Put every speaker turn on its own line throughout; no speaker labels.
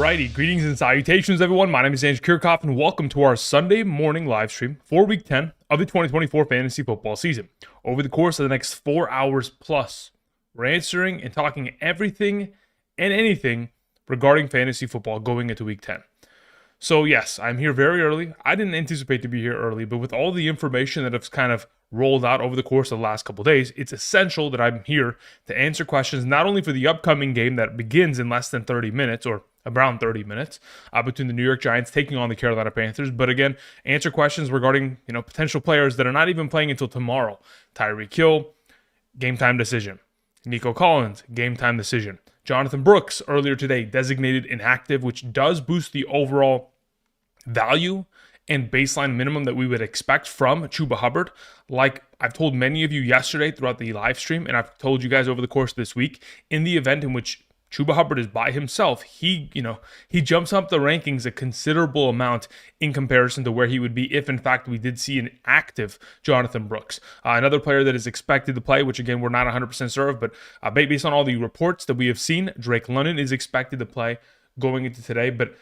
Alrighty, greetings and salutations everyone. My name is Andrew Kirchhoff and welcome to our Sunday morning live stream for week 10 of the 2024 fantasy football season. Over the course of the next 4 hours plus, we're answering and talking everything and anything regarding fantasy football going into week 10. So yes, I'm here very early. I didn't anticipate to be here early, but with all the information that has kind of rolled out over the course of the last couple of days, it's essential that I'm here to answer questions not only for the upcoming game that begins in less than 30 minutes or around 30 minutes between the New York Giants taking on the Carolina Panthers, but again, answer questions regarding potential players that are not even playing until tomorrow. Tyreek Hill, game time decision. Nico Collins, game time decision. Jonathan Brooks, earlier today, designated inactive, which does boost the overall value and baseline minimum that we would expect from Chuba Hubbard. Like I've told many of you yesterday throughout the live stream, and I've told you guys over the course of this week, in the event in which Chuba Hubbard is by himself, he jumps up the rankings a considerable amount in comparison to where he would be if, in fact, we did see an active Jonathan Brooks. Another player that is expected to play, which, again, we're not 100% sure of, but based on all the reports that we have seen, Drake London is expected to play going into today. But,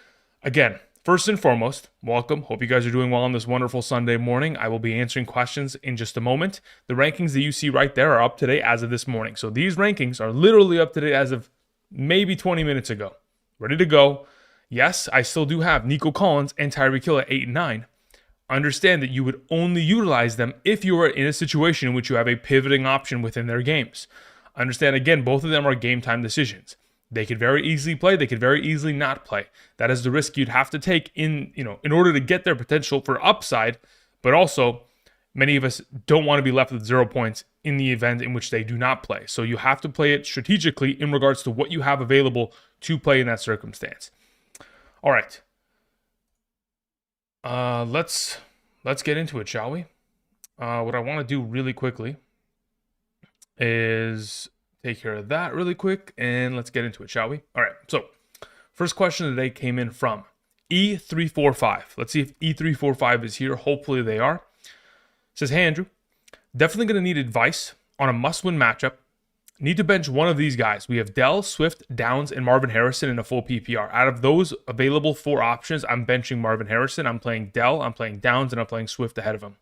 again, first and foremost, welcome. Hope you guys are doing well on this wonderful Sunday morning. I will be answering questions in just a moment. The rankings that you see right there are up to date as of this morning. So these rankings are literally up to date as of maybe 20 minutes ago. Ready to go. Yes, I still do have Nico Collins and Tyreek Hill at 8 and 9. Understand that you would only utilize them if you are in a situation in which you have a pivoting option within their games. Understand, again, both of them are game time decisions. They could very easily play. They could very easily not play. That is the risk you'd have to take in order to get their potential for upside, but also many of us don't want to be left with 0 points in the event in which they do not play. So you have to play it strategically in regards to what you have available to play in that circumstance. All right. Let's get into it, shall we? What I want to do really quickly is take care of that really quick, and let's get into it, shall we? All right. So first question today came in from E345. Let's see if E345 is here. Hopefully they are. It says, hey, Andrew, definitely going to need advice on a must-win matchup. Need to bench one of these guys. We have Dell, Swift, Downs, and Marvin Harrison in a full PPR. Out of those available 4 options, I'm benching Marvin Harrison. I'm playing Dell, I'm playing Downs, and I'm playing Swift ahead of him.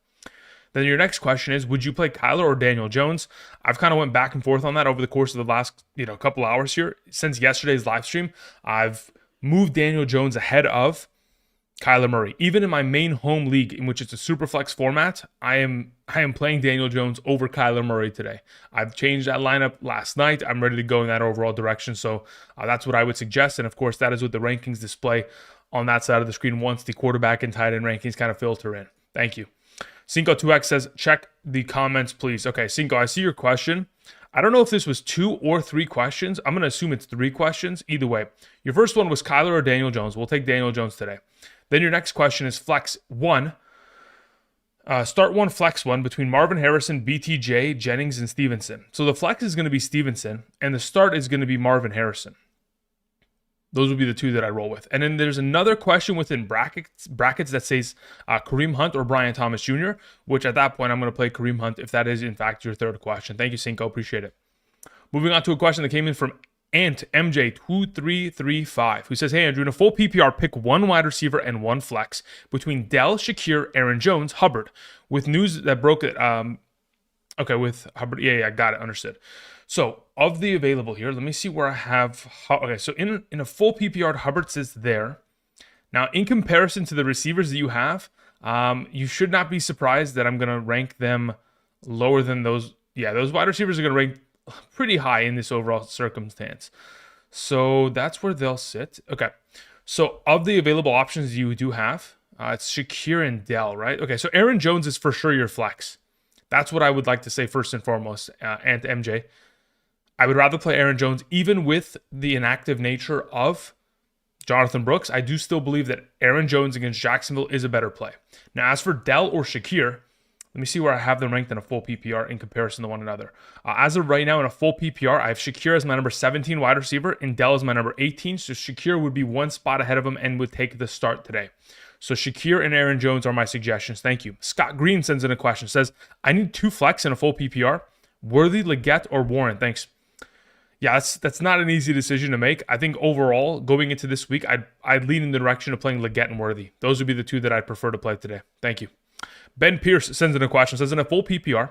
Then your next question is, would you play Kyler or Daniel Jones? I've kind of went back and forth on that over the course of the last couple hours here. Since yesterday's live stream, I've moved Daniel Jones ahead of Kyler Murray. Even in my main home league, in which it's a super flex format, I am playing Daniel Jones over Kyler Murray today. I've changed that lineup last night. I'm ready to go in that overall direction. So that's what I would suggest. And of course, that is what the rankings display on that side of the screen once the quarterback and tight end rankings kind of filter in. Thank you. Cinco2X says, check the comments, please. Okay, Cinco, I see your question. I don't know if this was 2 or 3 questions. I'm going to assume it's 3 questions. Either way, your first one was Kyler or Daniel Jones. We'll take Daniel Jones today. Then your next question is flex 1. Start 1, flex 1 between Marvin Harrison, BTJ, Jennings, and Stevenson. So the flex is going to be Stevenson, and the start is going to be Marvin Harrison. Those would be the 2 that I roll with. And then there's another question within brackets that says Kareem Hunt or Brian Thomas Jr., which at that point I'm going to play Kareem Hunt if that is in fact your third question. Thank you, Cinco. Appreciate it. Moving on to a question that came in from Ant MJ2335, who says, hey, Andrew, in a full PPR, pick 1 wide receiver and 1 flex between Dell, Shakir, Aaron Jones, Hubbard. With news that broke it. Okay, with Hubbard. Yeah, got it. Understood. So of the available here, let me see where I have. Okay, so in a full PPR, Hubbard sits there. Now, in comparison to the receivers that you have, you should not be surprised that I'm going to rank them lower than those. Yeah, those wide receivers are going to rank pretty high in this overall circumstance. So that's where they'll sit. Okay. So of the available options you do have, it's Shakir and Dell, right? Okay. So Aaron Jones is for sure your flex. That's what I would like to say first and foremost, and MJ. I would rather play Aaron Jones even with the inactive nature of Jonathan Brooks. I do still believe that Aaron Jones against Jacksonville is a better play. Now, as for Dell or Shakir, let me see where I have them ranked in a full PPR in comparison to one another. As of right now, in a full PPR, I have Shakir as my number 17 wide receiver and Dell as my number 18. So Shakir would be 1 spot ahead of him and would take the start today. So Shakir and Aaron Jones are my suggestions. Thank you. Scott Green sends in a question. Says, I need 2 flex in a full PPR. Worthy, Leggett, or Warren? Thanks. Yeah, that's not an easy decision to make. I think overall, going into this week, I'd lean in the direction of playing Leggett and Worthy. Those would be the two that I'd prefer to play today. Thank you. Ben Pierce sends in a question. Says in a full PPR,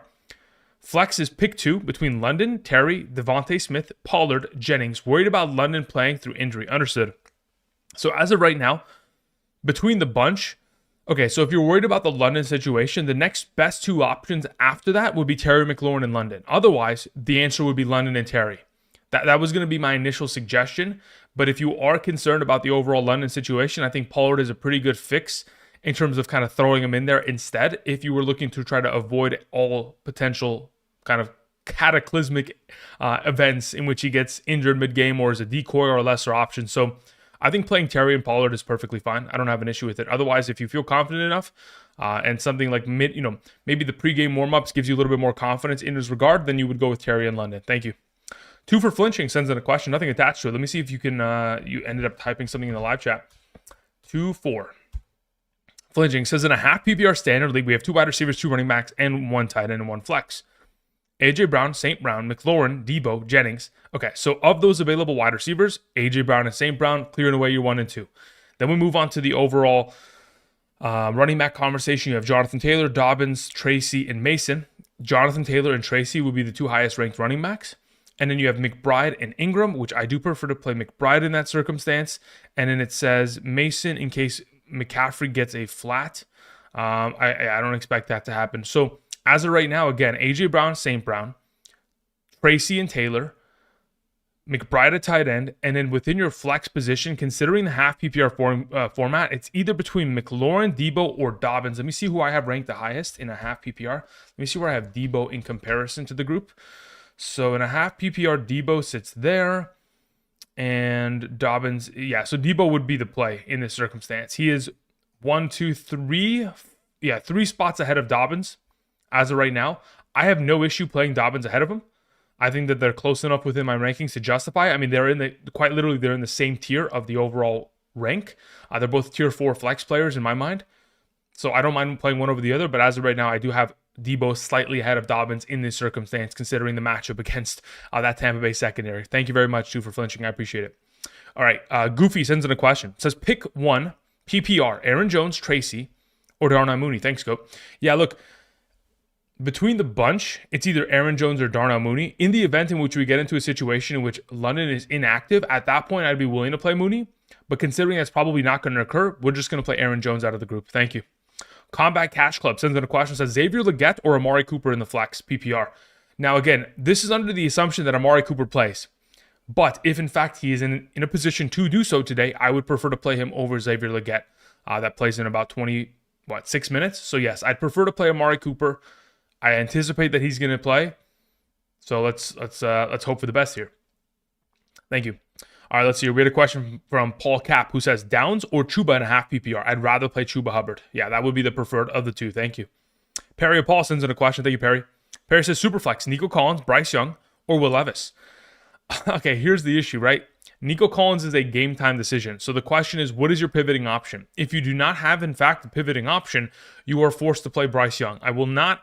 flex is pick 2 between London, Terry, Devontae Smith, Pollard, Jennings. Worried about London playing through injury. Understood. So as of right now, between the bunch, okay, so if you're worried about the London situation, the next best two options after that would be Terry McLaurin and London. Otherwise, the answer would be London and Terry. That was going to be my initial suggestion. But if you are concerned about the overall London situation, I think Pollard is a pretty good fix in terms of kind of throwing him in there instead, if you were looking to try to avoid all potential kind of cataclysmic events in which he gets injured mid-game or is a decoy or a lesser option. So I think playing Terry and Pollard is perfectly fine. I don't have an issue with it. Otherwise, if you feel confident enough and something like maybe the pregame warm-ups gives you a little bit more confidence in this regard, then you would go with Terry and London. Thank you. 2 for Flinching sends in a question. Nothing attached to it. Let me see if you can, you ended up typing something in the live chat. 2 for Flinching says in a half PPR standard league, we have 2 wide receivers, 2 running backs, and 1 tight end and 1 flex. AJ Brown, St. Brown, McLaurin, Debo, Jennings. Okay, so of those available wide receivers, AJ Brown and St. Brown, clearing away your 1 and 2. Then we move on to the overall running back conversation. You have Jonathan Taylor, Dobbins, Tracy, and Mason. Jonathan Taylor and Tracy would be the 2 highest ranked running backs. And then you have McBride and Ingram, which I do prefer to play McBride in that circumstance. And then it says Mason in case McCaffrey gets a flat. I don't expect that to happen. So as of right now, again, AJ Brown, St. Brown, Tracy and Taylor, McBride at tight end, and then within your flex position, considering the half PPR format, it's either between McLaurin, Debo, or Dobbins. Let me see who I have ranked the highest in a half PPR. Let me see where I have Debo in comparison to the group. So in a half PPR, Debo sits there, and Dobbins, yeah, so Debo would be the play in this circumstance. He is 3 spots ahead of Dobbins as of right now. I have no issue playing Dobbins ahead of him. I think that they're close enough within my rankings to justify. I mean, they're in the same tier of the overall rank. They're both tier 4 flex players in my mind. So I don't mind playing one over the other, but as of right now, I do have Debo slightly ahead of Dobbins in this circumstance, considering the matchup against that Tampa Bay secondary. Thank you very much, too, for flinching. I appreciate it. All right, Goofy sends in a question. It says, pick 1 PPR, Aaron Jones, Tracy, or Darnell Mooney. Thanks, Scope. Yeah, look, between the bunch, it's either Aaron Jones or Darnell Mooney. In the event in which we get into a situation in which London is inactive, at that point, I'd be willing to play Mooney. But considering that's probably not going to occur, we're just going to play Aaron Jones out of the group. Thank you. Combat Cash Club sends in a question, says Xavier Leggett or Amari Cooper in the flex PPR. Now, again, this is under the assumption that Amari Cooper plays. But if, in fact, he is in a position to do so today, I would prefer to play him over Xavier Leggett. That plays in about 6 minutes. So, yes, I'd prefer to play Amari Cooper. I anticipate that he's going to play. So, let's hope for the best here. Thank you. All right, let's see. We had a question from Paul Cap who says, Downs or Chuba in a half PPR? I'd rather play Chuba Hubbard. Yeah, that would be the preferred of the two. Thank you. Perry Paul sends in a question. Thank you, Perry. Perry says, Superflex, Nico Collins, Bryce Young, or Will Levis? Okay, here's the issue, right? Nico Collins is a game time decision. So the question is, what is your pivoting option? If you do not have, in fact, a pivoting option, you are forced to play Bryce Young. I will not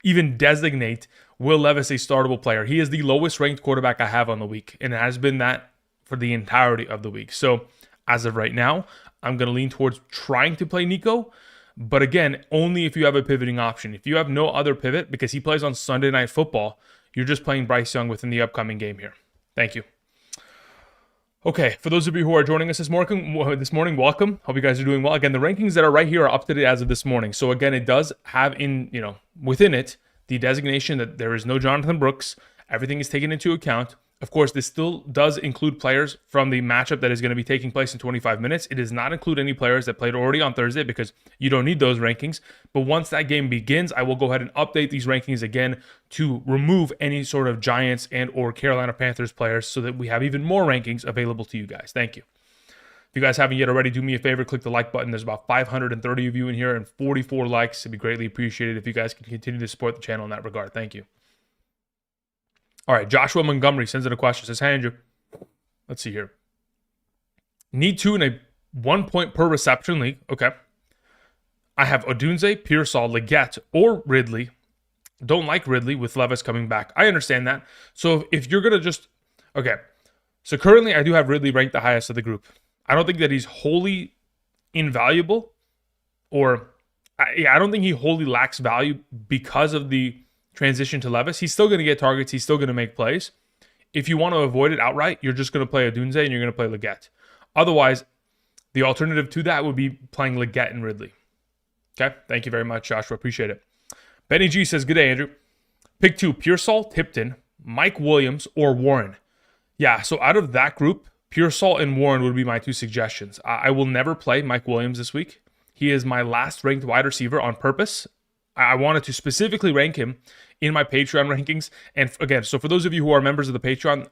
even designate Will Levis a startable player. He is the lowest ranked quarterback I have on the week, and it has been that for the entirety of the week. So as of right now, I'm going to lean towards trying to play Nico, but again, only if you have a pivoting option. If you have no other pivot, because he plays on Sunday Night Football, you're just playing Bryce Young within the upcoming game here. Thank you. Okay, for those of you who are joining us this morning, welcome. Hope you guys are doing well. Again, the rankings that are right here are up to date as of this morning. So again, it does have within it the designation that there is no Jonathan Brooks. Everything is taken into account. Of course, this still does include players from the matchup that is going to be taking place in 25 minutes. It does not include any players that played already on Thursday because you don't need those rankings. But once that game begins, I will go ahead and update these rankings again to remove any sort of Giants and or Carolina Panthers players so that we have even more rankings available to you guys. Thank you. If you guys haven't yet already, do me a favor, click the like button. There's about 530 of you in here and 44 likes. It'd be greatly appreciated if you guys can continue to support the channel in that regard. Thank you. All right, Joshua Montgomery sends in a question. Says, hey, Andrew. Let's see here. Need 2 in a 1 point per reception league. Okay. I have Odunze, Pearsall, Leggett, or Ridley. Don't like Ridley with Levis coming back. I understand that. So if you're going to just Okay. So currently I do have Ridley ranked the highest of the group. I don't think that he's wholly invaluable, or I don't think he wholly lacks value because of the transition to Levis. He's still going to get targets. He's still going to make plays. If you want to avoid it outright, you're just going to play Odunze and you're going to play Leggett. Otherwise, the alternative to that would be playing Leggett and Ridley. Okay, thank you very much, Joshua. Appreciate it. Benny G says, good day, Andrew. Pick 2, Pearsall, Tipton, Mike Williams, or Warren. Yeah, so out of that group, Pearsall and Warren would be my 2 suggestions. I will never play Mike Williams this week. He is my last ranked wide receiver on purpose. I wanted to specifically rank him in my Patreon rankings. And again, so for those of you who are members of the Patreon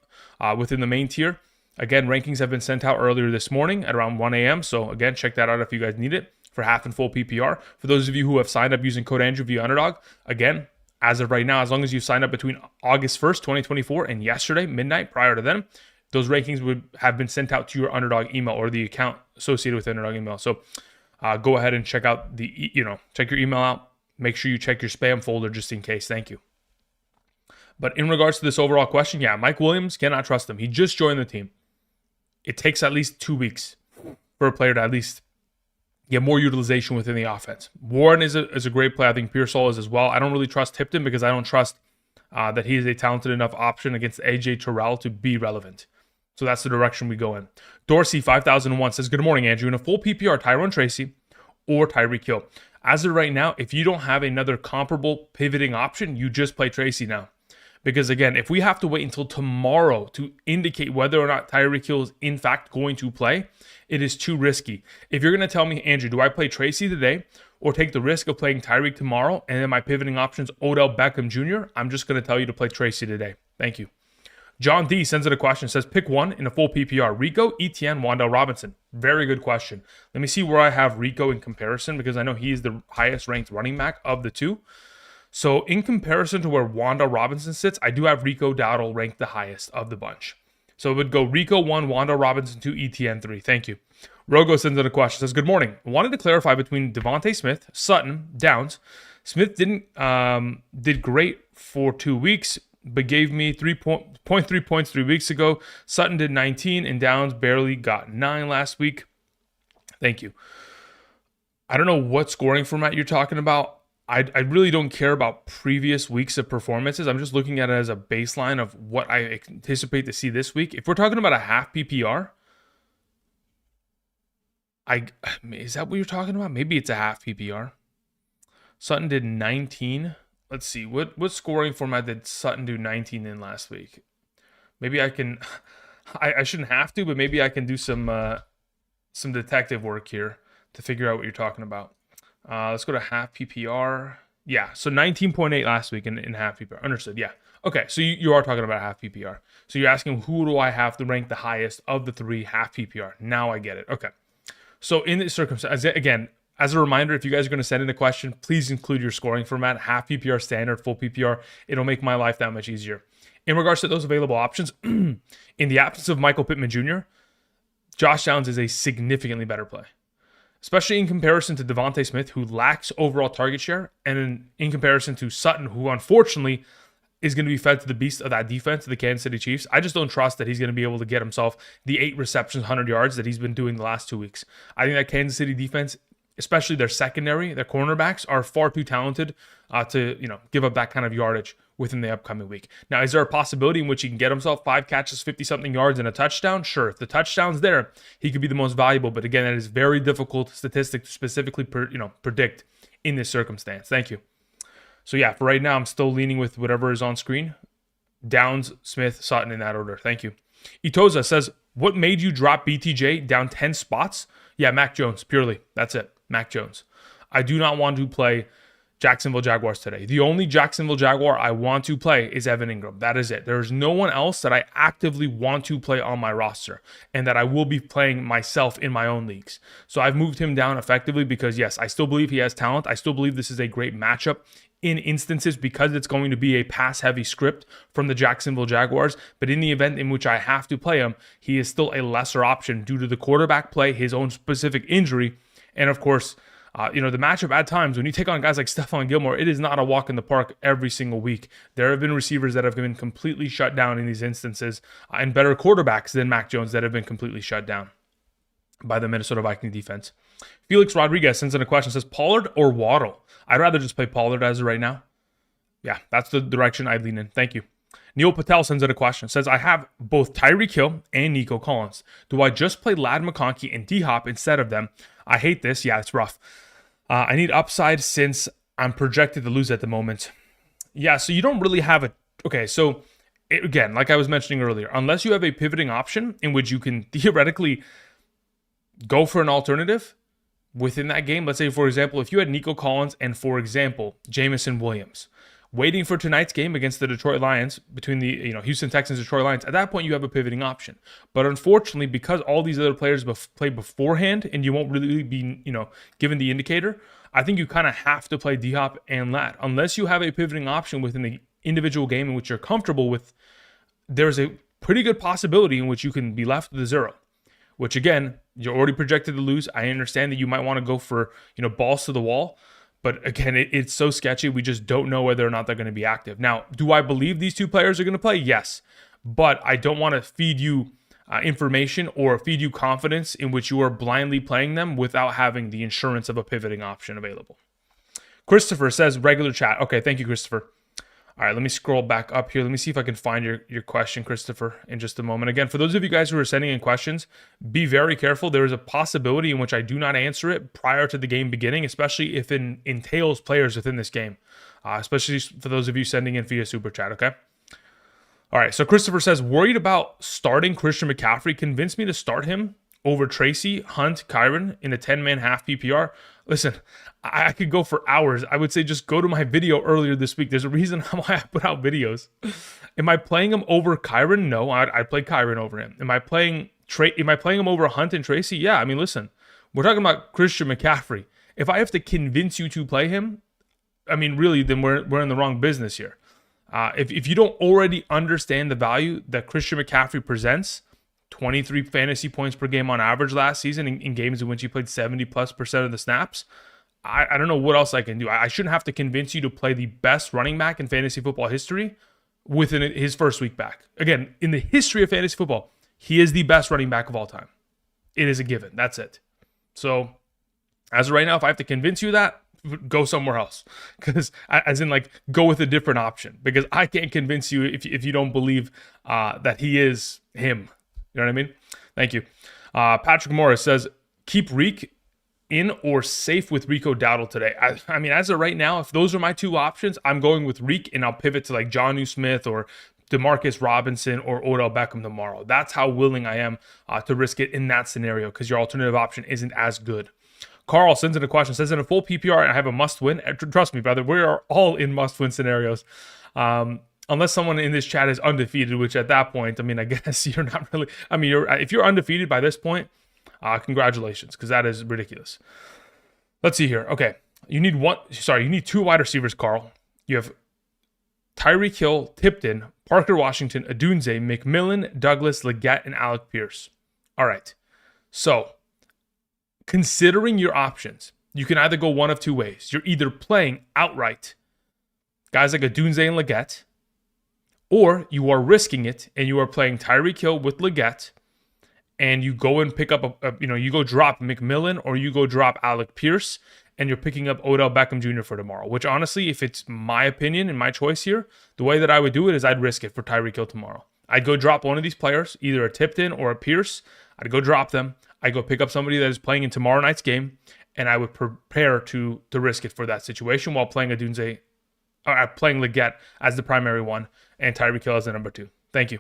within the main tier, again, rankings have been sent out earlier this morning at around 1 a.m. So again, check that out if you guys need it for half and full PPR. For those of you who have signed up using code Andrew via Underdog, again, as of right now, as long as you signed up between August 1st, 2024 and yesterday, midnight, prior to then, those rankings would have been sent out to your Underdog email or the account associated with the Underdog email. So go ahead and check out check your email out. Make sure you check your spam folder just in case. Thank you. But in regards to this overall question, yeah, Mike Williams, cannot trust him. He just joined the team. It takes at least 2 weeks for a player to at least get more utilization within the offense. Warren is a great play. I think Pearsall is as well. I don't really trust Tipton because I don't trust that he is a talented enough option against AJ Terrell to be relevant. So that's the direction we go in. Dorsey 5001 says, good morning, Andrew. In a full PPR, Tyrone Tracy or Tyreek Hill. As of right now, if you don't have another comparable pivoting option, you just play Tracy now. Because again, if we have to wait until tomorrow to indicate whether or not Tyreek Hill is in fact going to play, it is too risky. If you're going to tell me, Andrew, do I play Tracy today or take the risk of playing Tyreek tomorrow and then my pivoting options Odell Beckham Jr., I'm just going to tell you to play Tracy today. Thank you. John D sends in a question, says, pick 1 in a full PPR. Rico, ETN, Wan'Dale Robinson. Very good question. Let me see where I have Rico in comparison because I know he is the highest ranked running back of the 2. So in comparison to where Wan'Dale Robinson sits, I do have Rico Dowdle ranked the highest of the bunch. So it would go Rico 1, Wan'Dale Robinson 2, ETN 3. Thank you. Rogo sends in a question, says, good morning. I wanted to clarify between Devontae Smith, Sutton, Downs. Smith did great for 2 weeks, but gave me 3.3 points 3 weeks ago. Sutton did 19, and Downs barely got 9 last week. Thank you. I don't know what scoring format you're talking about. I really don't care about previous weeks of performances. I'm just looking at it as a baseline of what I anticipate to see this week. If we're talking about a half PPR, is that what you're talking about? Maybe it's a half PPR. Sutton did 19. Let's see. What scoring format did Sutton do 19 in last week? Maybe I can... I shouldn't have to, but maybe I can do some detective work here to figure out what you're talking about. Let's go to half PPR. Yeah, so 19.8 last week in half PPR. Understood, yeah. Okay, so you are talking about half PPR. So you're asking who do I have to rank the highest of the 3 half PPR. Now I get it. Okay. So in this circumstance, again, as a reminder, if you guys are going to send in a question, please include your scoring format, half PPR, standard, full PPR. It'll make my life that much easier. In regards to those available options, in the absence of Michael Pittman Jr., Josh Downs is a significantly better play, especially in comparison to Devontae Smith, who lacks overall target share, and in comparison to Sutton, who unfortunately is going to be fed to the beast of that defense, the Kansas City Chiefs. I just don't trust that he's going to be able to get himself the 8 receptions, 100 yards that he's been doing the last 2 weeks. I think that Kansas City defense, especially their secondary, their cornerbacks, are far too talented to give up that kind of yardage within the upcoming week. Now, is there a possibility in which he can get himself 5 catches, 50-something yards, and a touchdown? Sure. If the touchdown's there, he could be the most valuable. But again, that is very difficult statistic to specifically predict in this circumstance. Thank you. So yeah, for right now, I'm still leaning with whatever is on screen. Downs, Smith, Sutton in that order. Thank you. Itoza says, what made you drop BTJ down 10 spots? Yeah, Mac Jones, purely. That's it. Mac Jones. I do not want to play Jacksonville Jaguars today. The only Jacksonville Jaguar I want to play is Evan Ingram. That is it. There is no one else that I actively want to play on my roster and that I will be playing myself in my own leagues. So I've moved him down effectively because, yes, I still believe he has talent. I still believe this is a great matchup in instances because it's going to be a pass-heavy script from the Jacksonville Jaguars. But in the event in which I have to play him, he is still a lesser option due to the quarterback play, his own specific injury, and of course, The matchup at times, when you take on guys like Stephon Gilmore, it is not a walk in the park every single week. There have been receivers that have been completely shut down in these instances, and better quarterbacks than Mac Jones that have been completely shut down by the Minnesota Viking defense. Felix Rodriguez sends in a question, says Pollard or Waddle? I'd rather just play Pollard as of right now. Yeah, that's the direction I'd lean in. Thank you. Neil Patel sends in a question, says I have both Tyreek Hill and Nico Collins. Do I just play Lad McConkey and D-Hop instead of them? I hate this. Yeah, it's rough. I need upside since I'm projected to lose at the moment. Yeah, so you don't really have a... Okay, so again, like I was mentioning earlier, unless you have a pivoting option in which you can theoretically go for an alternative within that game. Let's say, for example, if you had Nico Collins and, for example, Jameson Williams, waiting for tonight's game against the Detroit Lions, between the Houston Texans and Detroit Lions, at that point you have a pivoting option. But unfortunately, because all these other players play beforehand and you won't really be given the indicator, I think you kind of have to play D-Hop and Lat. Unless you have a pivoting option within the individual game in which you're comfortable with, there's a pretty good possibility in which you can be left with a zero. Which again, you're already projected to lose. I understand that you might want to go for balls to the wall. But again, it's so sketchy. We just don't know whether or not they're going to be active. Now, do I believe these two players are going to play? Yes. But I don't want to feed you information or feed you confidence in which you are blindly playing them without having the insurance of a pivoting option available. Christopher says regular chat. Okay, thank you, Christopher. All right, let me scroll back up here. Let me see if I can find your question, Christopher, in just a moment. Again, for those of you guys who are sending in questions, be very careful. There is a possibility in which I do not answer it prior to the game beginning, especially if it entails players within this game, especially for those of you sending in via Super Chat, okay? All right, so Christopher says, worried about starting Christian McCaffrey. Convinced me to start him over Tracy, Hunt, Kyron in a 10-man half PPR. Listen, I could go for hours. I would say just go to my video earlier this week. There's a reason why I put out videos. Am I playing him over Kyron? No, I'd play Kyron over him. Am I playing him over Hunt and Tracy? Yeah, I mean, listen, we're talking about Christian McCaffrey. If I have to convince you to play him, I mean, really, then we're in the wrong business here. If you don't already understand the value that Christian McCaffrey presents, 23 fantasy points per game on average last season in games in which he played 70+% of the snaps. I don't know what else I can do. I shouldn't have to convince you to play the best running back in fantasy football history within his first week back. Again, in the history of fantasy football, he is the best running back of all time. It is a given. That's it. So, as of right now, if I have to convince you that, go somewhere else. Go with a different option. Because I can't convince you if you don't believe that he is him. You know what I mean? Thank you. Patrick Morris says, keep Reek in or safe with Rico Dowdle today. I mean, as of right now, if those are my two options, I'm going with Reek and I'll pivot to like Jonnu Smith or Demarcus Robinson or Odell Beckham tomorrow. That's how willing I am to risk it in that scenario because your alternative option isn't as good. Carl sends in a question, says in a full PPR, I have a must-win. Trust me, brother, we are all in must-win scenarios. Unless someone in this chat is undefeated, which at that point, I mean, I guess you're not really... I mean, if you're undefeated by this point, congratulations, because that is ridiculous. Let's see here. Okay, you need two wide receivers, Carl. You have Tyreek Hill, Tipton, Parker Washington, Adunze, McMillan, Douglas, Leggett, and Alec Pierce. All right, so considering your options, you can either go one of two ways. You're either playing outright guys like Adunze and Leggett, or you are risking it and you are playing Tyreek Hill with Leggett, and you go and pick up you go drop McMillan or you go drop Alec Pierce, and you're picking up Odell Beckham Jr. for tomorrow. Which honestly, if it's my opinion and my choice here, the way that I would do it is I'd risk it for Tyreek Hill tomorrow. I'd go drop one of these players, either a Tipton or a Pierce. I'd go drop them. I'd go pick up somebody that is playing in tomorrow night's game, and I would prepare to risk it for that situation while playing Adunze. Playing Leggett as the primary one and Tyreek Hill as the number two. Thank you.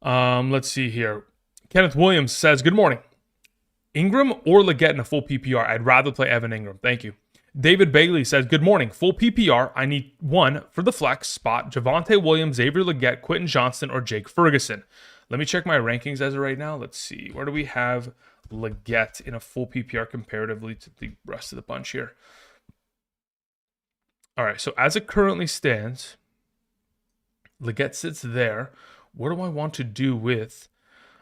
Let's see here. Kenneth Williams says, good morning. Ingram or Leggett in a full PPR? I'd rather play Evan Ingram. Thank you. David Bailey says, good morning. Full PPR. I need one for the flex spot. Javonte Williams, Xavier Leggett, Quentin Johnston, or Jake Ferguson. Let me check my rankings as of right now. Let's see. Where do we have Leggett in a full PPR comparatively to the rest of the bunch here? All right, so as it currently stands, Leggett sits there. What do I want to do with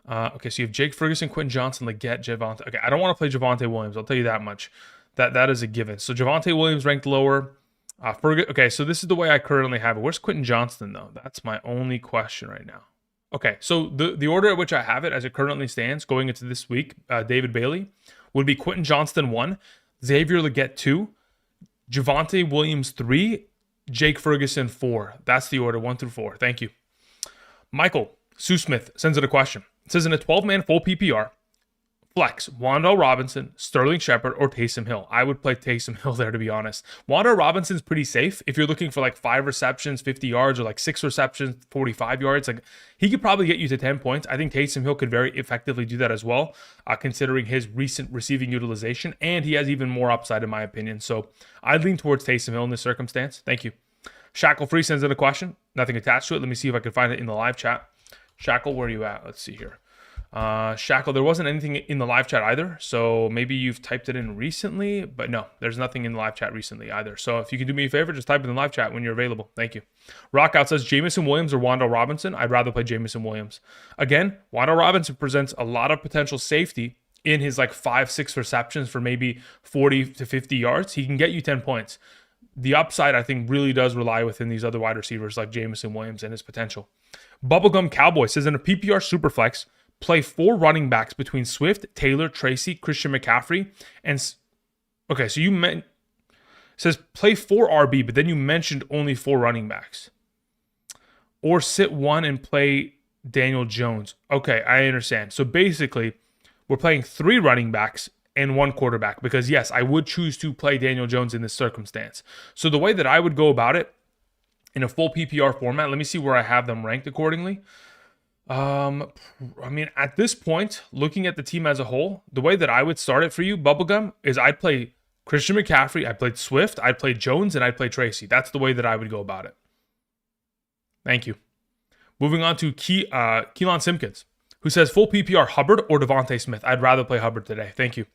Okay, so you have Jake Ferguson, Quentin Johnson, Leggett, Javonte. Okay, I don't want to play Javonte Williams. I'll tell you that much. That is a given. So Javonte Williams ranked lower. Okay, so this is the way I currently have it. Where's Quentin Johnston, though? That's my only question right now. Okay, so the order at which I have it, as it currently stands, going into this week, David Bailey, would be Quentin Johnston 1, Xavier Leggett 2, Javonte Williams 3, Jake Ferguson 4. That's the order, 1 through 4. Thank you. Michael Sue Smith sends in a question. It says, in a 12-man full PPR, flex, Wan'Dale Robinson, Sterling Shepard, or Taysom Hill. I would play Taysom Hill there, to be honest. Wan'Dale Robinson's pretty safe. If you're looking for like 5 receptions, 50 yards, or like 6 receptions, 45 yards, like he could probably get you to 10 points. I think Taysom Hill could very effectively do that as well, considering his recent receiving utilization, and he has even more upside in my opinion. So I'd lean towards Taysom Hill in this circumstance. Thank you. Shackle Free sends in a question. Nothing attached to it. Let me see if I can find it in the live chat. Shackle, where are you at? Let's see here. Shackle, there wasn't anything in the live chat either, so maybe you've typed it in recently, but no, there's nothing in the live chat recently either. So if you can do me a favor, just type it in the live chat when you're available. Thank you. Rockout says Jameson Williams or Wan'Dale Robinson. I'd rather play Jameson Williams. Again, Wan'Dale Robinson presents a lot of potential safety in his like 5-6 receptions for maybe 40 to 50 yards. He can get you 10 points. The upside, I think, really does rely within these other wide receivers like Jameson Williams and his potential. Bubblegum Cowboy says in a PPR Superflex, play 4 running backs between Swift, Taylor, Tracy, Christian McCaffrey, and okay, so you says play 4 RB, but then you mentioned only 4 running backs, or sit 1 and play Daniel Jones. Okay, I understand. So basically, we're playing 3 running backs and 1 quarterback because yes, I would choose to play Daniel Jones in this circumstance. So the way that I would go about it in a full PPR format, let me see where I have them ranked accordingly. I mean, at this point, looking at the team as a whole, the way that I would start it for you, Bubblegum, is I'd play Christian McCaffrey, I'd play Swift, I'd play Jones, and I'd play Tracy. That's the way that I would go about it. Thank you. Moving on to Keelan Simpkins, who says full PPR Hubbard or Devontae Smith. I'd rather play Hubbard today. Thank you.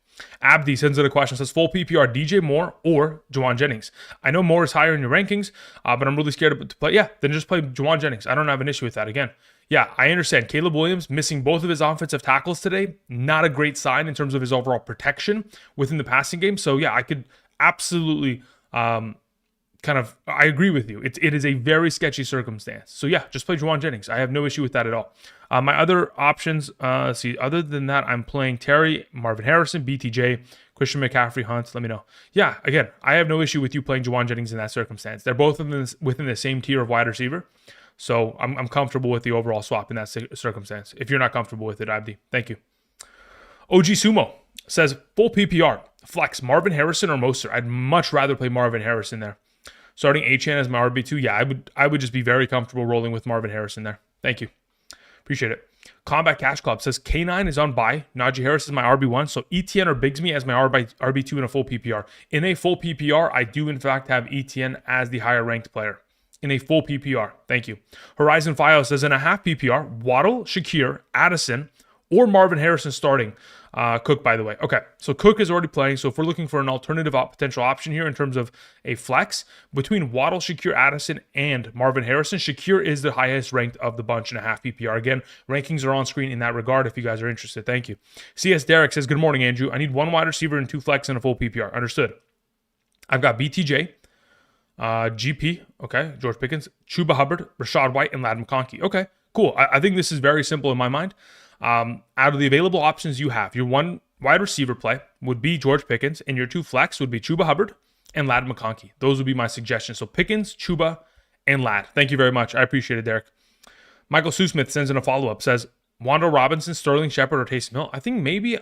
Abdi sends in a question, says full PPR DJ Moore or Juwan Jennings. I know Moore is higher in your rankings, but I'm really scared to play. Yeah, then just play Juwan Jennings. I don't have an issue with that. Again, yeah, I understand. Caleb Williams missing both of his offensive tackles today. Not a great sign in terms of his overall protection within the passing game. So yeah, I could absolutely I agree with you. It is a very sketchy circumstance. So yeah, just play Juwan Jennings. I have no issue with that at all. My other options, other than that, I'm playing Terry, Marvin Harrison, BTJ, Christian McCaffrey, Hunt. Let me know. Yeah, again, I have no issue with you playing Juwan Jennings in that circumstance. They're both within the same tier of wide receiver. So I'm comfortable with the overall swap in that circumstance. If you're not comfortable with it, Abdi, thank you. OG Sumo says full PPR, flex, Marvin Harrison or Mostert. I'd much rather play Marvin Harrison there. Starting Achane as my RB2, yeah, I would just be very comfortable rolling with Marvin Harrison there. Thank you. Appreciate it. Combat Cash Club says K9 is on bye. Najee Harris is my RB1, so ETN or Bigsby as my RB2 in a full PPR. In a full PPR, I do in fact have ETN as the higher ranked player. In a full PPR. Thank you. Horizon File says in a half PPR, Waddle, Shakir, Addison, or Marvin Harrison starting. Cook, by the way. Okay, so Cook is already playing. So if we're looking for an alternative potential option here in terms of a flex, between Waddle, Shakir, Addison, and Marvin Harrison, Shakir is the highest ranked of the bunch in a half PPR. Again, rankings are on screen in that regard if you guys are interested. Thank you. CS Derek says, good morning, Andrew. I need 1 wide receiver and 2 flex in a full PPR. Understood. I've got BTJ, GP, okay, George Pickens, Chuba Hubbard, Rashad White, and Ladd McConkey. Okay, cool. I think this is very simple in my mind. Out of the available options you have, your 1 wide receiver play would be George Pickens, and your 2 flex would be Chuba Hubbard and Ladd McConkey. Those would be my suggestions. So Pickens, Chuba, and Ladd. Thank you very much. I appreciate it, Derek. Michael Susmith sends in a follow-up, says, Wan'Dale Robinson, Sterling Shepard, or Taysom Hill. I think maybe,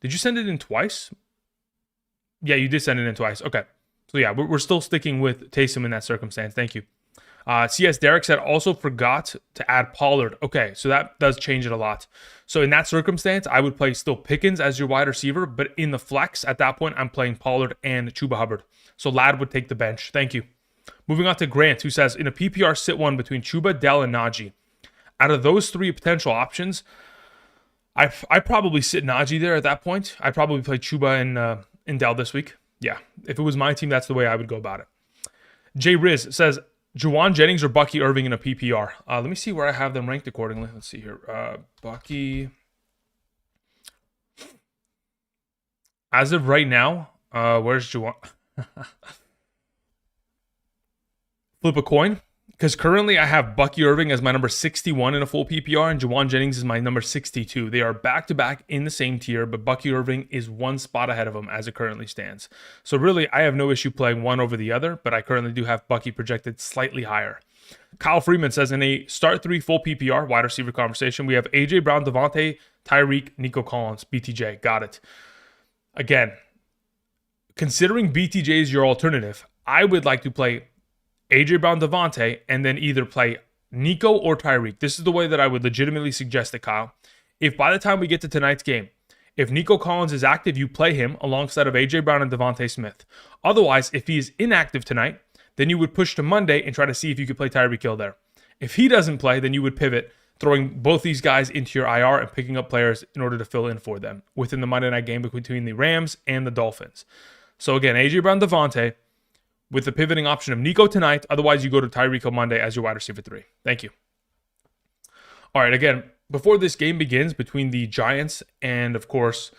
did you send it in twice? Yeah, you did send it in twice. Okay. So yeah, we're still sticking with Taysom in that circumstance. Thank you. CS Derek said, also forgot to add Pollard. Okay, so that does change it a lot. So in that circumstance, I would play still Pickens as your wide receiver, but in the flex, at that point, I'm playing Pollard and Chuba Hubbard. So Ladd would take the bench. Thank you. Moving on to Grant, who says, in a PPR sit 1 between Chuba, Dell, and Najee. Out of those 3 potential options, I probably sit Najee there at that point. I'd probably play Chuba and Dell this week. Yeah, if it was my team, that's the way I would go about it. Jay Riz says, Juwan Jennings or Bucky Irving in a PPR. Let me see where I have them ranked accordingly. Let's see here. Bucky. As of right now, where's Juwan? Flip a coin. Because currently I have Bucky Irving as my number 61 in a full PPR and Juwan Jennings is my number 62. They are back-to-back in the same tier, but Bucky Irving is one spot ahead of him as it currently stands. So really, I have no issue playing one over the other, but I currently do have Bucky projected slightly higher. Kyle Freeman says in a start 3 full PPR, wide receiver conversation, we have AJ Brown, Devontae, Tyreek, Nico Collins, BTJ. Got it. Again, considering BTJ is your alternative, I would like to play AJ Brown, Devontae, and then either play Nico or Tyreek. This is the way that I would legitimately suggest it, Kyle. If by the time we get to tonight's game, if Nico Collins is active, you play him alongside of AJ Brown and Devontae Smith. Otherwise, if he is inactive tonight, then you would push to Monday and try to see if you could play Tyreek Hill there. If he doesn't play, then you would pivot, throwing both these guys into your IR and picking up players in order to fill in for them within the Monday night game between the Rams and the Dolphins. So again, AJ Brown, Devontae, with the pivoting option of Nico tonight. Otherwise, you go to Tyreek Hill Monday as your wide receiver 3. Thank you. All right, again, before this game begins between the Giants and, of course,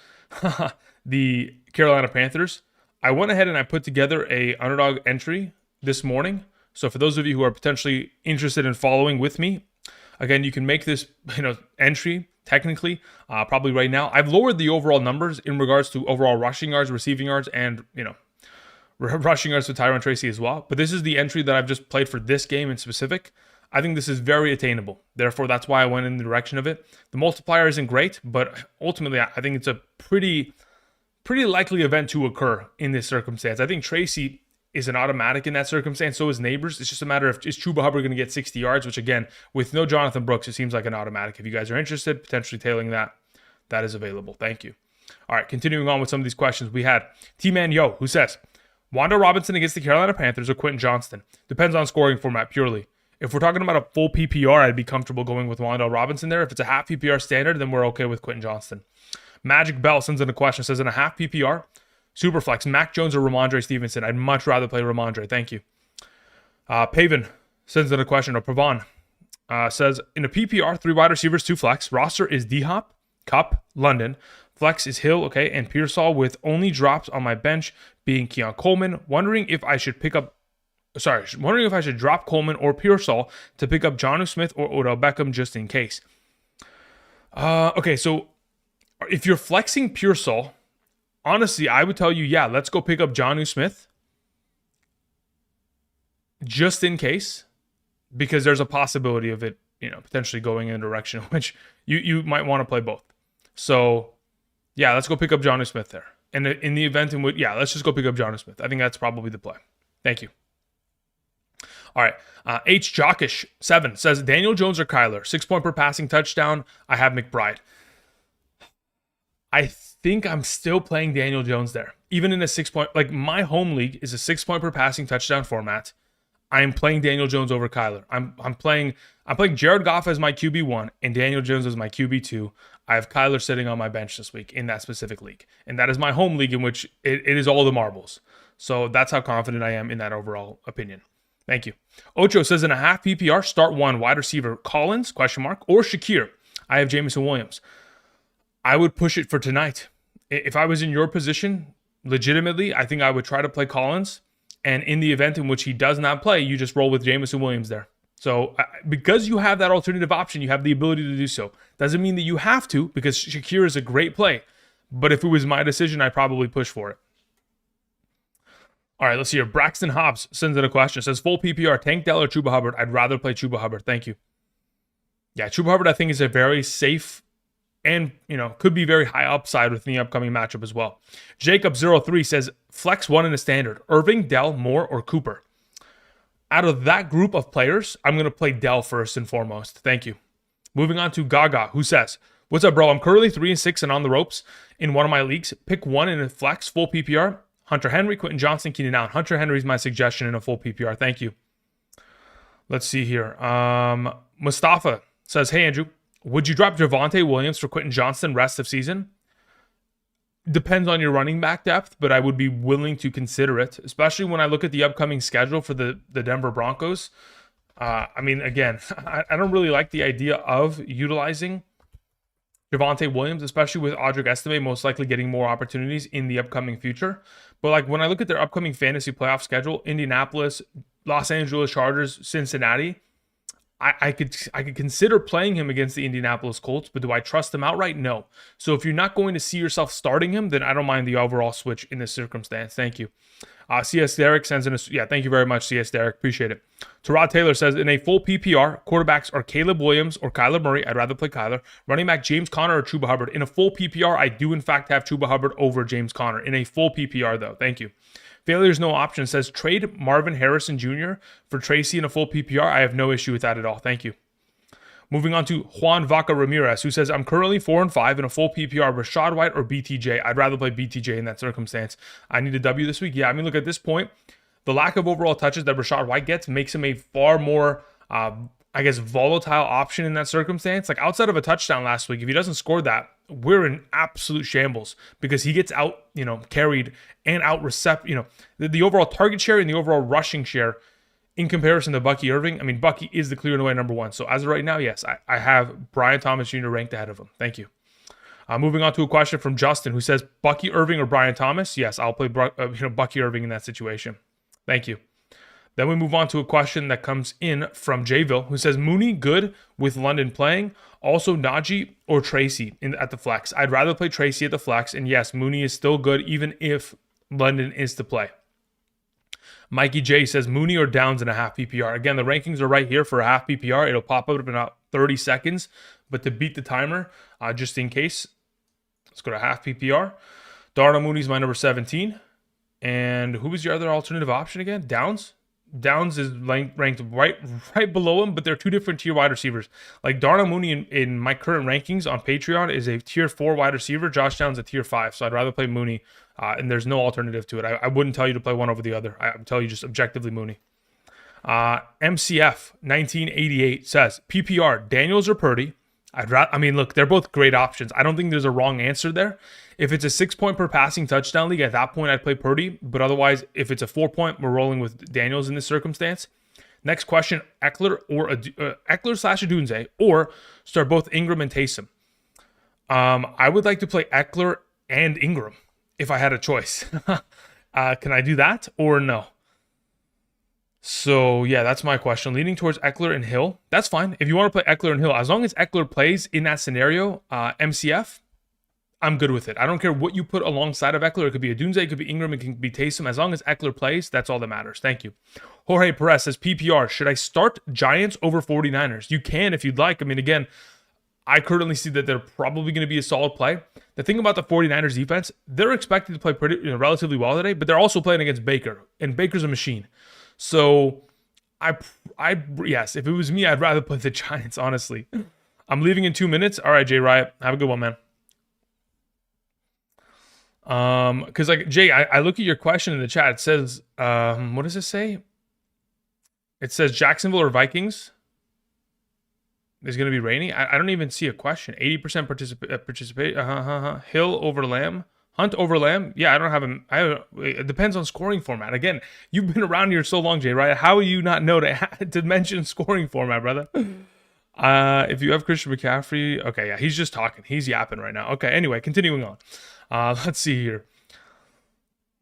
the Carolina Panthers, I went ahead and I put together a underdog entry this morning. So for those of you who are potentially interested in following with me, again, you can make this entry technically probably right now. I've lowered the overall numbers in regards to overall rushing yards, receiving yards, and rushing yards with Tyron Tracy as well. But this is the entry that I've just played for this game in specific. I think this is very attainable. Therefore, that's why I went in the direction of it. The multiplier isn't great, but ultimately, I think it's a pretty likely event to occur in this circumstance. I think Tracy is an automatic in that circumstance. So is Neighbors. It's just a matter of, is Chuba Hubbard going to get 60 yards? Which, again, with no Jonathan Brooks, it seems like an automatic. If you guys are interested, potentially tailing that is available. Thank you. All right, continuing on with some of these questions. We had T-Man Yo, who says, Wan'Dale Robinson against the Carolina Panthers or Quentin Johnston? Depends on scoring format purely. If we're talking about a full PPR, I'd be comfortable going with Wan'Dale Robinson there. If it's a half PPR standard, then we're okay with Quentin Johnston. Magic Bell sends in a question, says in a half PPR, Superflex, Mac Jones or Ramondre Stevenson? I'd much rather play Ramondre. Thank you. Pavan sends in a question, or Pavan says, in a PPR, 3 wide receivers, 2 flex. Roster is D-Hop, Cup, London. Flex is Hill, okay, and Pearsall, with only drops on my bench being Keon Coleman. Wondering if I should drop Coleman or Pearsall to pick up Jonnu Smith or Odell Beckham just in case. Okay, so if you're flexing Pearsall, honestly, I would tell you, yeah, let's go pick up Jonnu Smith just in case, because there's a possibility of it, potentially going in a direction in which you might want to play both. So, yeah, let's go pick up Jonnu Smith there. And in the event in which, let's just go pick up Jonnu Smith. I think that's probably the play. Thank you. All right. H. Jockish 7 says, Daniel Jones or Kyler? 6-point per passing touchdown. I have McBride. I think I'm still playing Daniel Jones there. Even in a 6-point, like my home league is a 6-point per passing touchdown format. I'm playing Daniel Jones over Kyler. I'm playing Jared Goff as my QB1 and Daniel Jones as my QB2. I have Kyler sitting on my bench this week in that specific league. And that is my home league in which it is all the marbles. So that's how confident I am in that overall opinion. Thank you. Ocho says in a half PPR, start 1 wide receiver Collins, ? Or Shakir. I have Jameson Williams. I would push it for tonight. If I was in your position, legitimately, I think I would try to play Collins. And in the event in which he does not play, you just roll with Jameson Williams there. So because you have that alternative option, you have the ability to do so. Doesn't mean that you have to, because Shakir is a great play. But if it was my decision, I'd probably push for it. All right, let's see here. Braxton Hobbs sends in a question. Says, full PPR, Tank Dell or Chuba Hubbard? I'd rather play Chuba Hubbard. Thank you. Yeah, Chuba Hubbard, I think, is a very safe and, could be very high upside within the upcoming matchup as well. Jacob03 says, flex 1 in a standard. Irving, Dell, Moore, or Cooper? Out of that group of players, I'm going to play Dell first and foremost. Thank you. Moving on to Gaga, who says, what's up, bro? I'm currently 3-6 and on the ropes in one of my leagues. Pick 1 in a flex, full PPR. Hunter Henry, Quentin Johnston, Keenan Allen. Hunter Henry is my suggestion in a full PPR. Thank you. Let's see here. Mustafa says, hey, Andrew, would you drop Javonte Williams for Quentin Johnston rest of season? Depends on your running back depth, but I would be willing to consider it, especially when I look at the upcoming schedule for the Denver Broncos. Again, I don't really like the idea of utilizing Javonte Williams, especially with Audric Estime most likely getting more opportunities in the upcoming future. But like when I look at their upcoming fantasy playoff schedule, Indianapolis, Los Angeles Chargers, Cincinnati, I could consider playing him against the Indianapolis Colts, but do I trust him outright? No. So if you're not going to see yourself starting him, then I don't mind the overall switch in this circumstance. Thank you. CS Derek sends in a, yeah, thank you very much, CS Derek. Appreciate it. Terod Taylor says, in a full PPR, quarterbacks are Caleb Williams or Kyler Murray. I'd rather play Kyler. Running back James Conner or Chuba Hubbard. In a full PPR, I do in fact have Chuba Hubbard over James Conner. In a full PPR though. Thank you. Failure's no option says, trade Marvin Harrison Jr. for Tracy in a full PPR. I have no issue with that at all. Thank you. Moving on to Juan Vaca Ramirez, who says, I'm currently 4-5 in a full PPR, Rachaad White or BTJ. I'd rather play BTJ in that circumstance. I need a W this week. Yeah, I mean, look, at this point, the lack of overall touches that Rachaad White gets makes him a far more, volatile option in that circumstance. Like outside of a touchdown last week, if he doesn't score that, we're in absolute shambles because he gets out, carried and out the overall target share and the overall rushing share in comparison to Bucky Irving. I mean, Bucky is the clear and away number one. So as of right now, yes, I have Brian Thomas Jr. ranked ahead of him. Thank you. Moving on to a question from Justin, who says, Bucky Irving or Brian Thomas? Yes, I'll play Bucky Irving in that situation. Thank you. Then we move on to a question that comes in from Jayville, who says, Mooney good with London playing, also Najee or Tracy at the flex. I'd rather play Tracy at the flex, and yes, Mooney is still good even if London is to play. Mikey J says, Mooney or Downs in a half PPR. Again, the rankings are right here for a half PPR. It'll pop up in about 30 seconds, but to beat the timer, just in case, let's go to half PPR. Darnell Mooney's my number 17. And who was your other alternative option again? Downs? Downs is ranked right below him, but they're two different tier wide receivers. Like Darnell Mooney in my current rankings on Patreon is a tier 4 wide receiver. Josh Downs a tier 5, so I'd rather play Mooney, and there's no alternative to it. I wouldn't tell you to play one over the other. I would tell you just objectively Mooney. MCF 1988 says, PPR, Daniels or Purdy? Look, they're both great options. I don't think there's a wrong answer there. If it's a 6-point per passing touchdown league, at that point I'd play Purdy. But otherwise, if it's a 4-point, we're rolling with Daniels in this circumstance. Next question, Eckler or Eckler/Adunze, or start both Ingram and Taysom. I would like to play Eckler and Ingram if I had a choice. Can I do that or no? So, yeah, that's my question. Leaning towards Eckler and Hill. That's fine. If you want to play Eckler and Hill, as long as Eckler plays in that scenario, MCF, I'm good with it. I don't care what you put alongside of Eckler. It could be Adunze, it could be Ingram, it can be Taysom. As long as Eckler plays, that's all that matters. Thank you. Jorge Perez says, PPR, should I start Giants over 49ers? You can if you'd like. I mean, again, I currently see that they're probably going to be a solid play. The thing about the 49ers defense, they're expected to play pretty relatively well today, but they're also playing against Baker, and Baker's a machine. So, yes, if it was me, I'd rather play the Giants, honestly. I'm leaving in 2 minutes. All right, Jay Riot, have a good one, man. Because like Jay, I look at your question in the chat. It says, what does it say? It says Jacksonville or Vikings. Is going to be rainy. I don't even see a question. 80% participate. Hill over Lamb. Hunt over Lamb. Yeah, I don't have it depends on scoring format. Again, you've been around here so long, Jay, right? How do you not know to mention scoring format, brother? If you have Christian McCaffrey, okay, yeah, he's just talking. He's yapping right now. Okay, anyway, continuing on. Let's see here.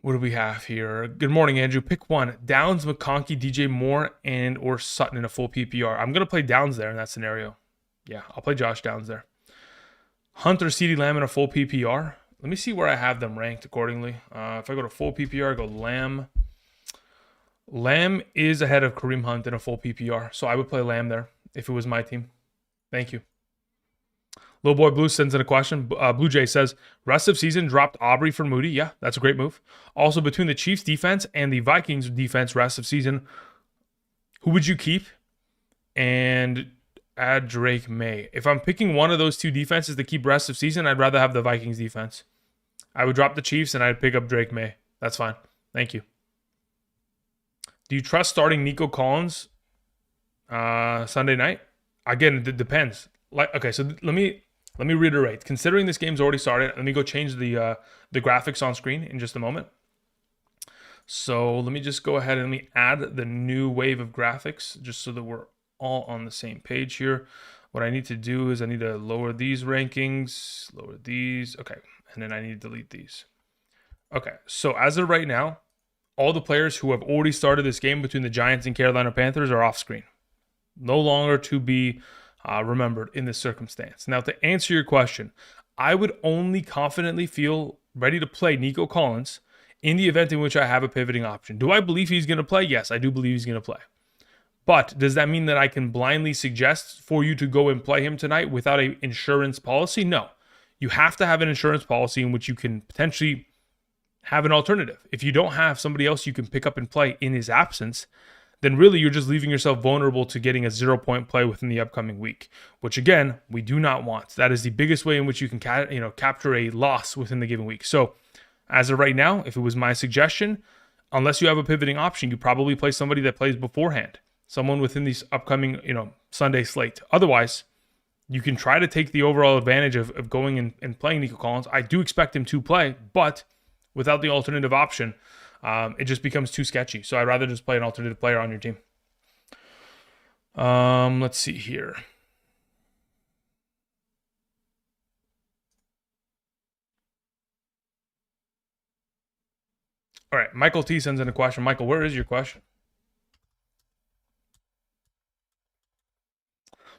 What do we have here? Good morning, Andrew. Pick one. Downs, McConkey, DJ Moore, and or Sutton in a full PPR. I'm going to play Downs there in that scenario. Yeah, I'll play Josh Downs there. Hunt or CeeDee Lamb in a full PPR. Let me see where I have them ranked accordingly. If I go to full PPR, I go Lamb. Lamb is ahead of Kareem Hunt in a full PPR, so I would play Lamb there if it was my team. Thank you. Little Boy Blue sends in a question. Blue Jay says, rest of season dropped Aubrey for Moody. Yeah, that's a great move. Also, between the Chiefs defense and the Vikings defense rest of season, who would you keep? And add Drake May. If I'm picking one of those two defenses to keep rest of season, I'd rather have the Vikings defense. I would drop the Chiefs and I'd pick up Drake May. That's fine. Thank you. Do you trust starting Nico Collins Sunday night? Again, it depends. Okay, so let me reiterate. Considering this game's already started, let me go change the graphics on screen in just a moment. So let me just go ahead and let me add the new wave of graphics just so that we're all on the same page here. What I need to do is I need to lower these rankings, lower these. Okay. And then I need to delete these. Okay. So as of right now, all the players who have already started this game between the Giants and Carolina Panthers are off screen. No longer to be remembered in this circumstance. Now, to answer your question, I would only confidently feel ready to play Nico Collins in the event in which I have a pivoting option. Do I believe he's going to play? Yes, I do believe he's going to play. But does that mean that I can blindly suggest for you to go and play him tonight without an insurance policy? No. You have to have an insurance policy in which you can potentially have an alternative. If you don't have somebody else you can pick up and play in his absence, then really you're just leaving yourself vulnerable to getting a 0-point play within the upcoming week, which again, we do not want. That is the biggest way in which you can capture a loss within the given week. So as of right now, if it was my suggestion, unless you have a pivoting option, you probably play somebody that plays beforehand, someone within these upcoming Sunday slate. Otherwise, you can try to take the overall advantage of going and playing Nico Collins. I do expect him to play, but without the alternative option, it just becomes too sketchy. So I'd rather just play an alternative player on your team. Let's see here. All right, Michael T sends in a question. Michael, where is your question?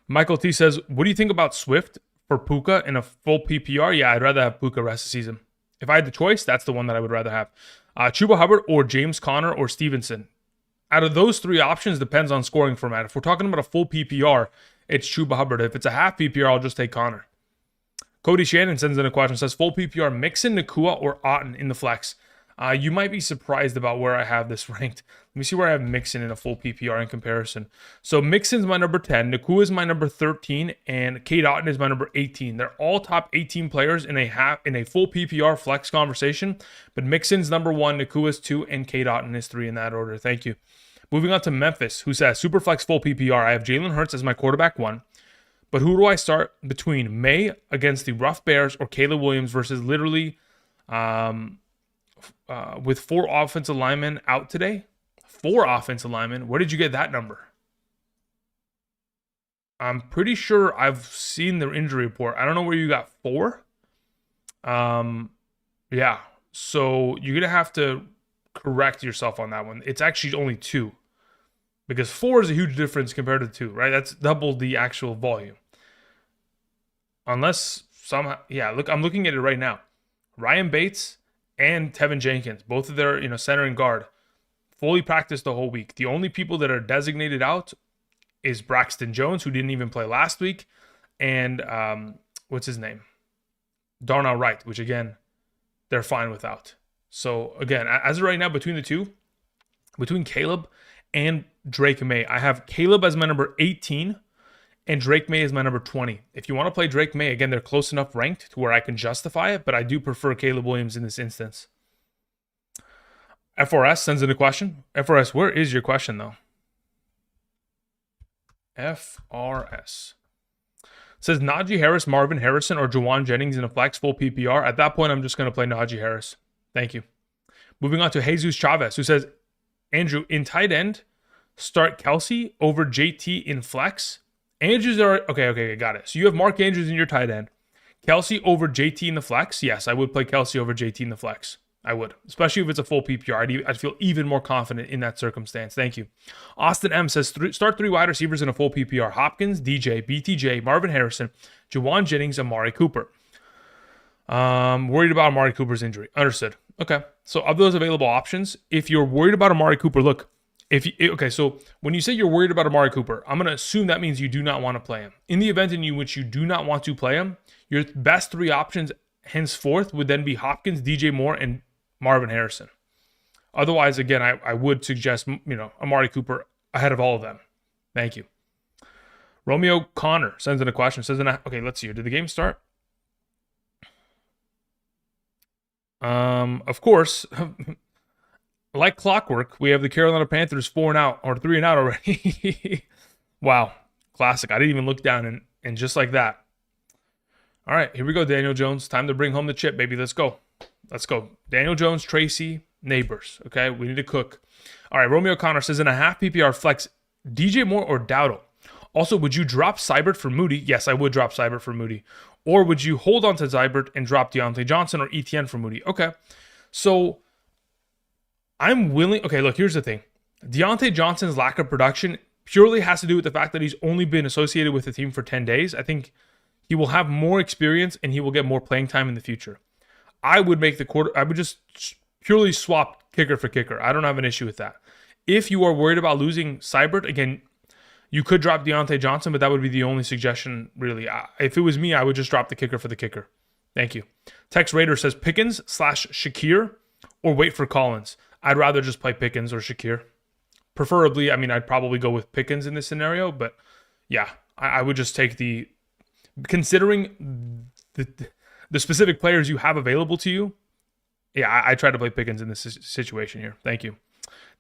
Michael T says, what do you think about Swift for Puka in a full PPR? Yeah, I'd rather have Puka rest of the season. If I had the choice, that's the one that I would rather have. Chuba Hubbard or James Conner or Stevenson. Out of those three options, depends on scoring format. If we're talking about a full PPR, it's Chuba Hubbard. If it's a half PPR, I'll just take Conner. Cody Shannon sends in a question, says, full PPR, Mixon, Nakua, or Otten in the flex. You might be surprised about where I have this ranked. Let me see where I have Mixon in a full PPR in comparison. So Mixon's my number 10, Nakua is my number 13, and Cade Otten is my number 18. They're all top 18 players in a full PPR flex conversation, but Mixon's number 1, Nakua's 2, and Cade Otten is 3 in that order. Thank you. Moving on to Memphis, who says, Superflex full PPR. I have Jalen Hurts as my quarterback 1, but who do I start between May against the rough Bears or Caleb Williams versus literally with 4 offensive linemen out today? 4 offensive linemen. Where did you get that number? I'm pretty sure I've seen the injury report. I don't know where you got 4. Yeah. So you're going to have to correct yourself on that one. It's actually only 2. Because 4 is a huge difference compared to 2, right? That's double the actual volume. Unless somehow, yeah, look, I'm looking at it right now. Ryan Bates and Tevin Jenkins, both of their center and guard, fully practiced the whole week. The only people that are designated out is Braxton Jones, who didn't even play last week, and what's his name? Darnell Wright, which again, they're fine without. So again, as of right now, between the two, between Caleb and Drake May, I have Caleb as my number 18 and Drake May is my number 20. If you want to play Drake May, again, they're close enough ranked to where I can justify it, but I do prefer Caleb Williams in this instance. FRS sends in a question. FRS, where is your question, though? FRS. Says Najee Harris, Marvin Harrison, or Juwan Jennings in a flex full PPR. At that point, I'm just going to play Najee Harris. Thank you. Moving on to Jesus Chavez, who says, Andrew, in tight end, start Kelsey over JT in flex. Andrews are okay, got it. So you have Mark Andrews in your tight end. Kelsey over JT in the flex. Yes, I would play Kelsey over JT in the flex. I would, especially if it's a full PPR. I'd feel even more confident in that circumstance. Thank you. Austin M says, start 3 wide receivers in a full PPR. Hopkins, DJ, BTJ, Marvin Harrison, Juwan Jennings, Amari Cooper. Worried about Amari Cooper's injury. Understood. Okay. So of those available options, if you're worried about Amari Cooper, look, so when you say you're worried about Amari Cooper, I'm going to assume that means you do not want to play him. In the event in which you do not want to play him, your best 3 options henceforth would then be Hopkins, DJ Moore, and Marvin Harrison. Otherwise, again, I would suggest, Amari Cooper ahead of all of them. Thank you. Romeo Connor sends in a question. Okay, let's see here. Did the game start? Of course, like clockwork, we have the Carolina Panthers 4-0 or 3-0 already. Wow, classic. I didn't even look down and just like that. All right, here we go, Daniel Jones. Time to bring home the chip, baby. Let's go. Daniel Jones, Tracy, Neighbors. Okay, we need to cook. All right, Romeo Connor says in a half PPR flex, DJ Moore or Dowdle. Also, would you drop Seibert for Moody? Yes, I would drop Seibert for Moody. Or would you hold on to Seibert and drop Deontay Johnson or ETN for Moody? Okay. So I'm willing. Okay, look, here's the thing. Deontay Johnson's lack of production purely has to do with the fact that he's only been associated with the team for 10 days. I think he will have more experience and he will get more playing time in the future. I would make the quarter. I would just purely swap kicker for kicker. I don't have an issue with that. If you are worried about losing Seibert, again, you could drop Deontay Johnson, but that would be the only suggestion, really. If it was me, I would just drop the kicker for the kicker. Thank you. Tex Raider says Pickens / Shakir or wait for Collins. I'd rather just play Pickens or Shakir. Preferably, I mean, I'd probably go with Pickens in this scenario, but yeah, I would just take the, considering the specific players you have available to you, yeah, I try to play Pickens in this situation here. Thank you.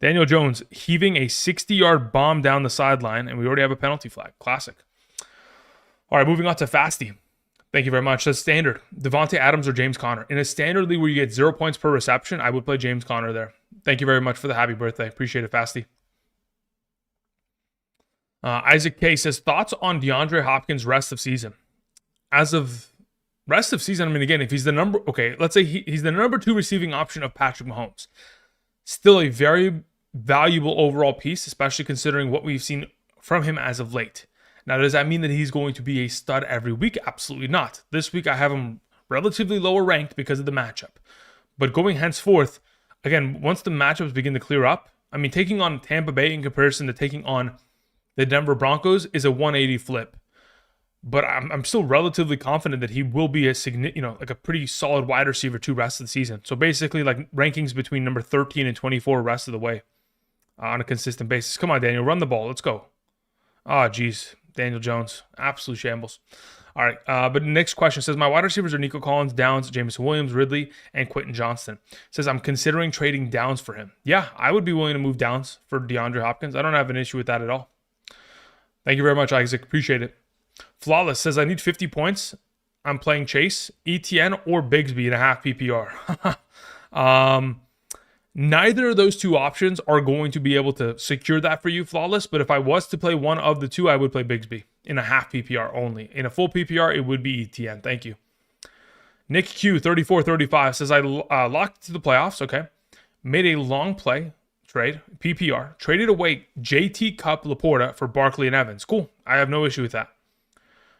Daniel Jones heaving a 60-yard bomb down the sideline, and we already have a penalty flag. Classic. All right, moving on to Fasty. Thank you very much. That's standard. Devontae Adams or James Conner. In a standard league where you get 0 points per reception, I would play James Conner there. Thank you very much for the happy birthday. Appreciate it, Fasty. Isaac K says, thoughts on DeAndre Hopkins' rest of season? As of rest of season, I mean, again, if he's the number, okay, let's say he's the number 2 receiving option of Patrick Mahomes. Still a very valuable overall piece, especially considering what we've seen from him as of late. Now, does that mean that he's going to be a stud every week? Absolutely not. This week, I have him relatively lower ranked because of the matchup. But going henceforth, again, once the matchups begin to clear up, I mean, taking on Tampa Bay in comparison to taking on the Denver Broncos is a 180 flip. But I'm still relatively confident that he will be like a pretty solid wide receiver 2 rest of the season. So basically, like rankings between number 13 and 24 rest of the way on a consistent basis. Come on, Daniel, run the ball. Let's go. Oh, geez. Daniel Jones, absolute shambles. All right, but the next question says, my wide receivers are Nico Collins, Downs, Jameson Williams, Ridley, and Quentin Johnston. Says, I'm considering trading Downs for him. Yeah, I would be willing to move Downs for DeAndre Hopkins. I don't have an issue with that at all. Thank you very much, Isaac. Appreciate it. Flawless says, I need 50 points. I'm playing Chase, ETN, or Bigsby in a half PPR. Neither of those 2 options are going to be able to secure that for you, Flawless. But if I was to play one of the 2, I would play Bigsby in a half PPR only. In a full PPR, it would be ETN. Thank you. Nick Q, 3435, says, I locked to the playoffs. Okay. Made a long play trade, PPR. Traded away JT Cup Laporta for Barkley and Evans. Cool. I have no issue with that.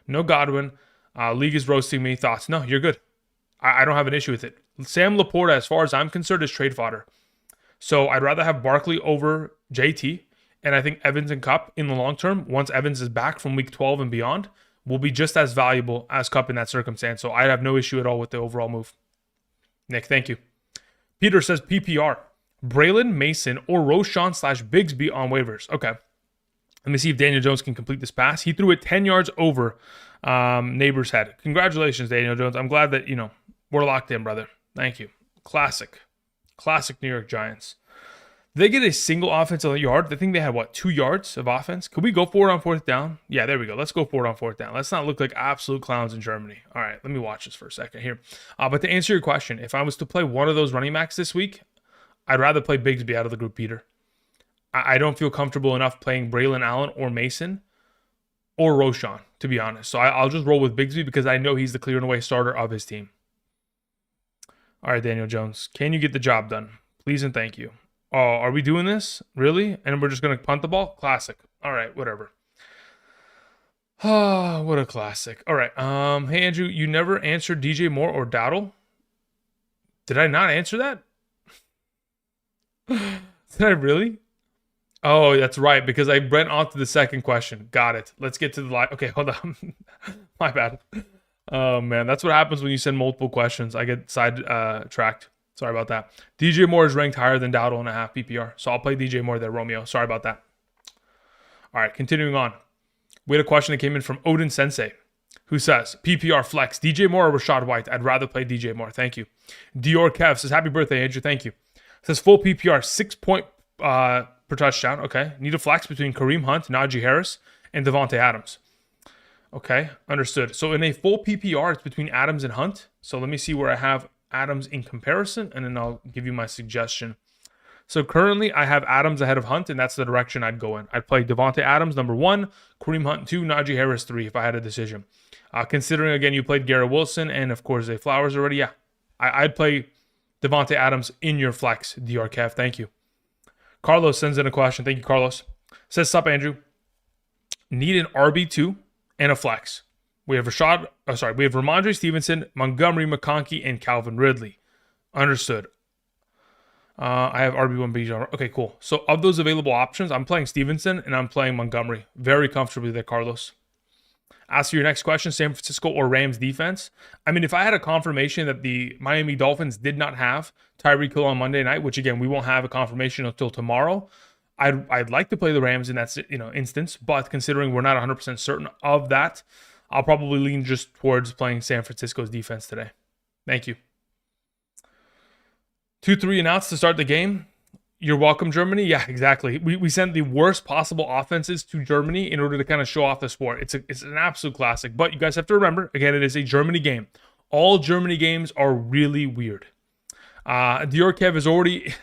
No Godwin. League is roasting me. Thoughts? No, you're good. I don't have an issue with it. Sam Laporta, as far as I'm concerned, is trade fodder. So I'd rather have Barkley over JT. And I think Evans and Cup in the long term, once Evans is back from week 12 and beyond, will be just as valuable as Cup in that circumstance. So I have no issue at all with the overall move. Nick, thank you. Peter says PPR. Braylon, Mason, or Roshan / Bigsby on waivers. Okay. Let me see if Daniel Jones can complete this pass. He threw it 10 yards over neighbor's head. Congratulations, Daniel Jones. I'm glad that, we're locked in, brother. Thank you. Classic New York Giants. Did they get a single offensive yard? I think they had, 2 yards of offense? Could we go for it on 4th down? Yeah, there we go. Let's go for it on 4th down. Let's not look like absolute clowns in Germany. All right, let me watch this for a second here. But to answer your question, if I was to play one of those running backs this week, I'd rather play Bigsby out of the group, Peter. I don't feel comfortable enough playing Braylon Allen or Mason or Roshan, to be honest. So I'll just roll with Bigsby because I know he's the clear and away starter of his team. All right, Daniel Jones. Can you get the job done? Please and thank you. Oh, are we doing this? Really? And we're just going to punt the ball? Classic. All right, whatever. Oh, what a classic. All right. Hey, Andrew, you never answered DJ Moore or Dowdle? Did I not answer that? Did I really? Oh, that's right, because I went on to the second question. Got it. Let's get to the live. Okay, hold on. My bad. Oh, man. That's what happens when you send multiple questions. I get sidetracked. Sorry about that. DJ Moore is ranked higher than Dowdle in a half PPR. So I'll play DJ Moore there, Romeo. Sorry about that. All right, continuing on. We had a question that came in from Odin Sensei, who says, PPR flex, DJ Moore or Rashad White? I'd rather play DJ Moore. Thank you. Dior Kev says, happy birthday, Andrew. Thank you. Says full PPR, 6 point per touchdown. Okay. Need a flex between Kareem Hunt, Najee Harris, and Devontae Adams. Okay. Understood. So in a full PPR, it's between Adams and Hunt. So let me see where I have Adams in comparison, and then I'll give you my suggestion. So currently, I have Adams ahead of Hunt, and that's the direction I'd go in. I'd play Devontae Adams, number 1, Kareem Hunt, 2, Najee Harris, 3, if I had a decision. Considering, again, you played Garrett Wilson and, of course, Zay Flowers already, yeah. I'd play Devontae Adams in your flex, DR Kev. Thank you. Carlos sends in a question. Thank you, Carlos. Says, sup, Andrew. Need an RB2 and a flex. We have Ramondre Stevenson, Montgomery, McConkey, and Calvin Ridley. Understood. I have RB1 Bijan. Okay, cool. So of those available options, I'm playing Stevenson and I'm playing Montgomery. Very comfortably there, Carlos. As for your next question, San Francisco or Rams defense. I mean, if I had a confirmation that the Miami Dolphins did not have Tyreek Hill on Monday night, which again, we won't have a confirmation until tomorrow, I'd like to play the Rams in that instance. But considering we're not 100% certain of that, I'll probably lean just towards playing San Francisco's defense today. Thank you. 2-3 announced to start the game. You're welcome, Germany. Yeah, exactly. We sent the worst possible offenses to Germany in order to kind of show off the sport. It's an absolute classic. But you guys have to remember, again, it is a Germany game. All Germany games are really weird. Diorkev is already...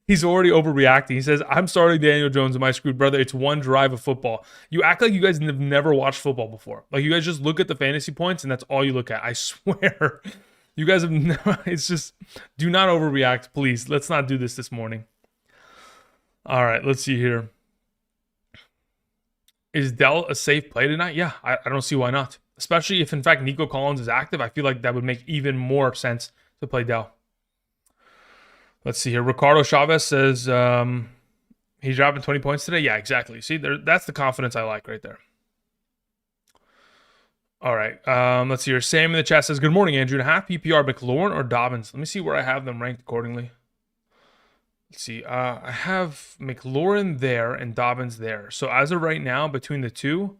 He's already overreacting. He says, I'm starting Daniel Jones in my screwed brother. It's one drive of football. You act like you guys have never watched football before. Like, you guys just look at the fantasy points and that's all you look at. I swear. You guys have never, it's just, do not overreact, please. Let's not do this morning. All right, let's see here. Is Dell a safe play tonight? Yeah, I don't see why not. Especially if, in fact, Nico Collins is active. I feel like that would make even more sense to play Dell. Let's see here. Ricardo Chavez says he's dropping 20 points today. Yeah, exactly. See, that's the confidence I like right there. All right. Let's see here. Sam in the chat says, good morning, Andrew. Half PPR, McLaurin or Dobbins? Let me see where I have them ranked accordingly. Let's see. I have McLaurin there and Dobbins there. So as of right now, between the two,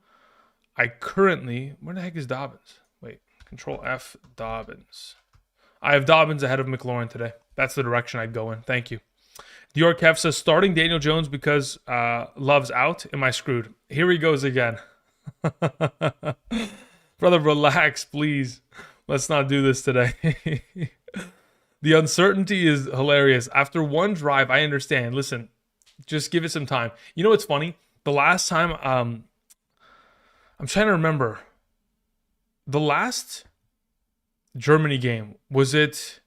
I currently... Where the heck is Dobbins? Wait. Control F, Dobbins. I have Dobbins ahead of McLaurin today. That's the direction I'd go in. Thank you. Dior Kev says, starting Daniel Jones because Love's out. Am I screwed? Here he goes again. Brother, relax, please. Let's not do this today. The uncertainty is hilarious. After one drive, I understand. Listen, just give it some time. You know what's funny? The last time, I'm trying to remember. The last Germany game, was it...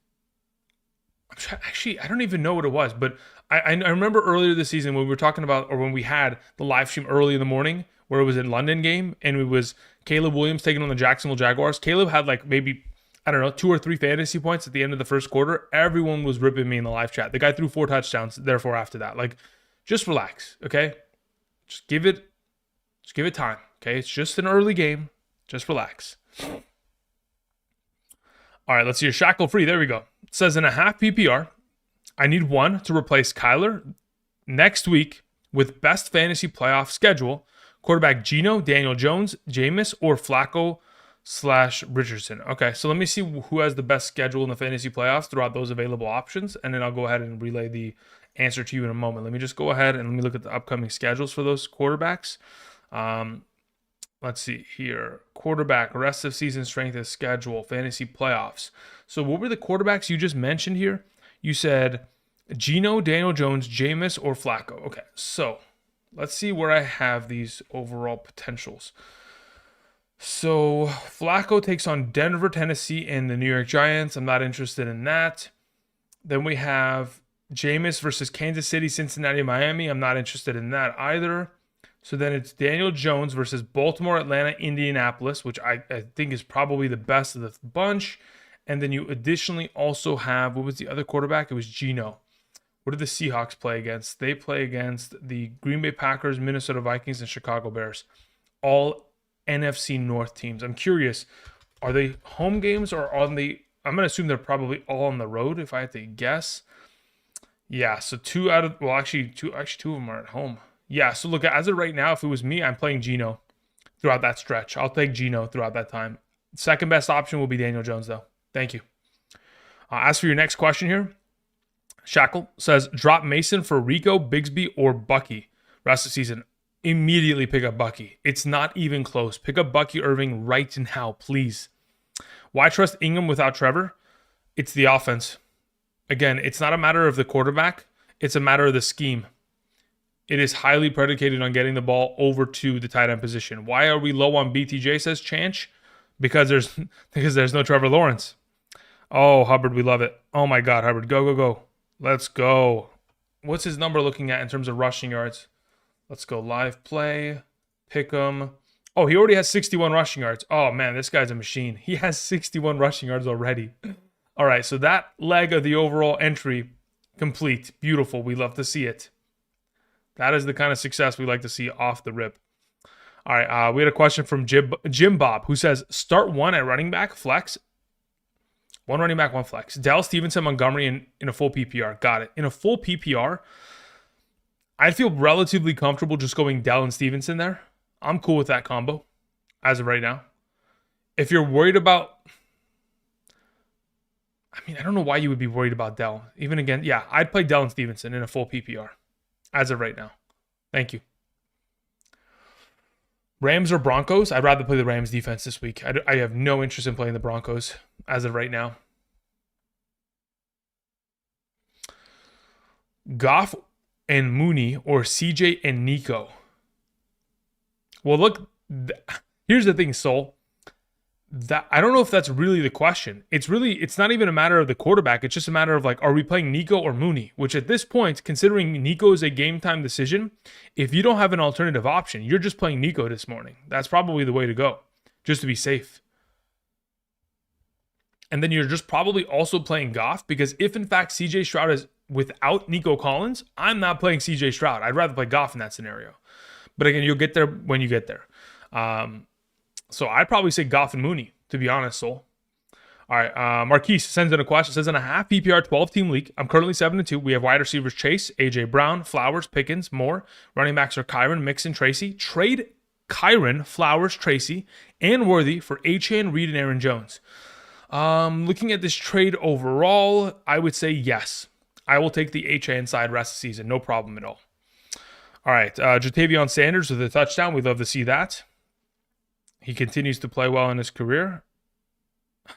Actually, I don't even know what it was, but I remember earlier this season when we were talking about, or when we had the live stream early in the morning, where it was a London game, and it was Caleb Williams taking on the Jacksonville Jaguars. Caleb had like maybe, I don't know, 2 or 3 fantasy points at the end of the first quarter. Everyone was ripping me in the live chat. The guy threw 4 touchdowns, therefore after that. Like, just relax, okay? Just give it time, okay? It's just an early game. Just relax. All right, let's see your shackle free. There we go. It says in a half PPR, I need one to replace Kyler next week with best fantasy playoff schedule. Quarterback Geno, Daniel Jones, Jameis, or Flacco/Richardson. Okay, so let me see who has the best schedule in the fantasy playoffs throughout those available options, and then I'll go ahead and relay the answer to you in a moment. Let me just go ahead and let me look at the upcoming schedules for those quarterbacks. Let's see here. Quarterback, rest of season strength of schedule, fantasy playoffs. So what were the quarterbacks you just mentioned here? You said Geno, Daniel Jones, Jameis, or Flacco. Okay, so let's see where I have these overall potentials. So Flacco takes on Denver, Tennessee, and the New York Giants. I'm not interested in that. Then we have Jameis versus Kansas City, Cincinnati, Miami. I'm not interested in that either. So then it's Daniel Jones versus Baltimore, Atlanta, Indianapolis, which I think is probably the best of the bunch. And then you additionally also have, what was the other quarterback? It was Geno. What did the Seahawks play against? They play against the Green Bay Packers, Minnesota Vikings, and Chicago Bears. All NFC North teams. I'm curious, are they home games or on the... I'm going to assume they're probably all on the road if I had to guess. Yeah, so two of them are at home. Yeah, so look, as of right now, if it was me, I'm playing Geno throughout that stretch. I'll take Geno throughout that time. Second best option will be Daniel Jones, though. Thank you. As for your next question here, Shackle says, drop Mason for Rico, Bigsby, or Bucky. Rest of the season, immediately pick up Bucky. It's not even close. Pick up Bucky Irving right now, please. Why trust Ingram without Trevor? It's the offense. Again, it's not a matter of the quarterback. It's a matter of the scheme. It is highly predicated on getting the ball over to the tight end position. Why are we low on BTJ, says Chanch? Because there's no Trevor Lawrence. Oh, Hubbard, we love it. Oh my God, Hubbard, go, go, go. Let's go. What's his number looking at in terms of rushing yards? Let's go live play, pick him. Oh, he already has 61 rushing yards. Oh man, this guy's a machine. He has 61 rushing yards already. All right, so that leg of the overall entry complete. Beautiful. We love to see it. That is the kind of success we like to see off the rip. All right, we had a question from Jim Bob, who says, start one at running back, flex. One running back, one flex. Dell, Stevenson, Montgomery in a full PPR. Got it. In a full PPR, I feel relatively comfortable just going Dell and Stevenson there. I'm cool with that combo as of right now. If you're worried about... I mean, I don't know why you would be worried about Dell. Even again, yeah, I'd play Dell and Stevenson in a full PPR as of right now. Thank you. Rams or Broncos? I'd rather play the Rams defense this week. I have no interest in playing the Broncos as of right now. Goff and Mooney or CJ and Nico? Well, look, here's the thing, Sol. That I don't know if that's really the question. It's not even a matter of the quarterback. It's just a matter of like, are we playing Nico or Mooney? Which at this point, considering Nico is a game time decision, if you don't have an alternative option, you're just playing Nico this morning. That's probably the way to go, just to be safe. And then you're just probably also playing Goff, because if in fact CJ Stroud is without Nico Collins, I'm not playing CJ Stroud. I'd rather play Goff in that scenario. But again, you'll get there when you get there. So I'd probably say Goff and Mooney, to be honest, Sol. All right, Marquise sends in a question. Says, in a half PPR 12-team league, I'm currently 7-2. We have wide receivers Chase, A.J. Brown, Flowers, Pickens, Moore. Running backs are Kyron, Mixon, Tracy. Trade Kyron, Flowers, Tracy, and Worthy for Achane, Reed, and Aaron Jones. Looking at this trade overall, I would say yes. I will take the Achane side rest of the season. No problem at all. All right, Jatavion Sanders with a touchdown. We'd love to see that. He continues to play well in his career.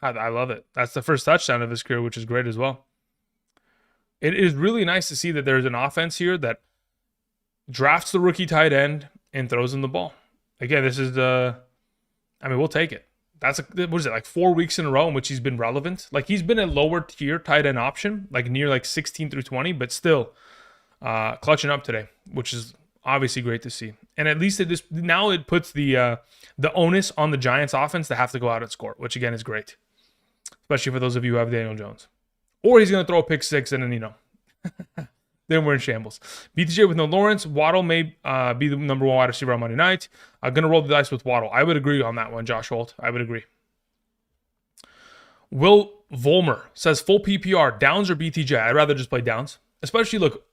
I love it. That's the first touchdown of his career, which is great as well. It is really nice to see that there's an offense here that drafts the rookie tight end and throws him the ball. Again, this is we'll take it. That's what is it, like 4 weeks in a row in which he's been relevant? Like he's been a lower tier tight end option, like near like 16 through 20, but still clutching up today, which is obviously great to see. And at least it puts the onus on the Giants offense to have to go out and score, which again is great. Especially for those of you who have Daniel Jones. Or he's going to throw a pick six and then, then we're in shambles. BTJ with no Lawrence. Waddle may be the number one wide receiver on Monday night. I'm going to roll the dice with Waddle. I would agree on that one, Josh Holt. I would agree. Will Volmer says full PPR, Downs or BTJ? I'd rather just play Downs. Especially, look,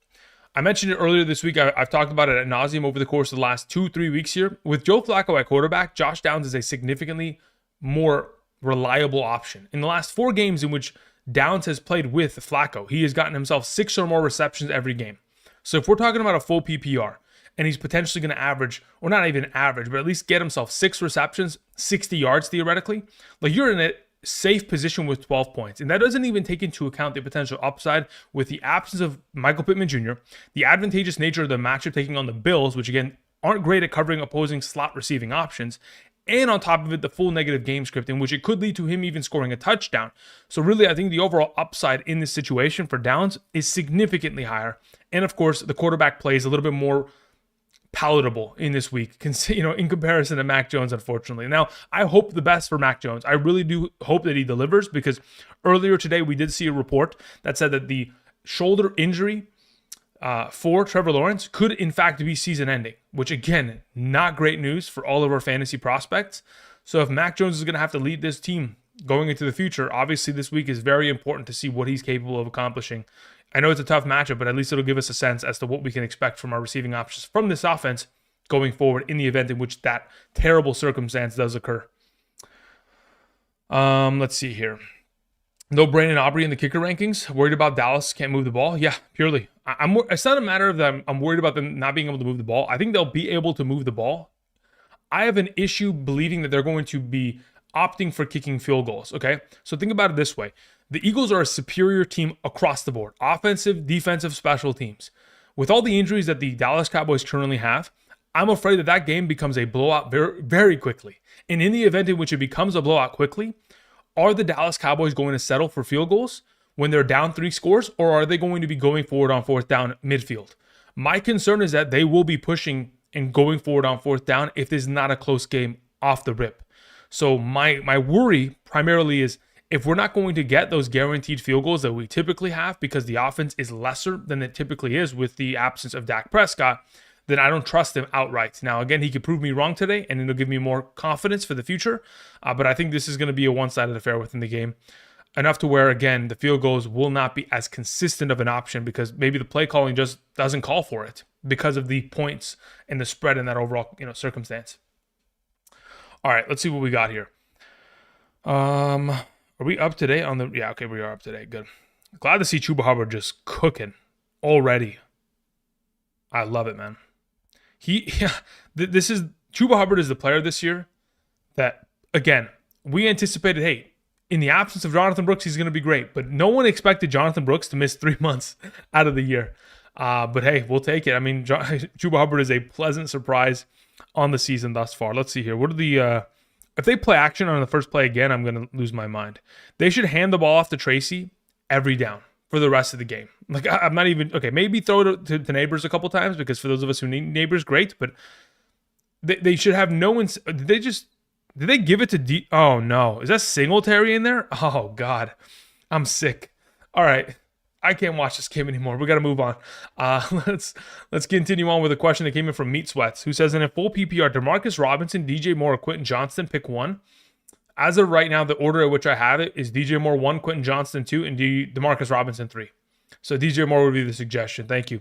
I mentioned it earlier this week. I've talked about it ad nauseum over the course of the last 2-3 weeks here. With Joe Flacco at quarterback, Josh Downs is a significantly more reliable option. In the last 4 games in which Downs has played with Flacco, he has gotten himself 6 or more receptions every game. So if we're talking about a full PPR, and he's potentially going to average, or not even average, but at least get himself 6 receptions, 60 yards theoretically, like you're in a safe position with 12 points. And that doesn't even take into account the potential upside with the absence of Michael Pittman Jr., the advantageous nature of the matchup taking on the Bills, which again aren't great at covering opposing slot receiving options, and on top of it, the full negative game script in which it could lead to him even scoring a touchdown. So really, I think the overall upside in this situation for Downs is significantly higher. And of course, the quarterback play is a little bit more palatable in this week, in comparison to Mac Jones, unfortunately. Now, I hope the best for Mac Jones. I really do hope that he delivers, because earlier today we did see a report that said that the shoulder injury for Trevor Lawrence could in fact be season ending, which again, not great news for all of our fantasy prospects. So if Mac Jones is going to have to lead this team going into the future, obviously this week is very important to see what he's capable of accomplishing. I know it's a tough matchup, but at least it'll give us a sense as to what we can expect from our receiving options from this offense going forward in the event in which that terrible circumstance does occur. Let's see here. No Brandon Aubrey in the kicker rankings. Worried about Dallas can't move the ball? Yeah, purely. It's not a matter of them. I'm worried about them not being able to move the ball. I think they'll be able to move the ball. I have an issue believing that they're going to be opting for kicking field goals, okay? So think about it this way. The Eagles are a superior team across the board, offensive, defensive, special teams. With all the injuries that the Dallas Cowboys currently have, I'm afraid that that game becomes a blowout very, very quickly. And in the event in which it becomes a blowout quickly, are the Dallas Cowboys going to settle for field goals when they're down 3 scores, or are they going to be going forward on 4th down midfield? My concern is that they will be pushing and going forward on 4th down if this is not a close game off the rip. So my worry primarily is if we're not going to get those guaranteed field goals that we typically have because the offense is lesser than it typically is with the absence of Dak Prescott, then I don't trust him outright. Now, again, he could prove me wrong today, and it'll give me more confidence for the future. But I think this is going to be a one-sided affair within the game. Enough to where, again, the field goals will not be as consistent of an option because maybe the play calling just doesn't call for it because of the points and the spread in that overall, circumstance. All right, let's see what we got here. Are we up to date on the... Yeah, okay, we are up to date. Good. Glad to see Chuba Hubbard just cooking already. I love it, man. This is... Chuba Hubbard is the player this year that, again, we anticipated, hey, in the absence of Jonathan Brooks, he's going to be great. But no one expected Jonathan Brooks to miss 3 months out of the year. But hey, we'll take it. I mean, Chuba Hubbard is a pleasant surprise on the season thus far. Let's see here. What are the... if they play action on the first play again, I'm going to lose my mind. They should hand the ball off to Tracy every down for the rest of the game. Like, I'm not even... Okay, maybe throw it to Neighbors a couple times because for those of us who need Neighbors, great. But they should have no... Did they give it to Oh, no. Is that Singletary in there? Oh, God. I'm sick. All right. I can't watch this game anymore. We got to move on. Let's continue on with a question that came in from Meat Sweats, who says, in a full PPR, DeMarcus Robinson, DJ Moore, or Quentin Johnston, pick one. As of right now, the order at which I have it is DJ Moore 1, Quentin Johnston 2, and DeMarcus Robinson 3. So DJ Moore would be the suggestion. Thank you.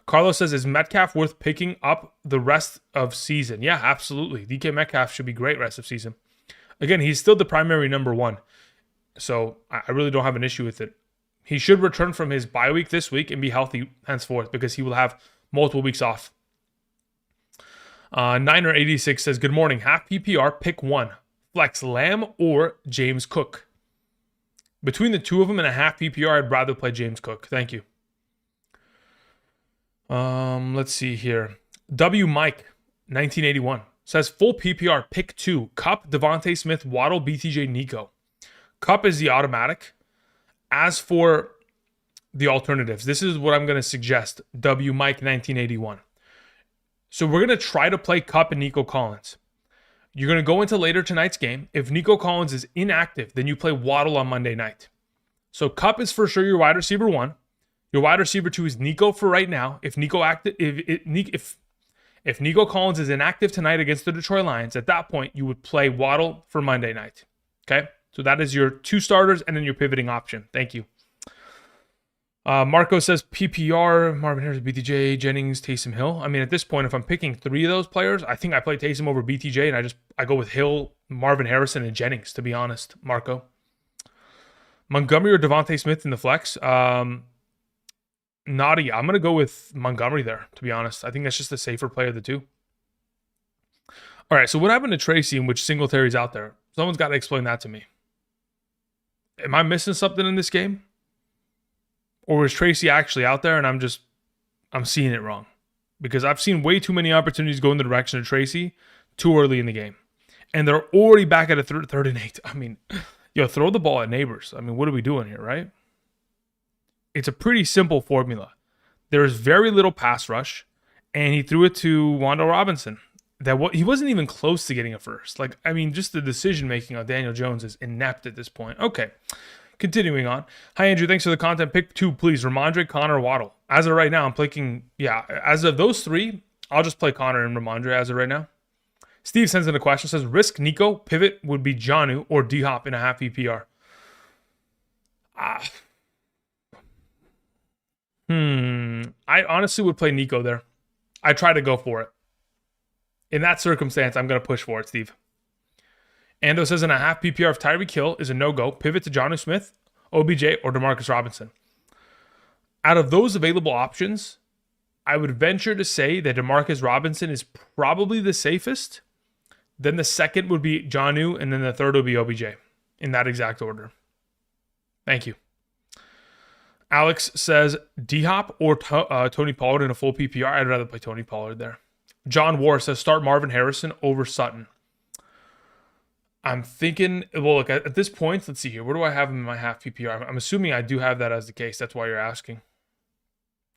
Carlos says, is Metcalf worth picking up the rest of season? Yeah, absolutely. DK Metcalf should be great rest of season. Again, he's still the primary number 1. So I really don't have an issue with it. He should return from his bye week this week and be healthy henceforth because he will have multiple weeks off. Niner86 says, good morning. Half PPR, pick one. Flex Lamb or James Cook. Between the two of them and a half PPR, I'd rather play James Cook. Thank you. Let's see here. W Mike 1981 says full PPR pick 2. Cup, Devontae Smith, Waddle, BTJ, Nico. Cup is the automatic. As for the alternatives, this is what I'm going to suggest. W Mike 1981. So we're going to try to play Cup and Nico Collins. You're going to go into later tonight's game. If Nico Collins is inactive, then you play Waddle on Monday night. So Cup is for sure your wide receiver 1. Your wide receiver 2 is Nico for right now. If Nico Collins is inactive tonight against the Detroit Lions, at that point you would play Waddle for Monday night. Okay? So that is your 2 starters and then your pivoting option. Thank you. Marco says PPR, Marvin Harrison, BTJ, Jennings, Taysom Hill. I mean, at this point, if I'm picking 3 of those players, I think I play Taysom over BTJ and I go with Hill, Marvin Harrison, and Jennings, to be honest, Marco. Montgomery or Devontae Smith in the flex? Naughty. I'm going to go with Montgomery there, to be honest. I think that's just the safer play of the 2. All right, so what happened to Tracy in which Singletary's out there? Someone's got to explain that to me. Am I missing something in this game? Or is Tracy actually out there and I'm seeing it wrong? Because I've seen way too many opportunities go in the direction of Tracy too early in the game. And they're already back at a third and 8. I mean, throw the ball at Neighbors. I mean, what are we doing here, right? It's a pretty simple formula. There's very little pass rush, and he threw it to Wan'Dale Robinson. He wasn't even close to getting a first. Just the decision-making on Daniel Jones is inept at this point. Okay, continuing on. Hi, Andrew. Thanks for the content. Pick 2, please. Ramondre, Connor, Waddle. As of right now, I'm picking, as of those 3, I'll just play Connor and Ramondre as of right now. Steve sends in a question, says, risk Nico, pivot would be Jonnu or D-Hop in a half PPR. I honestly would play Nico there. I try to go for it. In that circumstance, I'm going to push for it, Steve. Ando says in a half PPR, if Tyreek Hill is a no-go, pivot to Jonnu Smith, OBJ, or DeMarcus Robinson. Out of those available options, I would venture to say that DeMarcus Robinson is probably the safest. Then the second would be Jonnu, and then the third would be OBJ in that exact order. Thank you. Alex says D-Hop or Tony Pollard in a full PPR. I'd rather play Tony Pollard there. John War says start Marvin Harrison over Sutton. I'm thinking, well, look, at this point, let's see here. Where do I have him in my half PPR? I'm assuming I do have that as the case. That's why you're asking.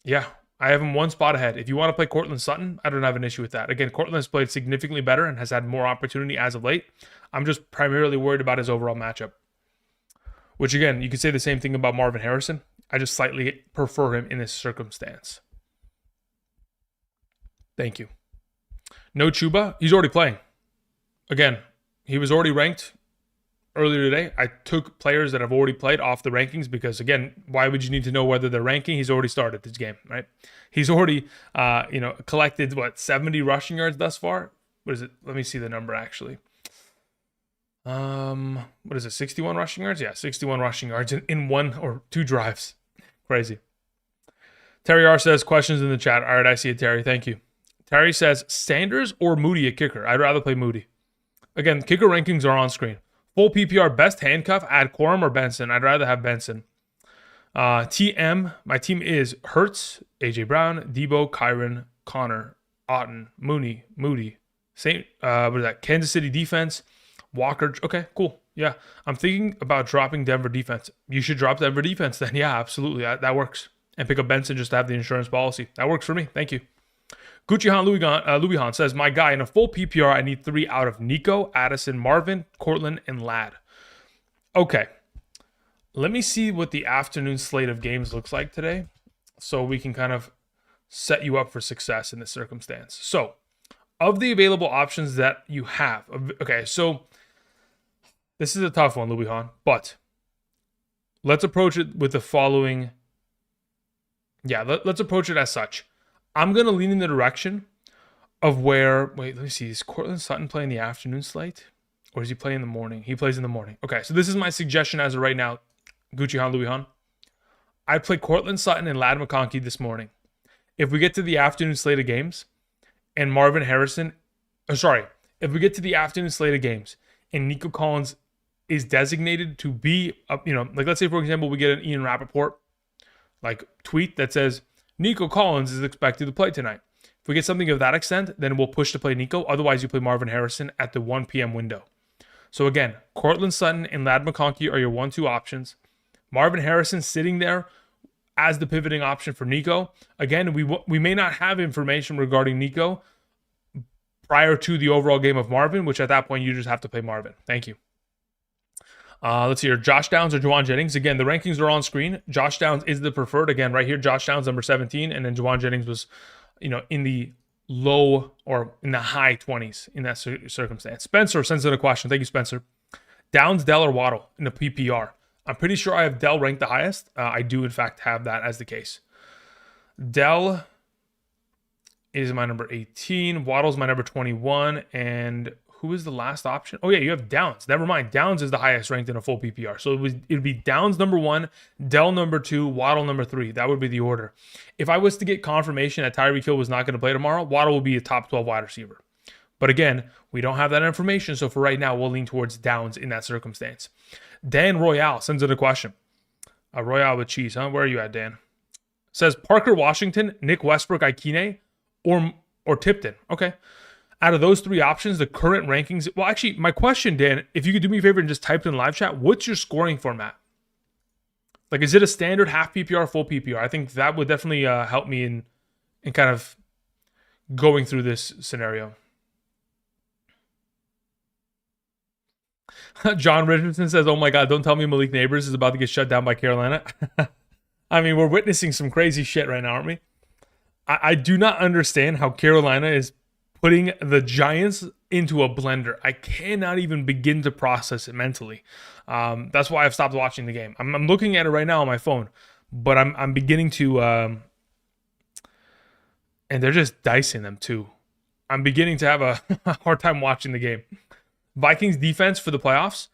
Yeah, I have him one spot ahead. If you want to play Cortland Sutton, I don't have an issue with that. Again, Cortland has played significantly better and has had more opportunity as of late. I'm just primarily worried about his overall matchup. Which, again, you could say the same thing about Marvin Harrison. I just slightly prefer him in this circumstance. Thank you. No Chuba. He's already playing. Again, he was already ranked earlier today. I took players that have already played off the rankings because, again, why would you need to know whether they're ranking? He's already started this game, right? He's already, collected, 70 rushing yards thus far? What is it? Let me see the number, actually. What is it, 61 rushing yards? Yeah, 61 rushing yards in one or two drives. Crazy. Terry R says, questions in the chat. All right, I see it, Terry. Thank you. Terry says, Sanders or Moody at kicker? I'd rather play Moody. Again, kicker rankings are on screen. Full PPR, best handcuff, add Corum or Benson. I'd rather have Benson. TM, my team is Hurts, AJ Brown, Debo, Kyron, Connor, Otten, Moody, Kansas City defense, Walker. Okay, cool. Yeah, I'm thinking about dropping Denver defense. You should drop Denver defense then. Yeah, absolutely. That works. And pick up Benson just to have the insurance policy. That works for me. Thank you. Gucci-Han Louis Han says, my guy, in a full PPR, I need 3 out of Nico, Addison, Marvin, Cortland, and Ladd. Okay. Let me see what the afternoon slate of games looks like today so we can kind of set you up for success in this circumstance. So, of the available options that you have, okay, so this is a tough one, Louis Han, but let's approach it with the following. Yeah, let's approach it as such. I'm going to lean in the direction of where, wait, let me see. Is Cortland Sutton playing the afternoon slate? Or is he playing in the morning? He plays in the morning. Okay, so this is my suggestion as of right now, Gucci-Han, Louis-Han. I'd play Cortland Sutton and Ladd McConkey this morning. If we get to the afternoon slate of games and Marvin Harrison, if we get to the afternoon slate of games and Nico Collins is designated to be, let's say, for example, we get an Ian Rappaport tweet that says, Nico Collins is expected to play tonight. If we get something of that extent, then we'll push to play Nico. Otherwise, you play Marvin Harrison at the 1 p.m. window. So again, Cortland Sutton and Ladd McConkey are your 1-2 options. Marvin Harrison sitting there as the pivoting option for Nico. Again, we may not have information regarding Nico prior to the overall game of Marvin, which at that point, you just have to play Marvin. Thank you. Let's see here. Josh Downs or Juwan Jennings. Again, the rankings are on screen. Josh Downs is the preferred. Again, right here, Josh Downs, number 17. And then Juwan Jennings was, in the low or in the high 20s in that circumstance. Spencer sends in a question. Thank you, Spencer. Downs, Dell, or Waddle in the PPR? I'm pretty sure I have Dell ranked the highest. I do, in fact, have that as the case. Dell is my number 18. Waddle's my number 21. And who is the last option? Oh, yeah, you have Downs. Never mind. Downs is the highest ranked in a full PPR. So it would be Downs number 1, Dell number 2, Waddle number 3. That would be the order. If I was to get confirmation that Tyreek Hill was not going to play tomorrow, Waddle will be a top 12 wide receiver. But again, we don't have that information. So for right now, we'll lean towards Downs in that circumstance. Dan Royale sends in a question. Royale with cheese, huh? Where are you at, Dan? Says Parker Washington, Nick Westbrook, Ikine, or Tipton. Okay. Out of those 3 options, the current rankings... Well, actually, my question, Dan, if you could do me a favor and just type it in live chat, what's your scoring format? Is it a standard half PPR, full PPR? I think that would definitely help me in kind of going through this scenario. John Richardson says, oh my God, don't tell me Malik Neighbors is about to get shut down by Carolina. I mean, we're witnessing some crazy shit right now, aren't we? I do not understand how Carolina is putting the Giants into a blender. I cannot even begin to process it mentally. That's why I've stopped watching the game. I'm looking at it right now on my phone, but I'm beginning to, and they're just dicing them too. I'm beginning to have a hard time watching the game. Vikings defense for the playoffs.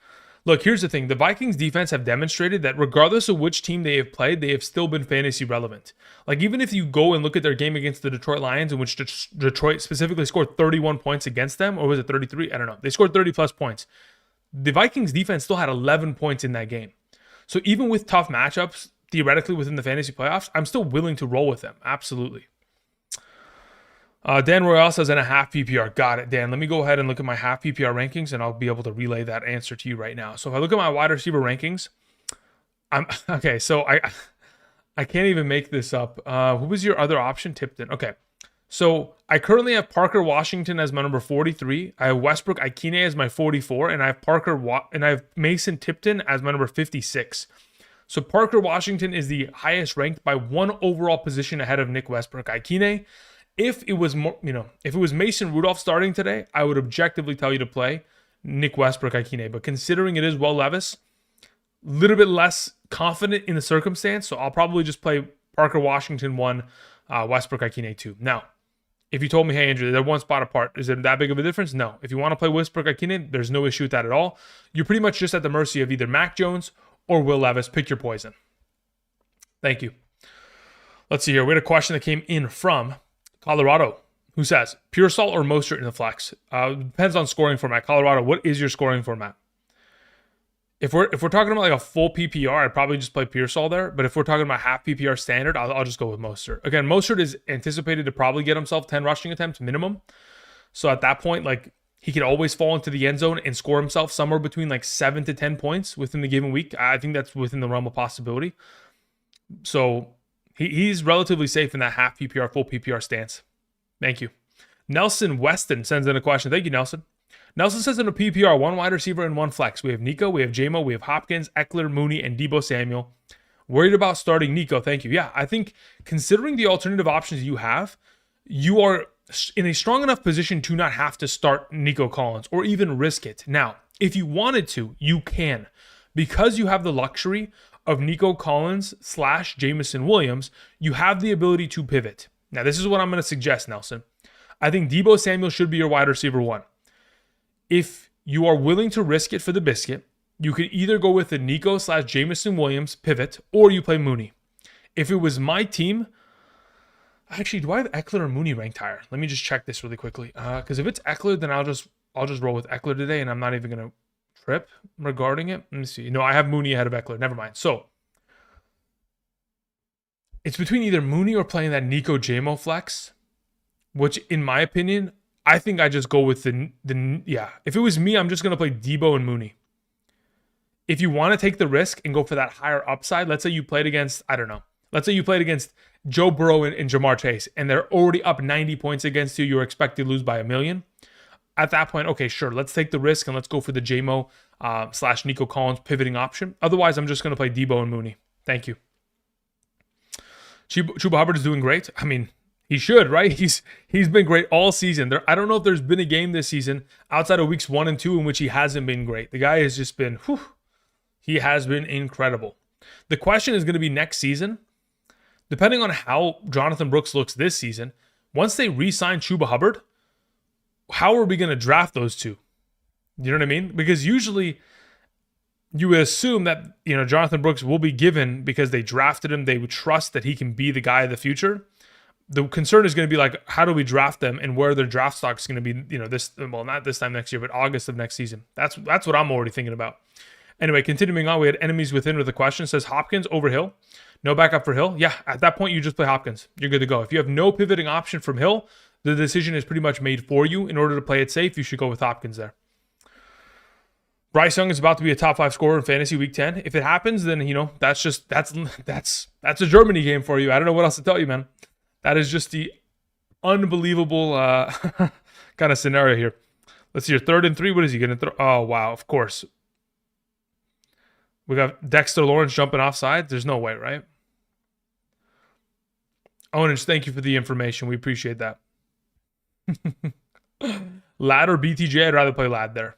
Look, here's the thing. The Vikings defense have demonstrated that regardless of which team they have played, they have still been fantasy relevant. Like, even if you go and look at their game against the Detroit Lions, in which Detroit specifically scored 31 points against them, or was it 33? I don't know. They scored 30 plus points. The Vikings defense still had 11 points in that game. So even with tough matchups, theoretically within the fantasy playoffs, I'm still willing to roll with them. Absolutely. Dan Royale says in a half PPR. Got it, Dan. Let me go ahead and look at my half PPR rankings, and I'll be able to relay that answer to you right now. So if I look at my wide receiver rankings, I'm okay. So I can't even make this up. Who was your other option? Tipton. Okay. So I currently have Parker Washington as my number 43. I have Westbrook Ikine as my 44, and I have I have Mason Tipton as my number 56. So Parker Washington is the highest ranked by one overall position ahead of Nick Westbrook Ikine. If it was more, if it was Mason Rudolph starting today, I would objectively tell you to play Nick Westbrook Ikine. But considering it is Will Levis, a little bit less confident in the circumstance, so I'll probably just play Parker Washington 1, Westbrook Ikine 2. Now, if you told me, hey, Andrew, they're one spot apart, is it that big of a difference? No. If you want to play Westbrook Ikine, there's no issue with that at all. You're pretty much just at the mercy of either Mac Jones or Will Levis. Pick your poison. Thank you. Let's see here. We had a question that came in from Colorado, who says, Pure Salt or Mostert in the flex? Depends on scoring format. Colorado, what is your scoring format? If we're talking about like a full PPR, I'd probably just play Pure Salt there. But if we're talking about half PPR standard, I'll just go with Mostert. Again, Mostert is anticipated to probably get himself 10 rushing attempts minimum. So at that point, like, he could always fall into the end zone and score himself somewhere between like 7 to 10 points within the given week. I think that's within the realm of possibility. So he's relatively safe in that half PPR, full PPR stance. Thank you. Nelson Weston sends in a question. Thank you, Nelson. Nelson says in a PPR, one wide receiver and one flex. We have Nico, we have JMO, we have Hopkins, Eckler, Mooney, and Deebo Samuel. Worried about starting Nico. Thank you. Yeah, I think considering the alternative options you have, you are in a strong enough position to not have to start Nico Collins or even risk it. Now, if you wanted to, you can. Because you have the luxury of Nico Collins / Jameson Williams, you have the ability to pivot. Now, this is what I'm going to suggest, Nelson. I think Deebo Samuel should be your wide receiver 1. If you are willing to risk it for the biscuit, you could either go with the Nico / Jameson Williams pivot, or you play Mooney. If it was my team, actually, do I have Eckler or Mooney ranked higher? Let me just check this really quickly. Because if it's Eckler, then I'll just roll with Eckler today, and I'm not even going to trip regarding it. Let me see. No, I have Mooney ahead of Eckler. Never mind. So it's between either Mooney or playing that Nico JMO flex, which in my opinion, I think I just go with the if it was me, I'm just going to play Deebo and Mooney. If you want to take the risk and go for that higher upside, let's say you played against, I don't know, let's say you played against Joe Burrow and Jamar Chase, and they're already up 90 points against you, you're expected to lose by 1 million. At that point, okay, sure, let's take the risk and let's go for the JMO / Nico Collins pivoting option. Otherwise, I'm just going to play Deebo and Mooney. Thank you. Chuba Hubbard is doing great. I mean, he should, right? He's been great all season. I don't know if there's been a game this season outside of weeks 1 and 2 in which he hasn't been great. The guy has just been, he has been incredible. The question is going to be next season, depending on how Jonathan Brooks looks this season, once they re-sign Chuba Hubbard, how are we going to draft those two? You know what I mean? Because usually you would assume that, Jonathan Brooks will be given because they drafted him. They would trust that he can be the guy of the future. The concern is going to be like, how do we draft them and where their draft stock is going to be, not this time next year, but August of next season. That's what I'm already thinking about. Anyway, continuing on, we had Enemies Within with a question. It says Hopkins over Hill. No backup for Hill. Yeah, at that point, you just play Hopkins. You're good to go. If you have no pivoting option from Hill, the decision is pretty much made for you. In order to play it safe, you should go with Hopkins there. Bryce Young is about to be a top 5 scorer in fantasy week 10. If it happens, then, that's a Germany game for you. I don't know what else to tell you, man. That is just the unbelievable kind of scenario here. Let's see here. 3rd and 3. What is he going to throw? Oh, wow. Of course. We got Dexter Lawrence jumping offside. There's no way, right? Ownage, thank you for the information. We appreciate that. Lad or BTJ? I'd rather play Lad there.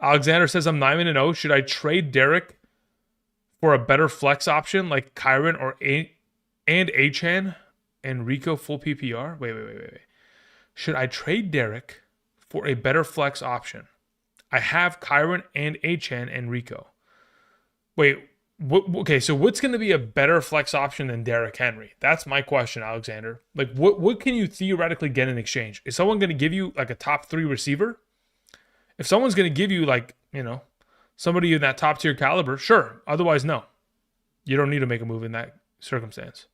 Alexander says, I'm 9-0. Should I trade Derek for a better flex option like Kyron or Achan and Rico full PPR? Wait. Should I trade Derek for a better flex option? I have Kyron and Achan and Rico. Wait, okay, so what's going to be a better flex option than Derrick Henry? That's my question, Alexander. Like, what can you theoretically get in exchange? Is someone going to give you like a top 3 receiver? If someone's going to give you like, somebody in that top tier caliber, sure. Otherwise, no. You don't need to make a move in that circumstance.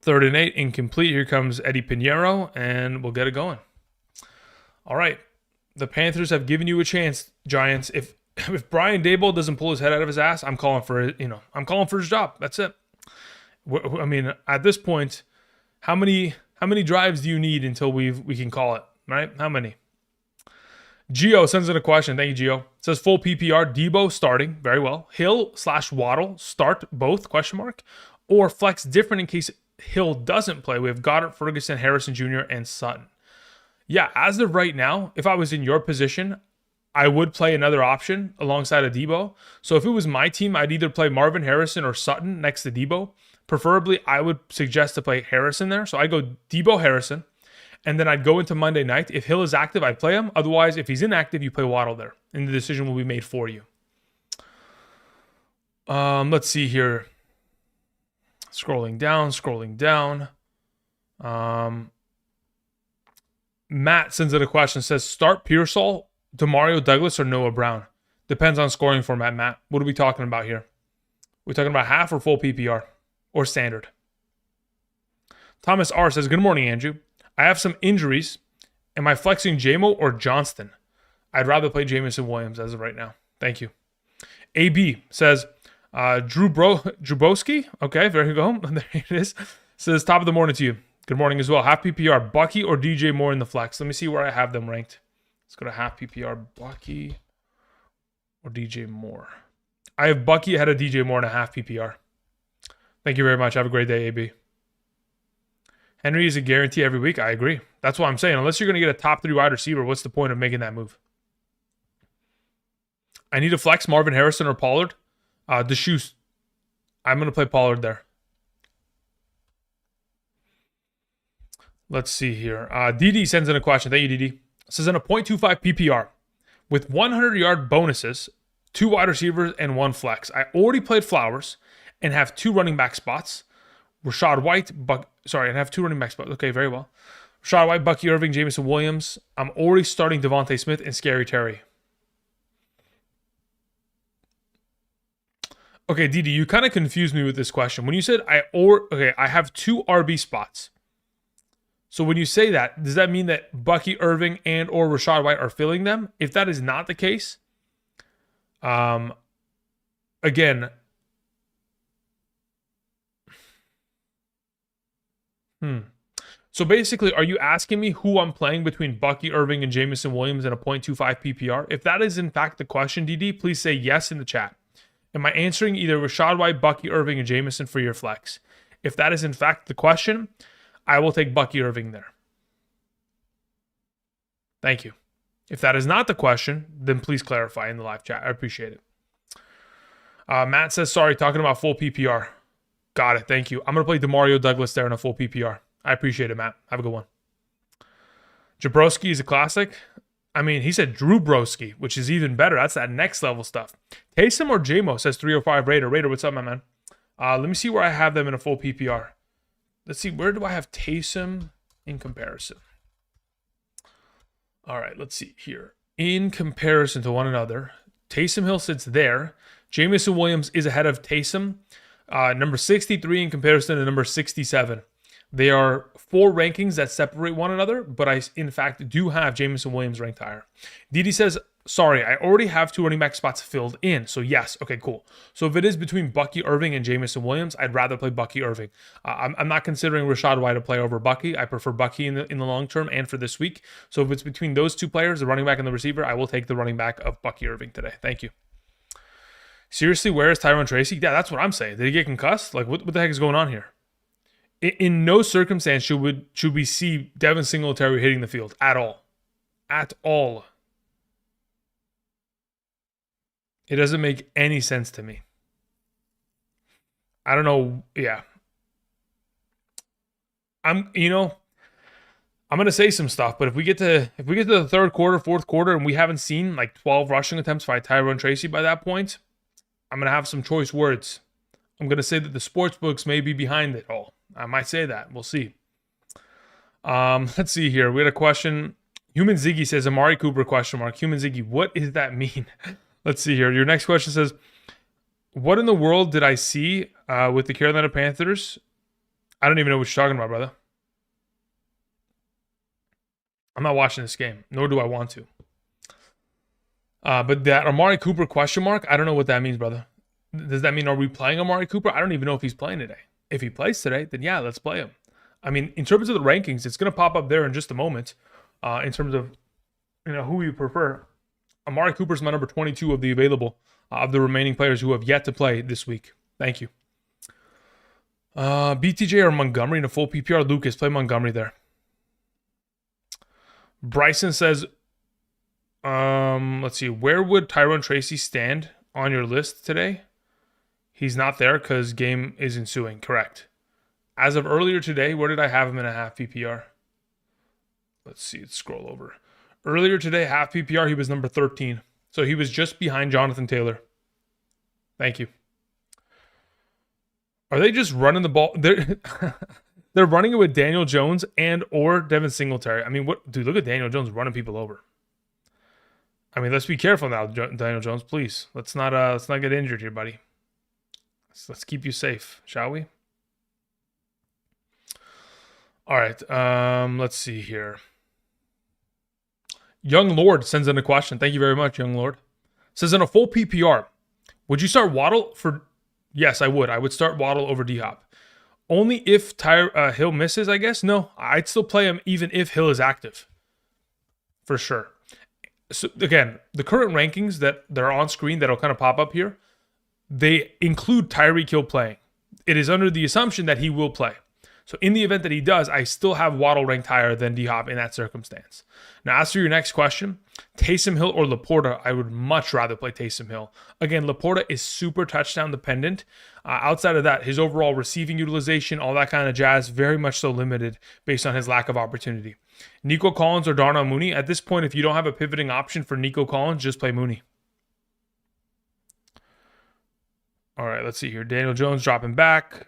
3rd and 8, incomplete. Here comes Eddie Pinheiro, and we'll get it going. All right. The Panthers have given you a chance, Giants. If Brian Daboll doesn't pull his head out of his ass, I'm calling for his job. That's it. I mean, at this point, how many drives do you need until we can call it, right? How many? Gio sends in a question. Thank you, Gio. It says full PPR, Debo starting. Very well. Hill/Waddle, start both, ? Or flex different in case Hill doesn't play. We have Goddard, Ferguson, Harrison Jr., and Sutton. Yeah, as of right now, if I was in your position, I would play another option alongside of Debo. So if it was my team, I'd either play Marvin Harrison or Sutton next to Debo. Preferably, I would suggest to play Harrison there. So I go Debo, Harrison, and then I'd go into Monday night. If Hill is active, I'd play him. Otherwise, if he's inactive, you play Waddle there, and the decision will be made for you. Let's see here. Scrolling down. Matt sends in a question. Says start Pearsall, Demario Douglas, or Noah Brown. Depends on scoring format, Matt. What are we talking about here? We're talking about half or full PPR or standard. Thomas R says, good morning, Andrew. I have some injuries. Am I flexing JMO or Johnston? I'd rather play Jameson Williams as of right now. Thank you. AB says, Drubowski. Okay, there you go. There it is. Says, top of the morning to you. Good morning as well. Half PPR, Bucky or DJ Moore in the flex? Let me see where I have them ranked. Let's go to half PPR, Bucky or DJ Moore. I have Bucky ahead of DJ Moore in a half PPR. Thank you very much. Have a great day, AB. Henry is a guarantee every week. I agree. That's what I'm saying. Unless you're going to get a top 3 wide receiver, what's the point of making that move? I need to flex Marvin Harrison or Pollard. The shoes. I'm going to play Pollard there. Let's see here. DD sends in a question. Thank you, DD. It says in a 0.25 PPR with 100-yard bonuses, 2 wide receivers, and 1 flex. I already played Flowers and have 2 running back spots. Rashad White, and have 2 running back spots. Okay, very well. Rashad White, Bucky Irving, Jameson Williams. I'm already starting Devontae Smith and Scary Terry. Okay, DD, you kind of confused me with this question. When you said I have 2 RB spots. So when you say that, does that mean that Bucky Irving and or Rashad White are filling them? If that is not the case, again, So basically, are you asking me who I'm playing between Bucky Irving and Jameson Williams in a 0.25 PPR? If that is in fact the question, DD, please say yes in the chat. Am I answering either Rashad White, Bucky Irving, and Jameson for your flex? If that is in fact the question, I will take Bucky Irving there. Thank you. If that is not the question, then please clarify in the live chat. I appreciate it. Matt says, sorry, talking about full PPR. Got it. Thank you. I'm going to play Demario Douglas there in a full PPR. I appreciate it, Matt. Have a good one. Jabrowski is a classic. I mean, he said Drew Broski, which is even better. That's that next level stuff. Taysom or JMO says 305 Raider. Raider, what's up, my man? Let me see where I have them in a full PPR. Let's see, where do I have Taysom in comparison? All right, let's see here. In comparison to one another, Taysom Hill sits there. Jameson Williams is ahead of Taysom. Number 63 in comparison to number 67. They are 4 rankings that separate one another, but I, in fact, do have Jameson Williams ranked higher. Didi says, sorry, I already have 2 running back spots filled in. So yes, okay, cool. So if it is between Bucky Irving and Jameson Williams, I'd rather play Bucky Irving. I'm not considering Rashad White to play over Bucky. I prefer Bucky in the long term and for this week. So if it's between those 2 players, the running back and the receiver, I will take the running back of Bucky Irving today. Thank you. Seriously, where is Tyrone Tracy? Yeah, that's what I'm saying. Did he get concussed? Like, what the heck is going on here? In no circumstance should we see Devin Singletary hitting the field at all. At all. It doesn't make any sense to me. I don't know. Yeah. I'm gonna say some stuff, but if we get to the third quarter, fourth quarter, and we haven't seen like 12 rushing attempts by Tyrone Tracy by that point, I'm gonna have some choice words. I'm gonna say that the sports books may be behind it all. I might say that. We'll see. Let's see here. We had a question. Human Ziggy says Amari Cooper question mark. Human Ziggy, what does that mean? Let's see here. Your next question says, what in the world did I see with the Carolina Panthers? I don't even know what you're talking about, brother. I'm not watching this game, nor do I want to. But that Amari Cooper question mark, I don't know what that means, brother. Does that mean are we playing Amari Cooper? I don't even know if he's playing today. If he plays today, then yeah, let's play him. I mean, in terms of the rankings, it's going to pop up there in just a moment. In terms of who you prefer, Amari Cooper's my number 22 of the available of the remaining players who have yet to play this week. Thank you. BTJ or Montgomery in a full PPR. Lucas, play Montgomery there. Bryson says, let's see, where would Tyrone Tracy stand on your list today? He's not there because game is ensuing. Correct. As of earlier today, where did I have him in a half PPR? Let's see, let's scroll over. Earlier today, half PPR, he was number 13. So he was just behind Jonathan Taylor. Thank you. Are they just running the ball? They're running it with Daniel Jones and or Devin Singletary. I mean, what, dude, look at Daniel Jones running people over. I mean, let's be careful now, Daniel Jones, please. Let's not get injured here, buddy. Let's keep you safe, shall we? All right, let's see here. Young Lord sends in a question. Thank you very much, Young Lord. Says, in a full PPR, would you start Waddle for... Yes, I would. I would start Waddle over D-Hop. Only if Hill misses, I guess? No, I'd still play him even if Hill is active. For sure. So, again, the current rankings that are on screen that'll kind of pop up here, they include Tyreek Hill playing. It is under the assumption that he will play. So in the event that he does, I still have Waddle ranked higher than D-Hop in that circumstance. Now, as for your next question, Taysom Hill or Laporta, I would much rather play Taysom Hill. Again, Laporta is super touchdown dependent. Outside of that, his overall receiving utilization, all that kind of jazz, very much so limited based on his lack of opportunity. Nico Collins or Darnell Mooney, at this point, if you don't have a pivoting option for Nico Collins, just play Mooney. All right, let's see here. Daniel Jones dropping back.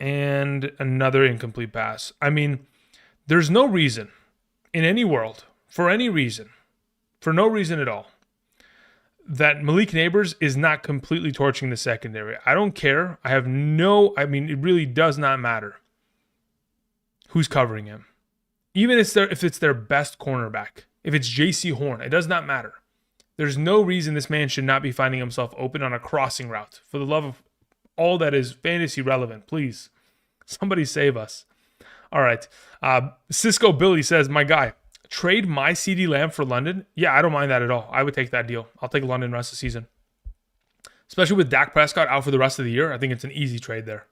And another incomplete pass. I mean, there's no reason in any world, for any reason, for no reason at all, that Malik Neighbors is not completely torching the secondary. I don't care. I mean, it really does not matter who's covering him. Even if it's their best cornerback, if it's J.C. Horn, it does not matter. There's no reason this man should not be finding himself open on a crossing route. For the love of all that is fantasy relevant, please. Somebody save us. All right. Cisco Billy says, my guy, trade my CD Lamb for London. Yeah, I don't mind that at all. I would take that deal. I'll take London rest of the season. Especially with Dak Prescott out for the rest of the year. I think it's an easy trade there.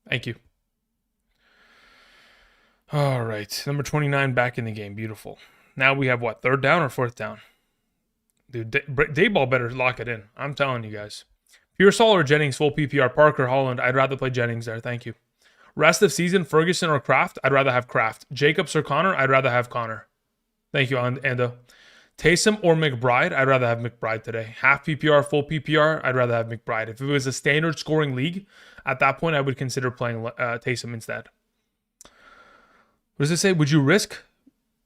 Thank you. All right. Number 29 back in the game. Beautiful. Now we have what? Third down or fourth down? Dude, Dayball better lock it in. I'm telling you guys. Pearsall or Jennings, full PPR. Parker, Holland. I'd rather play Jennings there. Thank you. Rest of season, Ferguson or Kraft. I'd rather have Kraft. Jacobs or Connor. I'd rather have Connor. Thank you, Ando. Taysom or McBride. I'd rather have McBride today. Half PPR, full PPR. I'd rather have McBride. If it was a standard scoring league, at that point, I would consider playing Taysom instead. What does it say? Would you risk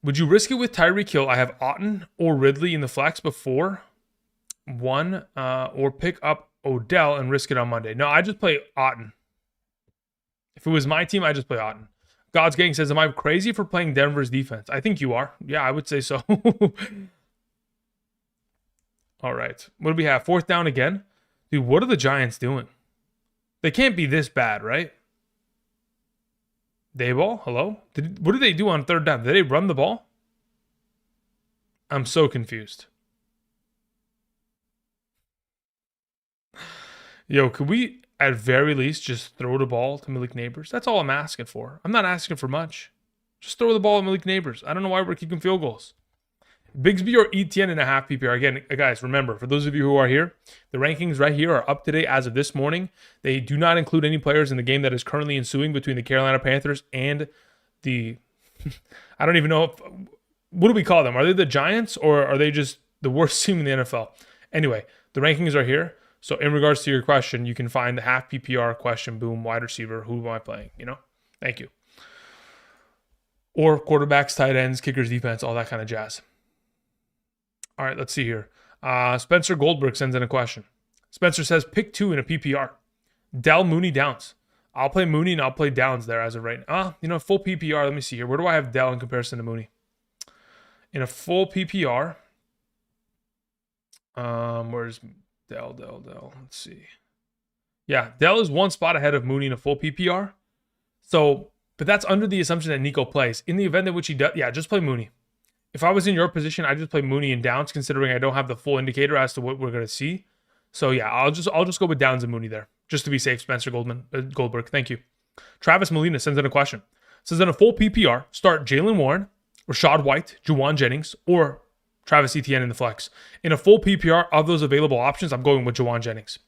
it with Tyreek Hill? I have Otton or Ridley in the flex before one, or pick up Odell and risk it on Monday. No, I just play Otton. If it was my team, I just play Otton. God's Gang says, am I crazy for playing Denver's defense? I think you are. Yeah, I would say so. All right. What do we have? Fourth down again? Dude, what are the Giants doing? They can't be this bad, right? Dayball, hello? What did they do on third down? Did they run the ball? I'm so confused. Yo, could we, at very least, just throw the ball to Malik Neighbors? That's all I'm asking for. I'm not asking for much. Just throw the ball at Malik Neighbors. I don't know why we're kicking field goals. Bigsby or ETN in a half PPR. Again, guys, remember, for those of you who are here, the rankings right here are up to date as of this morning. They do not include any players in the game that is currently ensuing between the Carolina Panthers and the I don't even know what do we call them? Are they the Giants or are they just the worst team in the NFL? Anyway, the rankings are here. So in regards to your question, you can find the half PPR question, boom, wide receiver, who am I playing? Thank you. Or quarterbacks, tight ends, kickers, defense, all that kind of jazz. All right, let's see here. Spencer Goldberg sends in a question. Spencer says, pick 2 in a PPR. Dell, Mooney, Downs. I'll play Mooney and I'll play Downs there as of right now. Full PPR. Let me see here. Where do I have Dell in comparison to Mooney? In a full PPR. Where's Dell? Let's see. Yeah, Dell is 1 spot ahead of Mooney in a full PPR. So, but that's under the assumption that Nico plays. In the event in which he does, yeah, just play Mooney. If I was in your position, I'd just play Mooney and Downs, considering I don't have the full indicator as to what we're going to see. So yeah, I'll just go with Downs and Mooney there, just to be safe. Spencer Goldberg, thank you. Travis Molina sends in a question. Says in a full PPR, start Jalen Warren, Rashad White, Juwan Jennings, or Travis Etienne in the flex. In a full PPR of those available options, I'm going with Juwan Jennings.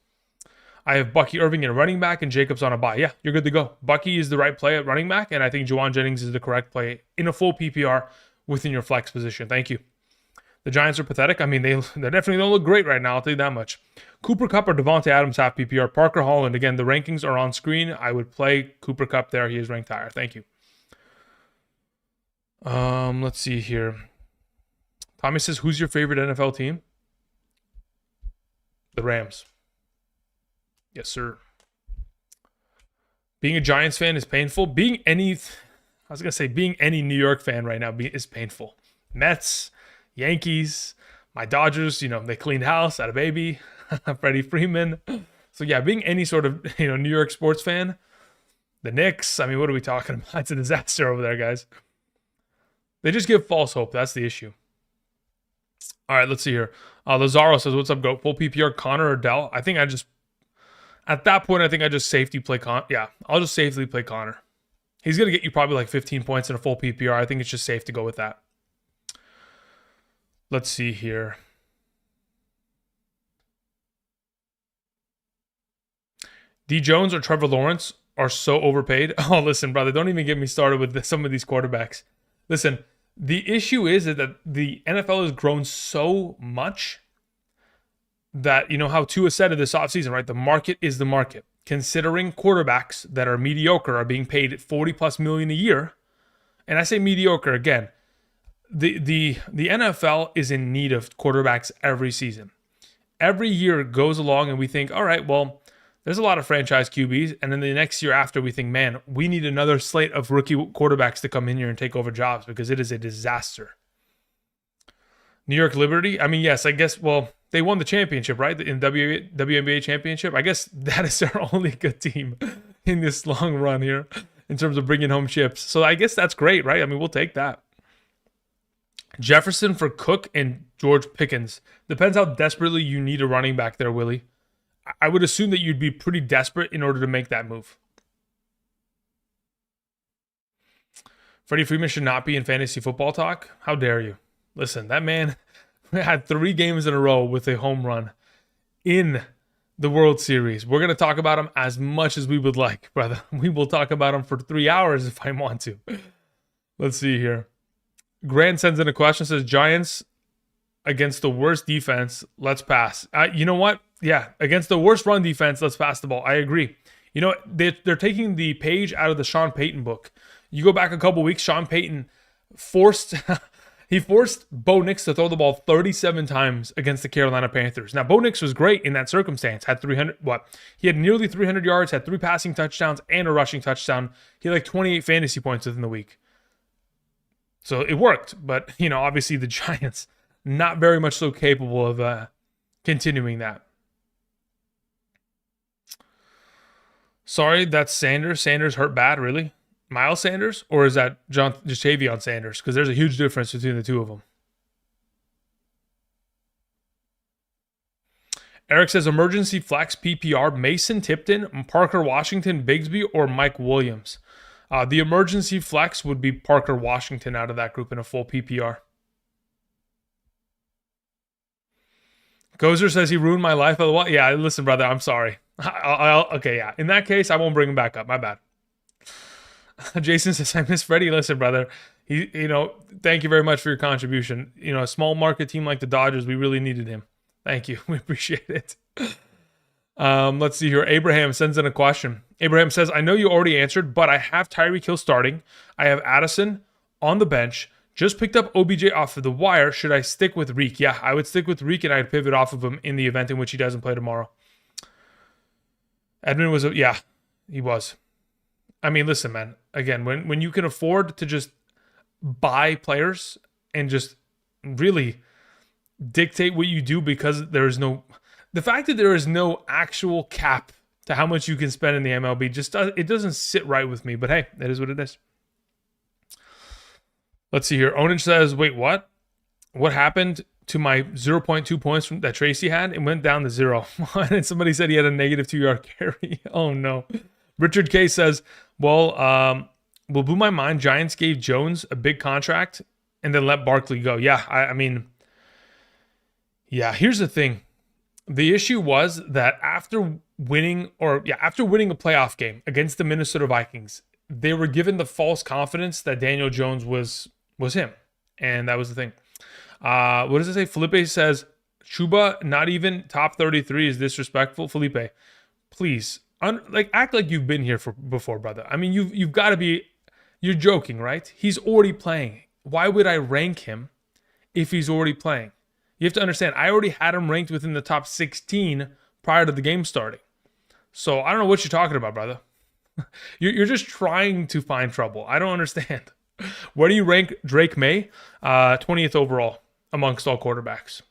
I have Bucky Irving in running back and Jacobs on a bye. Yeah, you're good to go. Bucky is the right play at running back, and I think Juwan Jennings is the correct play in a full PPR within your flex position. Thank you. The Giants are pathetic. I mean, they definitely don't look great right now. I'll tell you that much. Cooper Kupp or Devontae Adams half PPR. Parker Holland. Again, the rankings are on screen. I would play Cooper Kupp there. He is ranked higher. Thank you. Let's see here. Tommy says, who's your favorite NFL team? The Rams. Yes, sir. Being a Giants fan is painful. Being any New York fan right now is painful. Mets, Yankees, my Dodgers, they cleaned house, had a baby, Freddie Freeman. So yeah, being any sort of, New York sports fan, the Knicks, I mean, what are we talking about? It's a disaster over there, guys. They just give false hope. That's the issue. All right, let's see here. Lazaro says, what's up, GOAT? Full PPR, Connor or Dell? At that point, I think I just safety play Connor. Yeah, I'll just safely play Connor. He's going to get you probably like 15 points in a full PPR. I think it's just safe to go with that. Let's see here. D. Jones or Trevor Lawrence are so overpaid. Oh, listen, brother, don't even get me started with some of these quarterbacks. Listen, the issue is that the NFL has grown so much that, how Tua said in this offseason, right? The market is the market. Considering quarterbacks that are mediocre are being paid $40+ million a year, and I say mediocre again, the NFL is in need of quarterbacks every season. Every year goes along and we think, all right, well, there's a lot of franchise QBs, and then the next year after we think, man, we need another slate of rookie quarterbacks to come in here and take over jobs because it is a disaster. New York Liberty, I mean, yes, I guess, well, they won the championship, right? In WNBA championship. I guess that is their only good team in this long run here in terms of bringing home chips. So I guess that's great, right? I mean, we'll take that. Jefferson for Cook and George Pickens. Depends how desperately you need a running back there, Willie. I would assume that you'd be pretty desperate in order to make that move. Freddie Freeman should not be in fantasy football talk. How dare you? Listen, that man had 3 games in a row with a home run in the World Series. We're going to talk about him as much as we would like, brother. We will talk about him for 3 hours if I want to. Let's see here. Grant sends in a question, says, Giants against the worst defense, let's pass. You know what? Yeah, against the worst run defense, let's pass the ball. I agree. They're taking the page out of the Sean Payton book. You go back a couple weeks, Sean Payton forced Bo Nix to throw the ball 37 times against the Carolina Panthers. Now, Bo Nix was great in that circumstance. He had nearly 300 yards, had 3 passing touchdowns, and a rushing touchdown. He had like 28 fantasy points within the week. So it worked. But, obviously the Giants, not very much so capable of continuing that. Sorry, that's Sanders. Sanders hurt bad, really? Miles Sanders? Or is that Ja'Tavion Sanders? Because there's a huge difference between the two of them. Eric says, emergency flex PPR, Mason Tipton, Parker Washington, Bigsby, or Mike Williams. The emergency flex would be Parker Washington out of that group in a full PPR. Gozer says he ruined my life. Yeah, listen, brother, I'm sorry. Okay, yeah. In that case, I won't bring him back up. My bad. Jason says, I miss Freddie. Listen, brother, Thank you very much for your contribution. A small market team like the Dodgers, we really needed him. Thank you. We appreciate it. Let's see here. Abraham sends in a question. Abraham says, I know you already answered, but I have Tyreek Hill starting. I have Addison on the bench. Just picked up OBJ off of the wire. Should I stick with Reek? Yeah, I would stick with Reek and I'd pivot off of him in the event in which he doesn't play tomorrow. Edmund was, he was. I mean, listen, man. Again, when you can afford to just buy players and just really dictate what you do because the fact that there is no actual cap to how much you can spend in the MLB it doesn't sit right with me. But hey, that is what it is. Let's see here. Onin says, wait, what? What happened to my 0.2 points that Tracy had? It went down to 0. And somebody said he had a negative 2-yard carry. Oh, no. Richard K says, well, will blew my mind. Giants gave Jones a big contract and then let Barkley go. Yeah, I mean, here's the thing. The issue was that after winning a playoff game against the Minnesota Vikings, they were given the false confidence that Daniel Jones was him. And that was the thing. What does it say? Felipe says, Chuba, not even top 33 is disrespectful. Felipe, please, act like you've been here before, brother. I mean, you've got to be, you're joking, right? He's already playing. Why would I rank him if he's already playing? You have to understand, I already had him ranked within the top 16 prior to the game starting. So I don't know what you're talking about, brother. You're just trying to find trouble. I don't understand. Where do you rank Drake May? 20th overall amongst all quarterbacks.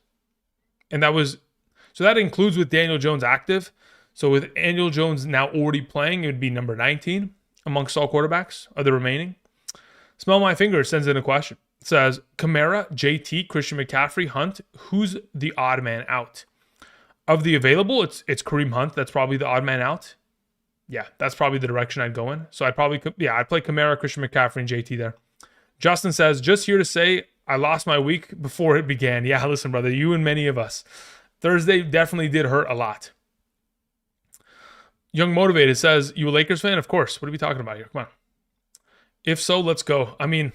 And that includes with Daniel Jones active. So with Daniel Jones now already playing, it would be number 19 amongst all quarterbacks of the remaining. Smell My Fingers sends in a question. It says, Kamara, JT, Christian McCaffrey, Hunt, who's the odd man out? Of the available, it's Kareem Hunt. That's probably the odd man out. Yeah, that's probably the direction I'd go in. So I'd play Kamara, Christian McCaffrey, and JT there. Justin says, just here to say, I lost my week before it began. Yeah, listen, brother, you and many of us. Thursday definitely did hurt a lot. Young Motivated says, you a Lakers fan? Of course. What are we talking about here? Come on. If so, let's go. I mean,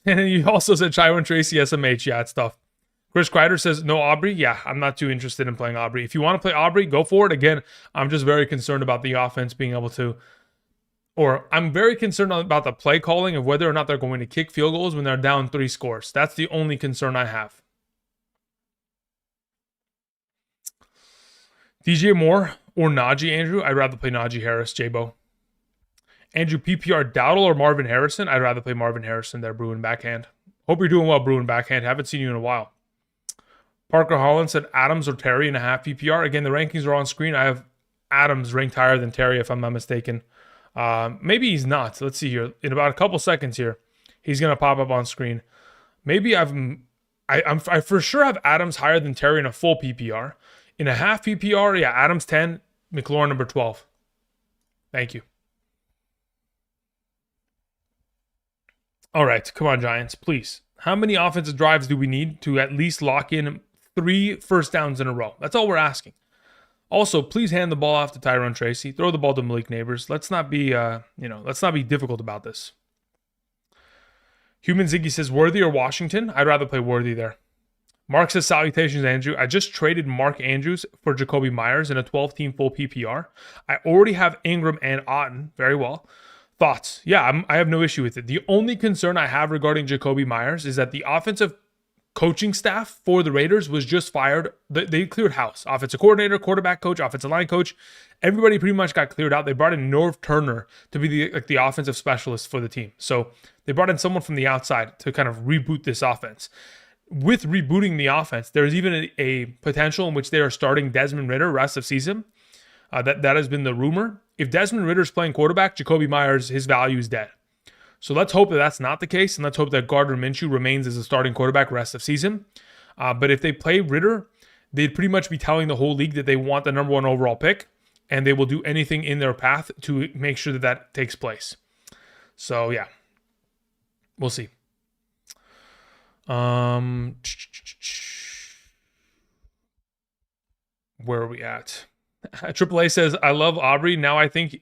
and you also said Chiron Tracy, SMH. Yeah, it's tough. Chris Kreider says, no Aubrey. Yeah, I'm not too interested in playing Aubrey. If you want to play Aubrey, go for it. Again, I'm just very concerned about the offense being able to, or I'm very concerned about the play calling of whether or not they're going to kick field goals when they're down 3 scores. That's the only concern I have. DJ Moore or Najee, Andrew? I'd rather play Najee Harris, J-Bo. Andrew, PPR Dowdle or Marvin Harrison? I'd rather play Marvin Harrison there, Bruin Backhand. Hope you're doing well, Bruin Backhand. Haven't seen you in a while. Parker Holland said Adams or Terry in a half PPR. Again, the rankings are on screen. I have Adams ranked higher than Terry, if I'm not mistaken. Maybe he's not. Let's see here. In about a couple seconds here, he's going to pop up on screen. Maybe I for sure have Adams higher than Terry in a full PPR. In a half PPR, yeah, Adams 10, McLaurin number 12. Thank you. All right, come on, Giants, please. How many offensive drives do we need to at least lock in 3 first downs in a row? That's all we're asking. Also, please hand the ball off to Tyrone Tracy. Throw the ball to Malik Neighbors. Let's not be difficult about this. Human Ziggy says Worthy or Washington. I'd rather play Worthy there. Mark says salutations, Andrew. I just traded Mark Andrews for Jacoby Myers in a 12-team full PPR. I already have Ingram and Otten. Very well. Thoughts? Yeah, I have no issue with it. The only concern I have regarding Jacoby Myers is that the offensive coaching staff for the Raiders was just fired. They cleared house. Offensive coordinator, quarterback coach, offensive line coach. Everybody pretty much got cleared out. They brought in Norv Turner to be the offensive specialist for the team. So they brought in someone from the outside to kind of reboot this offense. With rebooting the offense, there's even a potential in which they are starting Desmond Ridder rest of season. That has been the rumor. If Desmond Ridder's playing quarterback, Jacoby Myers, his value is dead. So let's hope that that's not the case, and let's hope that Gardner Minshew remains as a starting quarterback rest of season. But if they play Ridder, they'd pretty much be telling the whole league that they want the number 1 overall pick, and they will do anything in their path to make sure that takes place. So, yeah. We'll see. Where are we at? AAA says, I love Aubrey. Now I think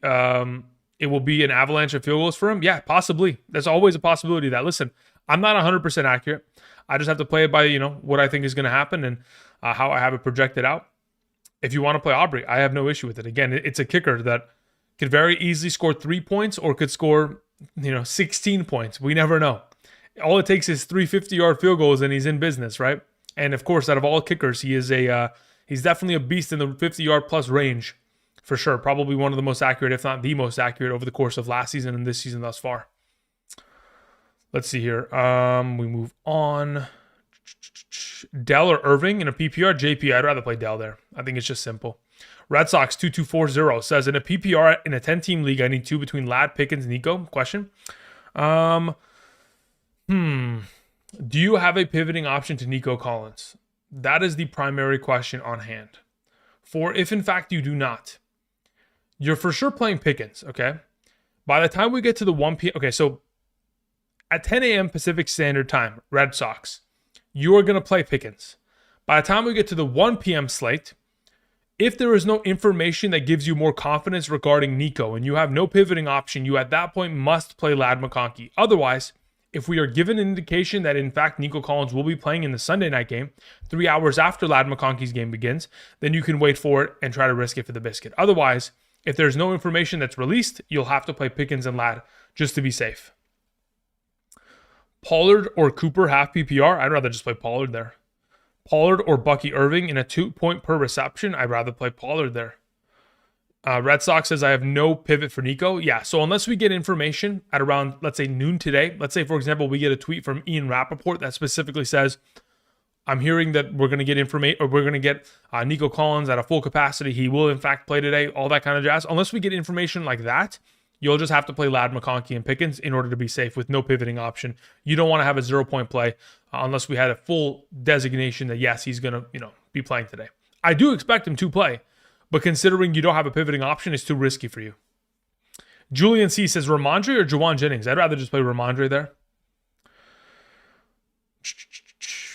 it will be an avalanche of field goals for him? Yeah, possibly. There's always a possibility of that. Listen, I'm not 100% accurate. I just have to play it by, what I think is going to happen and how I have it projected out. If you want to play Aubrey, I have no issue with it. Again, it's a kicker that could very easily score 3 points or could score, 16 points. We never know. All it takes is 3 50-yard field goals and he's in business, right? And of course, out of all kickers, he's definitely a beast in the 50-yard plus range for sure. Probably one of the most accurate, if not the most accurate, over the course of last season and this season thus far. Let's see here. We move on. Dell or Irving in a PPR? JP, I'd rather play Dell there. I think it's just simple. Red Sox 2240 says, in a PPR in a 10-team league, I need 2 between Ladd, Pickens, Nico. Question. Do you have a pivoting option to Nico Collins? That is the primary question on hand. For if in fact you do not, you're for sure playing Pickens, okay? By the time we get to the 1 p.m. Okay, so at 10 a.m. Pacific Standard Time, Red Sox, you are going to play Pickens. By the time we get to the 1 p.m. slate, if there is no information that gives you more confidence regarding Nico and you have no pivoting option, you at that point must play Ladd McConkey. Otherwise, if we are given an indication that in fact Nico Collins will be playing in the Sunday night game 3 hours after Ladd McConkey's game begins, then you can wait for it and try to risk it for the biscuit. Otherwise, if there's no information that's released, you'll have to play Pickens and Ladd just to be safe. Pollard or Cooper half PPR? I'd rather just play Pollard there. Pollard or Bucky Irving in a 2-point per reception? I'd rather play Pollard there. Red Sox says, I have no pivot for Nico. Yeah, so unless we get information at around, let's say, noon today, let's say, for example, we get a tweet from Ian Rappaport that specifically says, I'm hearing that we're going to get information, or we're going to get Nico Collins at a full capacity. He will, in fact, play today, all that kind of jazz. Unless we get information like that, you'll just have to play Ladd, McConkey, and Pickens in order to be safe with no pivoting option. You don't want to have a 0-point play unless we had a full designation that, yes, he's going to be playing today. I do expect him to play, but considering you don't have a pivoting option, it's too risky for you. Julian C. says, Ramondre or Juwan Jennings? I'd rather just play Ramondre there.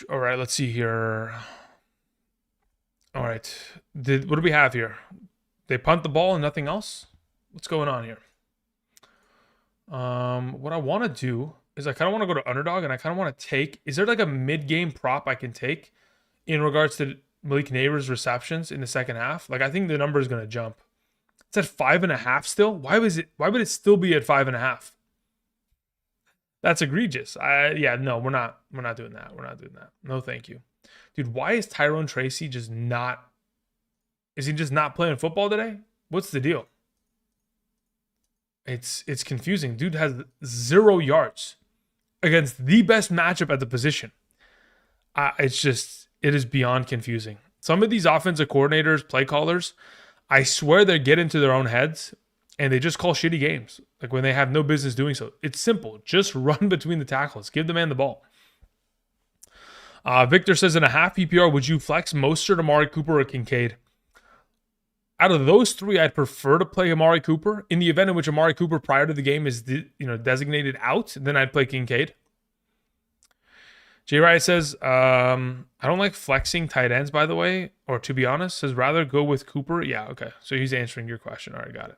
All right, let's see here. All right. What do we have here? They punt the ball and nothing else? What's going on here? What I want to do is I kind of want to go to Underdog and I kind of want to take, is there like a mid-game prop I can take in regards to Malik Neighbors' receptions in the second half? Like, I think the number is going to jump. It's at 5.5 still. Why would it still be at 5.5? That's egregious. No, we're not doing that. We're not doing that. No, thank you. Dude, why is Tyrone Tracy just not, is he just not playing football today? What's the deal? It's confusing. Dude has 0 yards against the best matchup at the position. It is beyond confusing. Some of these offensive coordinators, play callers, I swear they get into their own heads and they just call shitty games, like when they have no business doing so. It's simple. Just run between the tackles. Give the man the ball. Victor says, in a half PPR, would you flex Mostert, Amari Cooper, or Kincaid? Out of those 3, I'd prefer to play Amari Cooper. In the event in which Amari Cooper prior to the game is designated out, then I'd play Kincaid. Jay Riot says, I don't like flexing tight ends, by the way, or to be honest, says rather go with Cooper. Yeah, okay. So he's answering your question. All right, got it.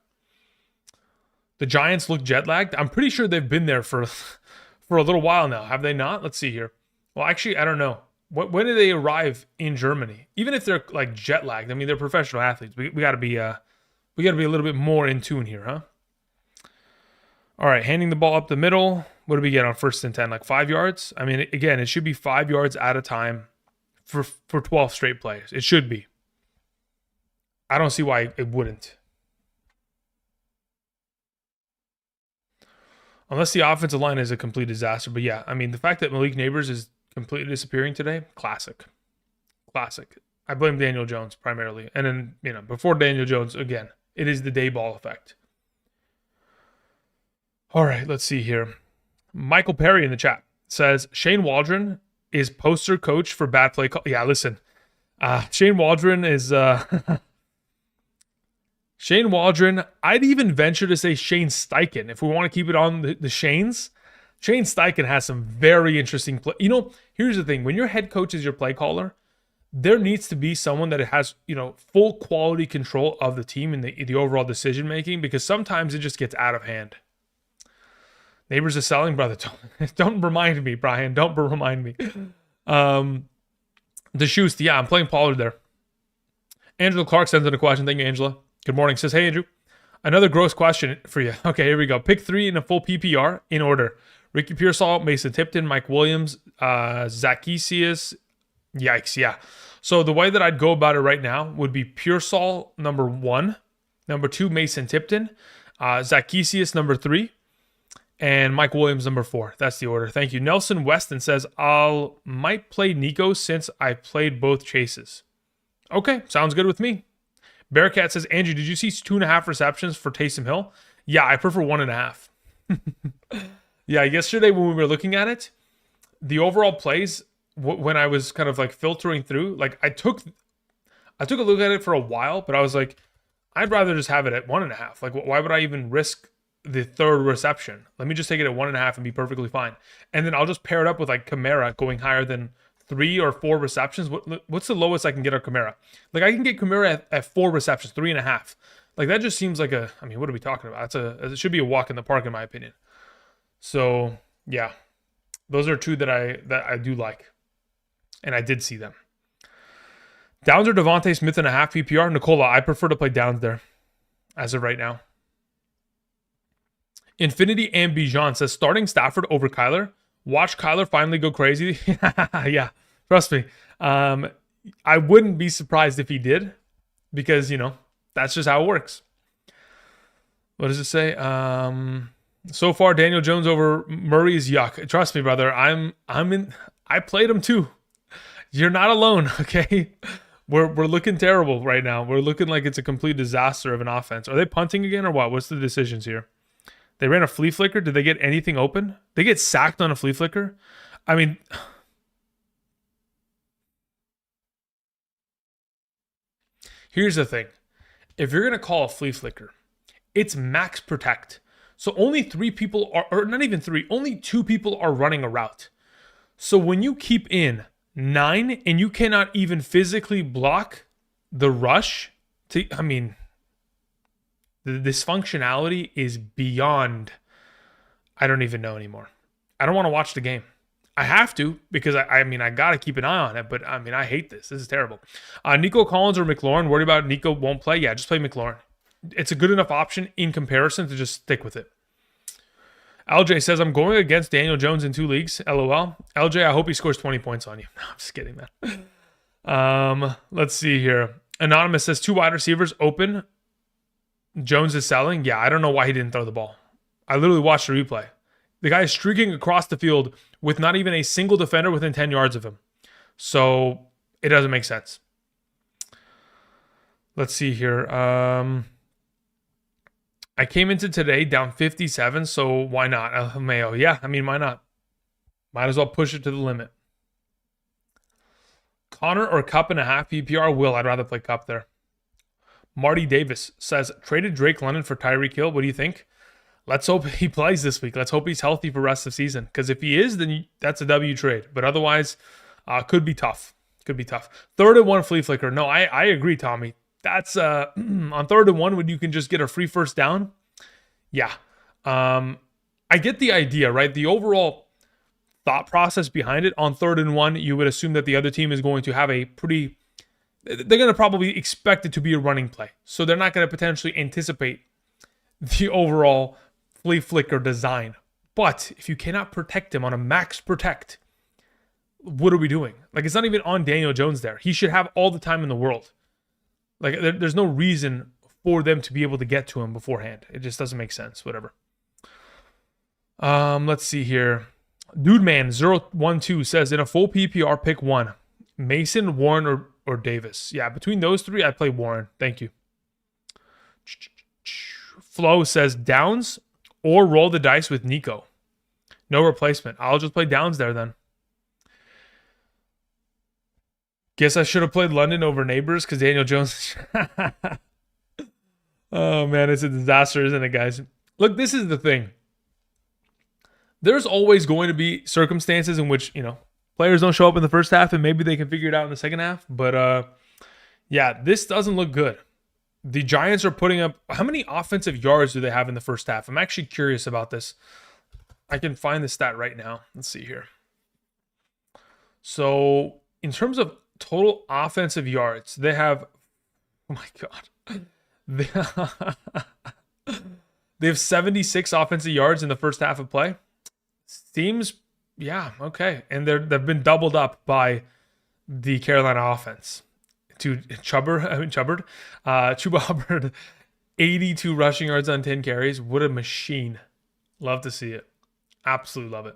The Giants look jet lagged. I'm pretty sure they've been there for a little while now. Have they not? Let's see here. Well, actually, I don't know. When did they arrive in Germany? Even if they're like jet lagged, I mean, they're professional athletes. We got to be a little bit more in tune here, huh? All right, handing the ball up the middle. What do we get on 1st and 10? Like 5 yards? I mean, again, it should be 5 yards at a time for 12 straight plays. It should be. I don't see why it wouldn't. Unless the offensive line is a complete disaster. But yeah, I mean, the fact that Malik Neighbors is completely disappearing today, classic. I blame Daniel Jones primarily. And then, before Daniel Jones, again, it is the day ball effect. All right, let's see here. Michael Perry in the chat says, Shane Waldron is poster coach for bad play call. Yeah, listen. Shane Waldron is... Shane Waldron, I'd even venture to say Shane Steichen. If we want to keep it on the Shanes, Shane Steichen has some very interesting play. Here's the thing. When your head coach is your play caller, there needs to be someone that has, full quality control of the team and the overall decision making, because sometimes it just gets out of hand. Neighbors are selling, brother. Don't remind me, Brian. Don't remind me. The shoes. Yeah, I'm playing Pollard there. Angela Clark sends in a question. Thank you, Angela. Good morning. Says, hey, Andrew. Another gross question for you. Okay, here we go. Pick 3 in a full PPR in order. Ricky Pearsall, Mason Tipton, Mike Williams, Zacchaeus. Yikes, yeah. So the way that I'd go about it right now would be Pearsall, number 1. Number 2, Mason Tipton. Zacchaeus, number 3. And Mike Williams, number 4. That's the order. Thank you. Nelson Weston says, might play Nico since I played both chases. Okay, sounds good with me. Bearcat says, Andrew, did you see 2.5 receptions for Taysom Hill? Yeah, I prefer 1.5. Yeah, yesterday when we were looking at it, the overall plays, when I was kind of like filtering through, like I took a look at it for a while, but I was like, I'd rather just have it at 1.5. Like, why would I even risk the third reception? Let me just take it at 1.5 and be perfectly fine. And then I'll just pair it up with like Kamara going higher than 3 or 4 receptions. What's the lowest I can get on Kamara? Like, I can get Kamara at 4 receptions, 3.5. Like, that just seems like what are we talking about? It should be a walk in the park in my opinion. So yeah, those are 2 that I do like, and I did see them. Downs or Devontae Smith and a half PPR. Nicola, I prefer to play Downs there as of right now. Infinity and Bijan says, starting Stafford over Kyler. Watch Kyler finally go crazy. Yeah, trust me. I wouldn't be surprised if he did, because, that's just how it works. What does it say? So far, Daniel Jones over Murray is yuck. Trust me, brother. I played him too. You're not alone, okay? We're looking terrible right now. We're looking like it's a complete disaster of an offense. Are they punting again or what? What's the decisions here? They ran a flea flicker. Did they get anything open? They get sacked on a flea flicker? I mean, here's the thing. If you're going to call a flea flicker, it's max protect. So only 3 people are, or not even 3, only 2 people are running a route. So when you keep in 9 and you cannot even physically block the rush, the dysfunctionality is beyond, I don't even know anymore. I don't want to watch the game. I have to, because I got to keep an eye on it, but I hate this. This is terrible. Nico Collins or McLaurin, worried about Nico won't play? Yeah, just play McLaurin. It's a good enough option in comparison to just stick with it. LJ says, I'm going against Daniel Jones in 2 leagues. LOL. LJ, I hope he scores 20 points on you. No, I'm just kidding, man. Let's see here. Anonymous says, 2 wide receivers open. Jones is selling. Yeah, I don't know why he didn't throw the ball. I literally watched the replay. The guy is streaking across the field with not even a single defender within 10 yards of him. So it doesn't make sense. Let's see here. I came into today down 57, so why not? Mayo, yeah, why not? Might as well push it to the limit. Connor or Cup and a half PPR? Will, I'd rather play Cup there. Marty Davis says, traded Drake London for Tyreek Hill. What do you think? Let's hope he plays this week. Let's hope he's healthy for the rest of the season. Because if he is, then that's a W trade. But otherwise, could be tough. Could be tough. 3rd and 1 flea flicker. No, I agree, Tommy. That's on 3rd and 1 when you can just get a free first down. Yeah. I get the idea, right? The overall thought process behind it. On 3rd and 1, you would assume that the other team is going to have they're going to probably expect it to be a running play. So they're not going to potentially anticipate the overall flea flicker design. But if you cannot protect him on a max protect, what are we doing? Like, it's not even on Daniel Jones there. He should have all the time in the world. Like, there's no reason for them to be able to get to him beforehand. It just doesn't make sense. Whatever. Let's see here. Dude Man 012 says, in a full PPR, pick 1. Mason, Warren, or Davis. Yeah, between those 3, I'd play Warren. Thank you. Flo says Downs or roll the dice with Nico. No replacement. I'll just play Downs there then. Guess I should have played London over Neighbors because Daniel Jones. Oh, man, it's a disaster, isn't it, guys? Look, this is the thing. There's always going to be circumstances in which, players don't show up in the first half, and maybe they can figure it out in the second half. But yeah, this doesn't look good. The Giants are putting up, how many offensive yards do they have in the first half? I'm actually curious about this. I can find the stat right now. Let's see here. So in terms of total offensive yards, they have, oh my God. They have 76 offensive yards in the first half of play. Seems, yeah, okay. And they've been doubled up by the Carolina offense. To Chuba Hubbard, 82 rushing yards on 10 carries. What a machine. Love to see it. Absolutely love it.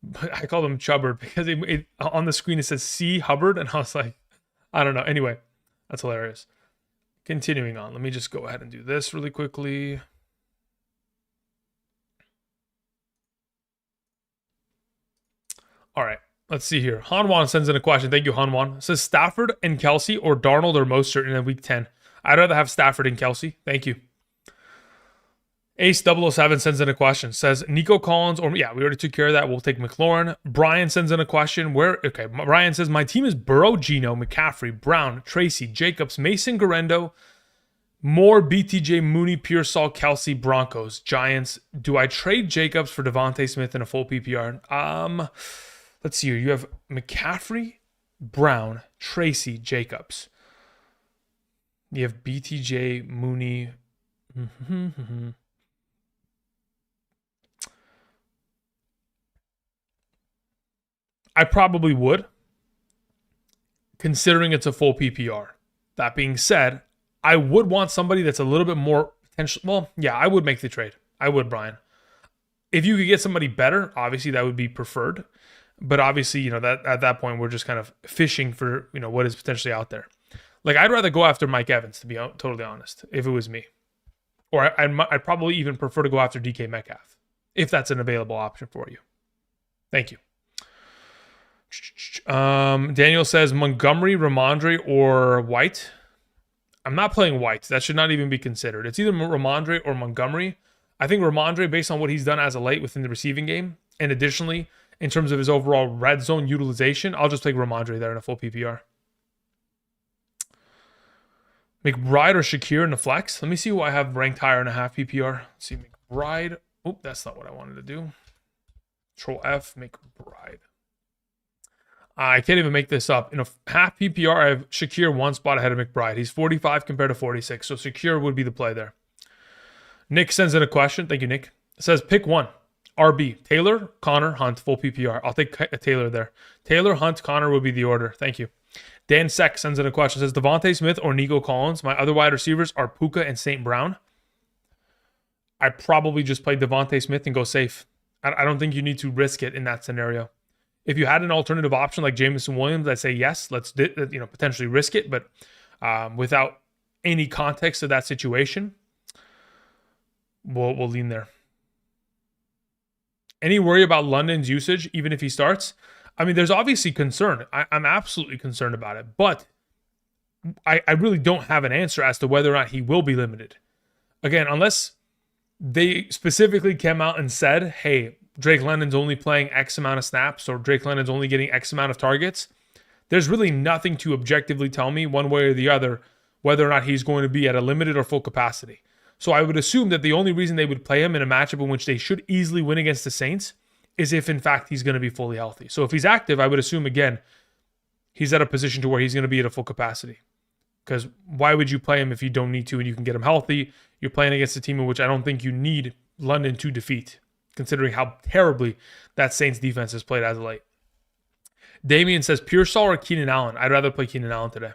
But I called him Chubbard because on the screen it says C Hubbard, and I was like, I don't know. Anyway, that's hilarious. Continuing on. Let me just go ahead and do this really quickly. All right. Let's see here. Hanwan sends in a question. Thank you, Hanwan. Says Stafford and Kelsey or Darnold are most certain in week 10. I'd rather have Stafford and Kelsey. Thank you. Ace007 sends in a question. Says Nico Collins or, yeah, we already took care of that. We'll take McLaurin. Brian sends in a question. Okay, Brian says, my team is Burrow, Geno, McCaffrey, Brown, Tracy, Jacobs, Mason, Garendo, Moore, BTJ, Mooney, Pearsall, Kelsey, Broncos, Giants. Do I trade Jacobs for Devontae Smith in a full PPR? Let's see here. You have McCaffrey, Brown, Tracy, Jacobs. You have BTJ, Mooney. I probably would, considering it's a full PPR. That being said, I would want somebody that's a little bit more potential. Well, yeah, I would make the trade. I would, Brian. If you could get somebody better, obviously that would be preferred. But obviously, that at that point, we're just kind of fishing for, what is potentially out there. Like, I'd rather go after Mike Evans, to be totally honest, if it was me. Or I'd probably even prefer to go after DK Metcalf, if that's an available option for you. Thank you. Daniel says Montgomery, Ramondre, or White. I'm not playing White. That should not even be considered. It's either Ramondre or Montgomery. I think Ramondre, based on what he's done as of late within the receiving game, and additionally, in terms of his overall red zone utilization, I'll just take Ramondre there in a full PPR. McBride or Shakir in the flex. Let me see who I have ranked higher in a half PPR. Let's see, McBride. Oh, that's not what I wanted to do. Control F, McBride. I can't even make this up. In a half PPR, I have Shakir one spot ahead of McBride. He's 45 compared to 46, so Shakir would be the play there. Nick sends in a question. Thank you, Nick. It says, pick one. RB, Taylor, Connor, Hunt, full PPR. I'll take Taylor there. Taylor, Hunt, Connor would be the order. Thank you. Dan Seck sends in a question. Says Devontae Smith or Nico Collins. My other wide receivers are Puka and St. Brown. I probably just play Devontae Smith and go safe. I don't think you need to risk it in that scenario. If you had an alternative option like Jameson Williams, I'd say yes, let's potentially risk it. But without any context of that situation, we'll lean there. Any worry about London's usage, even if he starts? I mean, there's obviously concern. I'm absolutely concerned about it. But I really don't have an answer as to whether or not he will be limited. Again, unless they specifically came out and said, hey, Drake London's only playing X amount of snaps or Drake London's only getting X amount of targets, there's really nothing to objectively tell me one way or the other whether or not he's going to be at a limited or full capacity. So I would assume that the only reason they would play him in a matchup in which they should easily win against the Saints is if, in fact, he's going to be fully healthy. So if he's active, I would assume, again, he's at a position to where he's going to be at a full capacity. Because why would you play him if you don't need to and you can get him healthy? You're playing against a team in which I don't think you need London to defeat, considering how terribly that Saints defense has played as of late. Damian says, Pearsall or Keenan Allen? I'd rather play Keenan Allen today.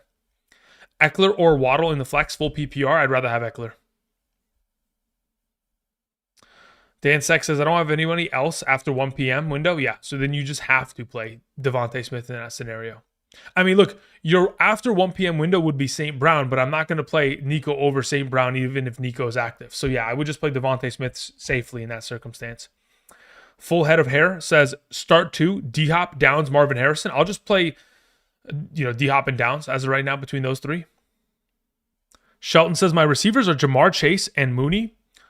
Eckler or Waddle in the flex, full PPR? I'd rather have Eckler. Dan Seck says, I don't have anybody else after 1 p.m. window. Yeah, so then you just have to play Devontae Smith in that scenario. I mean, look, your after 1 p.m. window would be St. Brown, but I'm not going to play Nico over St. Brown even if Nico is active. So yeah, I would just play Devontae Smith safely in that circumstance. Full Head of Hair says, start 2, D-Hop, Downs, Marvin Harrison. I'll just play, D-Hop and Downs as of right now between those three. Shelton says, my receivers are Jamar Chase and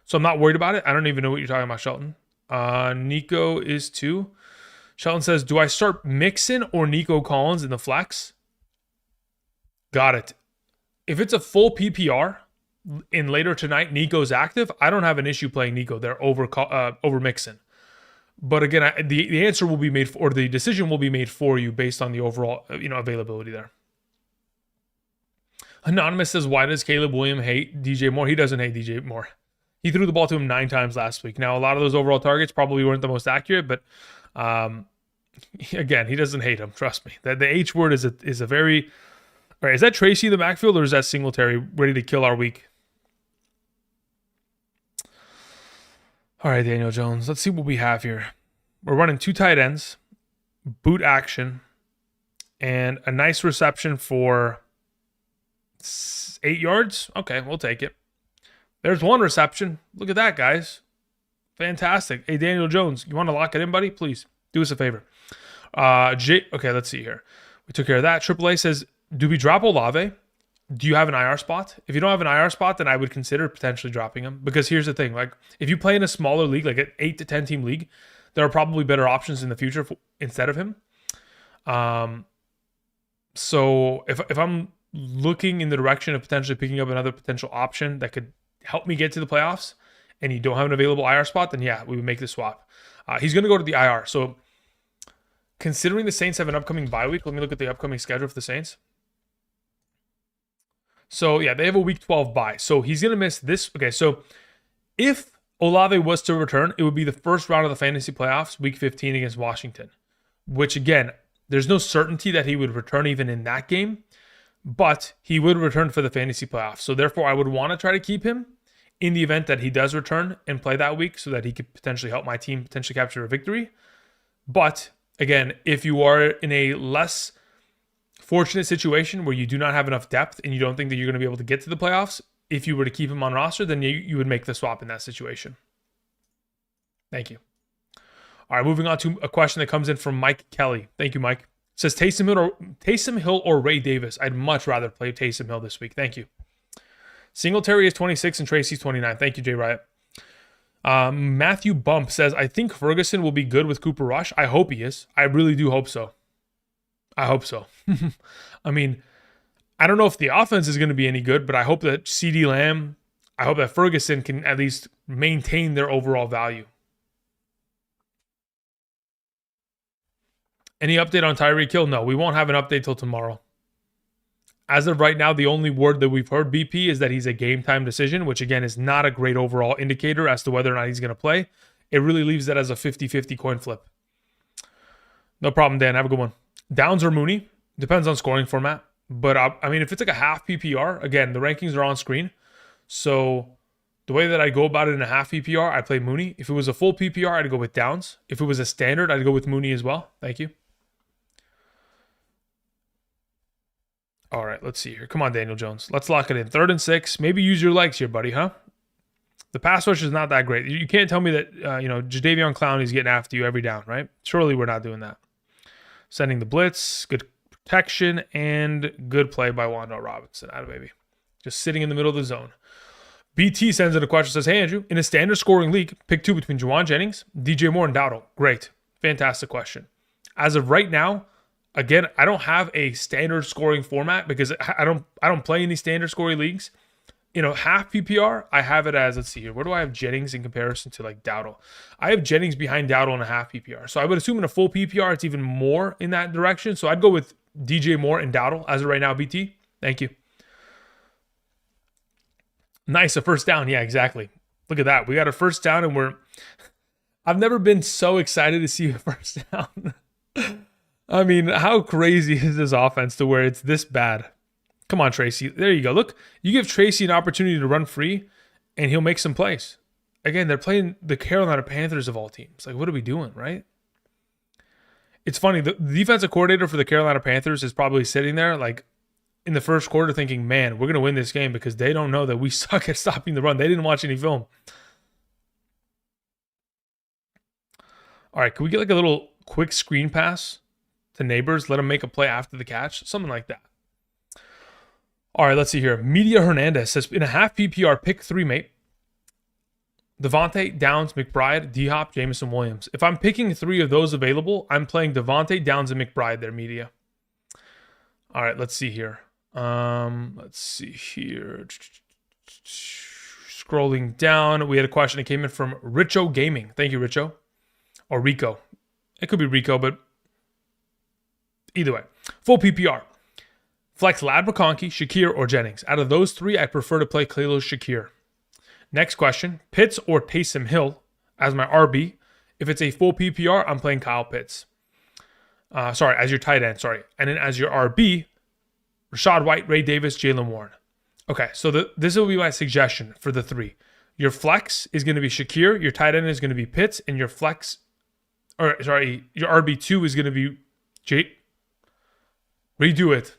So I'm not worried about it. I don't even know what you're talking about, Shelton. Nico is 2. Sheldon says, do I start Mixon or Nico Collins in the flex? Got it. If it's a full PPR in later tonight, Nico's active, I don't have an issue playing Nico there over Mixon. But again, the answer will be made or the decision will be made for you based on the overall availability there. Anonymous says, why does Caleb Williams hate DJ Moore? He doesn't hate DJ Moore. He threw the ball to him 9 times last week. Now, a lot of those overall targets probably weren't the most accurate, but again, he doesn't hate him. Trust me. The H word is a very... All right, is that Tracy in the backfield or is that Singletary ready to kill our week? All right, Daniel Jones. Let's see what we have here. We're running 2 tight ends, boot action, and a nice reception for 8 yards. Okay, we'll take it. There's 1 reception. Look at that, guys. Fantastic. Hey, Daniel Jones, you want to lock it in, buddy? Please do us a favor. Okay, let's see here. We took care of that. AAA says, do we drop Olave? Do you have an IR spot? If you don't have an IR spot, then I would consider potentially dropping him. Because here's the thing. Like, if you play in a smaller league, like an 8 to 10 team league, there are probably better options in the future instead of him. So if I'm looking in the direction of potentially picking up another potential option that could help me get to the playoffs, and you don't have an available IR spot, then yeah, we would make the swap. He's going to go to the IR. So considering the Saints have an upcoming bye week, let me look at the upcoming schedule for the Saints. So yeah, they have a week 12 bye. So he's going to miss this. Okay, so if Olave was to return, it would be the first round of the fantasy playoffs, week 15 against Washington, which again, there's no certainty that he would return even in that game, but he would return for the fantasy playoffs. So therefore, I would want to try to keep him in the event that he does return and play that week so that he could potentially help my team potentially capture a victory. But again, if you are in a less fortunate situation where you do not have enough depth and you don't think that you're going to be able to get to the playoffs, if you were to keep him on roster, then you would make the swap in that situation. Thank you. All right, moving on to a question that comes in from Mike Kelly. Thank you, Mike. It says Taysom Hill or Ray Davis. I'd much rather play Taysom Hill this week. Thank you. Singletary is 26 and Tracy's 29. Thank you, Jay Riot. Matthew Bump says, I think Ferguson will be good with Cooper Rush. I hope he is. I really do hope so. I hope so. I mean, I don't know if the offense is going to be any good, but I hope that CeeDee Lamb, I hope that Ferguson can at least maintain their overall value. Any update on Tyreek Hill? No, we won't have an update till tomorrow. As of right now, the only word that we've heard, BP, is that he's a game time decision, which again is not a great overall indicator as to whether or not he's going to play. It really leaves that as a 50-50 coin flip. No problem, Dan. Have a good one. Downs or Mooney? Depends on scoring format. But I mean, if it's like a half PPR, again, the rankings are on screen. So the way that I go about it in a half PPR, I play Mooney. If it was a full PPR, I'd go with Downs. If it was a standard, I'd go with Mooney as well. Thank you. All right, let's see here. Come on, Daniel Jones. Let's lock it in. 3rd and 6. Maybe use your legs here, buddy, huh? The pass rush is not that great. You can't tell me that, Jadeveon Clowney's getting after you every down, right? Surely we're not doing that. Sending the blitz, good protection, and good play by Wan'Dale Robinson. Atta baby. Just sitting in the middle of the zone. BT sends in a question, says, hey, Andrew, in a standard scoring league, pick 2 between Juwan Jennings, DJ Moore, and Dowdle. Great. Fantastic question. As of right now, again, I don't have a standard scoring format because I don't play any standard scoring leagues. Half PPR, I have it as, let's see here. Where do I have Jennings in comparison to like Dowdle? I have Jennings behind Dowdle in a half PPR. So I would assume in a full PPR, it's even more in that direction. So I'd go with DJ Moore and Dowdle as of right now, BT. Thank you. Nice, a first down. Yeah, exactly. Look at that. We got a first down and I've never been so excited to see a first down. I mean, how crazy is this offense to where it's this bad? Come on, Tracy. There you go. Look, you give Tracy an opportunity to run free, and he'll make some plays. Again, they're playing the Carolina Panthers of all teams. Like, what are we doing, right? It's funny. The defensive coordinator for the Carolina Panthers is probably sitting there, like, in the first quarter thinking, man, we're going to win this game because they don't know that we suck at stopping the run. They didn't watch any film. All right, can we get like a little quick screen pass to Neighbors? Let them make a play after the catch. Something like that. All right, let's see here. Media Hernandez says, in a half PPR, pick 3, mate. Devontae, Downs, McBride, D-Hop, Jameson Williams. If I'm picking 3 of those available, I'm playing Devontae, Downs, and McBride there, media. All right, let's see here. Let's see here. Scrolling down, we had a question that came in from Richo Gaming. Thank you, Richo. Or Rico. It could be Rico, but either way. Full PPR. Flex Lad McConkey, Shakir, or Jennings. Out of those 3, I prefer to play Khalil Shakir. Next question. Pitts or Taysom Hill as my RB. If it's a full PPR, I'm playing Kyle Pitts. Sorry, as your tight end, sorry. And then as your RB, Rashad White, Ray Davis, Jalen Warren. Okay, so this will be my suggestion for the 3. Your flex is going to be Shakir, your tight end is going to be Pitts, and your your RB2 is going to be redo it.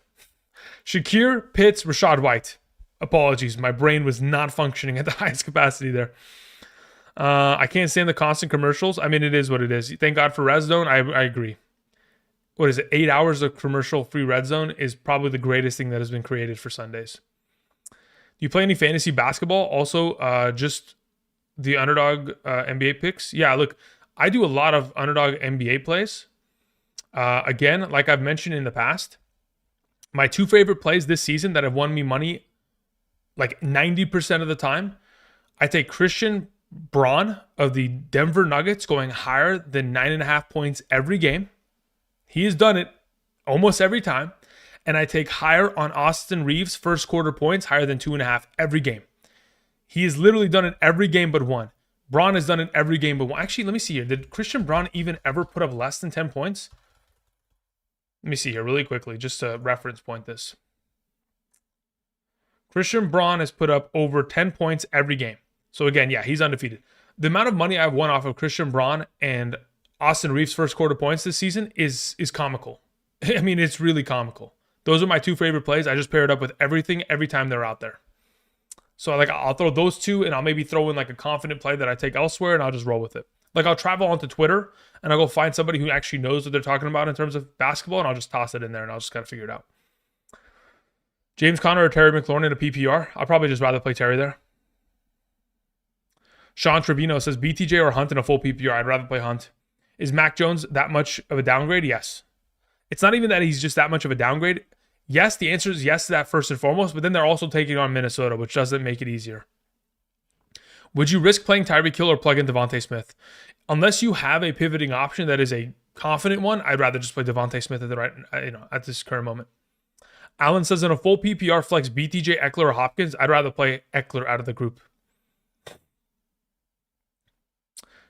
Shakir, Pitts, Rashad White. Apologies, my brain was not functioning at the highest capacity there. I can't stand the constant commercials. I mean, it is what it is. Thank God for Red Zone. I agree. What is it? 8 hours of commercial-free Red Zone is probably the greatest thing that has been created for Sundays. Do you play any fantasy basketball? Also, just the Underdog NBA picks? Yeah, look, I do a lot of Underdog NBA plays. Again, like I've mentioned in the past, my 2 favorite plays this season that have won me money like 90% of the time, I take Christian Braun of the Denver Nuggets going higher than 9.5 points every game. He has done it almost every time. And I take higher on Austin Reeves' first quarter points, higher than 2.5 every game. He has literally done it every game but one. Braun has done it every game but one. Actually, let me see here. Did Christian Braun even ever put up less than 10 points? Let me see here really quickly, just to reference point this. Christian Braun has put up over 10 points every game. So again, yeah, he's undefeated. The amount of money I've won off of Christian Braun and Austin Reeves' first quarter points this season is comical. I mean, it's really comical. Those are my 2 favorite plays. I just pair it up with everything every time they're out there. So like I'll throw those 2 and I'll maybe throw in like a confident play that I take elsewhere and I'll just roll with it. Like I'll travel onto Twitter and I'll go find somebody who actually knows what they're talking about in terms of basketball and I'll just toss it in there and I'll just kind of figure it out. James Conner or Terry McLaurin in a PPR? I'll probably just rather play Terry there. Sean Trevino says BTJ or Hunt in a full PPR. I'd rather play Hunt. Is Mac Jones that much of a downgrade? Yes. It's not even that he's just that much of a downgrade. Yes, the answer is yes to that first and foremost, but then they're also taking on Minnesota, which doesn't make it easier. Would you risk playing Tyreek Hill or plug in Devontae Smith? Unless you have a pivoting option that is a confident one, I'd rather just play Devontae Smith at this current moment. Alan says in a full PPR flex BTJ, Eckler, or Hopkins, I'd rather play Eckler out of the group.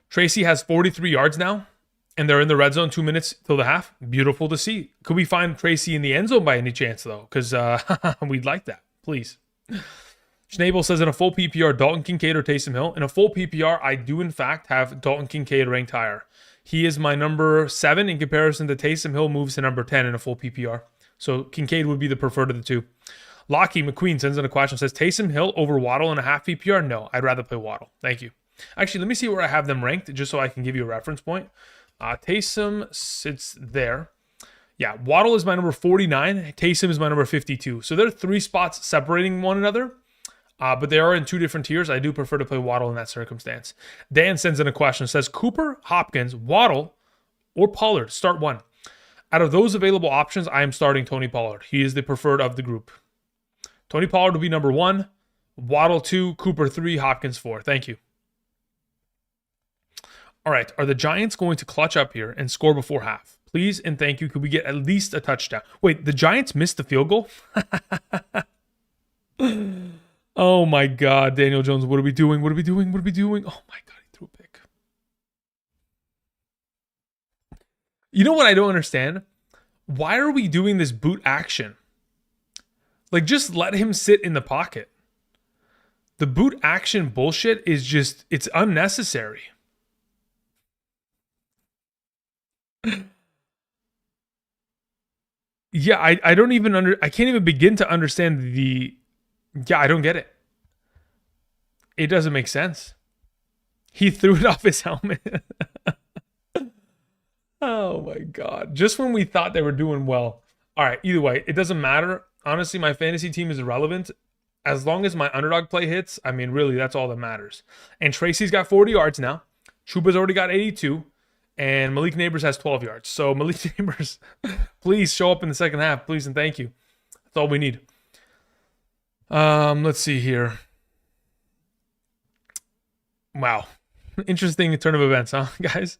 Tracy has 43 yards now, and they're in the red zone 2 minutes till the half. Beautiful to see. Could we find Tracy in the end zone by any chance, though? Because we'd like that, please. Schnabel says in a full PPR, Dalton Kincaid or Taysom Hill. In a full PPR, I do in fact have Dalton Kincaid ranked higher. He is my number 7 in comparison to Taysom Hill moves to number 10 in a full PPR. So Kincaid would be the preferred of the 2. Lockie McQueen sends in a question, says Taysom Hill over Waddle in a half PPR? No, I'd rather play Waddle. Thank you. Actually, let me see where I have them ranked just so I can give you a reference point. Taysom sits there. Yeah, Waddle is my number 49. Taysom is my number 52. So there are 3 spots separating one another, but they are in 2 different tiers. I do prefer to play Waddle in that circumstance. Dan sends in a question, says Cooper, Hopkins, Waddle, or Pollard, start 1. Out of those available options, I am starting Tony Pollard. He is the preferred of the group. Tony Pollard will be number 1, Waddle 2, Cooper 3, Hopkins 4. Thank you. All right, are the Giants going to clutch up here and score before half? Please and thank you. Could we get at least a touchdown? Wait, the Giants missed the field goal? Oh my God, Daniel Jones, what are we doing? What are we doing? What are we doing? Oh my God, he threw a pick. You know what I don't understand? Why are we doing this boot action? Like, just let him sit in the pocket. The boot action bullshit is just, it's unnecessary. Yeah, I don't even I can't even begin to understand I don't get it. It doesn't make sense. He threw it off his helmet. Oh my God. Just when we thought they were doing well. All right, either way, it doesn't matter. Honestly, my fantasy team is irrelevant. as long as my underdog play hits, I mean, really, that's all that matters. And Tracy's got 40 yards now. Chuba's already got 82. And Malik Neighbors has 12 yards. So Malik Neighbors, please show up in the second half. Please and thank you. That's all we need. Let's see here. Wow. Interesting turn of events, huh, guys?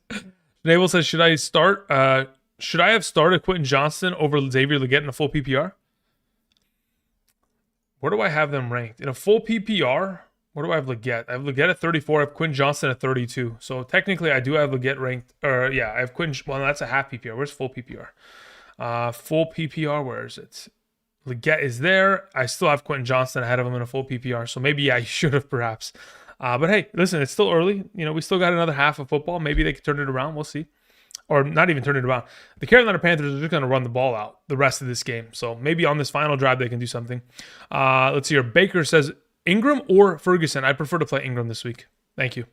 Naval says, should I have started Quentin Johnston over Xavier Legette in a full PPR? Where do I have them ranked? In a full PPR, where do I have Legette? I have Legette at 34. I have Quentin Johnston at 32. So technically, I do have Legette ranked. Or yeah, I have Quentin. Well, that's a half PPR. Where's full PPR? Full PPR, where is it? Legette is there. I still have Quentin Johnston ahead of him in a full PPR. So maybe I should have perhaps. But hey, listen, it's still early. You know, we still got another half of football. Maybe they could turn it around. We'll see. Or not even turn it around. The Carolina Panthers are just going to run the ball out the rest of this game. So maybe on this final drive, they can do something. Let's see here. Baker says, Ingram or Ferguson? I prefer to play Ingram this week. Thank you.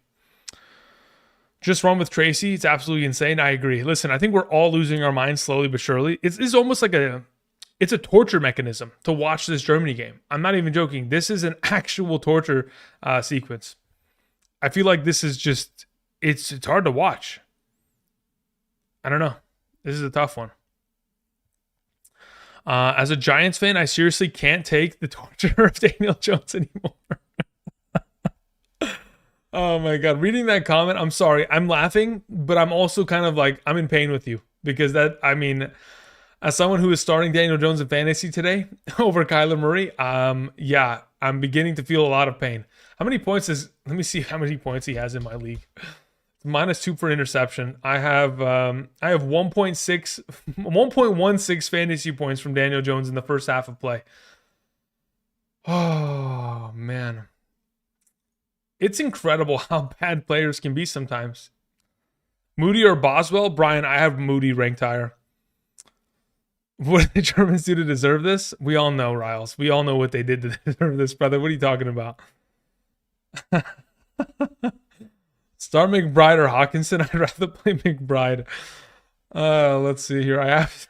Just run with Tracy. It's absolutely insane. I agree. Listen, I think we're all losing our minds slowly but surely. It's almost like it's a torture mechanism to watch this Germany game. I'm not even joking. This is an actual torture sequence. I feel like this is just, it's hard to watch. I don't know. This is a tough one. As a Giants fan, I seriously can't take the torture of Daniel Jones anymore. Oh my God. Reading that comment, I'm sorry. I'm laughing, but I'm also kind of like, I'm in pain with you. Because that, I mean, as someone who is starting Daniel Jones in fantasy today over Kyler Murray, yeah, I'm beginning to feel a lot of pain. How many points let me see how many points he has in my league. -2 for interception. I have 1.16 fantasy points from Daniel Jones in the first half of play. Oh man. It's incredible how bad players can be sometimes. Moody or Boswell? Brian, I have Moody ranked higher. What did the Germans do to deserve this? We all know, Riles. We all know what they did to deserve this, brother. What are you talking about? Start McBride or Hawkinson? I'd rather play McBride. Let's see here. I have.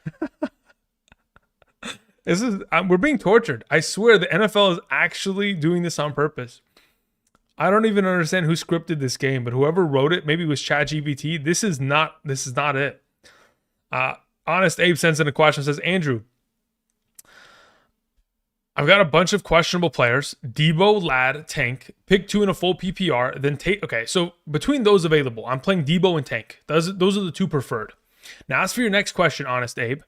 We're being tortured. I swear the NFL is actually doing this on purpose. I don't even understand who scripted this game, but whoever wrote it, maybe it was ChatGPT. This is not it. Honest Abe sends in a question, says, Andrew, I've got a bunch of questionable players. Debo, Ladd, Tank. Pick 2 in a full PPR. Then take. Okay, so between those available, I'm playing Debo and Tank. Those are the 2 preferred. Now, as for your next question, Honest Abe,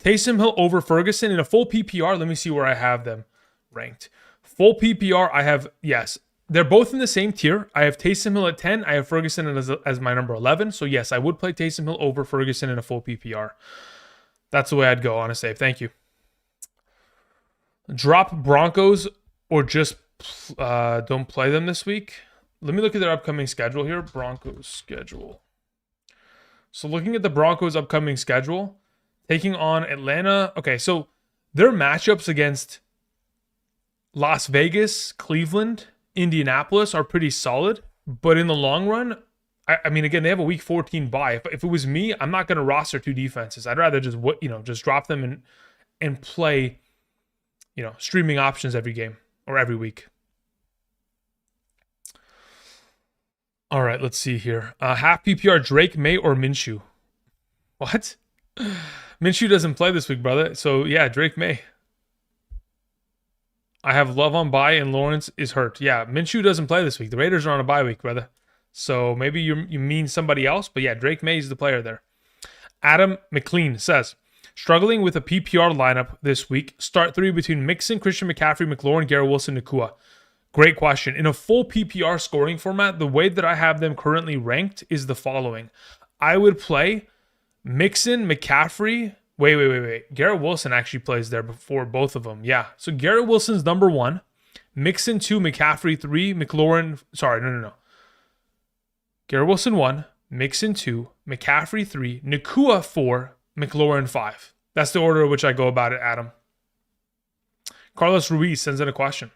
Taysom Hill over Ferguson in a full PPR. Let me see where I have them ranked. Full PPR, I have, yes, they're both in the same tier. I have Taysom Hill at 10. I have Ferguson as my number 11. So, yes, I would play Taysom Hill over Ferguson in a full PPR. That's the way I'd go, Honest Abe. Thank you. Drop Broncos or just don't play them this week. Let me look at their upcoming schedule here. Broncos schedule. So looking at the Broncos' upcoming schedule, taking on Atlanta. Okay, so their matchups against Las Vegas, Cleveland, Indianapolis are pretty solid. But in the long run, I mean, again, they have a week 14 bye. If it was me, I'm not going to roster 2 defenses. I'd rather just drop them and play, streaming options every game or every week. All right, let's see here. Half PPR, Drake, May, or Minshew? What? Minshew doesn't play this week, brother. So, yeah, Drake May. I have Love on bye and Lawrence is hurt. Yeah, Minshew doesn't play this week. The Raiders are on a bye week, brother. So maybe you mean somebody else. But, yeah, Drake May is the player there. Adam McLean says, struggling with a PPR lineup this week. Start 3 between Mixon, Christian McCaffrey, McLaurin, Garrett Wilson, Nakua. Great question. In a full PPR scoring format, the way that I have them currently ranked is the following. I would play Mixon, McCaffrey. Wait. Garrett Wilson actually plays there before both of them. Yeah. So Garrett Wilson's number 1. Mixon 2, McCaffrey 3, McLaurin. Sorry, no. Garrett Wilson 1, Mixon 2, McCaffrey 3, Nakua 4, McLaurin 5. That's the order in which I go about it, Adam. Carlos Ruiz sends in a question.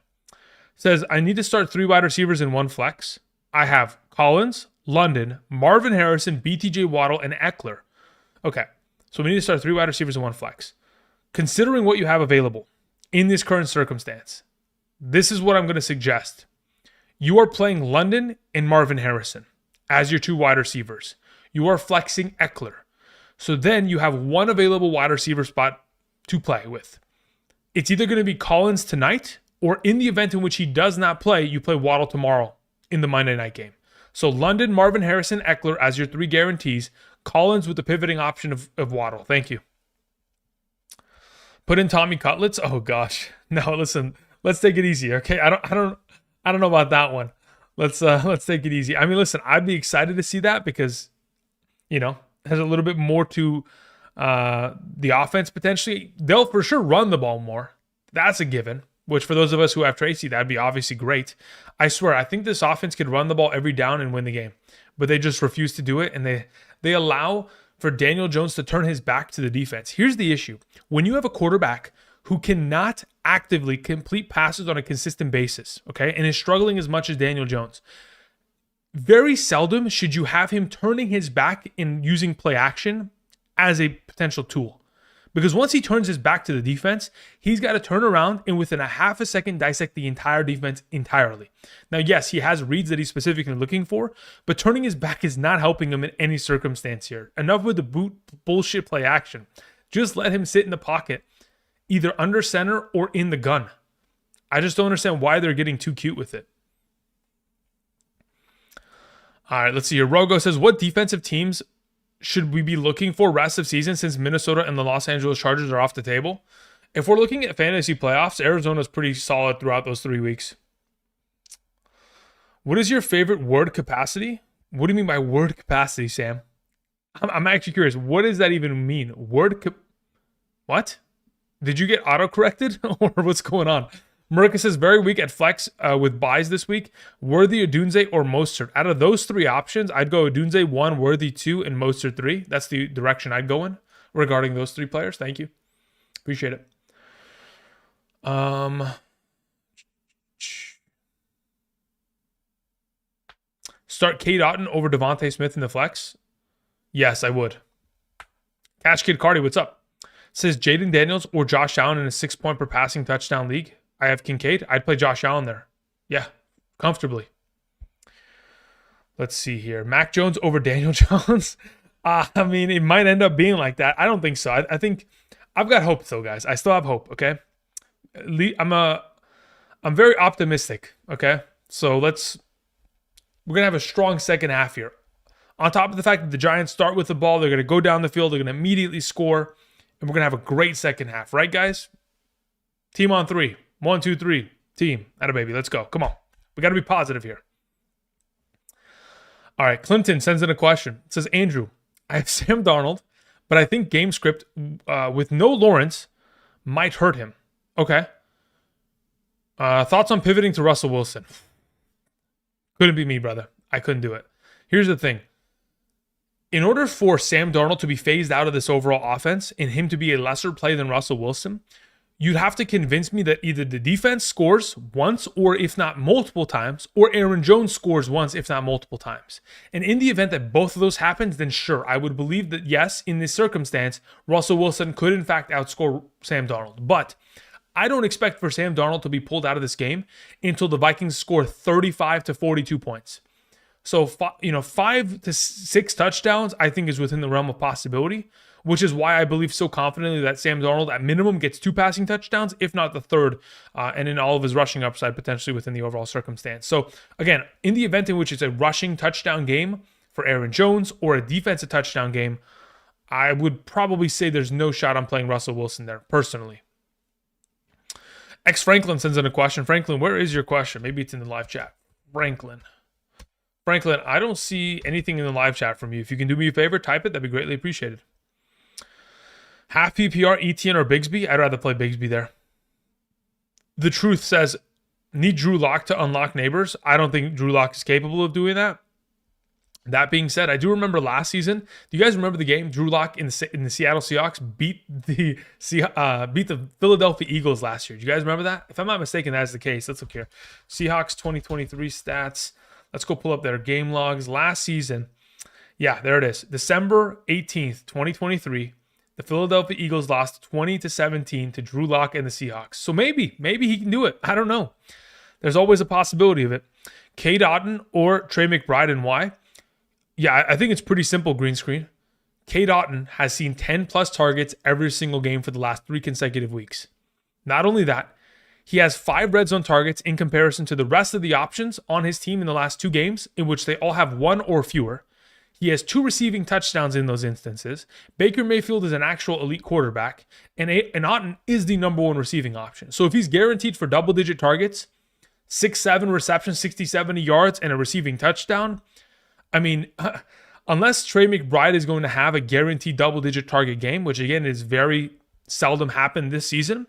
Says, I need to start 3 wide receivers in 1 flex. I have Collins, London, Marvin Harrison, BTJ Waddle, and Eckler. Okay, so we need to start 3 wide receivers in 1 flex. Considering what you have available in this current circumstance, this is what I'm going to suggest. You are playing London and Marvin Harrison as your two wide receivers. You are flexing Eckler. So then you have one available wide receiver spot to play with. It's either going to be Collins tonight, or in the event in which he does not play, you play Waddle tomorrow in the Monday night game. So London, Marvin Harrison, Eckler as your 3 guarantees. Collins with the pivoting option of Waddle. Thank you. Put in Tommy Cutlets. Oh gosh. No, listen. Let's take it easy, okay? I don't know about that one. Let's take it easy. I mean, listen, I'd be excited to see that because, has a little bit more to the offense potentially. They'll for sure run the ball more. That's a given, which for those of us who have Tracy, that'd be obviously great. I swear, I think this offense could run the ball every down and win the game, but they just refuse to do it, and they allow for Daniel Jones to turn his back to the defense. Here's the issue. When you have a quarterback who cannot actively complete passes on a consistent basis, okay, and is struggling as much as Daniel Jones, very seldom should you have him turning his back and using play action as a potential tool. Because once he turns his back to the defense, he's got to turn around and within a half a second dissect the entire defense entirely. Now, yes, he has reads that he's specifically looking for, but turning his back is not helping him in any circumstance here. Enough with the bullshit play action. Just let him sit in the pocket, either under center or in the gun. I just don't understand why they're getting too cute with it. All right, let's see here. Rogo says, what defensive teams should we be looking for rest of season since Minnesota and the Los Angeles Chargers are off the table? If we're looking at fantasy playoffs, Arizona's pretty solid throughout those 3 weeks. What is your favorite word capacity? What do you mean by word capacity, Sam? I'm actually curious. What does that even mean? What? Did you get auto-corrected or what's going on? Merca says, very weak at flex with buys this week. Worthy, Odunze, or Mostert. Out of those 3 options, I'd go Odunze 1, Worthy 2, and Mostert 3. That's the direction I'd go in regarding those 3 players. Thank you. Appreciate it. Start Kate Otten over Devontae Smith in the flex? Yes, I would. Cash Kid Cardi, what's up? Says Jaden Daniels or Josh Allen in a 6-point per passing touchdown league. I have Kincaid. I'd play Josh Allen there. Yeah, comfortably. Let's see here. Mac Jones over Daniel Jones. I mean, it might end up being like that. I don't think so. I think I've got hope though, guys. I still have hope. Okay. I'm very optimistic. Okay. So we're gonna have a strong second half here. On top of the fact that the Giants start with the ball, they're gonna go down the field. They're gonna immediately score, and we're gonna have a great second half. Right, guys? Team on 3. 1, 2, 3. Team. Atta baby. Let's go. Come on. We got to be positive here. All right. Clinton sends in a question. It says, Andrew, I have Sam Darnold, but I think game script with no Lawrence might hurt him. Okay. Thoughts on pivoting to Russell Wilson? Couldn't be me, brother. I couldn't do it. Here's the thing. In order for Sam Darnold to be phased out of this overall offense and him to be a lesser play than Russell Wilson, you'd have to convince me that either the defense scores once or if not multiple times, or Aaron Jones scores once if not multiple times. And in the event that both of those happens, then sure, I would believe that yes, in this circumstance, Russell Wilson could in fact outscore Sam Darnold. But I don't expect for Sam Darnold to be pulled out of this game until the Vikings score 35 to 42 points. So, 5 to 6 touchdowns, I think is within the realm of possibility, which is why I believe so confidently that Sam Darnold at minimum gets 2 passing touchdowns, if not the third, and in all of his rushing upside potentially within the overall circumstance. So again, in the event in which it's a rushing touchdown game for Aaron Jones or a defensive touchdown game, I would probably say there's no shot on playing Russell Wilson there, personally. X Franklin sends in a question. Franklin, where is your question? Maybe it's in the live chat. Franklin, I don't see anything in the live chat from you. If you can do me a favor, type it. That'd be greatly appreciated. Half PPR, Etienne or Bigsby? I'd rather play Bigsby there. The Truth says, need Drew Lock to unlock Neighbors. I don't think Drew Lock is capable of doing that. That being said, I do remember last season. Do you guys remember the game Drew Lock in the Seattle Seahawks beat the Philadelphia Eagles last year? Do you guys remember that? If I'm not mistaken, that is the case. Let's look here. Seahawks 2023 stats. Let's go pull up their game logs. Last season, yeah, there it is. December 18th, 2023. The Philadelphia Eagles lost 20-17 to Drew Lock and the Seahawks. So maybe he can do it. I don't know. There's always a possibility of it. Cade Otton or Trey McBride, and why? Yeah, I think it's pretty simple, green screen. Cade Otton has seen 10 plus targets every single game for the last 3 consecutive weeks. Not only that, he has 5 red zone targets in comparison to the rest of the options on his team in the last 2 games, in which they all have 1 or fewer. He has 2 receiving touchdowns in those instances. Baker Mayfield is an actual elite quarterback, and Otton is the number 1 receiving option. So if he's guaranteed for double-digit targets, 6-7 receptions, 60-70 yards, and a receiving touchdown, I mean, unless Trey McBride is going to have a guaranteed double-digit target game, which again is very seldom happened this season,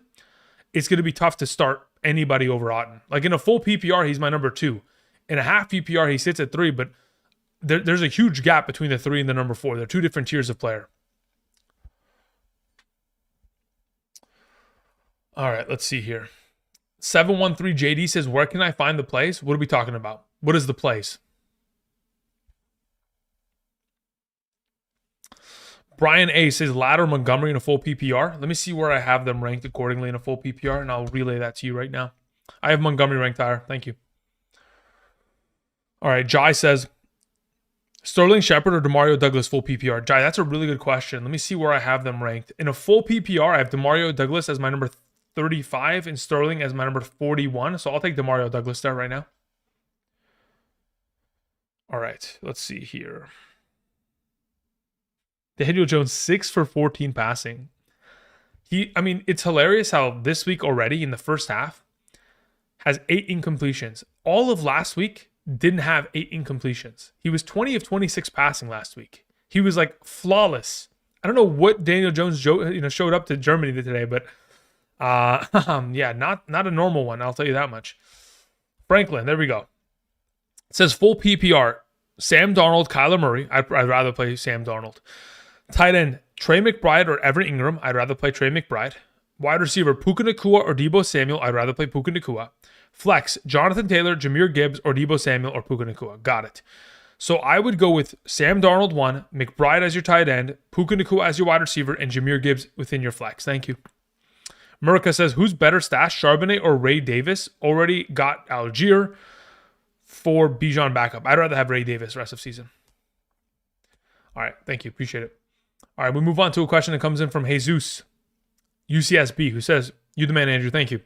it's going to be tough to start anybody over Otton. Like in a full PPR, he's my number 2. In a half PPR, he sits at 3, but there's a huge gap between the 3 and the number 4. They're 2 different tiers of player. All right, let's see here. 713 JD says, where can I find the plays? What are we talking about? What is the plays? Brian A says, Ladder Montgomery in a full PPR. Let me see where I have them ranked accordingly in a full PPR, and I'll relay that to you right now. I have Montgomery ranked higher. Thank you. All right, Jai says, Sterling Shepard or Demario Douglas full PPR? Jai, that's a really good question. Let me see where I have them ranked. In a full PPR, I have Demario Douglas as my number 35 and Sterling as my number 41. So I'll take Demario Douglas there right now. All right, let's see here. Daniel Jones, 6 for 14 passing. It's hilarious how this week already in the first half has 8 incompletions. All of last week didn't have 8 incompletions. He was 20 of 26 passing last week. He was like flawless. I don't know what Daniel Jones showed up to Germany today, but yeah, not a normal one. I'll tell you that much. Franklin, there we go. It says full PPR. Sam Darnold, Kyler Murray. I'd rather play Sam Darnold. Tight end, Trey McBride or Evan Ingram. I'd rather play Trey McBride. Wide receiver, Puka Nacua or Deebo Samuel. I'd rather play Puka Nacua. Flex, Jonathan Taylor, Jahmyr Gibbs, or Deebo Samuel or Puka Nacua. Got it. So I would go with Sam Darnold 1, McBride as your tight end, Puka Nacua as your wide receiver, and Jahmyr Gibbs within your flex. Thank you. Murica says, who's better stash, Charbonnet or Ray Davis? Already got Algier for Bijan backup. I'd rather have Ray Davis rest of season. All right, thank you. Appreciate it. All right, we move on to a question that comes in from Jesus, UCSB, who says, you the man, Andrew. Thank you.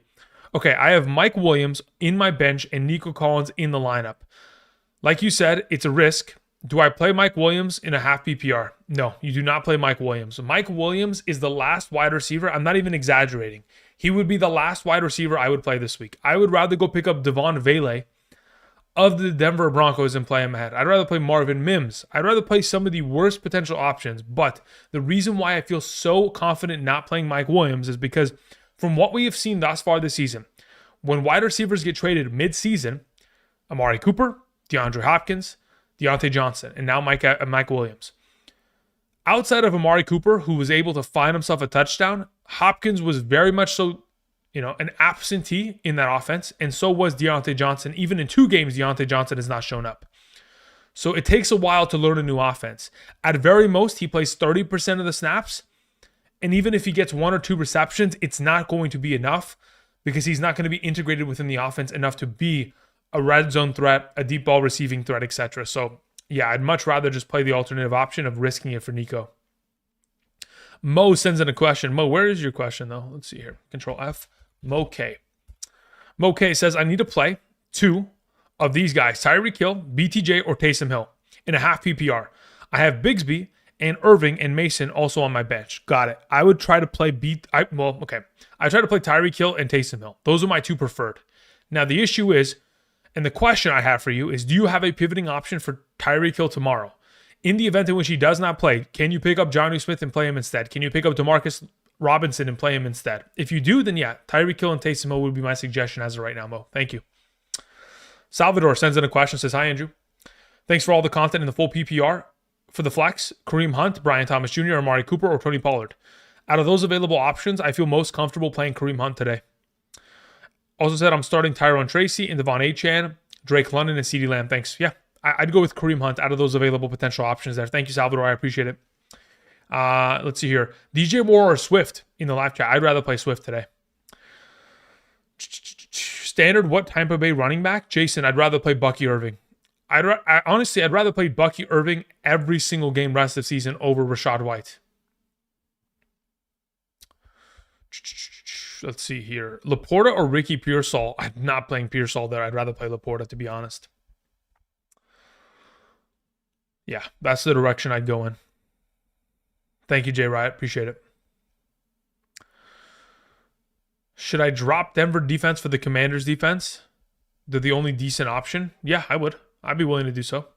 Okay, I have Mike Williams in my bench and Nico Collins in the lineup. Like you said, it's a risk. Do I play Mike Williams in a half PPR? No, you do not play Mike Williams. Mike Williams is the last wide receiver. I'm not even exaggerating. He would be the last wide receiver I would play this week. I would rather go pick up Devon Vele of the Denver Broncos and play him ahead. I'd rather play Marvin Mims. I'd rather play some of the worst potential options. But the reason why I feel so confident not playing Mike Williams is because from what we have seen thus far this season, when wide receivers get traded mid-season, Amari Cooper, DeAndre Hopkins, Deontay Johnson, and now Mike Williams. Outside of Amari Cooper, who was able to find himself a touchdown, Hopkins was very much so, an absentee in that offense, and so was Deontay Johnson. Even in 2 games, Deontay Johnson has not shown up. So it takes a while to learn a new offense. At very most, he plays 30% of the snaps, and even if he gets 1 or 2 receptions, it's not going to be enough because he's not going to be integrated within the offense enough to be a red zone threat, a deep ball receiving threat, etc. So yeah, I'd much rather just play the alternative option of risking it for Nico. Mo sends in a question. Mo, where is your question though? Let's see here. Control F. Mo K. Mo K says, I need to play 2 of these guys, Tyreek Hill, BTJ, or Taysom Hill in a half PPR. I have Bigsby and Irving and Mason also on my bench. Got it. I would try to play I try to play Tyreek Hill and Taysom Hill. Those are my 2 preferred. Now the issue is, and the question I have for you is, do you have a pivoting option for Tyreek Hill tomorrow? In the event in which he does not play, can you pick up Jonnu Smith and play him instead? Can you pick up DeMarcus Robinson and play him instead? If you do, then yeah, Tyreek Hill and Taysom Hill would be my suggestion as of right now, Mo. Thank you. Salvador sends in a question, says, hi, Andrew. Thanks for all the content in the full PPR. For the flex, Kareem Hunt, Brian Thomas Jr., Amari Cooper, or Tony Pollard. Out of those available options, I feel most comfortable playing Kareem Hunt today. Also said, I'm starting Tyrone Tracy and Devon Achane, Drake London, and CeeDee Lamb. Thanks. Yeah, I'd go with Kareem Hunt out of those available potential options there. Thank you, Salvador. I appreciate it. Let's see here. DJ Moore or Swift in the live chat. I'd rather play Swift today. Standard, what Tampa Bay running back? Jason, I'd rather play Bucky Irving. Honestly, I'd rather play Bucky Irving every single game rest of the season over Rachaad White. Let's see here. Laporta or Ricky Pearsall? I'm not playing Pearsall there. I'd rather play Laporta, to be honest. Yeah, that's the direction I'd go in. Thank you, Jay Riot. Appreciate it. Should I drop Denver defense for the Commanders defense? They're the only decent option. Yeah, I would. I'd be willing to do so.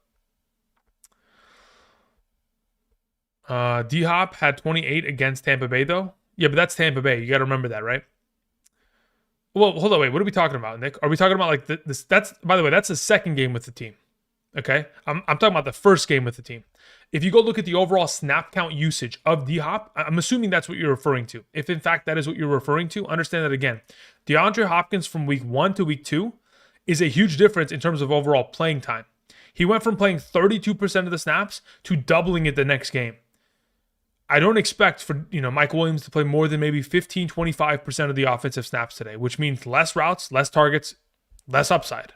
D-Hop had 28 against Tampa Bay, though. Yeah, but that's Tampa Bay. You got to remember that, right? Well, hold on. Wait, what are we talking about, Nick? Are we talking about like this? That's, by the way, that's the second game with the team. Okay? I'm talking about the first game with the team. If you go look at the overall snap count usage of D-Hop, I'm assuming that's what you're referring to. If, in fact, that is what you're referring to, understand that again. DeAndre Hopkins from week 1 to week 2 is a huge difference in terms of overall playing time. He went from playing 32% of the snaps to doubling it the next game. I don't expect for Mike Williams to play more than maybe 15, 25% of the offensive snaps today, which means less routes, less targets, less upside.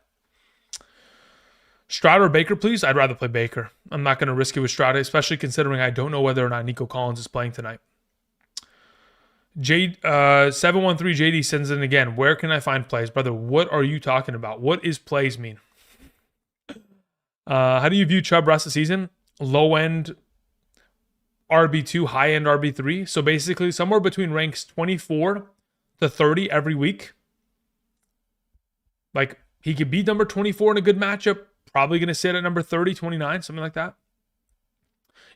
Stroud or Baker, please? I'd rather play Baker. I'm not going to risk it with Stroud, especially considering I don't know whether or not Nico Collins is playing tonight. 713 JD sends in again. Where can I find plays? Brother, what are you talking about? What is plays mean? How do you view Chubb rest of the season? Low end RB2, high end RB3. So basically somewhere between ranks 24 to 30 every week. Like he could be number 24 in a good matchup. Probably going to sit at number 30, 29, something like that.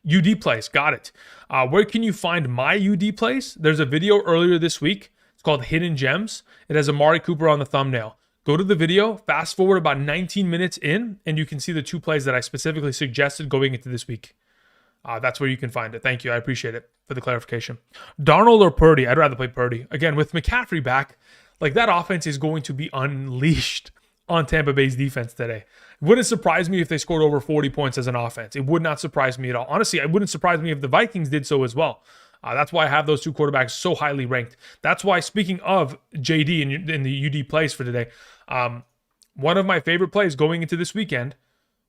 UD plays, got it. Where can you find my UD plays? There's a video earlier this week. It's called Hidden Gems. It has Amari Cooper on the thumbnail. Go to the video, fast forward about 19 minutes in, and you can see the 2 plays that I specifically suggested going into this week. That's where you can find it. Thank you. I appreciate it for the clarification. Darnold or Purdy? I'd rather play Purdy. Again, with McCaffrey back, like that offense is going to be unleashed on Tampa Bay's defense today. It wouldn't surprise me if they scored over 40 points as an offense. It would not surprise me at all. Honestly, it wouldn't surprise me if the Vikings did so as well. That's why I have those 2 quarterbacks so highly ranked. That's why, speaking of JD in the UD plays for today, one of my favorite plays going into this weekend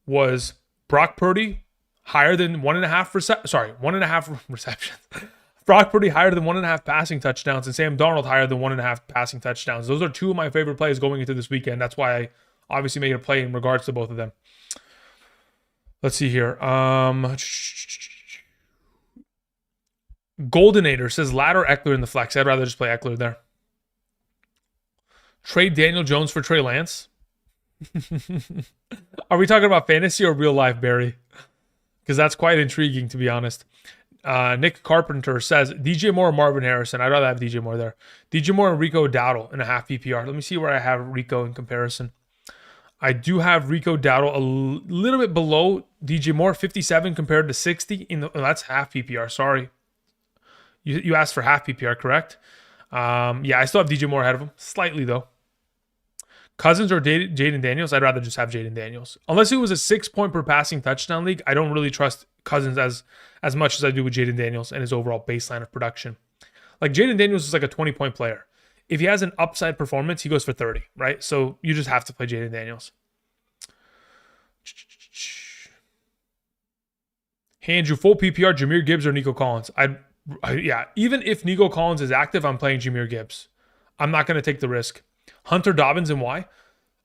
was Brock Purdy higher than 1.5 receptions. Brock Purdy higher than 1.5 passing touchdowns, and Sam Darnold higher than 1.5 passing touchdowns. Those are 2 of my favorite plays going into this weekend. That's why I obviously made a play in regards to both of them. Let's see here. Goldenator says Ladder Eckler in the flex. I'd rather just play Eckler there. Trade Daniel Jones for Trey Lance. Are we talking about fantasy or real life, Barry? Because that's quite intriguing, to be honest. Nick Carpenter says DJ Moore or Marvin Harrison. I'd rather have DJ Moore there. DJ Moore and Rico Dowdle in a half PPR. Let me see where I have Rico in comparison. I do have Rico Dowdle a little bit below DJ Moore, 57 compared to 60. That's half PPR. Sorry. You asked for half PPR, correct? Yeah, I still have DJ Moore ahead of him. Slightly, though. Cousins or Jaden Daniels? I'd rather just have Jaden Daniels. Unless it was a 6-point per passing touchdown league, I don't really trust Cousins as much as I do with Jaden Daniels and his overall baseline of production. Like, Jaden Daniels is like a 20-point player. If he has an upside performance, he goes for 30, right? So you just have to play Jaden Daniels. Hey, Andrew, full PPR, Jahmyr Gibbs or Nico Collins? Yeah, even if Nico Collins is active, I'm playing Jahmyr Gibbs. I'm not going to take the risk. Hunter Dobbins and why?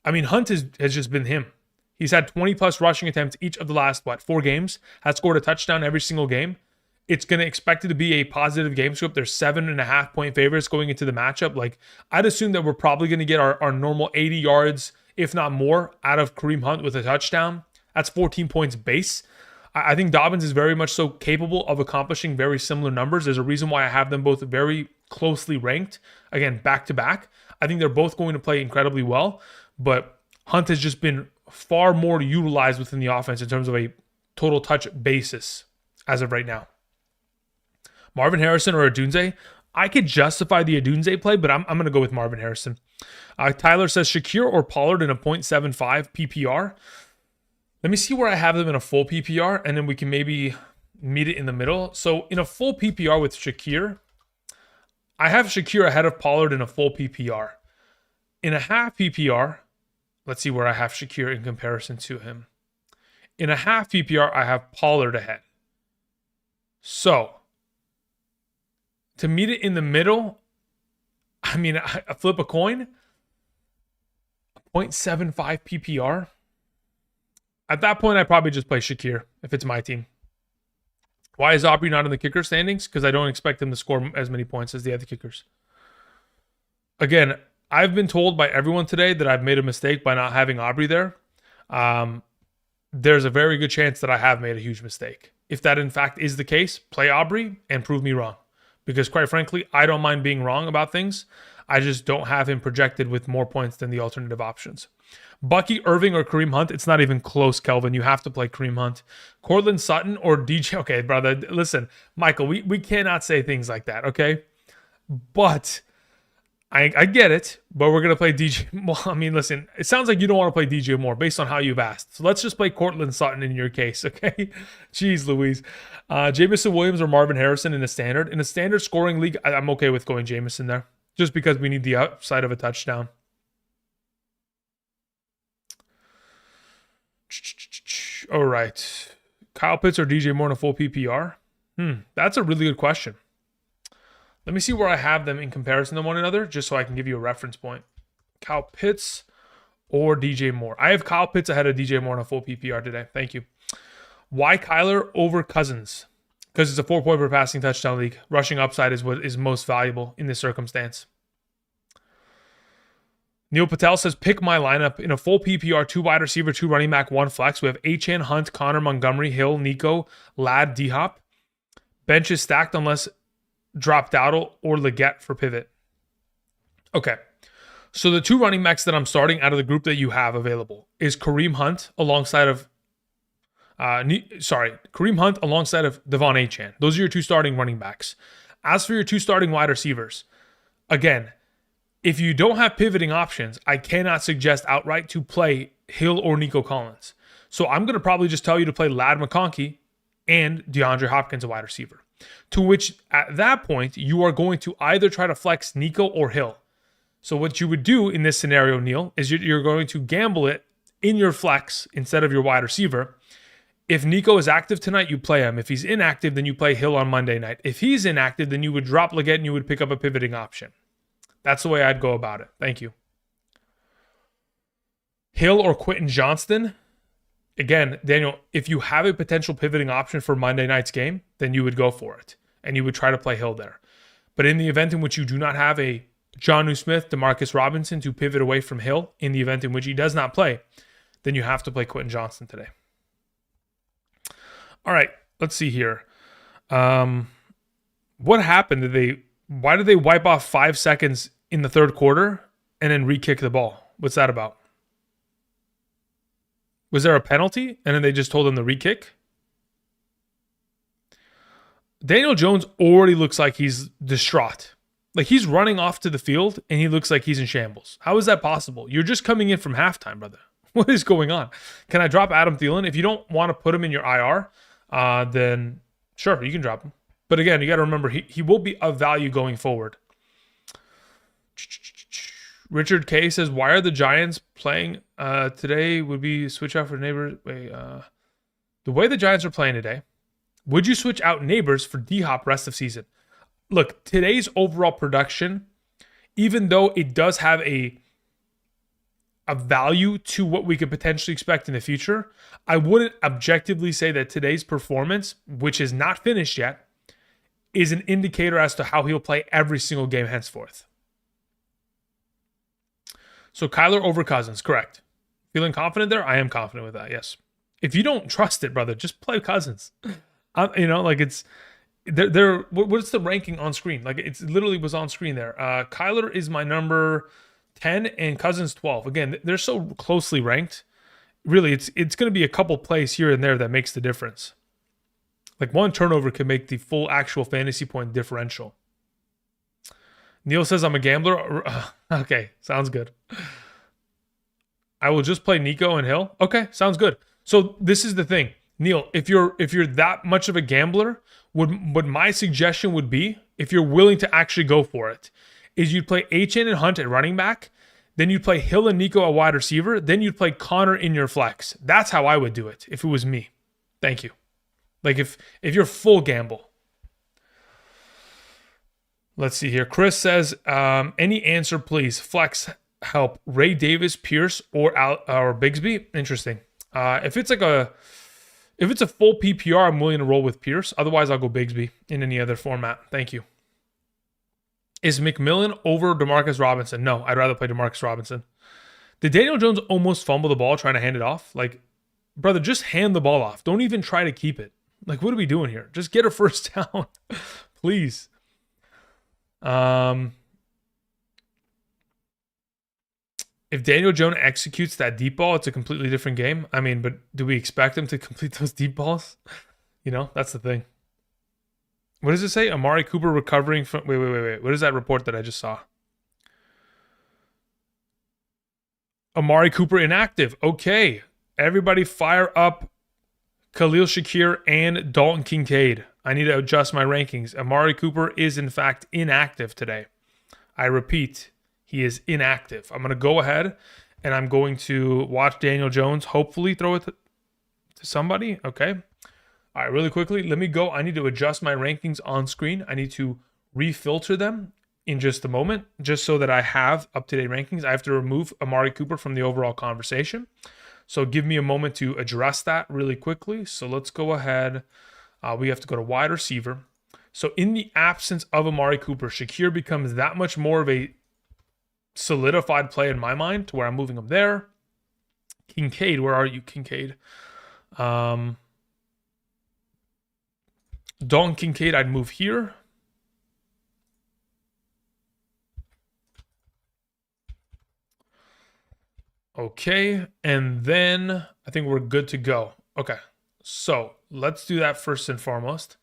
I mean, Hunt has just been him. He's had 20-plus rushing attempts each of the last, 4 games, has scored a touchdown every single game. It's going to expect it to be a positive game script. There's 7.5-point favorites going into the matchup. Like, I'd assume that we're probably going to get our normal 80 yards, if not more, out of Kareem Hunt with a touchdown. That's 14 points base. I think Dobbins is very much so capable of accomplishing very similar numbers. There's a reason why I have them both very closely ranked. Again, back-to-back. I think they're both going to play incredibly well, but Hunt has just been far more utilized within the offense in terms of a total touch basis as of right now. Marvin Harrison or Adunze? I could justify the Adunze play, but I'm going to go with Marvin Harrison. Tyler says Shakir or Pollard in a 0.75 PPR. Let me see where I have them in a full PPR, and then we can maybe meet it in the middle. So in a full PPR with Shakir, I have Shakir ahead of Pollard in a full PPR. In a half PPR, let's see where I have Shakir in comparison to him. In a half PPR, I have Pollard ahead. So to meet it in the middle, I mean, I flip a coin, 0.75 PPR. At that point, I probably just play Shakir if it's my team. Why is Aubrey not in the kicker standings? Because I don't expect him to score as many points as the other kickers. Again, I've been told by everyone today that I've made a mistake by not having Aubrey there. There's a very good chance that I have made a huge mistake. If that in fact is the case, play Aubrey and prove me wrong. Because quite frankly, I don't mind being wrong about things. I just don't have him projected with more points than the alternative options. Bucky, Irving, or Kareem Hunt, it's not even close, Kelvin. You have to play Kareem Hunt. Cortland Sutton or DJ. Okay, brother, listen, Michael, we cannot say things like that, okay? But I get it, but we're going to play DJ. Well, I mean, listen, it sounds like you don't want to play DJ Moore based on how you've asked. So let's just play Cortland Sutton in your case, okay? Jeez Louise. Jamison Williams or Marvin Harrison in a standard. In a standard scoring league, I'm okay with going Jamison there just because we need the upside of a touchdown. All right. Kyle Pitts or DJ Moore in a full PPR? That's a really good question. Let me see where I have them in comparison to one another, just so I can give you a reference point. Kyle Pitts or DJ Moore. I have Kyle Pitts ahead of DJ Moore in a full PPR today. Thank you. Why Kyler over Cousins? Because it's a 4-point per passing touchdown league. Rushing upside is what is most valuable in this circumstance. Neil Patel says, pick my lineup in a full PPR, 2 wide receiver, 2 running back, 1 flex. We have Achane, Hunt, Connor, Montgomery, Hill, Nico, Ladd, D-Hop. Bench is stacked unless drop Dowdle or Leggett for pivot. Okay. So the 2 running backs that I'm starting out of the group that you have available is Kareem Hunt alongside of Kareem Hunt alongside of Devon Achane. Those are your 2 starting running backs. As for your 2 starting wide receivers, again, if you don't have pivoting options, I cannot suggest outright to play Hill or Nico Collins. So I'm going to probably just tell you to play Ladd McConkey and DeAndre Hopkins, a wide receiver. To which, at that point, you are going to either try to flex Nico or Hill. So what you would do in this scenario, Neil, is you're going to gamble it in your flex instead of your wide receiver. If Nico is active tonight, you play him. If he's inactive, then you play Hill on Monday night. If he's inactive, then you would drop Leggett and you would pick up a pivoting option. That's the way I'd go about it. Thank you. Hill or Quentin Johnston? Again, Daniel, if you have a potential pivoting option for Monday night's game, then you would go for it. And you would try to play Hill there. But in the event in which you do not have a Jonnu Smith, Demarcus Robinson to pivot away from Hill, in the event in which he does not play, then you have to play Quentin Johnston today. All right, let's see here. What happened? Why did they wipe off 5 seconds in the third quarter and then re-kick the ball? What's that about? Was there a penalty and then they just told him to re-kick? Daniel Jones already looks like he's distraught. Like he's running off to the field and he looks like he's in shambles. How is that possible? You're just coming in from halftime, brother. What is going on? Can I drop Adam Thielen? If you don't want to put him in your IR, then sure, you can drop him. But again, you got to remember, he will be of value going forward. Richard K says, why are the Giants playing today? Would we switch out for Neighbors? The way the Giants are playing today, would you switch out Neighbors for D-Hop rest of season? Look, today's overall production, even though it does have a value to what we could potentially expect in the future, I wouldn't objectively say that today's performance, which is not finished yet, is an indicator as to how he'll play every single game henceforth. So Kyler over Cousins, correct. Feeling confident there? I am confident with that, yes. If you don't trust it, brother, just play Cousins. It's... What's the ranking on screen? Like it literally was on screen there. Kyler is my number 10 and Cousins 12. Again, they're so closely ranked. Really, it's going to be a couple plays here and there that makes the difference. Like one turnover can make the full actual fantasy point differential. Neil says I'm a gambler. Okay, sounds good. I will just play Nico and Hill. Okay, sounds good. So this is the thing. Neil, if you're that much of a gambler, what my suggestion would be, if you're willing to actually go for it, is you'd play Achane and Hunt at running back, then you'd play Hill and Nico at wide receiver, then you'd play Connor in your flex. That's how I would do it if it was me. Thank you. Like if you're full gamble. Let's see here. Chris says, any answer, please. Flex help Ray Davis, Pierce, or Bigsby. Interesting. If it's a full PPR, I'm willing to roll with Pierce. Otherwise, I'll go Bigsby in any other format. Thank you. Is McMillan over Demarcus Robinson? No, I'd rather play Demarcus Robinson. Did Daniel Jones almost fumble the ball trying to hand it off? Like, brother, just hand the ball off. Don't even try to keep it. Like, what are we doing here? Just get a first down, please. If Daniel Jones executes that deep ball, it's a completely different game. I mean, but do we expect him to complete those deep balls? You know, that's the thing. What does it say? Amari Cooper recovering from... Wait. What is that report that I just saw? Amari Cooper inactive. Okay. Everybody fire up Khalil Shakir and Dalton Kincaid. I need to adjust my rankings. Amari Cooper is, in fact, inactive today. I repeat, he is inactive. I'm going to go ahead and I'm going to watch Daniel Jones hopefully throw it to somebody. Okay. All right, really quickly, let me go. I need to adjust my rankings on screen. I need to refilter them in just a moment, just so that I have up-to-date rankings. I have to remove Amari Cooper from the overall conversation. So give me a moment to address that really quickly. So let's go ahead. We have to go to wide receiver. So in the absence of Amari Cooper, Shakir becomes that much more of a solidified play in my mind to where I'm moving him there. Kincaid, where are you, Kincaid? Dalton Kincaid, I'd move here. Okay, and then I think we're good to go. Okay, so let's do that first and foremost.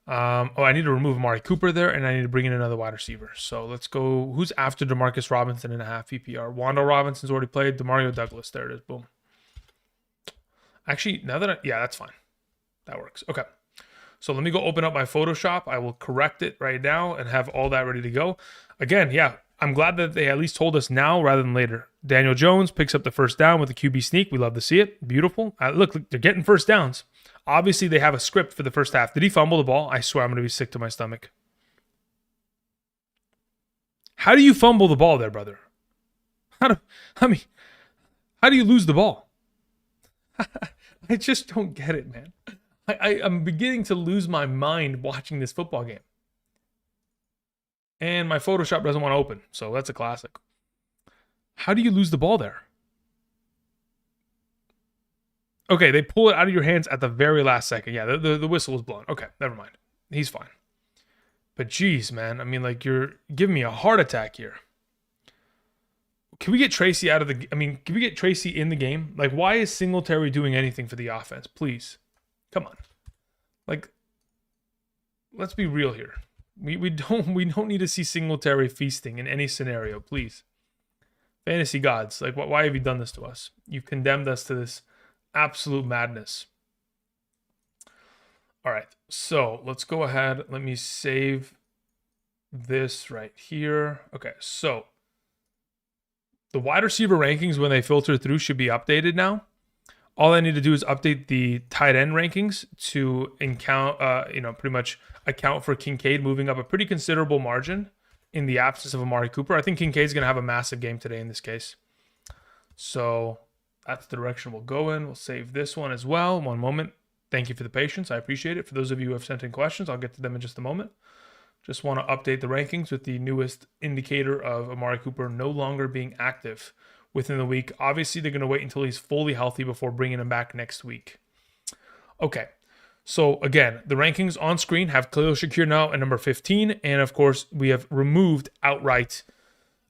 I need to remove Amari Cooper there, and I need to bring in another wide receiver. So let's go. Who's after Demarcus Robinson in a half PPR? Wanda Robinson's already played. Demario Douglas. There it is. Boom. Actually, now that yeah, that's fine. That works. Okay. So let me go open up my Photoshop. I will correct it right now and have all that ready to go. Again, yeah, I'm glad that they at least told us now rather than later. Daniel Jones picks up the first down with a QB sneak. We love to see it. Beautiful. Look, they're getting first downs. Obviously, they have a script for the first half. Did he fumble the ball? I swear I'm going to be sick to my stomach. How do you fumble the ball there, brother? How do you lose the ball? I just don't get it, man. I'm beginning to lose my mind watching this football game. And my Photoshop doesn't want to open, so that's a classic. How do you lose the ball there? Okay, they pull it out of your hands at the very last second. Yeah, the whistle was blown. Okay, never mind. He's fine. But geez, man, I mean, like, you're giving me a heart attack here. Can we get Tracy out of the... I mean, can we get Tracy in the game? Like, why is Singletary doing anything for the offense? Please. Come on. Like, let's be real here. We don't need to see Singletary feasting in any scenario, please. Fantasy gods, like, why have you done this to us? You've condemned us to this absolute madness. All right, so let's go ahead. Let me save this right here. Okay, so the wide receiver rankings, when they filter through, should be updated now. All I need to do is update the tight end rankings to pretty much account for Kincaid moving up a pretty considerable margin in the absence of Amari Cooper. I think Kincaid's going to have a massive game today in this case. So that's the direction we'll go in. We'll save this one as well. One moment. Thank you for the patience. I appreciate it. For those of you who have sent in questions, I'll get to them in just a moment. Just want to update the rankings with the newest indicator of Amari Cooper no longer being active within the week. Obviously, they're going to wait until he's fully healthy before bringing him back next week. Okay, so again, the rankings on screen have Khalil Shakir now at number 15, and of course, we have removed outright.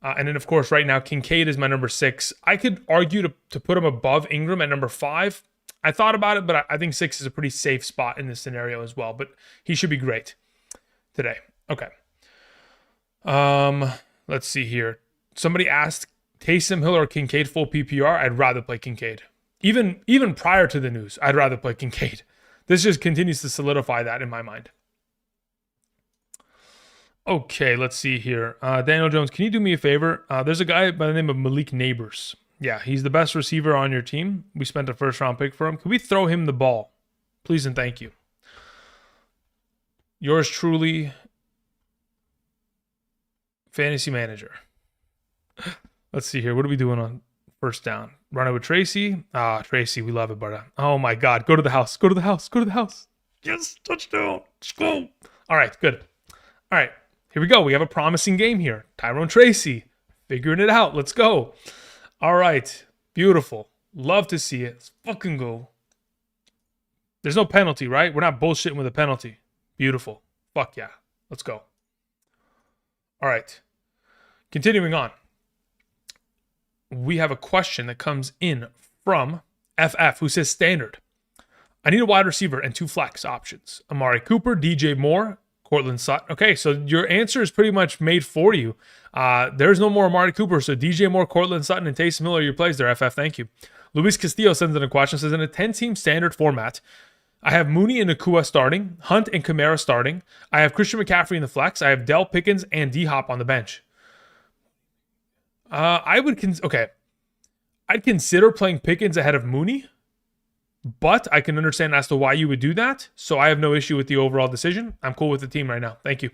And then, of course, right now, Kincaid is my number 6. I could argue to put him above Ingram at number 5. I thought about it, but I think 6 is a pretty safe spot in this scenario as well, but he should be great today. Okay. Let's see here. Somebody asked, Taysom Hill or Kincaid full PPR? I'd rather play Kincaid. Even prior to the news, I'd rather play Kincaid. This just continues to solidify that in my mind. Okay, let's see here. Daniel Jones, can you do me a favor? There's a guy by the name of Malik Neighbors. Yeah, he's the best receiver on your team. We spent a first-round pick for him. Can we throw him the ball? Please and thank you. Yours truly, Fantasy Manager. Let's see here. What are we doing on first down? Run it with Tracy. Tracy, we love it, brother. Oh, my God. Go to the house. Go to the house. Go to the house. Yes, touchdown. Let's go. All right, good. All right, here we go. We have a promising game here. Tyrone Tracy, figuring it out. Let's go. All right, beautiful. Love to see it. Let's fucking go. There's no penalty, right? We're not bullshitting with a penalty. Beautiful. Fuck yeah. Let's go. All right. Continuing on. We have a question that comes in from FF, who says standard. I need a wide receiver and 2 flex options. Amari Cooper, DJ Moore, Cortland Sutton. Okay, so your answer is pretty much made for you. There's no more Amari Cooper, so DJ Moore, Cortland Sutton, and Taysom Hill are your plays there, FF. Thank you. Luis Castillo sends in a question, says, in a 10-team standard format, I have Mooney and Nakua starting, Hunt and Kamara starting. I have Christian McCaffrey in the flex. I have Dell Pickens and D-Hop on the bench. I'd consider playing Pickens ahead of Mooney, but I can understand as to why you would do that. So I have no issue with the overall decision. I'm cool with the team right now. Thank you.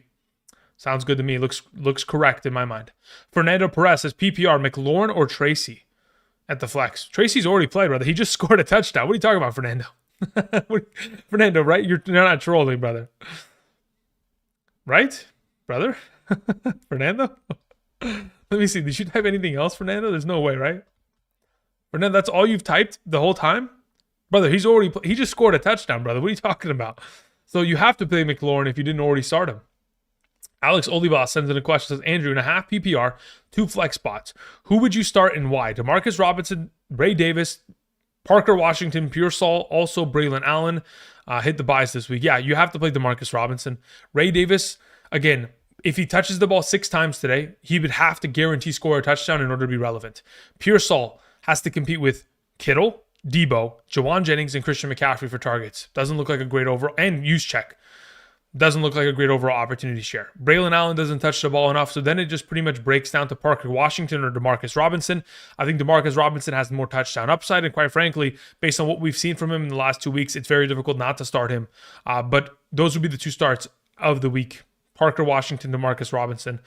Sounds good to me. Looks correct in my mind. Fernando Perez says PPR, McLaurin or Tracy at the flex. Tracy's already played, brother. He just scored a touchdown. What are you talking about, Fernando? Fernando, right? You're not trolling, brother. Right, brother? Fernando? Let me see. Did you type anything else, Fernando? There's no way, right? Fernando, that's all you've typed the whole time? Brother, he just scored a touchdown, brother. What are you talking about? So you have to play McLaurin if you didn't already start him. Alex Oliva sends in a question, says, Andrew, in a half PPR, 2 flex spots. Who would you start and why? DeMarcus Robinson, Ray Davis, Parker Washington, Pearsall, also Braylon Allen. Hit the buys this week. Yeah, you have to play DeMarcus Robinson. Ray Davis, again, if he touches the ball 6 times today, he would have to guarantee score a touchdown in order to be relevant. Pearsall has to compete with Kittle, Debo, Jawan Jennings, and Christian McCaffrey for targets. Doesn't look like a great overall, and use check. Doesn't look like a great overall opportunity share. Braylon Allen doesn't touch the ball enough, so then it just pretty much breaks down to Parker Washington or DeMarcus Robinson. I think DeMarcus Robinson has more touchdown upside, and quite frankly, based on what we've seen from him in the last 2 weeks, it's very difficult not to start him. But those would be the 2 starts of the week. Parker Washington, DeMarcus Robinson,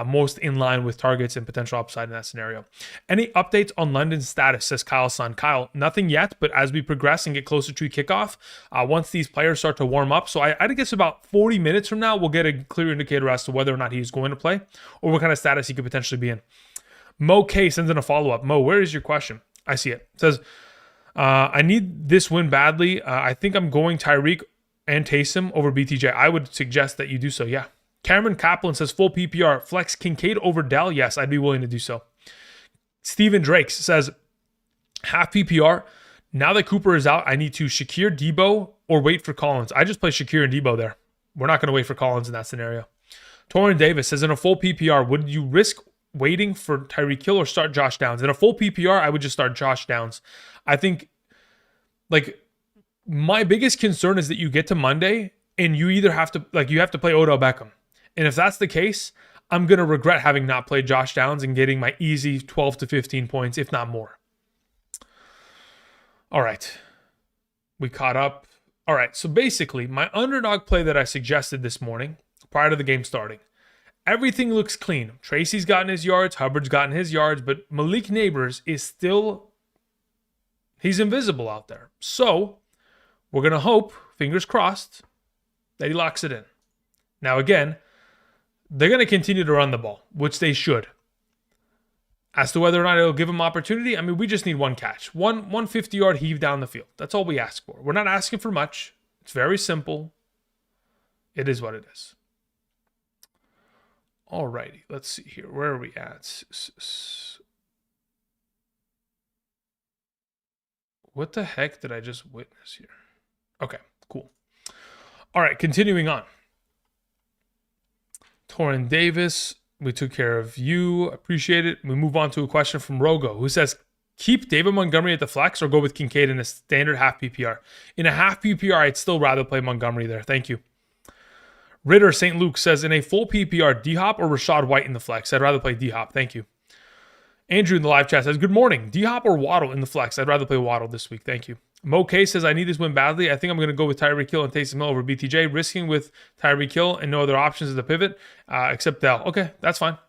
most in line with targets and potential upside in that scenario. Any updates on London's status, says Kyle's son. Kyle, nothing yet, but as we progress and get closer to kickoff, once these players start to warm up, so I'd guess about 40 minutes from now, we'll get a clear indicator as to whether or not he's going to play or what kind of status he could potentially be in. Mo K sends in a follow-up. Mo, where is your question? I see it. It says, I need this win badly. I think I'm going Tyreek and Taysom over BTJ. I would suggest that you do so, yeah. Cameron Kaplan says full PPR. Flex Kincaid over Dell. Yes, I'd be willing to do so. Steven Drake says half PPR. Now that Cooper is out, I need to Shakir, Debo, or wait for Collins. I just play Shakir and Debo there. We're not going to wait for Collins in that scenario. Torrin Davis says in a full PPR, would you risk waiting for Tyreek Hill or start Josh Downs? In a full PPR, I would just start Josh Downs. I think, my biggest concern is that you get to Monday and you either have to, you have to play Odell Beckham. And if that's the case, I'm going to regret having not played Josh Downs and getting my easy 12 to 15 points, if not more. All right. We caught up. All right. So basically, my underdog play that I suggested this morning prior to the game starting, everything looks clean. Tracy's gotten his yards. Hubbard's gotten his yards. But Malik Neighbors is still, he's invisible out there. So we're going to hope, fingers crossed, that he locks it in. Now, again, they're going to continue to run the ball, which they should. As to whether or not it'll give them opportunity, we just need one catch. One 50-yard heave down the field. That's all we ask for. We're not asking for much. It's very simple. It is what it is. All righty. Let's see here. Where are we at? What the heck did I just witness here? Okay, cool. All right, continuing on. Torrin Davis, we took care of you. Appreciate it. We move on to a question from Rogo, who says, keep David Montgomery at the flex or go with Kincaid in a standard half PPR? In a half PPR, I'd still rather play Montgomery there. Thank you. Ritter St. Luke says, in a full PPR, D-Hop or Rashad White in the flex? I'd rather play D-Hop. Thank you. Andrew in the live chat says, good morning. D-Hop or Waddle in the flex? I'd rather play Waddle this week. Thank you. Mo K says, I need this win badly. I think I'm going to go with Tyreek Hill and Taysom Hill over BTJ, risking with Tyreek Hill and no other options as a pivot except Dell. Okay, that's fine.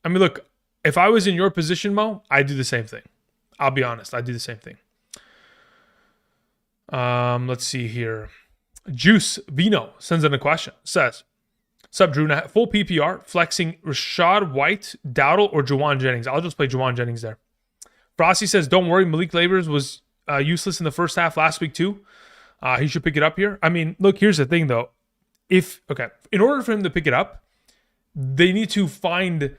I mean, look, if I was in your position, Mo, I'd do the same thing. I'll be honest. I'd do the same thing. Let's see here. Juice Vino sends in a question. Says, sup, Drew, full PPR, flexing Rashad White, Dowdle, or Jawan Jennings? I'll just play Jawan Jennings there. Frosty says, don't worry, Malik Labors was useless in the first half last week too. He should pick it up here. I mean, look, here's the thing though. In order for him to pick it up, they need to find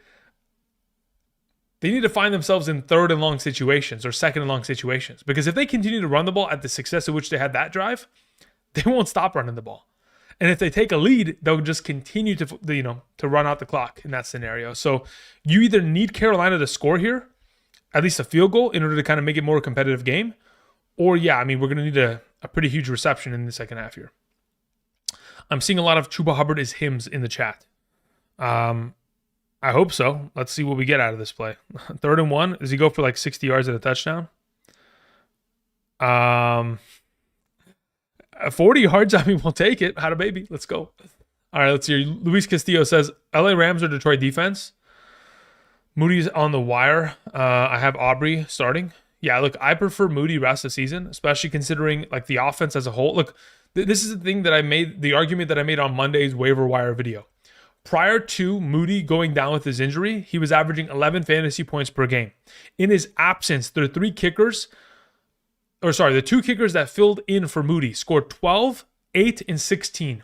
themselves in third and long situations or second and long situations. Because if they continue to run the ball at the success at which they had that drive, they won't stop running the ball. And if they take a lead, they'll just continue to run out the clock in that scenario. So you either need Carolina to score here, at least a field goal, in order to kind of make it more a competitive game. Or, yeah, I mean, we're going to need a pretty huge reception in the second half here. I'm seeing a lot of Chuba Hubbard is hymns in the chat. I hope so. Let's see what we get out of this play. 3rd and 1. Does he go for like 60 yards and a touchdown? 40 yards, I mean, we'll take it. Had a baby. Let's go. All right, let's see. Luis Castillo says, LA Rams or Detroit defense? Moody's on the wire. I have Aubrey starting. Yeah, look, I prefer Moody rest of the season, especially considering like the offense as a whole. Look, this is the thing that I made, the argument that I made on Monday's waiver wire video. Prior to Moody going down with his injury, he was averaging 11 fantasy points per game. In his absence, the two kickers that filled in for Moody scored 12, 8, and 16.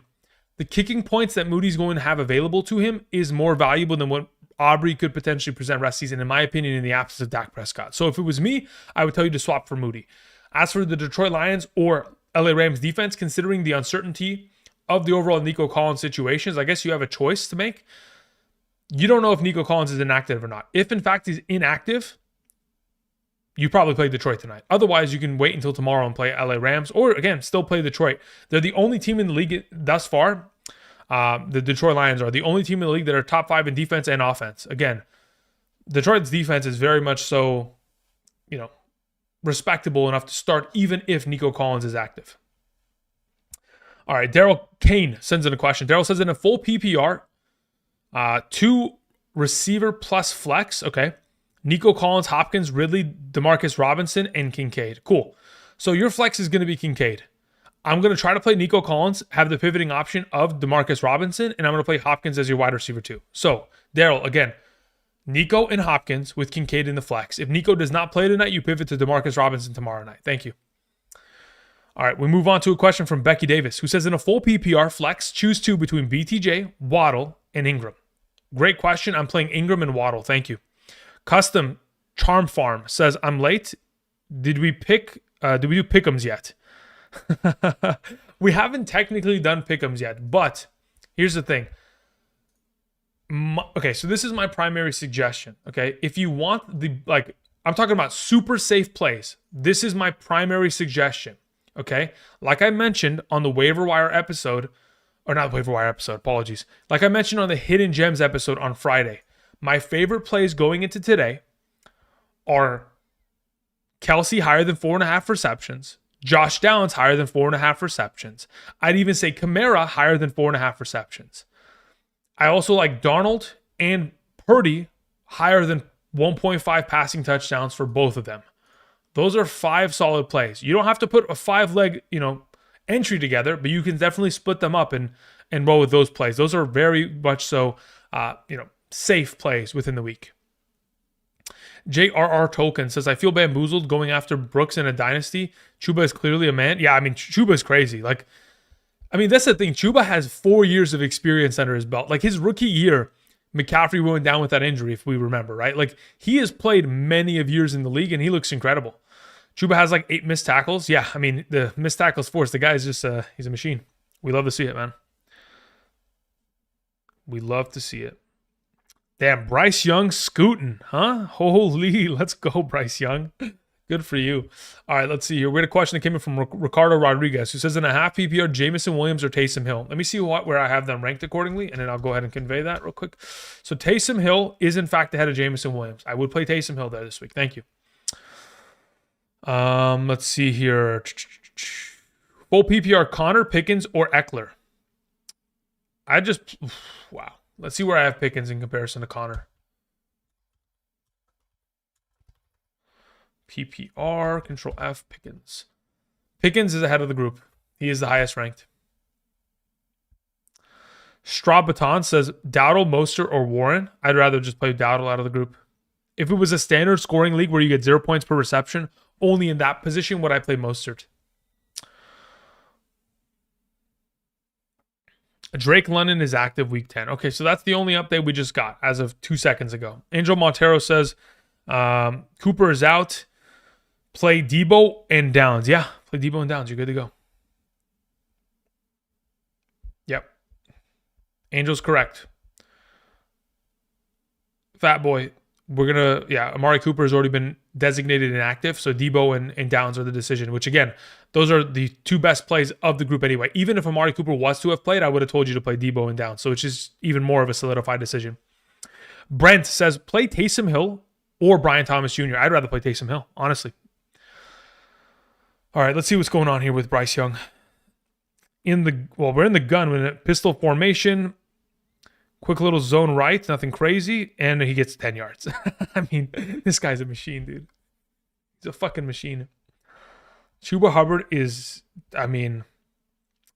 The kicking points that Moody's going to have available to him is more valuable than what Aubrey could potentially present rest season, in my opinion, in the absence of Dak Prescott. So if it was me, I would tell you to swap for Moody. As for the Detroit Lions or LA Rams defense, considering the uncertainty of the overall Nico Collins situations, I guess you have a choice to make. You don't know if Nico Collins is inactive or not. If in fact he's inactive, you probably play Detroit tonight. Otherwise, you can wait until tomorrow and play LA Rams, or again, still play Detroit. They're the only team in the league thus far. The Detroit Lions are the only team in the league that are top 5 in defense and offense. Again, Detroit's defense is very much so, respectable enough to start even if Nico Collins is active. All right, Daryl Kane sends in a question. Daryl says in a full PPR, 2 receiver plus flex. Okay. Nico Collins, Hopkins, Ridley, Demarcus Robinson, and Kincaid. Cool. So your flex is going to be Kincaid. I'm going to try to play Nico Collins, have the pivoting option of Demarcus Robinson, and I'm going to play Hopkins as your wide receiver too. So, Daryl, again, Nico and Hopkins with Kincaid in the flex. If Nico does not play tonight, you pivot to Demarcus Robinson tomorrow night. Thank you. All right, we move on to a question from Becky Davis, who says, in a full PPR flex, choose 2 between BTJ, Waddle, and Ingram. Great question. I'm playing Ingram and Waddle. Thank you. Custom Charm Farm says, I'm late. Did we do pick'ems yet? We haven't technically done pick'ems yet, but here's the thing. Okay, so this is my primary suggestion. Okay, if you want I'm talking about super safe plays. This is my primary suggestion. Okay, like I mentioned on the waiver wire episode, or not waiver wire episode, apologies. Like I mentioned on the Hidden Gems episode on Friday, my favorite plays going into today are Kelsey higher than 4.5 receptions, Josh Downs higher than 4.5 receptions. I'd even say Kamara higher than 4.5 receptions. I also like Darnold and Purdy higher than 1.5 passing touchdowns for both of them. Those are 5 solid plays. You don't have to put a 5-leg, entry together, but you can definitely split them up and roll with those plays. Those are very much so, safe plays within the week. J.R.R. Tolkien says, I feel bamboozled going after Brooks in a dynasty. Chuba is clearly a man. Yeah, I mean, Chuba is crazy. That's the thing. Chuba has 4 years of experience under his belt. Like his rookie year, McCaffrey went down with that injury, if we remember, right? Like he has played many of years in the league and he looks incredible. Chuba has 8 missed tackles. Yeah, I mean, the missed tackles force. The guy is just, he's a machine. We love to see it, man. We love to see it. Damn, Bryce Young scooting, huh? Holy, let's go, Bryce Young. Good for you. All right, let's see here. We had a question that came in from Ricardo Rodriguez, who says in a half PPR, Jamison Williams or Taysom Hill. Let me see where I have them ranked accordingly, and then I'll go ahead and convey that real quick. So Taysom Hill is in fact ahead of Jamison Williams. I would play Taysom Hill there this week. Thank you. Let's see here. Full PPR, Connor, Pickens, or Eckler. Wow. Let's see where I have Pickens in comparison to Connor. PPR, Control F, Pickens. Pickens is ahead of the group. He is the highest ranked. Strabaton says Dowdle, Mostert, or Warren. I'd rather just play Dowdle out of the group. If it was a standard scoring league where you get 0 points per reception, only in that position would I play Mostert. Drake London is active week 10. Okay, so that's the only update we just got as of 2 seconds ago. Angel Montero says Cooper is out. Play Debo and Downs. Yeah, play Debo and Downs. You're good to go. Yep. Angel's correct. Fat boy. Amari Cooper has already been designated inactive, so Debo and Downs are the decision, which again, those are the two best plays of the group anyway. Even if Amari Cooper was to have played, I would have told you to play Debo and Downs, so it's just even more of a solidified decision. Brent says, play Taysom Hill or Brian Thomas Jr. I'd rather play Taysom Hill, honestly. All right, let's see what's going on here with Bryce Young. We're in the gun with a pistol formation. Quick little zone right, nothing crazy, and he gets 10 yards. I mean, this guy's a machine, dude. He's a fucking machine. Chuba Hubbard is, you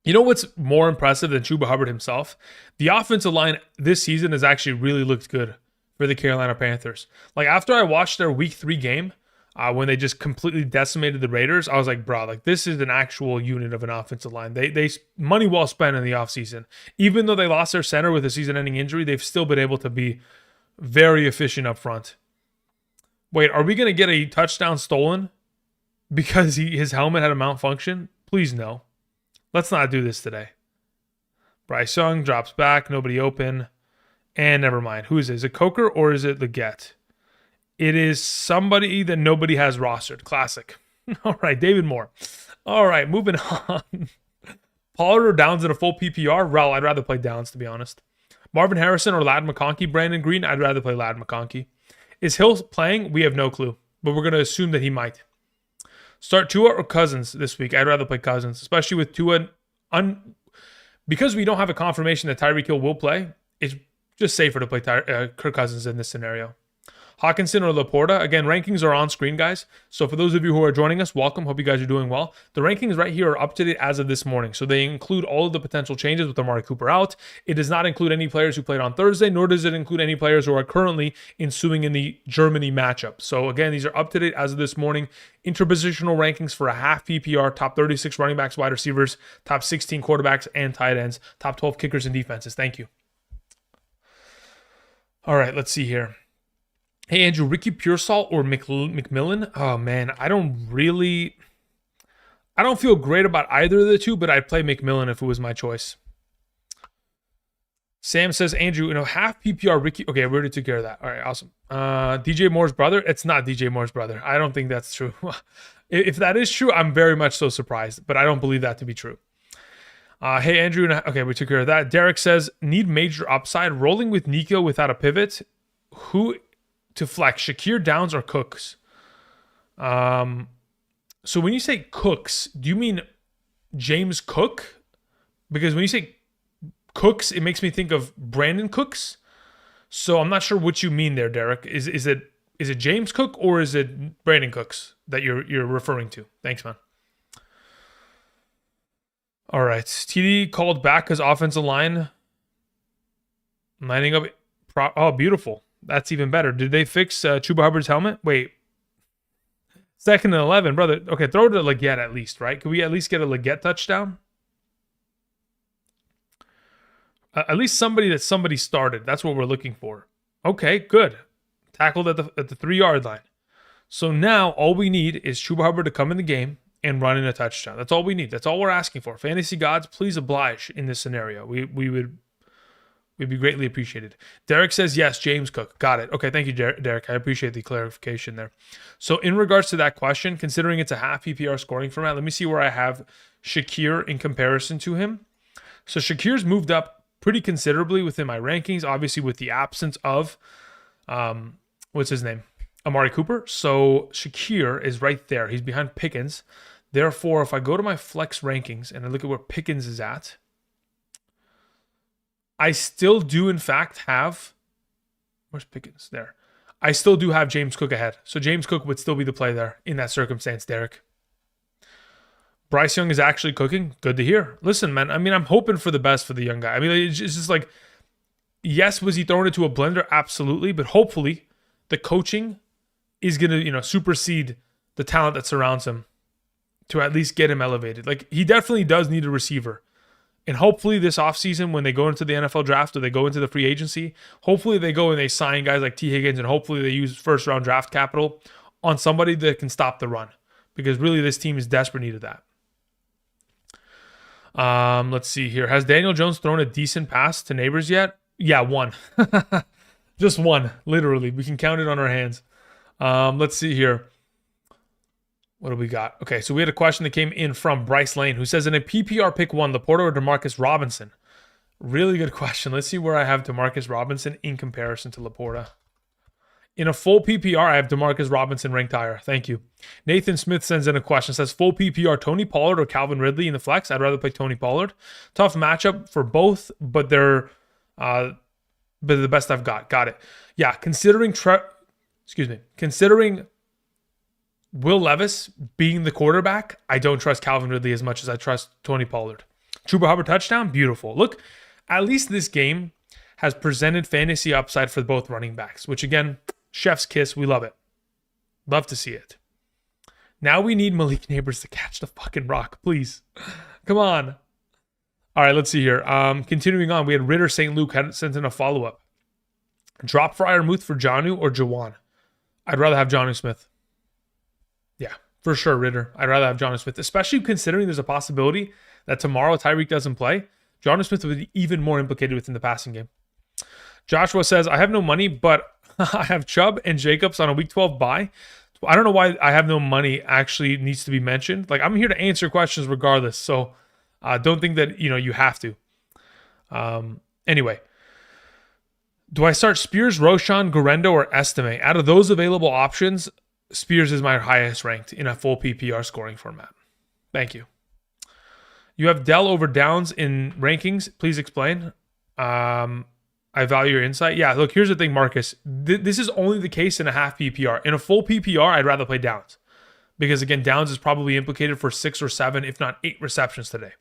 know what's more impressive than Chuba Hubbard himself? The offensive line this season has actually really looked good for the Carolina Panthers. Like, after I watched their week 3 game, when they just completely decimated the Raiders, I was like, bro, like this is an actual unit of an offensive line. They money well spent in the offseason. Even though they lost their center with a season-ending injury, they've still been able to be very efficient up front. Wait, are we going to get a touchdown stolen because his helmet had a malfunction? Please no. Let's not do this today. Bryce Young drops back, nobody open, and never mind. Who is it? Is it Coker or is it Leggett? It is somebody that nobody has rostered. Classic. All right, David Moore. All right, moving on. Pollard or Downs in a full PPR? Rel, I'd rather play Downs, to be honest. Marvin Harrison or Ladd McConkey? Brandon Green? I'd rather play Ladd McConkey. Is Hill playing? We have no clue, but we're going to assume that he might. Start Tua or Cousins this week? I'd rather play Cousins, especially with Tua. Because we don't have a confirmation that Tyreek Hill will play, it's just safer to play Kirk Cousins in this scenario. Hawkinson or Laporta. Again, rankings are on screen, guys. So for those of you who are joining us, welcome. Hope you guys are doing well. The rankings right here are up to date as of this morning. So they include all of the potential changes with Amari Cooper out. It does not include any players who played on Thursday, nor does it include any players who are currently ensuing in the Germany matchup. So again, these are up to date as of this morning. Interpositional rankings for a half PPR, top 36 running backs, wide receivers, top 16 quarterbacks and tight ends, top 12 kickers and defenses. Thank you. All right, let's see here. Hey, Andrew, Ricky Pearsall or McMillan? Oh, man, I don't feel great about either of the two, but I'd play McMillan if it was my choice. Sam says, Andrew, half PPR Ricky. Okay, we already took care of that. All right, awesome. DJ Moore's brother? It's not DJ Moore's brother. I don't think that's true. If that is true, I'm very much so surprised, but I don't believe that to be true. Hey, Andrew. Okay, we took care of that. Derek says, need major upside. Rolling with Nico without a pivot. Who to flex, Shakir, Downs, or Cooks? So when you say Cooks, do you mean James Cook? Because when you say Cooks, it makes me think of Brandon Cooks. So I'm not sure what you mean there, Derek. Is it James Cook or is it Brandon Cooks that you're referring to? Thanks, man. All right, TD called back because offensive line lining up. Oh, beautiful. That's even better. Did they fix Chuba Hubbard's helmet? Wait. 2nd and 11, brother. Okay, throw it to Leggett at least, right? Can we at least get a Leggett touchdown? At least somebody started. That's what we're looking for. Okay, good. Tackled at the 3-yard line. So now all we need is Chuba Hubbard to come in the game and run in a touchdown. That's all we need. That's all we're asking for. Fantasy gods, please oblige in this scenario. We We'd be greatly appreciated. Derek says yes, James Cook. Got it. Okay, thank you, Derek. I appreciate the clarification there. So in regards to that question, considering it's a half PPR scoring format, let me see where I have Shakir in comparison to him. So Shakir's moved up pretty considerably within my rankings, obviously with the absence of, what's his name? Amari Cooper. So Shakir is right there. He's behind Pickens. Therefore, if I go to my flex rankings and I look at where Pickens is at, I still do, in fact, have... Where's Pickens? There. I still do have James Cook ahead. So James Cook would still be the play there in that circumstance, Derek. Bryce Young is actually cooking. Good to hear. Listen, man, I mean, I'm hoping for the best for the young guy. I mean, it's just like, yes, was he thrown into a blender? Absolutely. But hopefully the coaching is going to, supersede the talent that surrounds him to at least get him elevated. Like, he definitely does need a receiver. And hopefully this offseason, when they go into the NFL draft or they go into the free agency, hopefully they go and they sign guys like T. Higgins, and hopefully they use first-round draft capital on somebody that can stop the run. Because really this team is desperate need of that. Let's see here. Has Daniel Jones thrown a decent pass to Neighbors yet? Yeah, one. Just one, literally. We can count it on our hands. Let's see here. What do we got? Okay, so we had a question that came in from Bryce Lane, who says, in a PPR pick 1, Laporta or Demarcus Robinson? Really good question. Let's see where I have Demarcus Robinson in comparison to Laporta. In a full PPR, I have Demarcus Robinson ranked higher. Thank you. Nathan Smith sends in a question. Says, full PPR, Tony Pollard or Calvin Ridley in the flex? I'd rather play Tony Pollard. Tough matchup for both, but they're the best I've got. Got it. Yeah, considering Will Levis being the quarterback, I don't trust Calvin Ridley as much as I trust Tony Pollard. Chuba Hubbard touchdown, beautiful. Look, at least this game has presented fantasy upside for both running backs, which again, chef's kiss, we love it. Love to see it. Now we need Malik Neighbors to catch the fucking rock, please. Come on. All right, let's see here. Continuing on, we had Ritter St. Luke had sent in a follow-up. Drop Freiermuth for Jonnu or Jawan? I'd rather have Jonnu Smith. Yeah, for sure, Ritter. I'd rather have Jonnu Smith, especially considering there's a possibility that tomorrow Tyreek doesn't play. Jonnu Smith would be even more implicated within the passing game. Joshua says, I have no money, but I have Chubb and Jacobs on a Week 12 bye. I don't know why I have no money actually needs to be mentioned. Like, I'm here to answer questions regardless, so don't think that, you have to. Anyway, do I start Spears, Roshan, Garendo, or Estime? Out of those available options, Spears is my highest ranked in a full PPR scoring format. Thank you. You have Dell over Downs in rankings. Please explain. I value your insight. Yeah, look, here's the thing, Marcus. This is only the case in a half PPR. In a full PPR, I'd rather play Downs. Because, again, Downs is probably implicated for 6 or 7, if not 8 receptions today.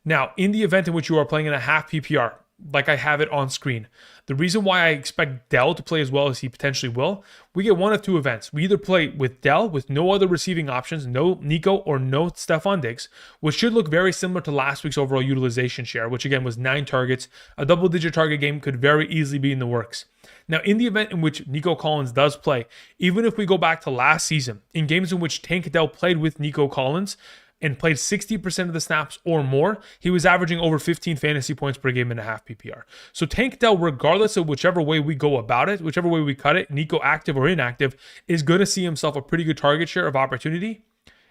Now, in the event in which you are playing in a half PPR, like I have it on screen, the reason why I expect Dell to play as well as he potentially will, we get one of two events. We either play with Dell with no other receiving options, no Nico or no Stephon Diggs, which should look very similar to last week's overall utilization share, which again was 9 targets. A double-digit target game could very easily be in the works. Now, in the event in which Nico Collins does play, even if we go back to last season, in games in which Tank Dell played with Nico Collins, and played 60% of the snaps or more, he was averaging over 15 fantasy points per game in a half PPR. So Tank Dell, regardless of whichever way we go about it, whichever way we cut it, Nico active or inactive, is going to see himself a pretty good target share of opportunity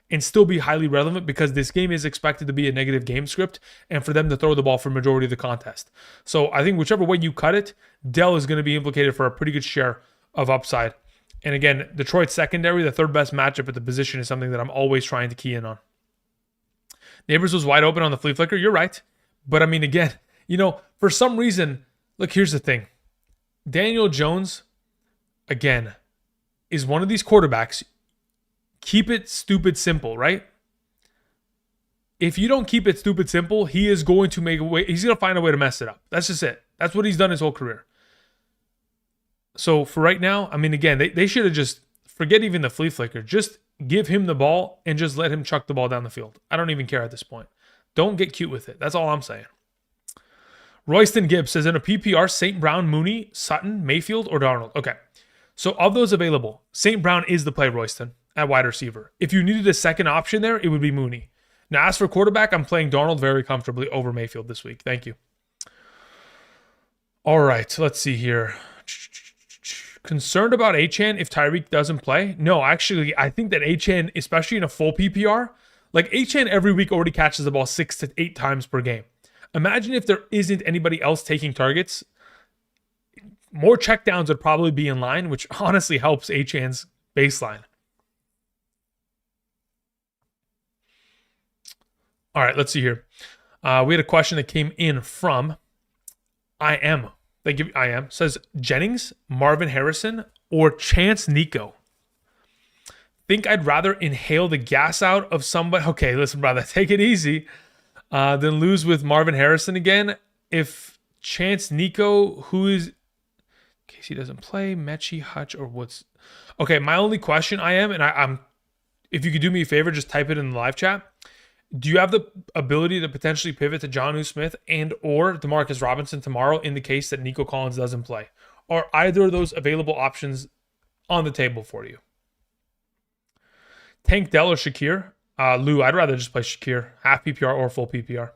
and still be highly relevant because this game is expected to be a negative game script and for them to throw the ball for majority of the contest. So I think whichever way you cut it, Dell is going to be implicated for a pretty good share of upside. And again, Detroit's secondary, the third best matchup at the position, is something that I'm always trying to key in on. Neighbors was wide open on the flea flicker. You're right. But I mean, again, for some reason, look, here's the thing. Daniel Jones, again, is one of these quarterbacks. Keep it stupid simple, right? If you don't keep it stupid simple, he is going to make a way. He's going to find a way to mess it up. That's just it. That's what he's done his whole career. So for right now, I mean, again, they should have just, forget even the flea flicker. Just give him the ball and just let him chuck the ball down the field. I don't even care at this point. Don't get cute with it. That's all I'm saying. Royston Gibbs says, in a PPR, St. Brown, Mooney, Sutton, Mayfield, or Darnold? Okay. So of those available, St. Brown is the play, Royston, at wide receiver. If you needed a second option there, it would be Mooney. Now, as for quarterback, I'm playing Darnold very comfortably over Mayfield this week. Thank you. All right, let's see here. Concerned about Achan if Tyreek doesn't play? No, actually, I think that Achan, especially in a full PPR, like Achan every week already catches the ball 6 to 8 times per game. Imagine if there isn't anybody else taking targets. More checkdowns would probably be in line, which honestly helps Achan's baseline. All right, let's see here. We had a question that came in from IM. They give IM says Jennings, Marvin Harrison, or Chance Nico. Think I'd rather inhale the gas out of somebody. Okay, listen, brother, take it easy. Than lose with Marvin Harrison again. If Chance Nico, who is, in case he doesn't play, Mechie, Hutch, or Woods. Okay, my only question I'm, if you could do me a favor, just type it in the live chat. Do you have the ability to potentially pivot to Jonnu Smith and or Demarcus Robinson tomorrow in the case that Nico Collins doesn't play? Are either of those available options on the table for you? Tank Dell or Shakir? Lou, I'd rather just play Shakir, half PPR or full PPR.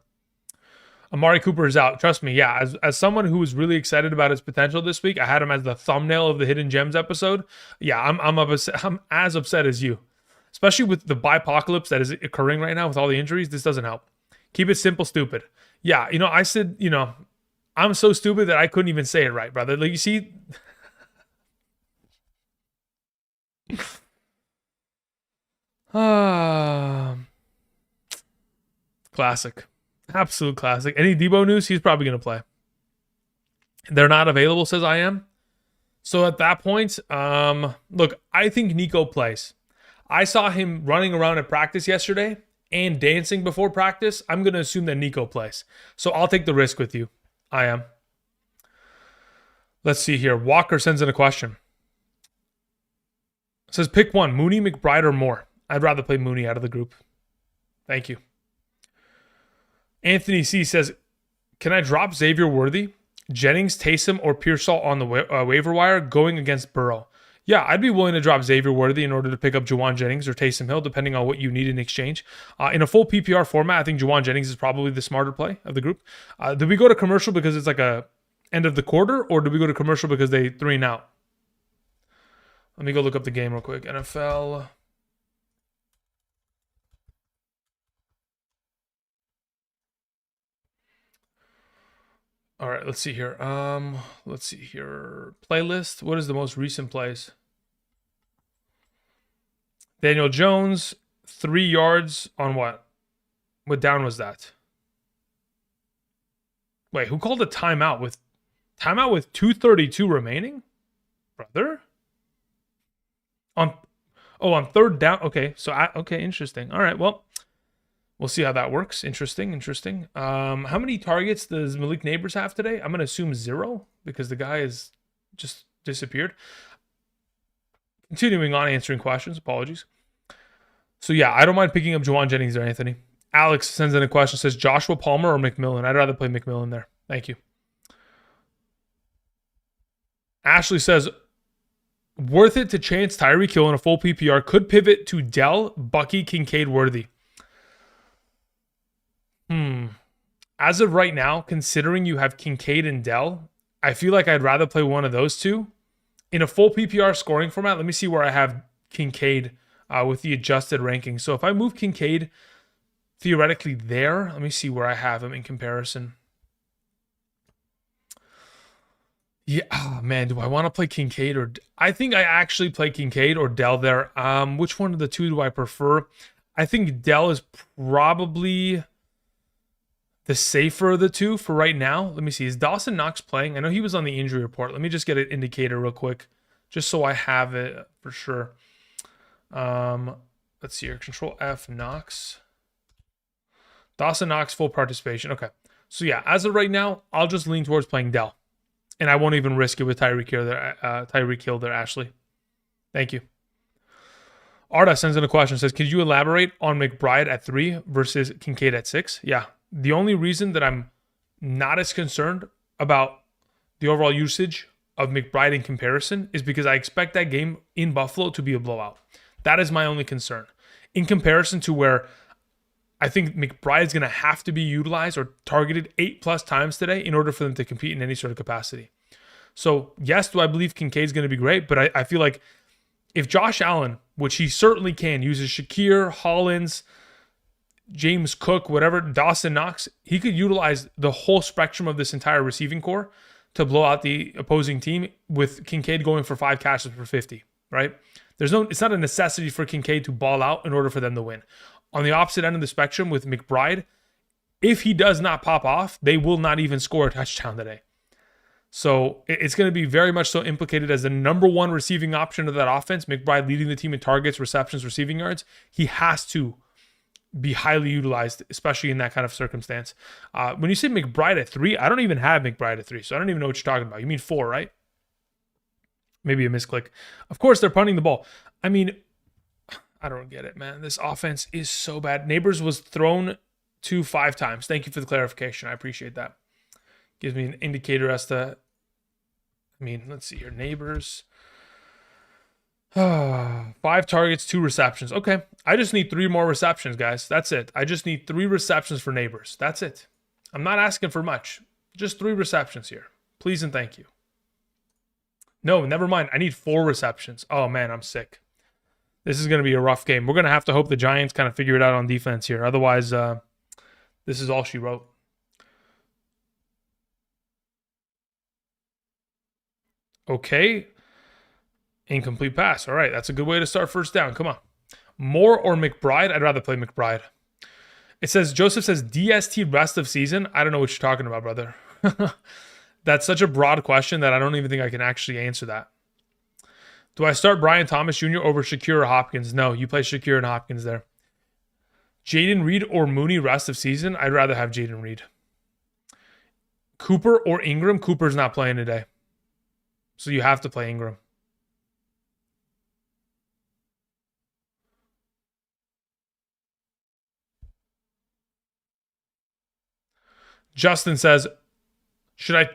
Amari Cooper is out. Trust me, yeah. As someone who was really excited about his potential this week, I had him as the thumbnail of the Hidden Gems episode. Yeah, I'm as upset as you. Especially with the bipocalypse that is occurring right now with all the injuries, this doesn't help. Keep it simple, stupid. Yeah, I said, I'm so stupid that I couldn't even say it right, brother. Like, you see... Classic. Absolute classic. Any Debo news? He's probably going to play. They're not available, says I am. So at that point, look, I think Nico plays. I saw him running around at practice yesterday and dancing before practice. I'm going to assume that Nico plays. So I'll take the risk with you. I am. Let's see here. Walker sends in a question. It says, pick one, Mooney, McBride, or Moore. I'd rather play Mooney out of the group. Thank you. Anthony C says, can I drop Xavier Worthy, Jennings, Taysom, or Pearsall on the waiver wire going against Burrow? Yeah, I'd be willing to drop Xavier Worthy in order to pick up Juwan Jennings or Taysom Hill, depending on what you need in exchange. In a full PPR format, I think Juwan Jennings is probably the smarter play of the group. Did we go to commercial because it's like a end of the quarter, or did we go to commercial because they 3 and out? Let me go look up the game real quick. NFL. All right, let's see here. Playlist. What is the most recent plays? Daniel Jones, 3 yards on what? What down was that? Wait, who called a timeout with 2:32 remaining? Brother? On 3rd down. Okay, so okay, interesting. All right, well, we'll see how that works. Interesting. How many targets does Malik Neighbors have today? I'm going to assume 0 because the guy has just disappeared. Continuing on answering questions. Apologies. So, yeah, I don't mind picking up Juwan Jennings or Anthony. Alex sends in a question. Says Joshua Palmer or McMillan? I'd rather play McMillan there. Thank you. Ashley says, worth it to chance Tyreek Hill in a full PPR. Could pivot to Dell, Bucky, Kincaid, Worthy. As of right now, considering you have Kincaid and Dell, I feel like I'd rather play one of those two. In a full PPR scoring format, let me see where I have Kincaid with the adjusted ranking. So if I move Kincaid theoretically there, let me see where I have him in comparison. Yeah, oh man, do I want to play Kincaid or... I think I actually play Kincaid or Dell there. Which one of the two do I prefer? I think Dell is probably the safer of the two for right now. Let me see. Is Dawson Knox playing? I know he was on the injury report. Let me just get an indicator real quick, just so I have it for sure. Let's see here. Control F, Knox. Dawson Knox, full participation. Okay. So yeah, as of right now, I'll just lean towards playing Dell. And I won't even risk it with Tyreek Hill there, Ashley. Thank you. Arda sends in a question. Says, could you elaborate on McBride at 3 versus Kincaid at 6? Yeah. The only reason that I'm not as concerned about the overall usage of McBride in comparison is because I expect that game in Buffalo to be a blowout. That is my only concern. In comparison to where I think McBride's going to have to be utilized or targeted 8+ times today in order for them to compete in any sort of capacity. So yes, do I believe Kincaid's going to be great? But I feel like if Josh Allen, which he certainly can, uses Shakir, Hollins, James Cook, whatever, Dawson Knox, he could utilize the whole spectrum of this entire receiving core to blow out the opposing team with Kincaid going for 5 catches for 50, right? It's not a necessity for Kincaid to ball out in order for them to win. On the opposite end of the spectrum with McBride, if he does not pop off, they will not even score a touchdown today. So it's going to be very much so implicated as the number one receiving option of that offense. McBride leading the team in targets, receptions, receiving yards. He has to be highly utilized, especially in that kind of circumstance. When you say McBride at 3, I don't even have McBride at 3, so I don't even know what you're talking about. You mean 4, right? Maybe a misclick. Of course, they're punting the ball. I mean, I don't get it, man. This offense is so bad. Neighbors was thrown to 5 times. Thank you for the clarification. I appreciate that. Gives me an indicator as to, let's see here. Neighbors. 5 targets, 2 receptions. Okay. I just need 3 more receptions, guys. That's it. I just need 3 receptions for Neighbors. That's it. I'm not asking for much. Just 3 receptions here. Please and thank you. No, never mind. I need 4 receptions. Oh, man, I'm sick. This is going to be a rough game. We're going to have to hope the Giants kind of figure it out on defense here. Otherwise, this is all she wrote. Okay. Incomplete pass. All right. That's a good way to start first down. Come on. Moore or McBride? I'd rather play McBride. It says, Joseph says, DST rest of season. I don't know what you're talking about, brother. That's such a broad question that I don't even think I can actually answer that. Do I start Brian Thomas Jr. over Shakir or Hopkins? No, you play Shakir and Hopkins there. Jaden Reed or Mooney rest of season? I'd rather have Jaden Reed. Cooper or Ingram? Cooper's not playing today. So you have to play Ingram. Justin says, should I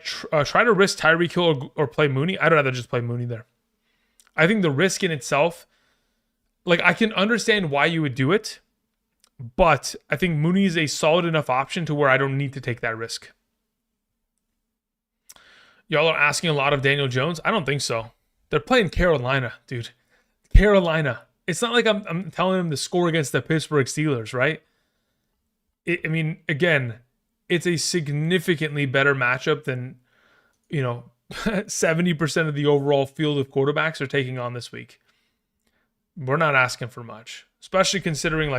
try to risk Tyreek Hill or play Mooney? I'd rather just play Mooney there. I think the risk in itself, like I can understand why you would do it, but I think Mooney is a solid enough option to where I don't need to take that risk. Y'all are asking a lot of Daniel Jones? I don't think so. They're playing Carolina, dude. Carolina. It's not like I'm telling them to score against the Pittsburgh Steelers, right? Again, it's a significantly better matchup than, 70% of the overall field of quarterbacks are taking on this week. We're not asking for much, especially considering,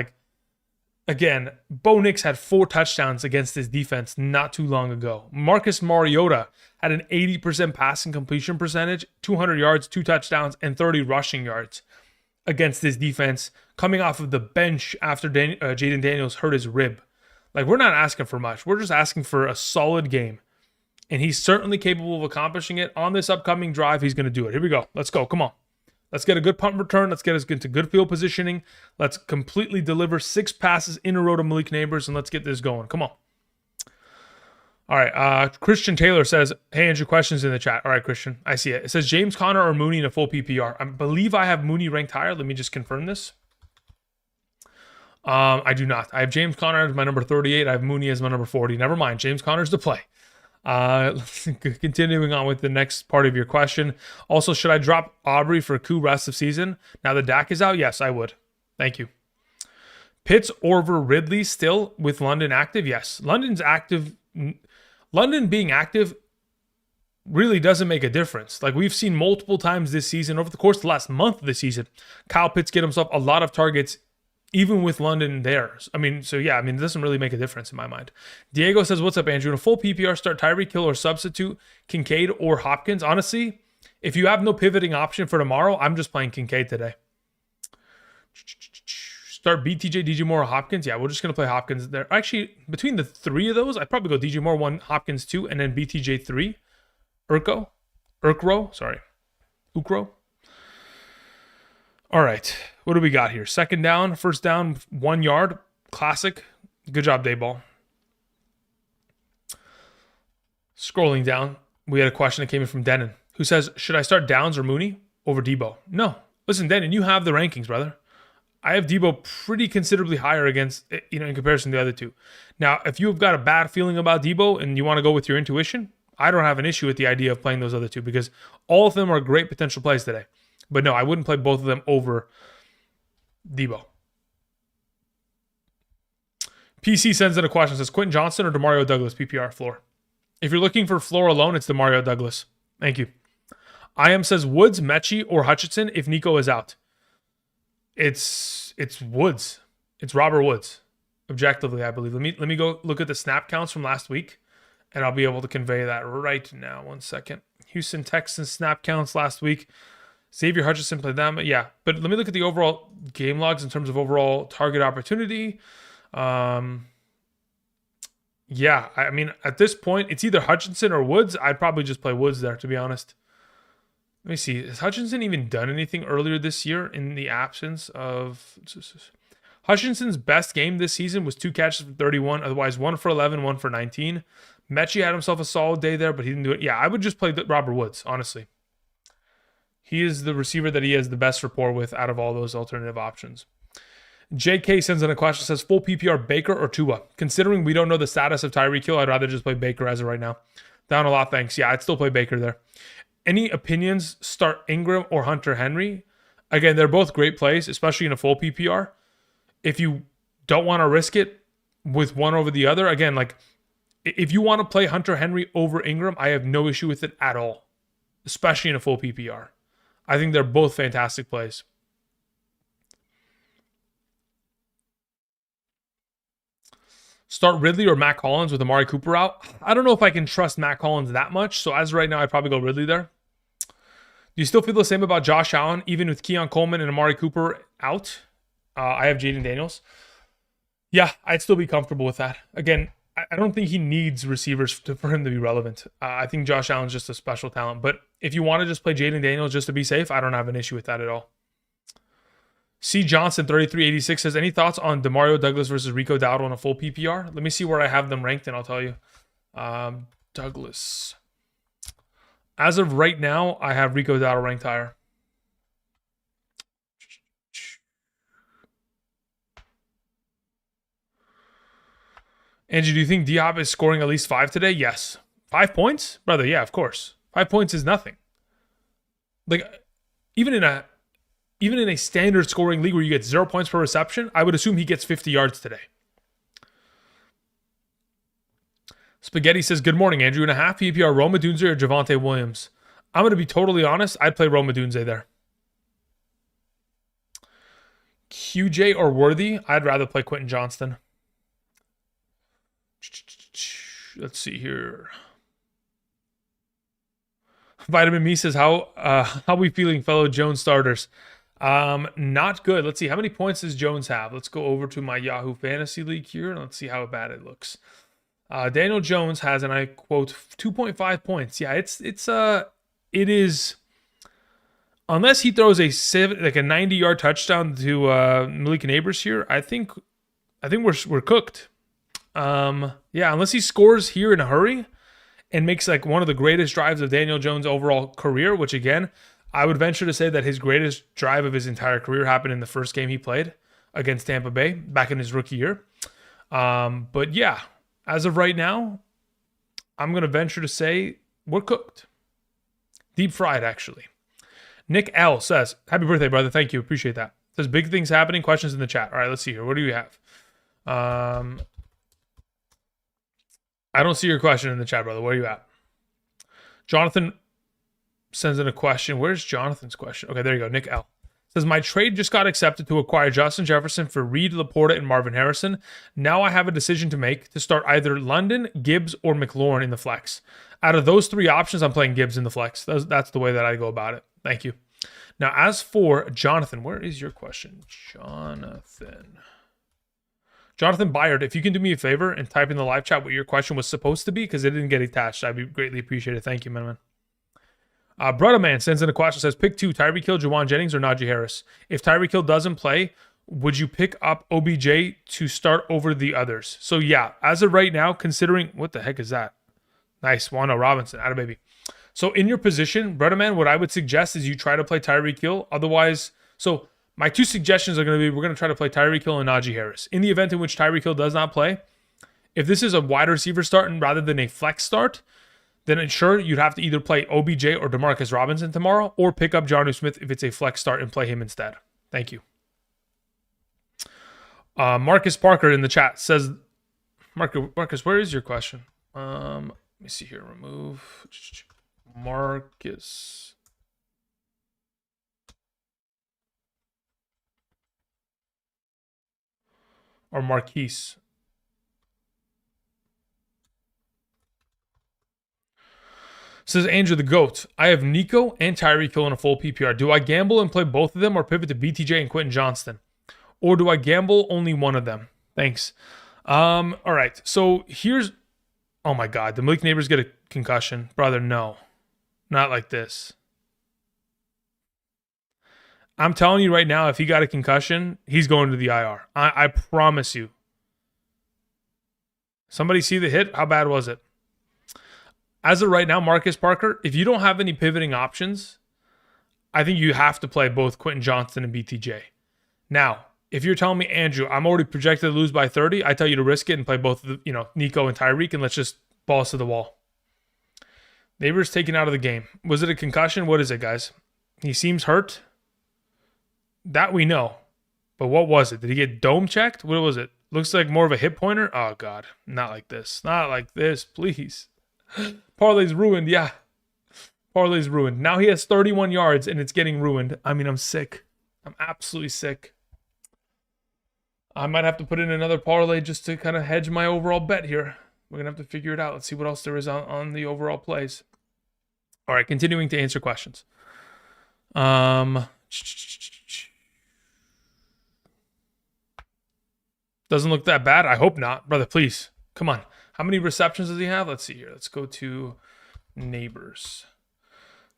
again, Bo Nix had 4 touchdowns against his defense not too long ago. Marcus Mariota had an 80% passing completion percentage, 200 yards, 2 touchdowns, and 30 rushing yards against his defense, coming off of the bench after Jaden Daniels hurt his rib. We're not asking for much. We're just asking for a solid game. And he's certainly capable of accomplishing it. On this upcoming drive, he's going to do it. Here we go. Let's go. Come on. Let's get a good punt return. Let's get us into good field positioning. Let's completely deliver 6 passes in a row to Malik Neighbors, and let's get this going. Come on. All right. Christian Taylor says, hey, Andrew, questions in the chat. All right, Christian. I see it. It says James Conner or Mooney in a full PPR. I believe I have Mooney ranked higher. Let me just confirm this. I do not. I have James Conner as my number 38. I have Mooney as my number 40. Never mind. James Conner's to play. Continuing on with the next part of your question. Also, should I drop Aubrey for Koo rest of season? Now that Dak is out? Yes, I would. Thank you. Pitts over Ridley still with London active? Yes. London's active. London being active really doesn't make a difference. We've seen multiple times this season, over the course of the last month of the season, Kyle Pitts get himself a lot of targets even with London there. It doesn't really make a difference in my mind. Diego says, what's up, Andrew? In a full PPR, start Tyreek Hill or substitute Kincaid or Hopkins. Honestly, if you have no pivoting option for tomorrow, I'm just playing Kincaid today. Start BTJ, DJ Moore, or Hopkins. Yeah, we're just going to play Hopkins there. Actually, between the 3 of those, I'd probably go DJ Moore 1, Hopkins 2, and then BTJ 3. Ukro. All right, what do we got here? Second down, first down, 1 yard. Classic. Good job, Dayball. Scrolling down, we had a question that came in from Denon, who says, should I start Downs or Mooney over Debo? No. Listen, Denon, you have the rankings, brother. I have Debo pretty considerably higher against, in comparison to the other two. Now, if you've got a bad feeling about Debo and you want to go with your intuition, I don't have an issue with the idea of playing those other two because all of them are great potential plays today. But no, I wouldn't play both of them over Debo. PC sends in a question, says Quentin Johnston or Demario Douglas PPR floor? If you're looking for floor alone, it's Demario Douglas. Thank you. IM says Woods, Mechie, or Hutchinson if Nico is out. It's Woods. It's Robert Woods. Objectively, I believe. Let me go look at the snap counts from last week, and I'll be able to convey that right now. 1 second. Houston Texans snap counts last week. Xavier Hutchinson played them. Yeah, but let me look at the overall game logs in terms of overall target opportunity. Yeah, I mean, at this point, it's either Hutchinson or Woods. I'd probably just play Woods there, to be honest. Let me see. Has Hutchinson even done anything earlier this year in the absence of... Hutchinson's best game this season was 2 catches for 31. Otherwise, 1 for 11, 1 for 19. Mechie had himself a solid day there, but he didn't do it. Yeah, I would just play Robert Woods, honestly. He is the receiver that he has the best rapport with out of all those alternative options. JK sends in a question, says full PPR Baker or Tua? Considering we don't know the status of Tyreek Hill, I'd rather just play Baker as of right now. Down a lot, thanks. Yeah, I'd still play Baker there. Any opinions? Start Ingram or Hunter Henry? Again, they're both great plays, especially in a full PPR. If you don't want to risk it with one over the other, again, like if you want to play Hunter Henry over Ingram, I have no issue with it at all, especially in a full PPR. I think they're both fantastic plays. Start Ridley or Matt Collins with Amari Cooper out. I don't know if I can trust Matt Collins that much, so as of right now, I'd probably go Ridley there. Do you still feel the same about Josh Allen, even with Keon Coleman and Amari Cooper out? I have Jaden Daniels. Yeah, I'd still be comfortable with that. Again, I don't think he needs receivers for him to be relevant. I think Josh Allen's just a special talent. But if you want to just play Jaden Daniels just to be safe, I don't have an issue with that at all. C. Johnson, 3386, says, any thoughts on Demario Douglas versus Rico Dowdle in a full PPR? Let me see where I have them ranked, and I'll tell you. Douglas. As of right now, I have Rico Dowdle ranked higher. Angie, do you think Diop is scoring at least 5 today? Yes. 5 points? Brother, yeah, of course. 5 points is nothing. Like, even in a standard scoring league where you get 0 points per reception, I would assume he gets 50 yards today. Spaghetti says, good morning, Andrew. In a half PPR, Roma Dunze or Javonte Williams? I'm going to be totally honest. I'd play Roma Dunze there. QJ or Worthy? I'd rather play Quentin Johnston. Let's see here. Vitamin Me says, how we feeling, fellow Jones starters? Not good. Let's see. How many points does Jones have? Let's go over to my Yahoo Fantasy League here, and let's see how bad it looks. Daniel Jones has, and I quote, 2.5 points. Yeah, it is, unless he throws a 90-yard touchdown to Malik Neighbors here, I think we're cooked. Yeah, unless he scores here in a hurry and makes like one of the greatest drives of Daniel Jones' overall career, which again, I would venture to say that his greatest drive of his entire career happened in the first game he played against Tampa Bay back in his rookie year. But yeah, as of right now, I'm going to venture to say we're cooked. Deep fried, actually. Nick L says, happy birthday, brother. Thank you. Appreciate that. Says, big things happening. Questions in the chat. All right, let's see here. What do you have? I don't see your question in the chat, brother. Where are you at? Jonathan sends in a question. Where's Jonathan's question? Okay, there you go. Nick L says, my trade just got accepted to acquire Justin Jefferson for Reed, Laporta, and Marvin Harrison. Now I have a decision to make to start either London, Gibbs, or McLaurin in the flex. Out of those 3 options, I'm playing Gibbs in the flex. That's the way that I go about it. Thank you. Now, as for Jonathan, where is your question? Jonathan Byard, if you can do me a favor and type in the live chat what your question was supposed to be, because it didn't get attached, I'd be greatly appreciated. Thank you, man. Brother Man sends in a question, says, pick 2, Tyreek Hill, Juwan Jennings, or Najee Harris. If Tyreek Hill doesn't play, would you pick up OBJ to start over the others? So yeah, as of right now, considering, what the heck is that? Nice, Wano Robinson, atta baby. So in your position, Brother Man, what I would suggest is you try to play Tyreek Hill. Otherwise, so My two suggestions are going to be we're going to try to play Tyreek Hill and Najee Harris. In the event in which Tyreek Hill does not play, if this is a wide receiver start rather than a flex start, then sure, you'd have to either play OBJ or Demarcus Robinson tomorrow, or pick up Jonnu Smith if it's a flex start and play him instead. Thank you. Marcus Parker in the chat says, Marcus, where is your question? Let me see here. Remove Marcus. Or Marquise. Says Andrew the GOAT. I have Nico and Tyreek Hill in a full PPR. Do I gamble and play both of them or pivot to BTJ and Quentin Johnston? Or do I gamble only one of them? Thanks. All right. So here's... Oh my God. The Malik Neighbors get a concussion. Brother, no. Not like this. I'm telling you right now, if he got a concussion, he's going to the IR. I promise you. Somebody see the hit? How bad was it? As of right now, Marcus Parker, if you don't have any pivoting options, I think you have to play both Quentin Johnston and BTJ. Now, if you're telling me, Andrew, I'm already projected to lose by 30, I tell you to risk it and play both, Nico and Tyreek, and let's just balls to the wall. Neighbors taken out of the game. Was it a concussion? What is it, guys? He seems hurt. That we know. But what was it? Did he get dome checked? What was it? Looks like more of a hip pointer. Oh, God. Not like this. Not like this, please. Parlay's ruined, yeah. Parlay's ruined. Now he has 31 yards and it's getting ruined. I mean, I'm sick. I'm absolutely sick. I might have to put in another parlay just to kind of hedge my overall bet here. We're going to have to figure it out. Let's see what else there is on the overall plays. All right, continuing to answer questions. Doesn't look that bad. I hope not. Brother, please. Come on. How many receptions does he have? Let's see here. Let's go to Neighbors.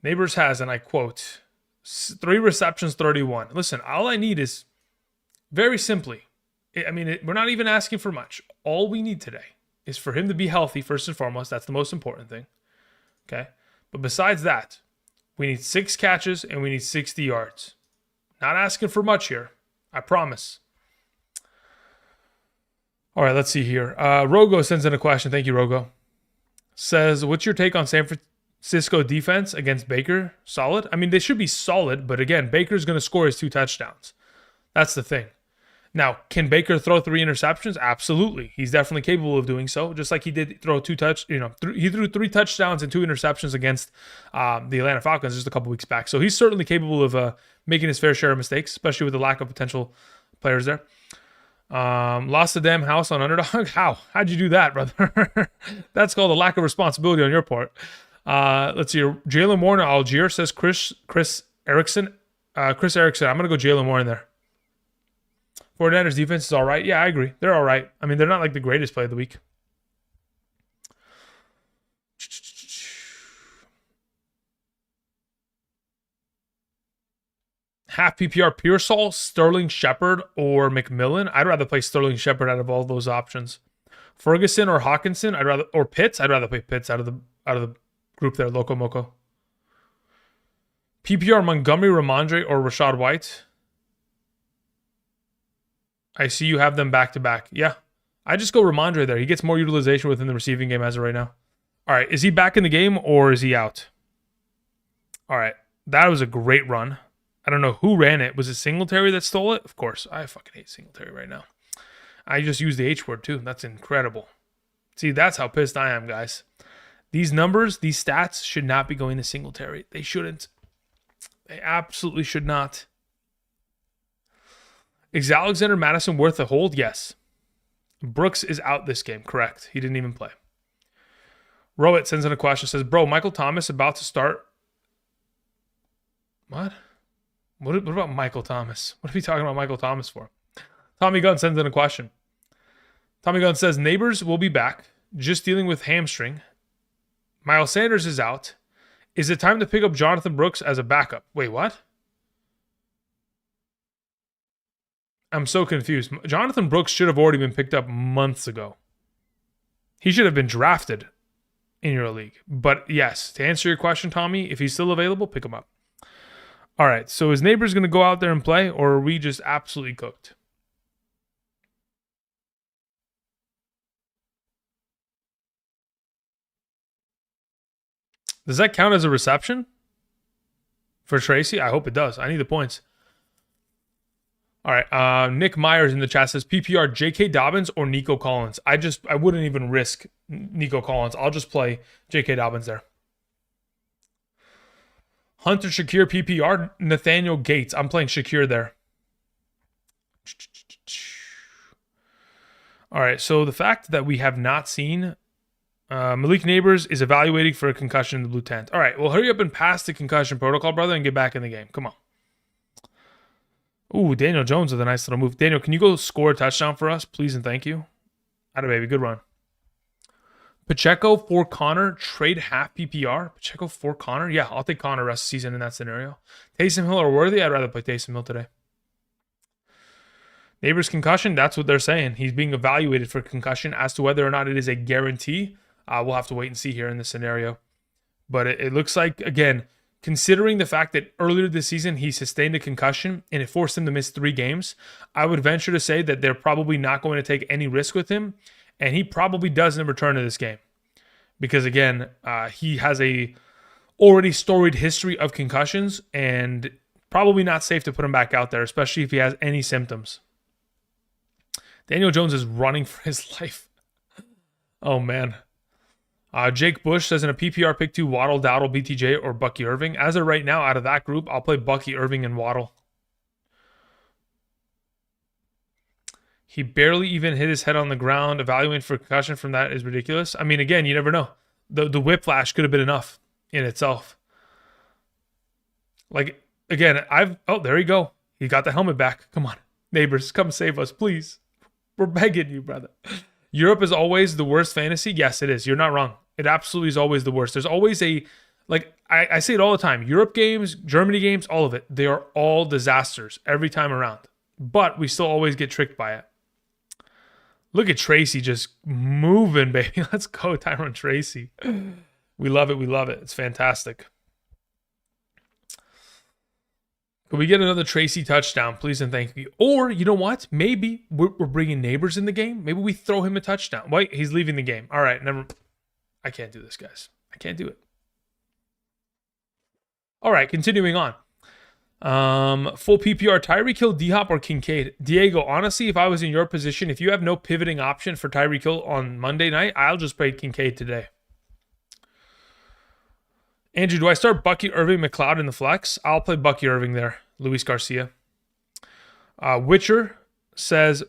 Neighbors has, and I quote, 3 receptions, 31. Listen, all I need is, very simply, we're not even asking for much. All we need today is for him to be healthy, first and foremost. That's the most important thing. Okay? But besides that, we need 6 catches and we need 60 yards. Not asking for much here. I promise. All right, let's see here. Rogo sends in a question. Thank you, Rogo. Says, what's your take on San Francisco defense against Baker? Solid? I mean, they should be solid, but again, Baker's going to score his 2 touchdowns. That's the thing. Now, can Baker throw 3 interceptions? Absolutely. He's definitely capable of doing so, just like he did throw he threw 3 touchdowns and 2 interceptions against the Atlanta Falcons just a couple weeks back. So he's certainly capable of making his fair share of mistakes, especially with the lack of potential players there. Lost the damn house on Underdog. How'd you do that, brother? That's called a lack of responsibility on your part. Let's see. Jalen Warner Algier says Chris Erickson. Chris Erickson. I'm gonna go Jalen Warner there. 49ers defense is all right. Yeah, I agree. They're all right. I mean, they're not like the greatest play of the week. Half PPR Pearsall, Sterling Shepard, or McMillan. I'd rather play Sterling Shepard out of all those options. Ferguson or Hawkinson, or Pitts. I'd rather play Pitts out of the group there. Loco Moco. PPR Montgomery, Ramondre, or Rashad White. I see you have them back to back. Yeah, I just go Ramondre there. He gets more utilization within the receiving game as of right now. All right, is he back in the game or is he out? All right, that was a great run. I don't know who ran it. Was it Singletary that stole it? Of course. I fucking hate Singletary right now. I just used the H word too. That's incredible. See, that's how pissed I am, guys. These numbers, these stats should not be going to Singletary. They shouldn't. They absolutely should not. Is Alexander Madison worth a hold? Yes. Brooks is out this game. Correct. He didn't even play. Rowett sends in a question. Says, bro, Michael Thomas about to start. What? What about Michael Thomas? What are we talking about Michael Thomas for? Tommy Gunn sends in a question. Tommy Gunn says, Neighbors will be back. Just dealing with hamstring. Miles Sanders is out. Is it time to pick up Jonathan Brooks as a backup? Wait, what? I'm so confused. Jonathan Brooks should have already been picked up months ago. He should have been drafted in your league. But yes, to answer your question, Tommy, if he's still available, pick him up. All right, so his neighbor's going to go out there and play, or are we just absolutely cooked? Does that count as a reception for Tracy? I hope it does. I need the points. All right, Nick Myers in the chat says PPR J.K. Dobbins or Nico Collins. I wouldn't even risk Nico Collins. I'll just play J.K. Dobbins there. Hunter Shakir PPR, Nathaniel Gates. I'm playing Shakir there. All right, so the fact that we have not seen Malik Neighbors is evaluating for a concussion in the blue tent. All right, well, hurry up and pass the concussion protocol, brother, and get back in the game. Come on. Ooh, Daniel Jones with a nice little move. Daniel, can you go score a touchdown for us, please and thank you? Atta baby, good run. Pacheco for Connor, trade half PPR. Pacheco for Connor? Yeah, I'll take Connor rest of the season in that scenario. Taysom Hill or Worthy? I'd rather play Taysom Hill today. Neighbors concussion, that's what they're saying. He's being evaluated for concussion. As to whether or not it is a guarantee, we'll have to wait and see here in this scenario. But it looks like, again, considering the fact that earlier this season he sustained a concussion and it forced him to miss 3 games, I would venture to say that they're probably not going to take any risk with him, and he probably doesn't return to this game. Because, again, he has a already storied history of concussions, and probably not safe to put him back out there, especially if he has any symptoms. Daniel Jones is running for his life. Oh, man. Jake Bush says in a PPR pick 2, Waddle, Dowdle, BTJ, or Bucky Irving. As of right now, out of that group, I'll play Bucky Irving and Waddle. He barely even hit his head on the ground. Evaluating for concussion from that is ridiculous. I mean, again, you never know. The whiplash could have been enough in itself. Like, again, oh, there you go. He got the helmet back. Come on. Neighbors, come save us, please. We're begging you, brother. Europe is always the worst fantasy. Yes, it is. You're not wrong. It absolutely is always the worst. There's always I say it all the time. Europe games, Germany games, all of it. They are all disasters every time around. But we still always get tricked by it. Look at Tracy just moving, baby. Let's go, Tyrone Tracy. We love it. We love it. It's fantastic. Could we get another Tracy touchdown, please and thank you? Or, you know what? Maybe we're bringing Neighbors in the game. Maybe we throw him a touchdown. Wait, he's leaving the game. All right, I can't do this, guys. I can't do it. All right, continuing on. Full PPR, Tyreek Hill, D-Hop, or Kincaid? Diego, honestly, if I was in your position, if you have no pivoting option for Tyreek Hill on Monday night, I'll just play Kincaid today. Andrew, do I start Bucky Irving, McLeod in the flex? I'll play Bucky Irving there. Luis Garcia. Witcher says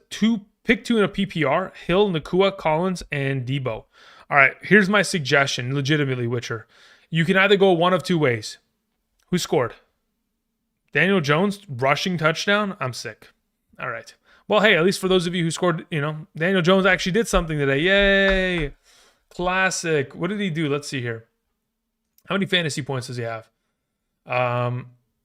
pick 2 in a PPR. Hill, Nakua, Collins, and Debo. All right, here's my suggestion, legitimately, Witcher. You can either go one of 2 ways. Who scored? Daniel Jones, rushing touchdown? I'm sick. All right. Well, hey, at least for those of you who scored, Daniel Jones actually did something today. Yay. Classic. What did he do? Let's see here. How many fantasy points does he have?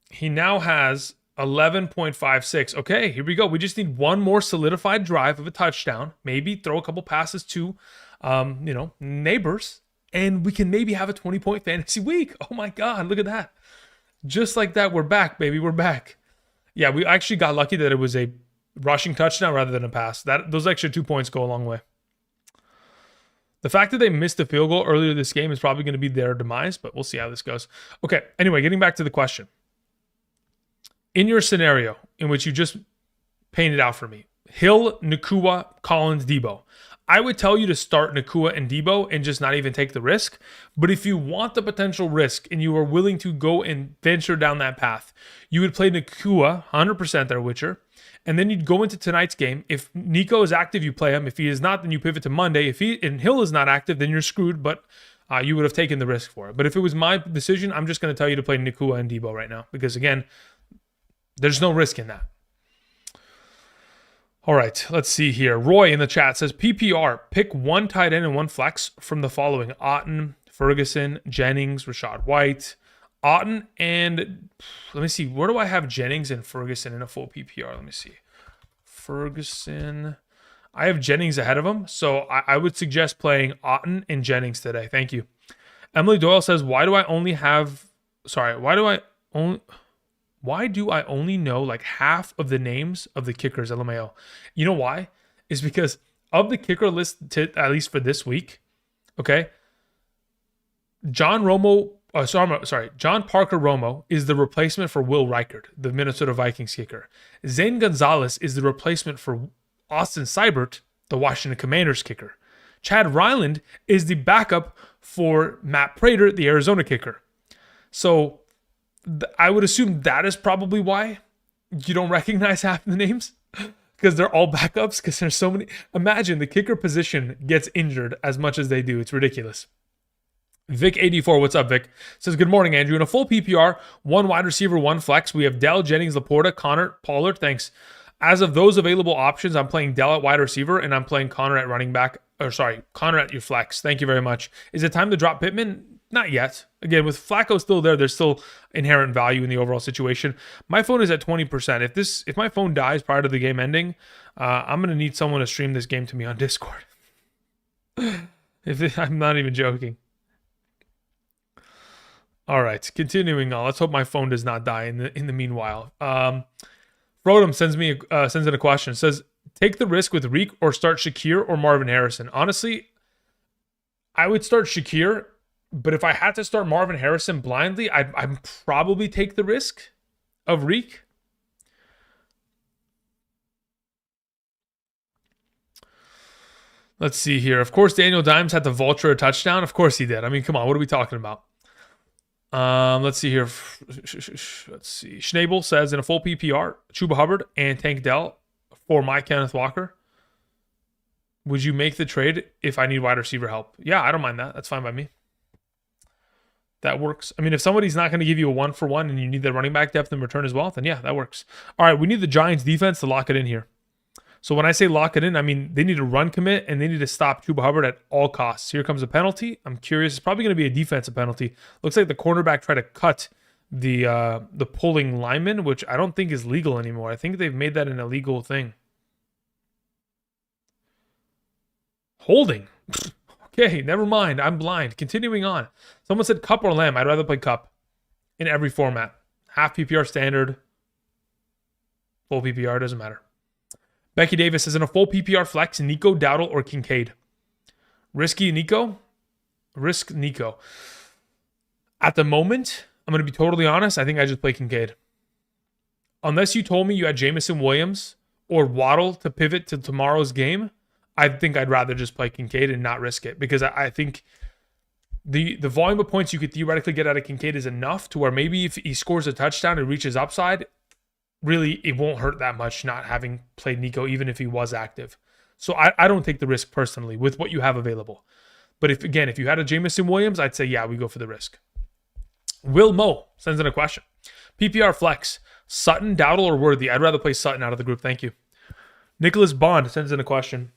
He now has 11.56. Okay, here we go. We just need one more solidified drive of a touchdown. Maybe throw a couple passes to, Neighbors. And we can maybe have a 20-point fantasy week. Oh, my God. Look at that. Just like that, we're back, baby. We're back. Yeah, we actually got lucky that it was a rushing touchdown rather than a pass. Those extra 2 points go a long way. The fact that they missed the field goal earlier this game is probably going to be their demise, but we'll see how this goes. Okay, anyway, getting back to the question. In your scenario, in which you just painted out for me, Hill, Nakua, Collins, Debo, I would tell you to start Nakua and Debo and just not even take the risk. But if you want the potential risk and you are willing to go and venture down that path, you would play Nakua, 100% there, Witcher. And then you'd go into tonight's game. If Nico is active, you play him. If he is not, then you pivot to Monday. If Hill is not active, then you're screwed, but you would have taken the risk for it. But if it was my decision, I'm just going to tell you to play Nakua and Debo right now. Because, again, there's no risk in that. All right, let's see here. Roy in the chat says, PPR, pick 1 tight end and 1 flex from the following. Otten, Ferguson, Jennings, Rashad White. Otten and, let me see, where do I have Jennings and Ferguson in a full PPR? Let me see. Ferguson. I have Jennings ahead of him, so I would suggest playing Otten and Jennings today. Thank you. Emily Doyle says, why do I Why do I only know like half of the names of the kickers, LMAO? You know why? Is because of the kicker list, at least for this week, okay? John Parker Romo is the replacement for Will Reichard, the Minnesota Vikings kicker. Zane Gonzalez is the replacement for Austin Seibert, the Washington Commanders kicker. Chad Ryland is the backup for Matt Prater, the Arizona kicker. So I would assume that is probably why you don't recognize half the names, because they're all backups, because there's so many. Imagine the kicker position gets injured as much as they do. It's ridiculous. Vic84, what's up, Vic? Says, good morning, Andrew. In a full PPR, one wide receiver, one flex. We have Dell, Jennings, Laporta, Connor, Pollard. Thanks. As of those available options, I'm playing Dell at wide receiver, and I'm playing Connor at running back. Connor at your flex. Thank you very much. Is it time to drop Pittman? Not yet. Again, with Flacco still there, there's still inherent value in the overall situation. My phone is at 20%. If my phone dies prior to the game ending, I'm going to need someone to stream this game to me on Discord. I'm not even joking. All right, continuing on. Let's hope my phone does not die in the meanwhile. Frodom sends in a question. Says, take the risk with Reek or start Shakir or Marvin Harrison. Honestly, I would start Shakir, but if I had to start Marvin Harrison blindly, I'd probably take the risk of Reek. Let's see here. Of course, Daniel Dimes had to vulture a touchdown. Of course he did. I mean, come on, what are we talking about? Let's see here. Let's see. Schnabel says, in a full PPR, Chuba Hubbard and Tank Dell for my Kenneth Walker. Would you make the trade if I need wide receiver help? Yeah, I don't mind that. That's fine by me. That works. I mean, if somebody's not going to give you a 1-for-1 and you need the running back depth in return as well, then yeah, that works. All right, we need the Giants defense to lock it in here. So when I say lock it in, I mean they need to run commit and they need to stop Chuba Hubbard at all costs. Here comes a penalty. I'm curious. It's probably going to be a defensive penalty. Looks like the cornerback tried to cut the pulling lineman, which I don't think is legal anymore. I think they've made that an illegal thing. Holding. Okay, never mind. I'm blind. Continuing on. Someone said Cup or Lamb. I'd rather play Cup in every format. Half PPR standard. Full PPR, doesn't matter. Becky Davis says, in a full PPR flex, Nico, Dowdle, or Kincaid? Risky Nico? Risk Nico. At the moment, I'm going to be totally honest, I think I just play Kincaid. Unless you told me you had Jamison Williams or Waddle to pivot to tomorrow's game, I think I'd rather just play Kincaid and not risk it. Because I think the volume of points you could theoretically get out of Kincaid is enough to where maybe if he scores a touchdown and reaches upside, really, it won't hurt that much not having played Nico, even if he was active. So I don't take the risk personally with what you have available. But if you had a Jamison Williams, I'd say, yeah, we go for the risk. Will Mo sends in a question. PPR flex, Sutton, Dowdle, or Worthy? I'd rather play Sutton out of the group. Thank you. Nicholas Bond sends in a question.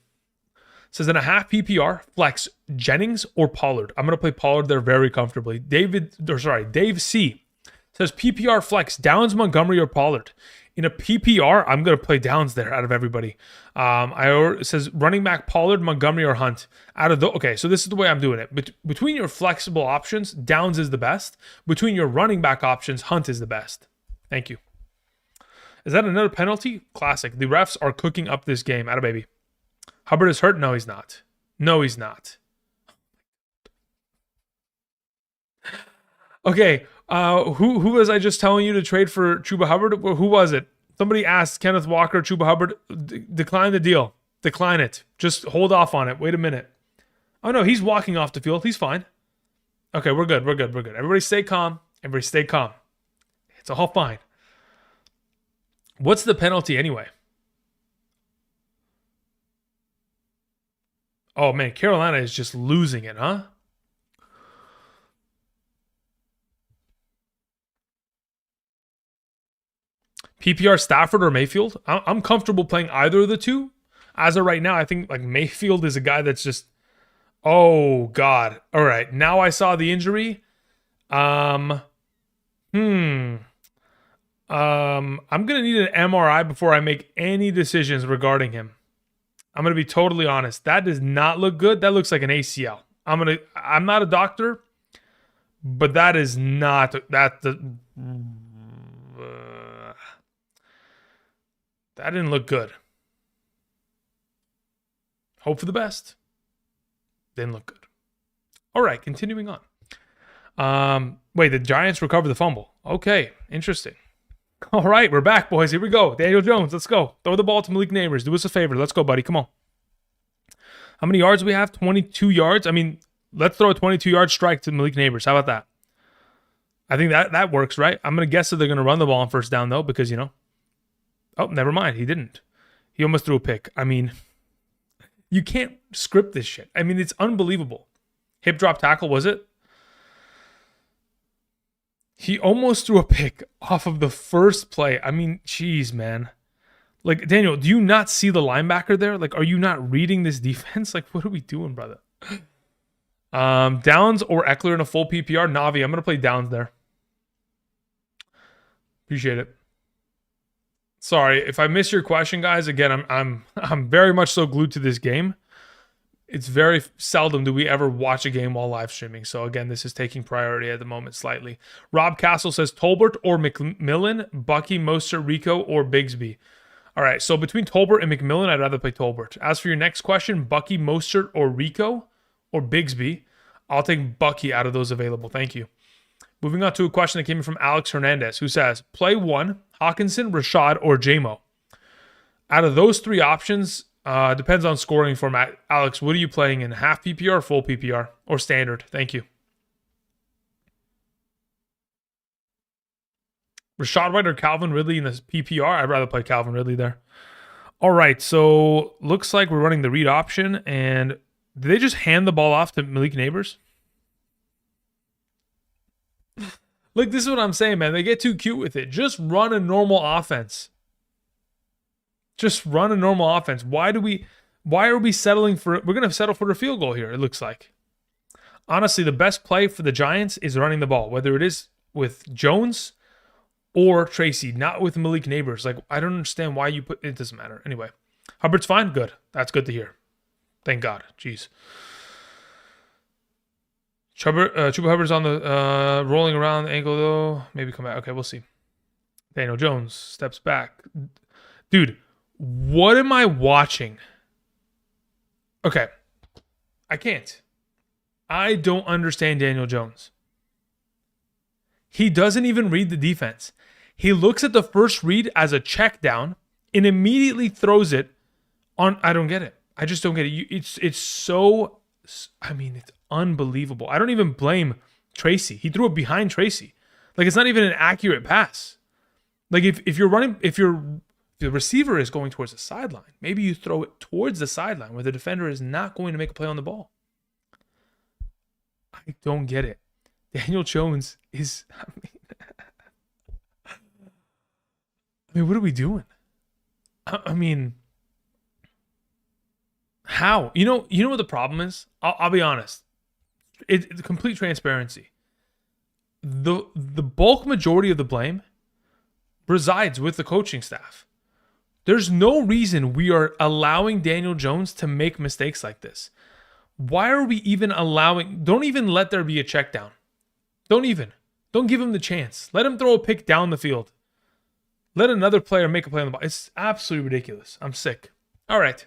Says, in a half PPR, flex, Jennings or Pollard? I'm going to play Pollard there very comfortably. Dave C. says PPR flex, Downs, Montgomery, or Pollard. In a PPR, I'm going to play Downs there out of everybody. It says running back Pollard, Montgomery, or Hunt. Okay, so this is the way I'm doing it. Between your flexible options, Downs is the best. Between your running back options, Hunt is the best. Thank you. Is that another penalty? Classic. The refs are cooking up this game. Atta baby. Hubbard is hurt? No, he's not. No, he's not. Okay. Who was I just telling you to trade for Chuba Hubbard? Who was it? Somebody asked Kenneth Walker, Chuba Hubbard, decline the deal. Decline it. Just hold off on it. Wait a minute. Oh, no, he's walking off the field. He's fine. Okay, we're good. Everybody stay calm. It's all fine. What's the penalty anyway? Oh, man, Carolina is just losing it, huh? PPR Stafford or Mayfield? I'm comfortable playing either of the two. As of right now, I think like Mayfield is a guy that's just, oh God. All right, now I saw the injury. I'm gonna need an MRI before I make any decisions regarding him. I'm gonna be totally honest. That does not look good. That looks like an ACL. I'm not a doctor, but that is not that the. That didn't look good. Hope for the best. Didn't look good. All right, continuing on. Wait, the Giants recovered the fumble. Okay, interesting. All right, we're back, boys. Here we go. Daniel Jones, let's go. Throw the ball to Malik Neighbors. Do us a favor. Let's go, buddy. Come on. How many yards do we have? 22 yards? I mean, let's throw a 22-yard strike to Malik Neighbors. How about that? I think that works, right? I'm going to guess that they're going to run the ball on first down, though, because, you know. Oh, never mind. He didn't. He almost threw a pick. I mean, you can't script this shit. I mean, it's unbelievable. Hip drop tackle, was it? He almost threw a pick off of the first play. I mean, geez, man. Like, Daniel, do you not see the linebacker there? Like, are you not reading this defense? Like, what are we doing, brother? Downs or Eckler in a full PPR? Navi, I'm going to play Downs there. Appreciate it. Sorry, if I miss your question, guys, again, I'm very much so glued to this game. It's very seldom do we ever watch a game while live streaming. So again, this is taking priority at the moment slightly. Rob Castle says Tolbert or McMillan, Bucky, Mostert, Rico, or Bigsby. All right, so between Tolbert and McMillan, I'd rather play Tolbert. As for your next question, Bucky, Mostert, or Rico, or Bigsby, I'll take Bucky out of those available. Thank you. Moving on to a question that came in from Alex Hernandez, who says, play one, Hawkinson, Rashad, or JMO. Out of those three options, depends on scoring format. Alex, what are you playing in? Half PPR, full PPR, or standard? Thank you. Rashad White or Calvin Ridley in the PPR? I'd rather play Calvin Ridley there. All right, so looks like we're running the read option. And did they just hand the ball off to Malik Neighbors? Look, this is what I'm saying, man. They get too cute with it. Just run a normal offense. Just run a normal offense. Why are we settling for, we're going to settle for a field goal here, it looks like. Honestly, the best play for the Giants is running the ball, whether it is with Jones or Tracy, not with Malik Neighbors. Like, I don't understand why you put, it doesn't matter. Anyway, Hubbard's fine. Good. That's good to hear. Thank God. Jeez. Chuba Hubbard's on the rolling around the ankle, though. Maybe come back. Okay, we'll see. Daniel Jones steps back. Dude, what am I watching? Okay. I can't. I don't understand Daniel Jones. He doesn't even read the defense. He looks at the first read as a check down and immediately throws it on. I don't get it. I just don't get it. It's so, I mean, it's unbelievable. I don't even blame Tracy. He threw it behind Tracy. Like, it's not even an accurate pass. Like, if you're running, if the receiver is going towards the sideline, maybe you throw it towards the sideline where the defender is not going to make a play on the ball. I don't get it. Daniel Jones is, I mean, what are we doing? I mean, how? You know what the problem is? I'll be honest. It's complete transparency. The bulk majority of the blame resides with the coaching staff. There's no reason we are allowing Daniel Jones to make mistakes like this. Why are we even allowing? Don't even let there be a check down. Don't give him the chance. Let him throw a pick down the field. Let another player make a play on the ball. It's absolutely ridiculous. I'm sick. All right.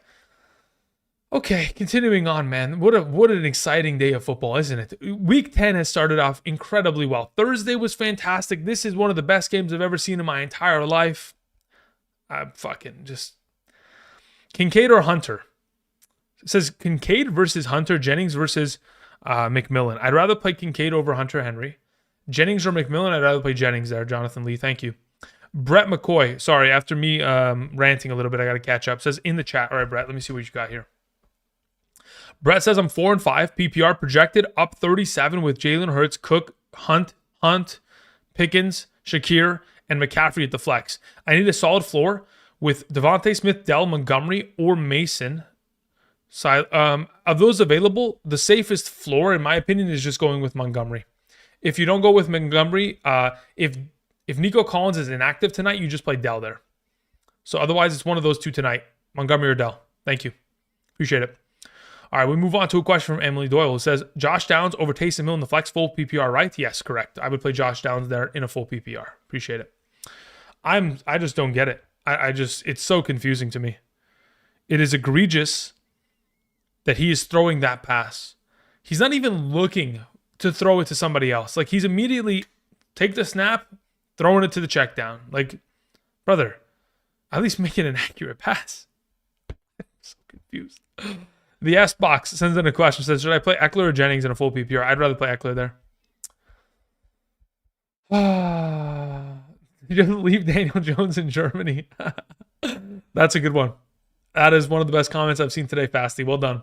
Okay, continuing on, man. What an exciting day of football, isn't it? Week 10 has started off incredibly well. Thursday was fantastic. This is one of the best games I've ever seen in my entire life. I'm fucking just... Kincaid or Hunter? It says Kincaid versus Hunter, Jennings versus McMillan. I'd rather play Kincaid over Hunter Henry. Jennings or McMillan, I'd rather play Jennings there. Jonathan Lee, thank you. Brett McCoy, sorry, after me ranting a little bit, I got to catch up. Says in the chat. All right, Brett, let me see what you got here. Brett says I'm 4-5, PPR projected up 37 with Jalen Hurts, Cook, Hunt, Pickens, Shakir, and McCaffrey at the flex. I need a solid floor with Devontae Smith, Dell, Montgomery, or Mason. Of those available, the safest floor, in my opinion, is just going with Montgomery. If you don't go with Montgomery, if Nico Collins is inactive tonight, you just play Dell there. So otherwise, it's one of those two tonight, Montgomery or Dell. Thank you. Appreciate it. All right, we move on to a question from Emily Doyle who says, Josh Downs over Taysom Hill in the flex full PPR, right? Yes, correct. I would play Josh Downs there in a full PPR. Appreciate it. I just don't get it. I just, it's so confusing to me. It is egregious that he is throwing that pass. He's not even looking to throw it to somebody else. Like, he's immediately take the snap, throwing it to the check down. Like, brother, at least make it an accurate pass. I'm so confused. The S box sends in a question, says, should I play Eckler or Jennings in a full PPR? I'd rather play Eckler there. He doesn't leave Daniel Jones in Germany. That's a good one. That is one of the best comments I've seen today, Fasty. Well done.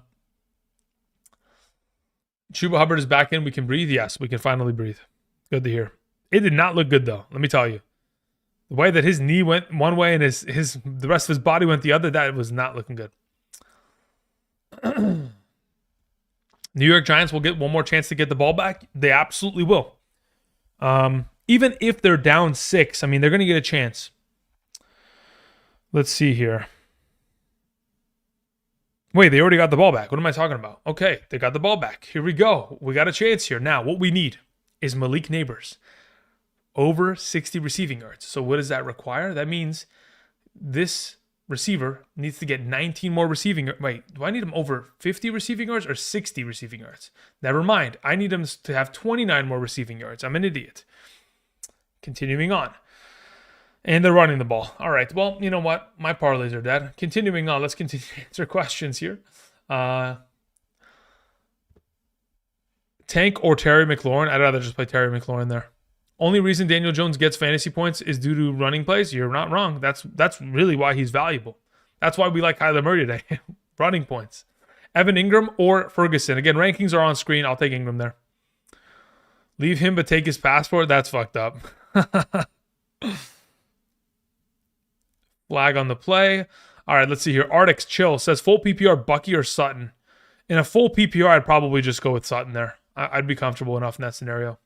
Chuba Hubbard is back in. We can breathe. Yes, we can finally breathe. Good to hear. It did not look good, though. Let me tell you. The way that his knee went one way and the rest of his body went the other, that was not looking good. New York Giants will get one more chance to get the ball back. They absolutely will. Even if they're down 6, I mean, they're going to get a chance. Let's see here. Wait, they already got the ball back. What am I talking about? Okay, they got the ball back. Here we go. We got a chance here. Now, what we need is Malik Neighbors. Over 60 receiving yards. So what does that require? That means this receiver needs to get 19 more receiving yards. Wait, do I need him over 50 receiving yards or 60 receiving yards? Never mind. I need him to have 29 more receiving yards. I'm an idiot. Continuing on. And they're running the ball. All right. Well, you know what? My parlays are dead. Continuing on. Let's continue to answer questions here. Tank or Terry McLaurin? I'd rather just play Terry McLaurin there. Only reason Daniel Jones gets fantasy points is due to running plays. You're not wrong. That's really why he's valuable. That's why we like Kyler Murray today. Running points. Evan Ingram or Ferguson. Again, rankings are on screen. I'll take Ingram there. Leave him but take his passport? That's fucked up. Flag on the play. All right, let's see here. Artix Chill says full PPR Bucky or Sutton. In a full PPR, I'd probably just go with Sutton there. I'd be comfortable enough in that scenario.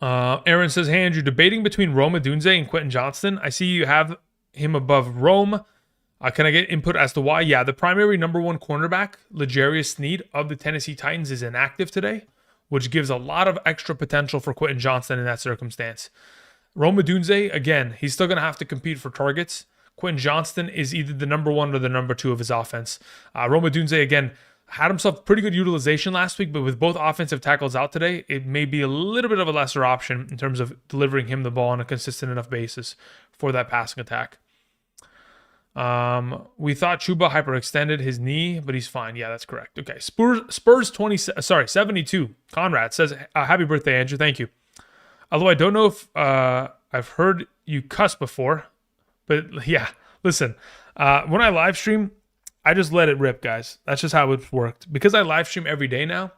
Aaron says, hey, Andrew, debating between Rome Odunze and Quentin Johnston. I see you have him above Rome. Can I get input as to why? Yeah, the primary number 1 cornerback, L'Jarius Sneed of the Tennessee Titans, is inactive today, which gives a lot of extra potential for Quentin Johnston in that circumstance. Rome Odunze, again, he's still going to have to compete for targets. Quentin Johnston is either the number 1 or the number 2 of his offense. Rome Odunze, again, had himself pretty good utilization last week, but with both offensive tackles out today, it may be a little bit of a lesser option in terms of delivering him the ball on a consistent enough basis for that passing attack. We thought Chuba hyperextended his knee, but he's fine. Yeah, that's correct. Okay, Spurs 72. Conrad says, happy birthday, Andrew. Thank you. Although I don't know if I've heard you cuss before, but yeah, listen, when I live stream, I just let it rip, guys. That's just how it's worked. Because I live stream every day now,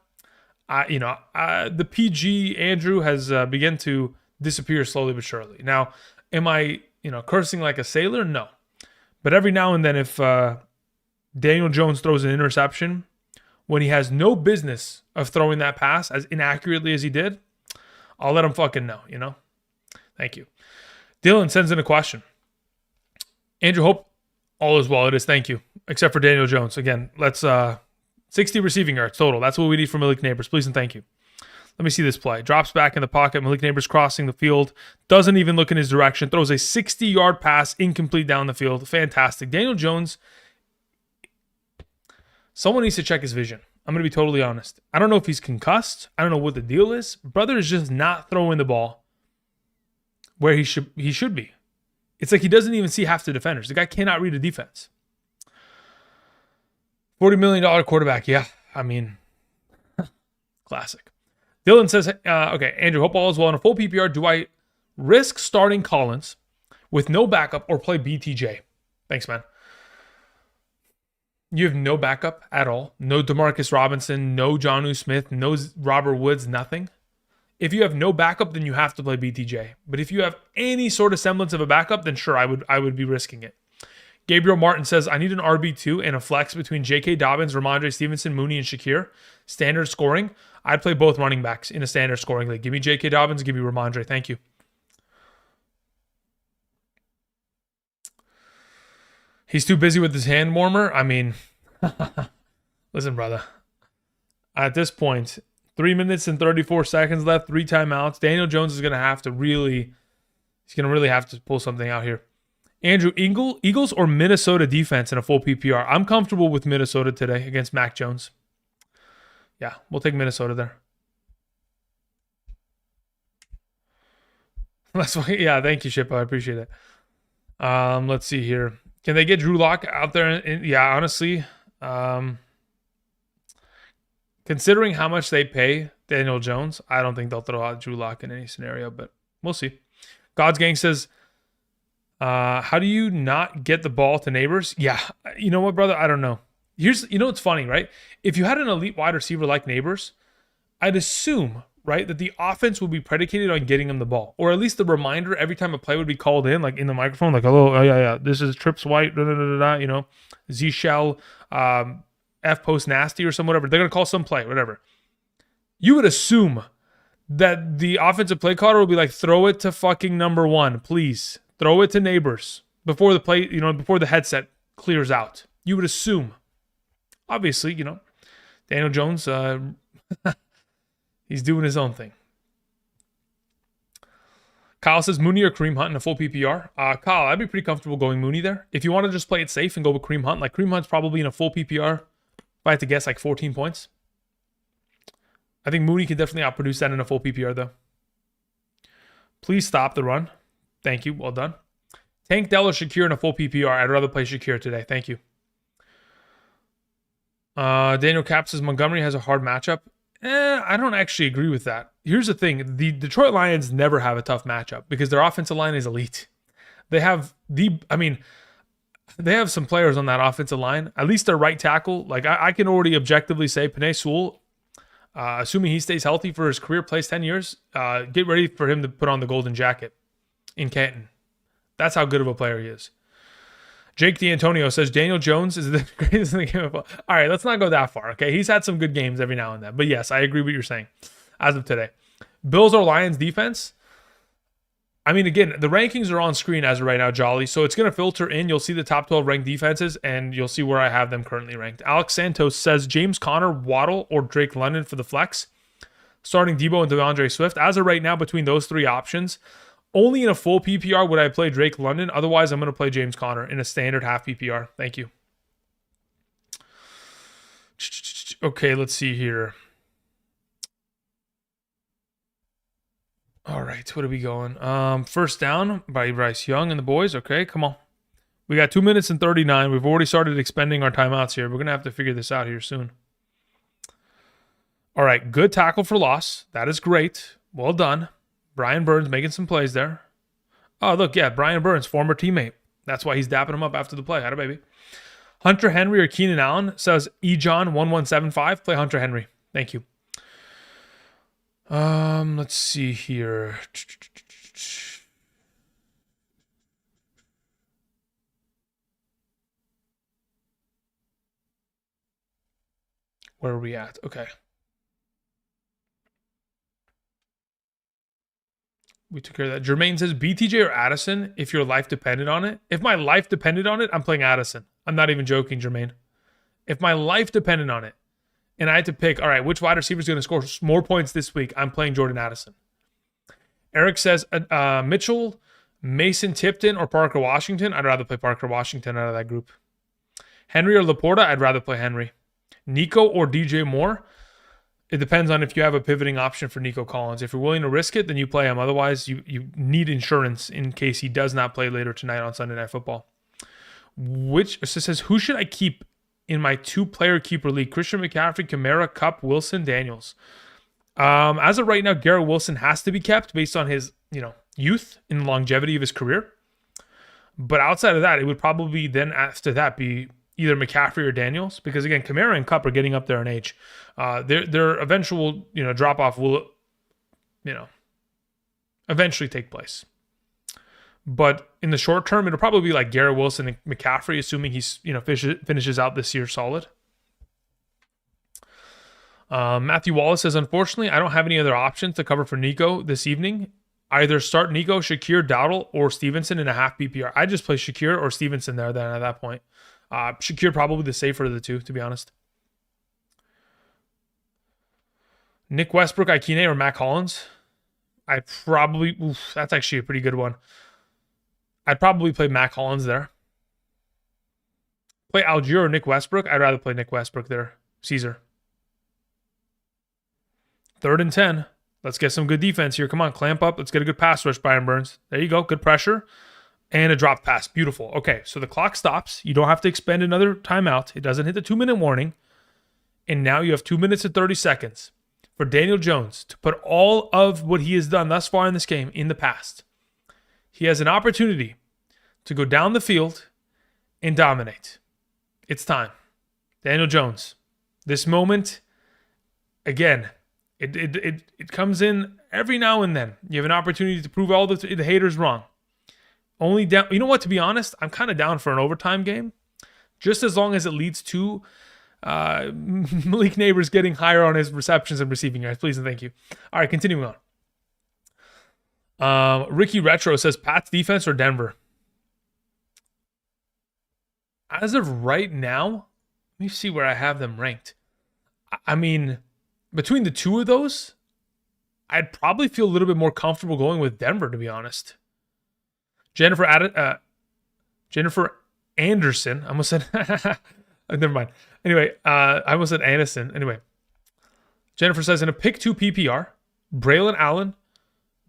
the PG Andrew has begun to disappear slowly but surely. Now, am I, cursing like a sailor? No. But every now and then, if Daniel Jones throws an interception when he has no business of throwing that pass as inaccurately as he did, I'll let him fucking know, Thank you. Dylan sends in a question. Andrew, hope all is well. It is. Thank you. Except for Daniel Jones. Again, let's 60 receiving yards total. That's what we need from Malik Neighbors. Please and thank you. Let me see this play. Drops back in the pocket. Malik Neighbors crossing the field. Doesn't even look in his direction. Throws a 60-yard pass incomplete down the field. Fantastic. Daniel Jones, someone needs to check his vision. I'm going to be totally honest. I don't know if he's concussed. I don't know what the deal is. Brother is just not throwing the ball where he should be. It's like he doesn't even see half the defenders. The guy cannot read a defense. $40 million quarterback. Yeah, I mean, classic. Dylan says, okay, Andrew, hope all is well. In a full PPR, do I risk starting Collins with no backup or play BTJ? Thanks, man. You have no backup at all. No Demarcus Robinson, no Jonnu Smith, no Robert Woods, nothing. If you have no backup, then you have to play BTJ. But if you have any sort of semblance of a backup, then sure, I would be risking it. Gabriel Martin says, I need an RB2 and a flex between J.K. Dobbins, Ramondre Stevenson, Mooney, and Shakir. Standard scoring. I'd play both running backs in a standard scoring league. Give me J.K. Dobbins, give me Ramondre. Thank you. He's too busy with his hand warmer. I mean, listen, brother. At this point, 3 minutes and 34 seconds left, 3 timeouts. Daniel Jones is going to have to really He's going to really have to pull something out here. Andrew, Eagles or Minnesota defense in a full PPR? I'm comfortable with Minnesota today against Mac Jones. Yeah, we'll take Minnesota there. Yeah, thank you, Shippo. I appreciate it. Let's see here. Can they get Drew Lock out there? Yeah, honestly, considering how much they pay Daniel Jones, I don't think they'll throw out Drew Lock in any scenario, but we'll see. God's Gang says, how do you not get the ball to Neighbors? Yeah, you know what, brother? I don't know. It's funny, right? If you had an elite wide receiver like Neighbors, I'd assume, right, that the offense would be predicated on getting him the ball, or at least the reminder every time a play would be called in, like in the microphone, like, hello, oh yeah, this is Trips White, Z Shell, F Post Nasty or some whatever. They're gonna call some play, whatever. You would assume that the offensive play caller will be like, throw it to fucking number 1, please. Throw it to Neighbors before the play, before the headset clears out. You would assume. Obviously, Daniel Jones, he's doing his own thing. Kyle says Mooney or Kareem Hunt in a full PPR. Kyle, I'd be pretty comfortable going Mooney there. If you want to just play it safe and go with Kareem Hunt, like Kareem Hunt's probably in a full PPR, if I had to guess, like 14 points. I think Mooney can definitely outproduce that in a full PPR, though. Please stop the run. Thank you. Well done. Tank Dell or Shakir in a full PPR. I'd rather play Shakir today. Thank you. Daniel Cap says Montgomery has a hard matchup. I don't actually agree with that. Here's the thing. The Detroit Lions never have a tough matchup because their offensive line is elite. They have some players on that offensive line. At least their right tackle. Like I can already objectively say Penei Sewell, assuming he stays healthy for his career, plays 10 years, get ready for him to put on the golden jacket in Canton. That's how good of a player he is. Jake D'Antonio says Daniel Jones is the greatest in the game of football. All right, let's not go that far, okay? He's had some good games every now and then. But yes, I agree with what you're saying as of today. Bills or Lions defense? I mean, again, the rankings are on screen as of right now, Jolly. So it's going to filter in. You'll see the top 12 ranked defenses, and you'll see where I have them currently ranked. Alex Santos says James Conner, Waddle, or Drake London for the flex. Starting Debo and DeAndre Swift. As of right now, between those three options, only in a full PPR would I play Drake London. Otherwise, I'm going to play James Conner in a standard half PPR. Thank you. Okay, let's see here. All right, what are we going? First down by Bryce Young and the boys. Okay, come on. We got 2 minutes and 39. We've already started expending our timeouts here. We're going to have to figure this out here soon. All right, good tackle for loss. That is great. Well done. Brian Burns making some plays there. Oh, look, yeah, Brian Burns, former teammate. That's why he's dapping him up after the play. Had a baby. Hunter Henry or Keenan Allen says Ejon1175. Play Hunter Henry. Thank you. Let's see here. Where are we at? Okay. We took care of that. Jermaine says BTJ or Addison if your life depended on it. If my life depended on it, I'm playing Addison. I'm not even joking, Jermaine. If my life depended on it and I had to pick, all right, which wide receiver is going to score more points this week, I'm playing Jordan Addison. Eric says Mitchell, Mason Tipton, or Parker Washington. I'd rather play Parker Washington out of that group. Henry or Laporta. I'd rather play Henry. Nico or DJ Moore. It depends on if you have a pivoting option for Nico Collins. If you're willing to risk it, then you play him. Otherwise, you need insurance in case he does not play later tonight on Sunday Night Football. It says, who should I keep in my 2-player keeper league? Christian McCaffrey, Kamara, Kupp, Wilson, Daniels. As of right now, Garrett Wilson has to be kept based on his youth and longevity of his career. But outside of that, it would probably then after that be either McCaffrey or Daniels, because again, Kamara and Kupp are getting up there in age. Their eventual drop off will eventually take place. But in the short term, it'll probably be like Garrett Wilson and McCaffrey, assuming he's finishes out this year solid. Matthew Wallace says, unfortunately, I don't have any other options to cover for Nico this evening. Either start Nico, Shakir, Dowdle, or Stevenson in a half PPR. I just play Shakir or Stevenson there then at that point. Shakir probably the safer of the two, to be honest. Nick Westbrook, Ikine, or Mac Hollins. I'd probably, that's actually a pretty good one. I'd probably play Mac Hollins there. Play Algier or Nick Westbrook. I'd rather play Nick Westbrook there. Caesar. 3rd and 10. Let's get some good defense here. Come on, clamp up. Let's get a good pass rush, Brian Burns. There you go. Good pressure. And a drop pass. Beautiful. Okay, so the clock stops. You don't have to expend another timeout. It doesn't hit the 2-minute warning. And now you have 2 minutes and 30 seconds for Daniel Jones to put all of what he has done thus far in this game in the past. He has an opportunity to go down the field and dominate. It's time. Daniel Jones. This moment, again, it comes in every now and then. You have an opportunity to prove all the haters wrong. Only down. You know what? To be honest, I'm kind of down for an overtime game, just as long as it leads to Malik Neighbors getting higher on his receptions and receiving yards. Please and thank you. All right, continuing on. Ricky Retro says Pats defense or Denver. As of right now, let me see where I have them ranked. I mean, between the two of those, I'd probably feel a little bit more comfortable going with Denver, to be honest. Jennifer Anderson. I almost said, never mind. Anyway, I almost said Anderson. Anyway, Jennifer says in a pick 2 PPR, Braylon Allen,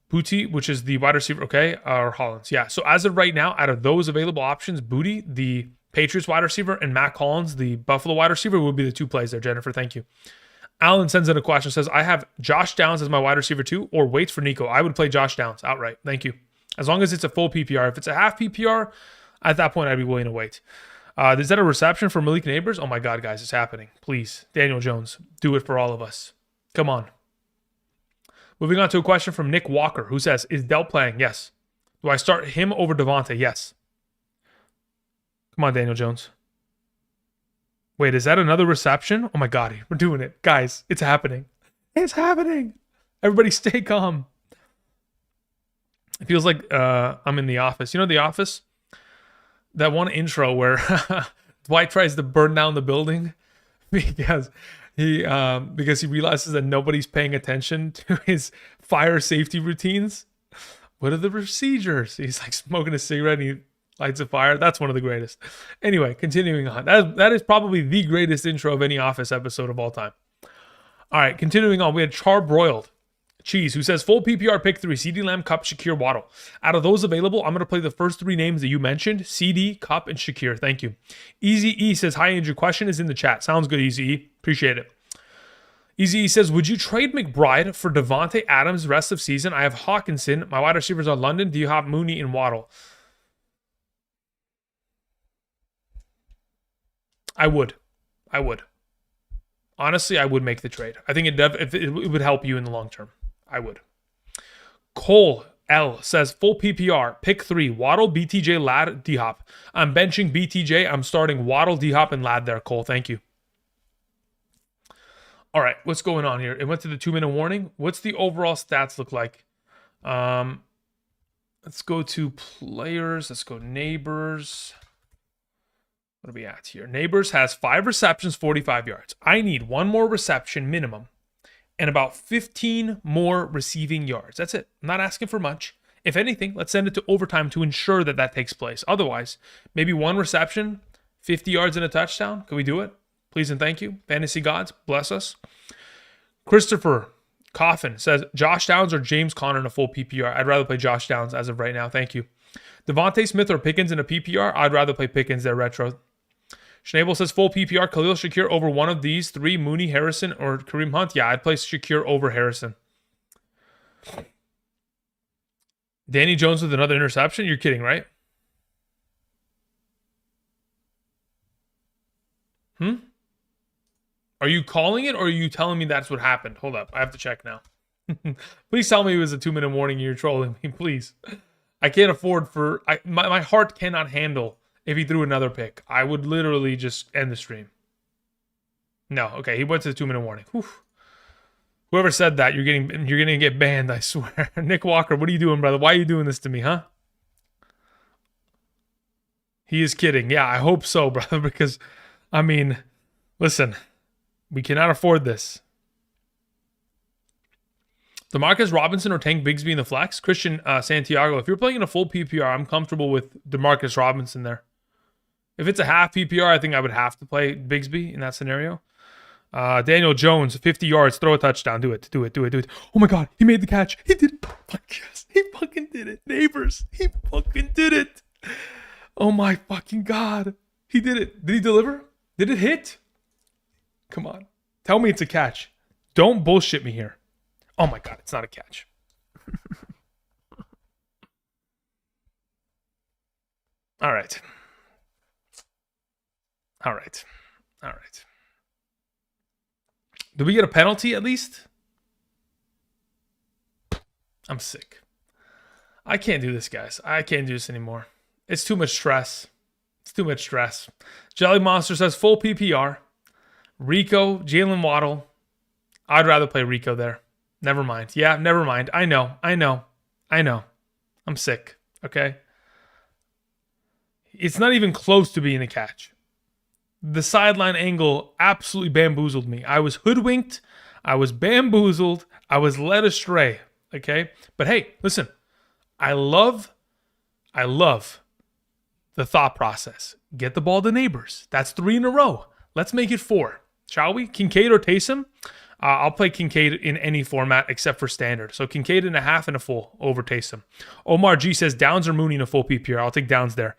Booty, which is the wide receiver, okay, or Hollins. Yeah, so as of right now, out of those available options, Booty, the Patriots wide receiver, and Mac Hollins, the Buffalo wide receiver, would be the two plays there, Jennifer. Thank you. Alan sends in a question, says, I have Josh Downs as my wide receiver too, or waits for Nico. I would play Josh Downs outright. Thank you. As long as it's a full PPR. If it's a half PPR, at that point, I'd be willing to wait. Is that a reception for Malik Neighbors? Oh my God, guys, it's happening. Please, Daniel Jones, do it for all of us. Come on. Moving on to a question from Nick Walker, who says, is Dell playing? Yes. Do I start him over Devontae? Yes. Come on, Daniel Jones. Wait, is that another reception? Oh my God, we're doing it. Guys, it's happening. It's happening. Everybody stay calm. It feels like I'm in The Office. You know The Office? That one intro where Dwight tries to burn down the building because he realizes that nobody's paying attention to his fire safety routines. What are the procedures? He's like smoking a cigarette and he lights a fire. That's one of the greatest. Anyway, continuing on. That is probably the greatest intro of any Office episode of all time. All right, continuing on. We had Charbroiled Cheese, who says, full PPR pick 3, CD Lamb, Cup, Shakir, Waddle. Out of those available, I'm going to play the first 3 names that you mentioned, CD, Cup, and Shakir. Thank you. Easy E says, hi, Andrew. Question is in the chat. Sounds good, Easy E. Appreciate it. Easy E says, would you trade McBride for Devontae Adams rest of season? I have Hawkinson. My wide receivers are London, Diop, Mooney, and Waddle. I would. Honestly, I would make the trade. I think it would help you in the long term. I would. Cole L says, full PPR, pick 3, Waddle, BTJ, Lad, D-Hop. I'm benching BTJ. I'm starting Waddle, D-Hop, and Lad there, Cole. Thank you. All right, what's going on here? It went to the 2-minute warning. What's the overall stats look like? Let's go to players. Let's go neighbors. What are we at here? Neighbors has 5 receptions, 45 yards. I need 1 more reception minimum and about 15 more receiving yards. That's it. I'm not asking for much. If anything, let's send it to overtime to ensure that that takes place. Otherwise, maybe 1 reception, 50 yards and a touchdown. Can we do it? Please and thank you. Fantasy gods, bless us. Christopher Coffin says, Josh Downs or James Conner in a full PPR? I'd rather play Josh Downs as of right now. Thank you. Devontae Smith or Pickens in a PPR? I'd rather play Pickens there, retro. Schnabel says, full PPR, Khalil Shakir over one of these 3, Mooney, Harrison, or Kareem Hunt. Yeah, I'd place Shakir over Harrison. Danny Jones with another interception? You're kidding, right? Are you calling it or are you telling me that's what happened? Hold up. I have to check now. Please tell me it was a 2-minute warning. You're trolling me, please. I can't afford my heart cannot handle if he threw another pick. I would literally just end the stream. No, okay, he went to the 2-minute warning. Whew. Whoever said that, you're gonna get banned, I swear. Nick Walker, what are you doing, brother? Why are you doing this to me, huh? He is kidding. Yeah, I hope so, brother, because, I mean, listen, we cannot afford this. DeMarcus Robinson or Tank Bigsby in the flex. Christian Santiago, if you're playing in a full PPR, I'm comfortable with DeMarcus Robinson there. If it's a half PPR, I think I would have to play Bigsby in that scenario. Daniel Jones, 50 yards, throw a touchdown. Do it. Oh my God, he made the catch. He did it. Yes, he fucking did it. Neighbors, he fucking did it. Oh my fucking God. He did it. Did he deliver? Did it hit? Come on. Tell me it's a catch. Don't bullshit me here. Oh my God, it's not a catch. All right. Do we get a penalty at least? I'm sick. I can't do this, guys. I can't do this anymore. It's too much stress. Jelly Monster says full PPR. Rico, Jalen Waddle. I'd rather play Rico there. Never mind. Yeah, never mind. I know. I'm sick. Okay? It's not even close to being a catch. The sideline angle absolutely bamboozled me. I was hoodwinked. I was bamboozled. I was led astray. Okay? But hey, listen. I love the thought process. Get the ball to Neighbors. That's 3 in a row. Let's make it 4. Shall we? Kincaid or Taysom? I'll play Kincaid in any format except for standard. So Kincaid in a half and a full over Taysom. Omar G says Downs or Mooney in a full PPR. I'll take Downs there.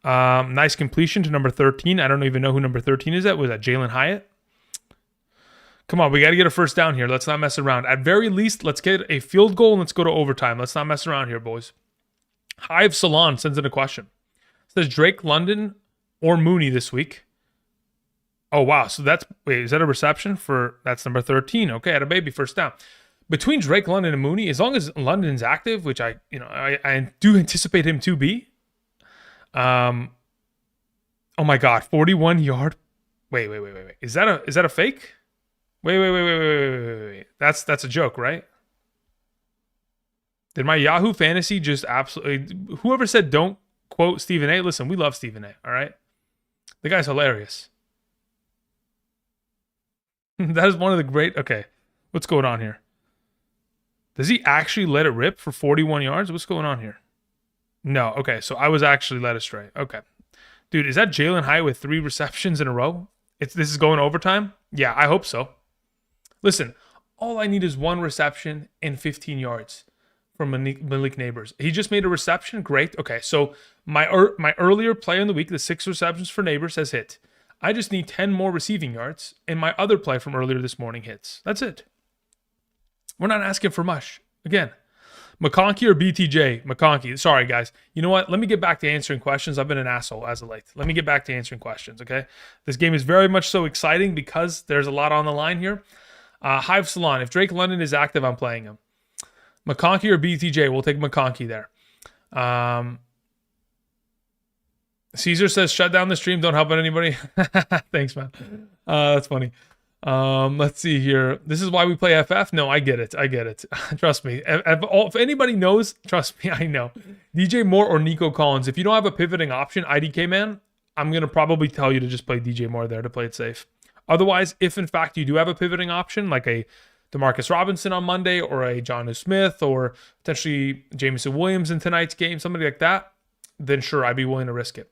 Nice completion to number 13. I don't even know who number 13 is at. Was that Jalen Hyatt? Come on, we got to get a first down here. Let's not mess around. At very least, let's get a field goal and let's go to overtime. Let's not mess around here, boys. Hive Salon sends in a question. It says Drake London or Mooney this week. Oh, wow. So is that a reception for, that's number 13. Okay, at a baby first down. Between Drake London and Mooney, as long as London's active, which I do anticipate him to be. Oh my God, 41 yard. Wait. Is that a fake? Wait. That's a joke, right? Did my Yahoo Fantasy just absolutely, whoever said don't quote Stephen A, listen, we love Stephen A, all right? The guy's hilarious. That is one of the great, okay, what's going on here? Does he actually let it rip for 41 yards? What's going on here? No, okay, so I was actually led astray. Okay. Dude, is that Jalen Hyatt with 3 receptions in a row? This is going overtime? Yeah, I hope so. Listen, all I need is 1 reception and 15 yards from Malik Neighbors. He just made a reception. Great. Okay, so my earlier play in the week, the 6 receptions for Neighbors has hit. I just need 10 more receiving yards, and my other play from earlier this morning hits. That's it. We're not asking for much. Again, McConkey or BTJ? McConkey. Sorry, guys. You know what? Let me get back to answering questions. I've been an asshole as of late. Let me get back to answering questions, okay? This game is very much so exciting because there's a lot on the line here. Hive Salon. If Drake London is active, I'm playing him. McConkey or BTJ? We'll take McConkey there. Caesar says, shut down the stream. Don't help anybody. Thanks, man. That's funny. Let's see here. This is why we play FF? No, I get it. Trust me. If anybody knows, trust me, I know. DJ Moore or Nico Collins. If you don't have a pivoting option, IDK man, I'm going to probably tell you to just play DJ Moore there to play it safe. Otherwise, if in fact you do have a pivoting option, like a DeMarcus Robinson on Monday or a Jonnu Smith or potentially Jameson Williams in tonight's game, somebody like that, then sure, I'd be willing to risk it.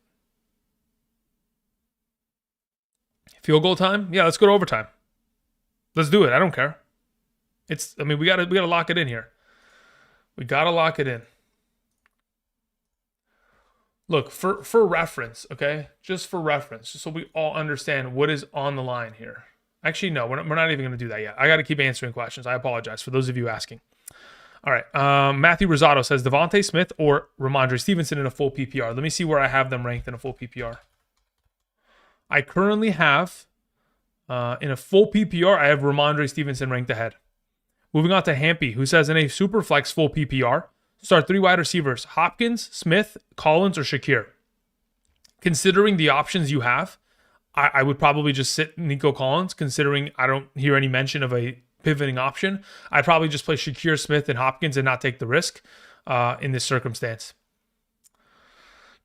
Field goal time? Yeah, let's go to overtime. Let's do it. I don't care. We gotta lock it in here. We gotta lock it in. Look, for reference, okay? Just for reference, just so we all understand what is on the line here. Actually, no, we're not even gonna do that yet. I gotta keep answering questions. I apologize for those of you asking. All right. Matthew Rosado says Devontae Smith or Ramondre Stevenson in a full PPR. Let me see where I have them ranked in a full PPR. I currently have, in a full PPR, I have Ramondre Stevenson ranked ahead. Moving on to Hampy, who says in a super flex full PPR, start 3 wide receivers, Hopkins, Smith, Collins, or Shakir. Considering the options you have, I would probably just sit Nico Collins, considering I don't hear any mention of a pivoting option. I'd probably just play Shakir, Smith, and Hopkins and not take the risk in this circumstance.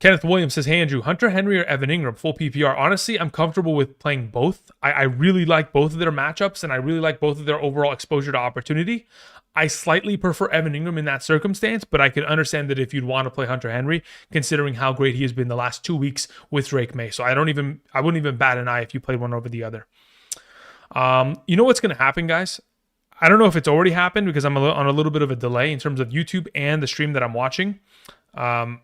Kenneth Williams says, hey, Andrew, Hunter Henry or Evan Ingram, full PPR. Honestly, I'm comfortable with playing both. I really like both of their matchups, and I really like both of their overall exposure to opportunity. I slightly prefer Evan Ingram in that circumstance, but I could understand that if you'd want to play Hunter Henry, considering how great he has been the last 2 weeks with Drake May. So I wouldn't even bat an eye if you played one over the other. You know what's going to happen, guys? I don't know if it's already happened because I'm on a little bit of a delay in terms of YouTube and the stream that I'm watching. I'm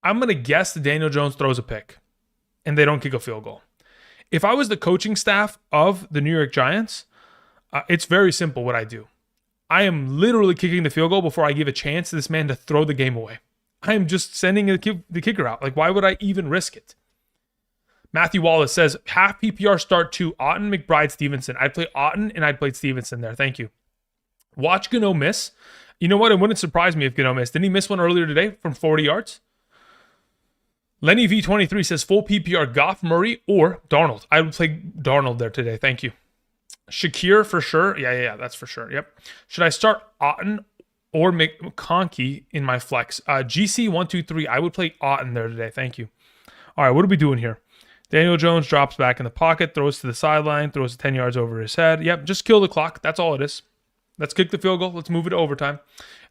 going to guess that Daniel Jones throws a pick and they don't kick a field goal. If I was the coaching staff of the New York Giants, it's very simple what I do. I am literally kicking the field goal before I give a chance to this man to throw the game away. I am just sending the kicker out. Like, why would I even risk it? Matthew Wallace says, half PPR start to Otton, McBride, Stevenson. I'd play Otton and I'd play Stevenson there. Thank you. Watch Gano miss. You know what? It wouldn't surprise me if Gano missed. Didn't he miss one earlier today from 40 yards? Lenny V23 says full PPR Goff, Murray, or Darnold. I would play Darnold there today. Thank you. Shakir for sure. Yeah, that's for sure. Yep. Should I start Otton or McConkey in my flex? GC123. I would play Otton there today. Thank you. All right, what are we doing here? Daniel Jones drops back in the pocket, throws to the sideline, throws 10 yards over his head. Yep, just kill the clock. That's all it is. Let's kick the field goal. Let's move it to overtime.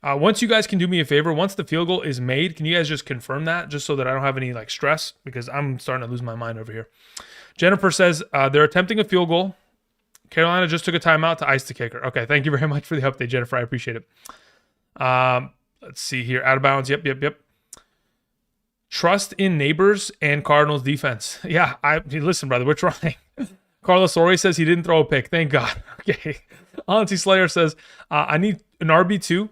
Once you guys can do me a favor, once the field goal is made, can you guys just confirm that just so that I don't have any stress? Because I'm starting to lose my mind over here. Jennifer says they're attempting a field goal. Carolina just took a timeout to ice the kicker. Okay, thank you very much for the update, Jennifer. I appreciate it. Let's see here. Out of bounds. Yep. Trust in Neighbors and Cardinals defense. Yeah, listen, brother, we're trying. Carlos Ori says he didn't throw a pick. Thank God. Okay. Auntie Slayer says, I need an RB2.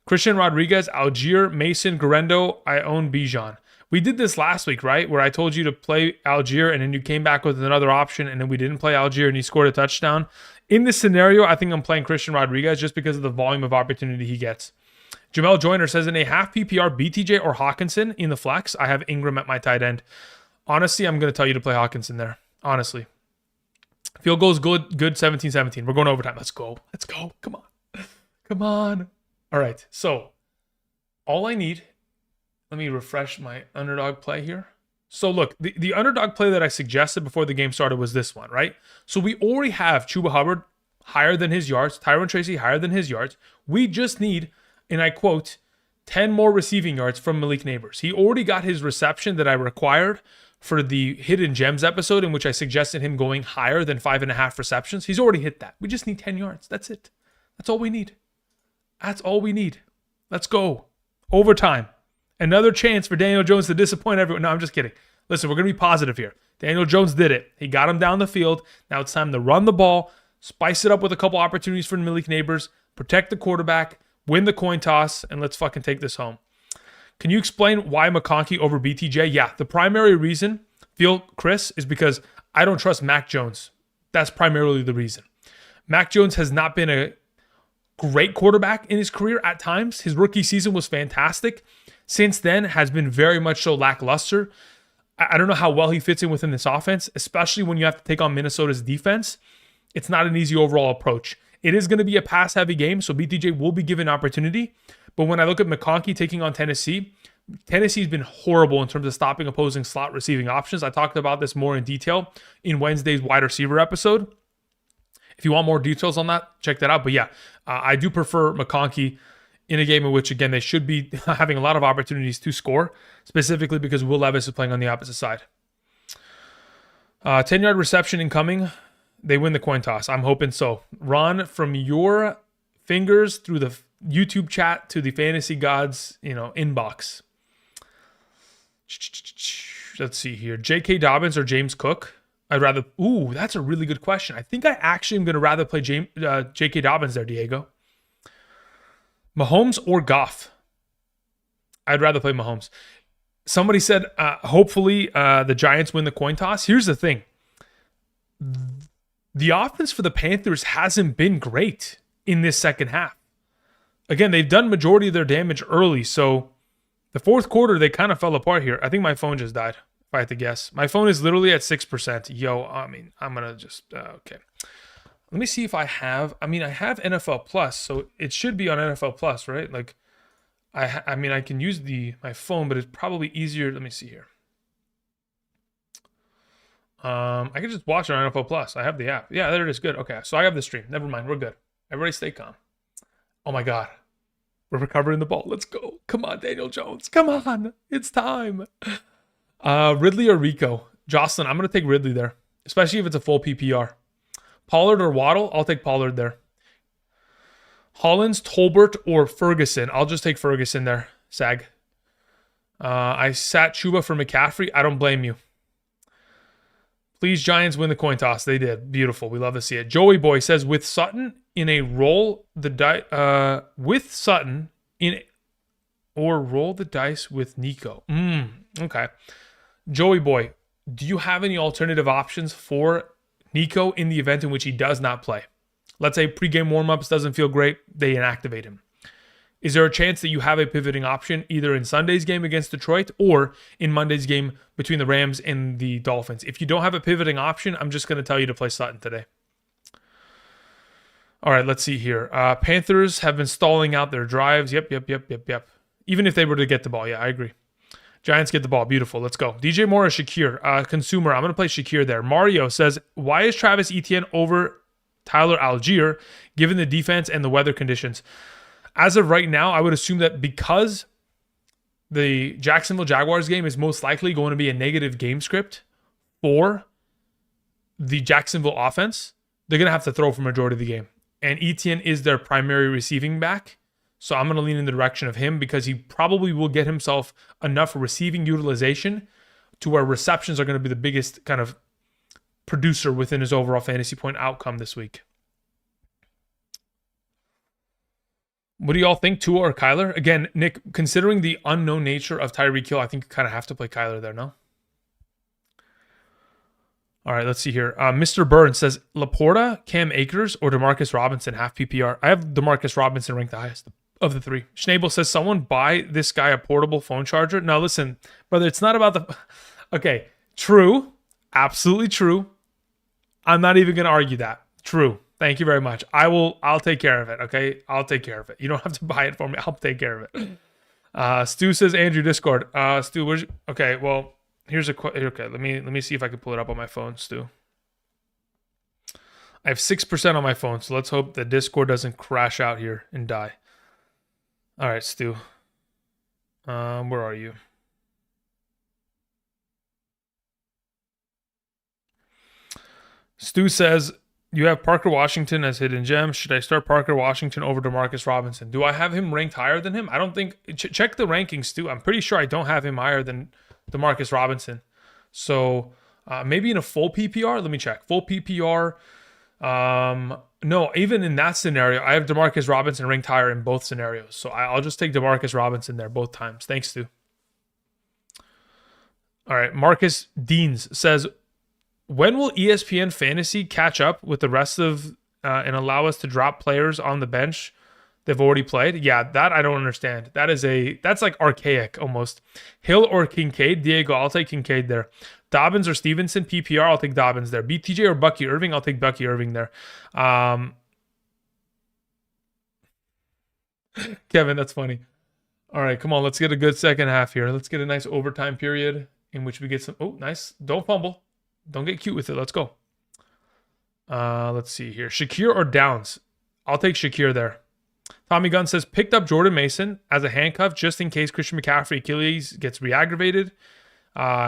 Christian Rodriguez, Algier, Mason, Garendo. I own Bijan. We did this last week, right? Where I told you to play Algier and then you came back with another option and then we didn't play Algier and he scored a touchdown. In this scenario, I think I'm playing Christian Rodriguez just because of the volume of opportunity he gets. Jamel Joyner says in a half PPR, BTJ or Hawkinson in the flex, I have Ingram at my tight end. Honestly, I'm going to tell you to play Hawkinson there. Honestly. Field goal is good 17-17. We're going overtime. Let's go. Come on. All right. So all I need, let me refresh my underdog play here. So look, the underdog play that I suggested before the game started was this one, right? So we already have Chuba Hubbard higher than his yards, Tyron Tracy higher than his yards. We just need, and I quote, 10 more receiving yards from Malik Neighbors. He already got his reception that I required for the Hidden Gems episode in which I suggested him going higher than 5.5 receptions. He's already hit that. We just need 10 yards. That's it. That's all we need. Let's go. Overtime. Another chance for Daniel Jones to disappoint everyone. No, I'm just kidding. Listen, we're going to be positive here. Daniel Jones did it. He got him down the field. Now it's time to run the ball, spice it up with a couple opportunities for Malik Neighbors, protect the quarterback, win the coin toss, and let's fucking take this home. Can you explain why McConkey over BTJ? Yeah, the primary reason, Chris, is because I don't trust Mac Jones. That's primarily the reason. Mac Jones has not been a great quarterback in his career at times. His rookie season was fantastic. Since then, has been very much so lackluster. I don't know how well he fits in within this offense, especially when you have to take on Minnesota's defense. It's not an easy overall approach. It is going to be a pass-heavy game, so BTJ will be given opportunity. But when I look at McConkey taking on Tennessee, Tennessee's been horrible in terms of stopping opposing slot receiving options. I talked about this more in detail in Wednesday's wide receiver episode. If you want more details on that, check that out. But yeah, I do prefer McConkey in a game in which, again, they should be having a lot of opportunities to score, specifically because Will Levis is playing on the opposite side. 10-yard reception incoming. They win the coin toss. I'm hoping so. Ron, from your fingers through the YouTube chat to the fantasy gods, inbox. Let's see here. J.K. Dobbins or James Cook? I'd rather... Ooh, that's a really good question. I think I actually am going to rather play J.K. Dobbins there, Diego. Mahomes or Goff? I'd rather play Mahomes. Somebody said, hopefully the Giants win the coin toss. Here's the thing. The offense for the Panthers hasn't been great in this second half. Again, they've done majority of their damage early, so the fourth quarter, they kind of fell apart here. I think my phone just died, if I had to guess. My phone is literally at 6%. I'm going to just, okay. Let me see if I have NFL Plus, so it should be on NFL Plus, right? Like, I can use my phone, but it's probably easier. Let me see here. I can just watch it on NFL Plus. I have the app. Yeah, there it is. Good. Okay, so I have the stream. Never mind. We're good. Everybody stay calm. Oh my God. We're recovering the ball. Let's go. Come on, Daniel Jones. Come on. It's time. Ridley or Rico? Jocelyn, I'm going to take Ridley there, especially if it's a full PPR. Pollard or Waddle? I'll take Pollard there. Hollins, Tolbert, or Ferguson? I'll just take Ferguson there. Sag. I sat Chuba for McCaffrey. I don't blame you. Please, Giants win the coin toss. They did. Beautiful. We love to see it. Joey Boy says, with Sutton in a roll the dice with Sutton in or roll the dice with Nico. Okay. Joey Boy, do you have any alternative options for Nico in the event in which he does not play? Let's say pregame warmups doesn't feel great, they inactivate him. Is there a chance that you have a pivoting option either in Sunday's game against Detroit or in Monday's game between the Rams and the Dolphins? If you don't have a pivoting option, I'm just going to tell you to play Sutton today. All right, let's see here. Panthers have been stalling out their drives. Yep. Even if they were to get the ball. Yeah, I agree. Giants get the ball. Beautiful. Let's go. DJ Moore or Shakir? Consumer. I'm going to play Shakir there. Mario says, why is Travis Etienne over Tyler Algier given the defense and the weather conditions? As of right now, I would assume that because the Jacksonville Jaguars game is most likely going to be a negative game script for the Jacksonville offense, they're going to have to throw for majority of the game. And Etienne is their primary receiving back. So I'm going to lean in the direction of him because he probably will get himself enough receiving utilization to where receptions are going to be the biggest kind of producer within his overall fantasy point outcome this week. What do y'all think, Tua or Kyler? Again, Nick, considering the unknown nature of Tyreek Hill, I think you kind of have to play Kyler there, no? All right, let's see here. Mr. Burns says, Laporta, Cam Akers, or Demarcus Robinson half PPR? I have Demarcus Robinson ranked the highest of the three. Schnabel says, someone buy this guy a portable phone charger? Now, listen, brother, it's not about the... Okay, true. Absolutely true. I'm not even going to argue that. True. Thank you very much. I'll take care of it, okay? I'll take care of it. You don't have to buy it for me. I'll take care of it. Stu says, Andrew Discord. Stu, where's... Okay, well... Here's a okay. Let me see if I can pull it up on my phone, Stu. I have 6% on my phone, so let's hope the Discord doesn't crash out here and die. All right, Stu. Where are you? Stu says you have Parker Washington as hidden gem. Should I start Parker Washington over Demarcus Robinson? Do I have him ranked higher than him? I don't think. Check the rankings, Stu. I'm pretty sure I don't have him higher than Demarcus Robinson. So maybe in a full PPR, let me check. Full PPR. No, even in that scenario, I have Demarcus Robinson ranked higher in both scenarios. So I'll just take Demarcus Robinson there both times. Thanks, Stu. All right, Marcus Deans says, when will ESPN Fantasy catch up with the rest of and allow us to drop players on the bench they've already played? Yeah, that I don't understand. That's like archaic almost. Hill or Kincaid? Diego, I'll take Kincaid there. Dobbins or Stevenson? PPR, I'll take Dobbins there. BTJ or Bucky Irving? I'll take Bucky Irving there. Kevin, that's funny. All right, come on. Let's get a good second half here. Let's get a nice overtime period in which we get some... Oh, nice. Don't fumble. Don't get cute with it. Let's go. Let's see here. Shakir or Downs? I'll take Shakir there. Tommy Gunn says, picked up Jordan Mason as a handcuff just in case Christian McCaffrey Achilles gets re-aggravated.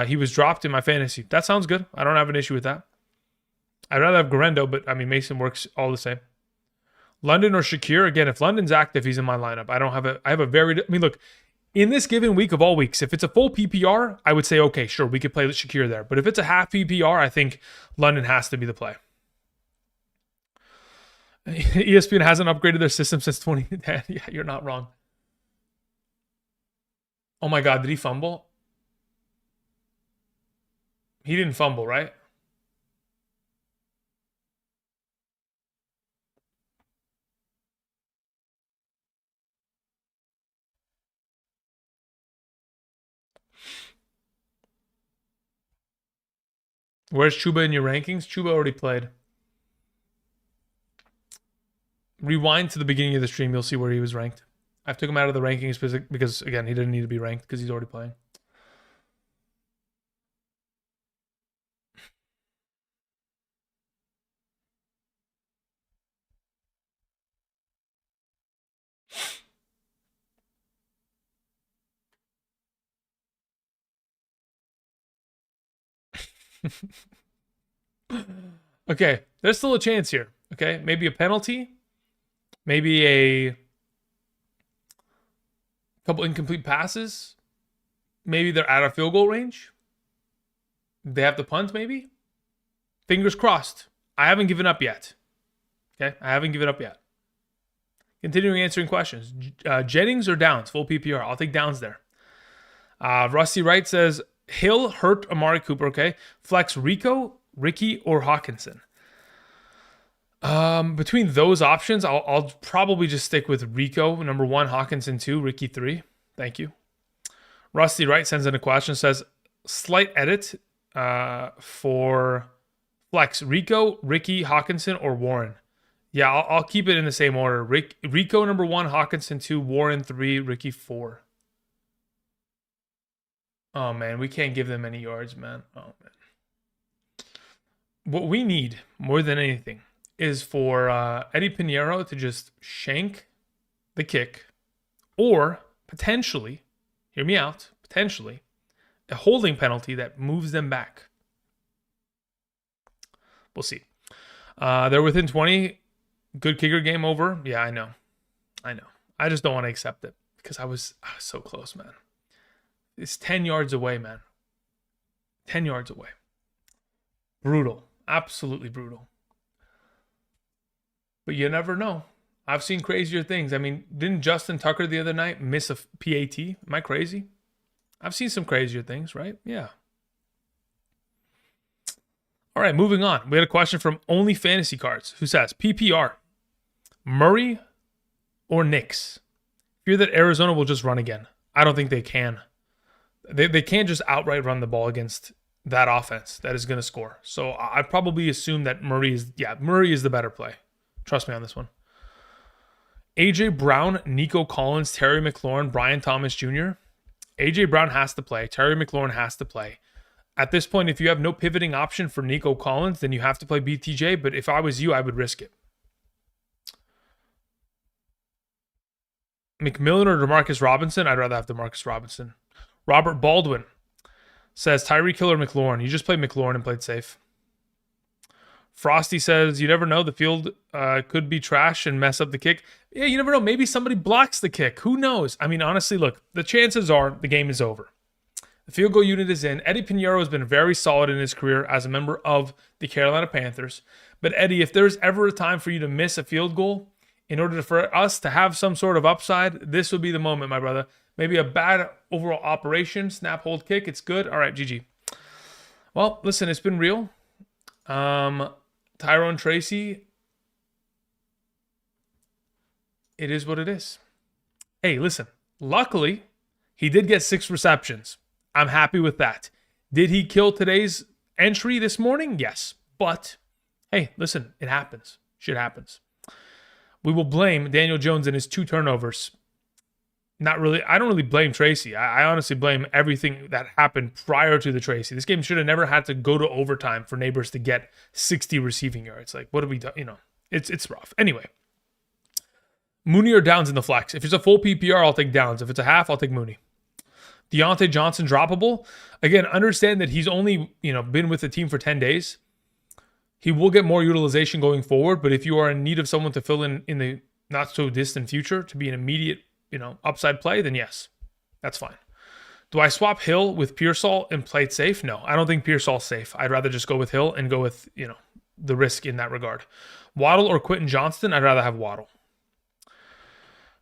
He was dropped in my fantasy. That sounds good. I don't have an issue with that. I'd rather have Garendo, but I mean, Mason works all the same. London or Shakir? Again, if London's active, he's in my lineup. I have a very... I mean, look, in this given week of all weeks, if it's a full PPR, I would say, okay, sure, we could play Shakir there. But if it's a half PPR, I think London has to be the play. ESPN hasn't upgraded their system since 2010. Yeah, you're not wrong. Oh my God, did he fumble? He didn't fumble, right? Where's Chuba in your rankings? Chuba already played. Rewind to the beginning of the stream. You'll see where he was ranked. I took him out of the rankings because, again, he didn't need to be ranked because he's already playing. Okay, there's still a chance here. Okay, maybe a penalty, maybe a couple incomplete passes, maybe they're out of field goal range. They have the punt, maybe. Fingers crossed. I haven't given up yet. Okay, I haven't given up yet. Continuing answering questions. Jennings or Downs? Full PPR. I'll take Downs there. Rusty Wright says Hill, Hurt, Amari Cooper. Okay, flex Rico, Ricky, or Hawkinson. Between those options, I'll probably just stick with Rico, number 1, Hawkinson 2, Ricky 3. Thank you. Rusty Wright sends in a question, says slight edit for flex Rico, Ricky, Hawkinson, or Warren. Yeah, I'll keep it in the same order. Rico number 1, Hawkinson 2, Warren 3, Ricky 4. Oh man, we can't give them any yards, man. Oh man. What we need more than anything is for Eddie Pinheiro to just shank the kick, or potentially, hear me out, potentially a holding penalty that moves them back. We'll see. They're within 20. Good kicker, game over. Yeah, I know. I just don't want to accept it because I was so close, man. It's 10 yards away, man. 10 yards away. Brutal. Absolutely brutal. But you never know. I've seen crazier things. I mean, didn't Justin Tucker the other night miss a PAT? Am I crazy? I've seen some crazier things, right? Yeah. All right, moving on. We had a question from Only Fantasy Cards who says, PPR, Murray or Knicks? Fear that Arizona will just run again. I don't think they can. They can't just outright run the ball against that offense that is going to score. So I probably assume that Murray is the better play. Trust me on this one. AJ Brown, Nico Collins, Terry McLaurin, Brian Thomas Jr. AJ Brown has to play. Terry McLaurin has to play. At this point, if you have no pivoting option for Nico Collins, then you have to play BTJ. But if I was you, I would risk it. McMillan or DeMarcus Robinson? I'd rather have DeMarcus Robinson. Robert Baldwin says Tyreek Hill or McLaurin. You just played McLaurin and played safe. Frosty says, you never know. The field could be trash and mess up the kick. Yeah, you never know. Maybe somebody blocks the kick. Who knows? I mean, honestly, look, the chances are the game is over. The field goal unit is in. Eddie Pinheiro has been very solid in his career as a member of the Carolina Panthers. But Eddie, if there's ever a time for you to miss a field goal in order for us to have some sort of upside, this would be the moment, my brother. Maybe a bad overall operation, snap, hold, kick. It's good. All right, GG. Well, listen, it's been real. Tyrone Tracy, it is what it is. Hey, listen, luckily, he did get 6 receptions. I'm happy with that. Did he kill today's entry this morning? Yes. But, hey, listen, it happens. Shit happens. We will blame Daniel Jones and his 2 turnovers. Not really. I don't really blame Tracy. I honestly blame everything that happened prior to the Tracy. This game should have never had to go to overtime for Neighbors to get 60 receiving yards. Like, what have we done? You know, it's rough. Anyway, Mooney or Downs in the flex. If it's a full PPR, I'll take Downs. If it's a half, I'll take Mooney. Deontay Johnson droppable. Again, understand that he's only been with the team for 10 days. He will get more utilization going forward. But if you are in need of someone to fill in the not so distant future to be an immediate upside play, then yes, that's fine. Do I swap Hill with Pearsall and play it safe? No, I don't think Pearsall's safe. I'd rather just go with Hill and go with, the risk in that regard. Waddle or Quentin Johnston? I'd rather have Waddle.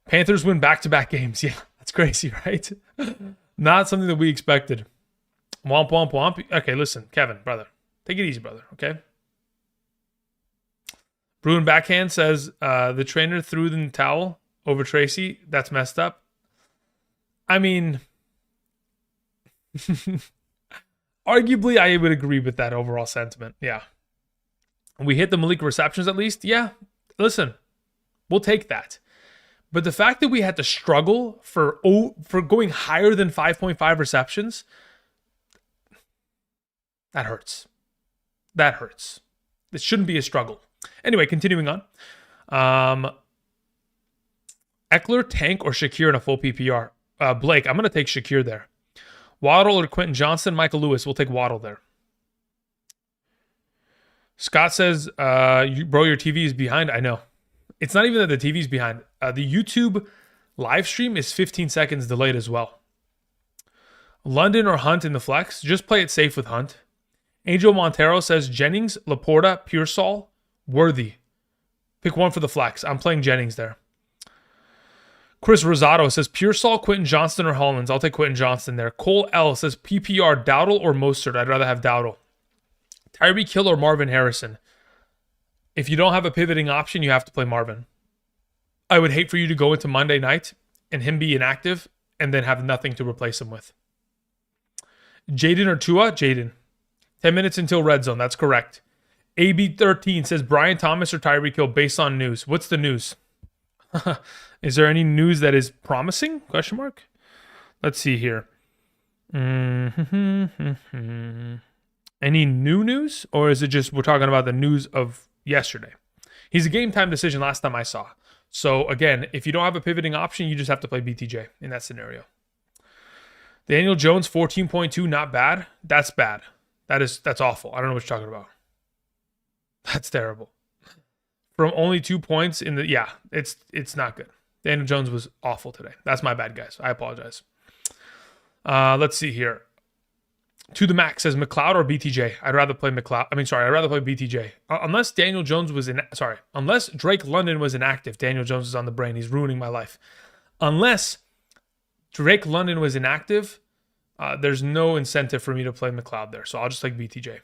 Panthers win back-to-back games. Yeah, that's crazy, right? Not something that we expected. Womp, womp, womp. Okay, listen, Kevin, brother. Take it easy, brother, okay? Bruin Backhand says, the trainer threw the towel over Tracy. That's messed up. I mean, arguably, I would agree with that overall sentiment. Yeah. We hit the Malik receptions at least. Yeah. Listen, we'll take that. But the fact that we had to struggle for going higher than 5.5 receptions, that hurts. That hurts. This shouldn't be a struggle. Anyway, continuing on. Eckler, Tank, or Shakir in a full PPR? Blake, I'm going to take Shakir there. Waddle or Quentin Johnston, Michael Lewis. We'll take Waddle there. Scott says, bro, your TV is behind. I know. It's not even that the TV's behind. The YouTube live stream is 15 seconds delayed as well. London or Hunt in the flex. Just play it safe with Hunt. Angel Montero says Jennings, Laporta, Pearsall, Worthy. Pick one for the flex. I'm playing Jennings there. Chris Rosado says Pearsall, Quentin Johnston, or Hollins. I'll take Quentin Johnston there. Cole L says PPR, Dowdle or Mostert. I'd rather have Dowdle. Tyreek Hill or Marvin Harrison. If you don't have a pivoting option, you have to play Marvin. I would hate for you to go into Monday night and him be inactive and then have nothing to replace him with. Jaden or Tua? Jaden. 10 minutes until red zone. That's correct. AB13 says Brian Thomas or Tyreek Hill based on news. What's the news? Is there any news that is promising? Question mark. Let's see here. Any new news? Or is it just we're talking about the news of yesterday? He's a game time decision last time I saw. So again, if you don't have a pivoting option, you just have to play BTJ in that scenario. Daniel Jones 14.2, not bad. That's bad. That's awful. I don't know what you're talking about. That's terrible. From only 2 points in the it's not good. Daniel Jones was awful today. That's my bad, guys. I apologize. Let's see here. To the max says McLeod or BTJ. I'd rather play McLeod. I'd rather play BTJ. Unless Daniel Jones was unless Drake London was inactive. Daniel Jones is on the brain. He's ruining my life. Unless Drake London was inactive, there's no incentive for me to play McLeod there. So I'll just take BTJ.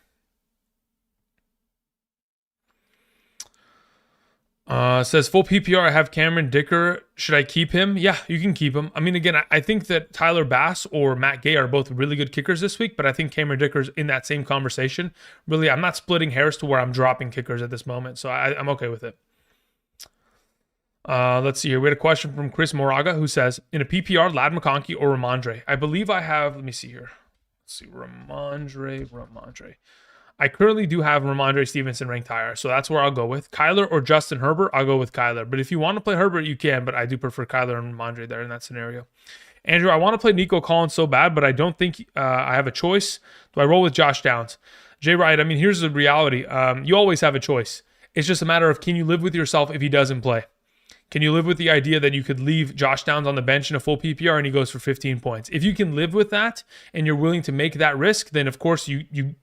Says full PPR. I have Cameron Dicker. Should I keep him? Yeah, you can keep him. Again, I think that Tyler Bass or Matt Gay are both really good kickers this week, but I think Cameron Dicker's in that same conversation. Really, I'm not splitting hairs to where I'm dropping kickers at this moment, so I'm okay with it. Let's see here. We had a question from Chris Moraga who says, in a PPR, Lad McConkey or Ramondre? I believe I have, let me see here. Let's see, Ramondre. I currently do have Ramondre Stevenson ranked higher, so that's where I'll go with. Kyler or Justin Herbert, I'll go with Kyler. But if you want to play Herbert, you can, but I do prefer Kyler and Ramondre there in that scenario. Andrew, I want to play Nico Collins so bad, but I don't think I have a choice. Do I roll with Josh Downs? Jay Wright, here's the reality. You always have a choice. It's just a matter of, can you live with yourself if he doesn't play? Can you live with the idea that you could leave Josh Downs on the bench in a full PPR and he goes for 15 points? If you can live with that and you're willing to make that risk, then of course you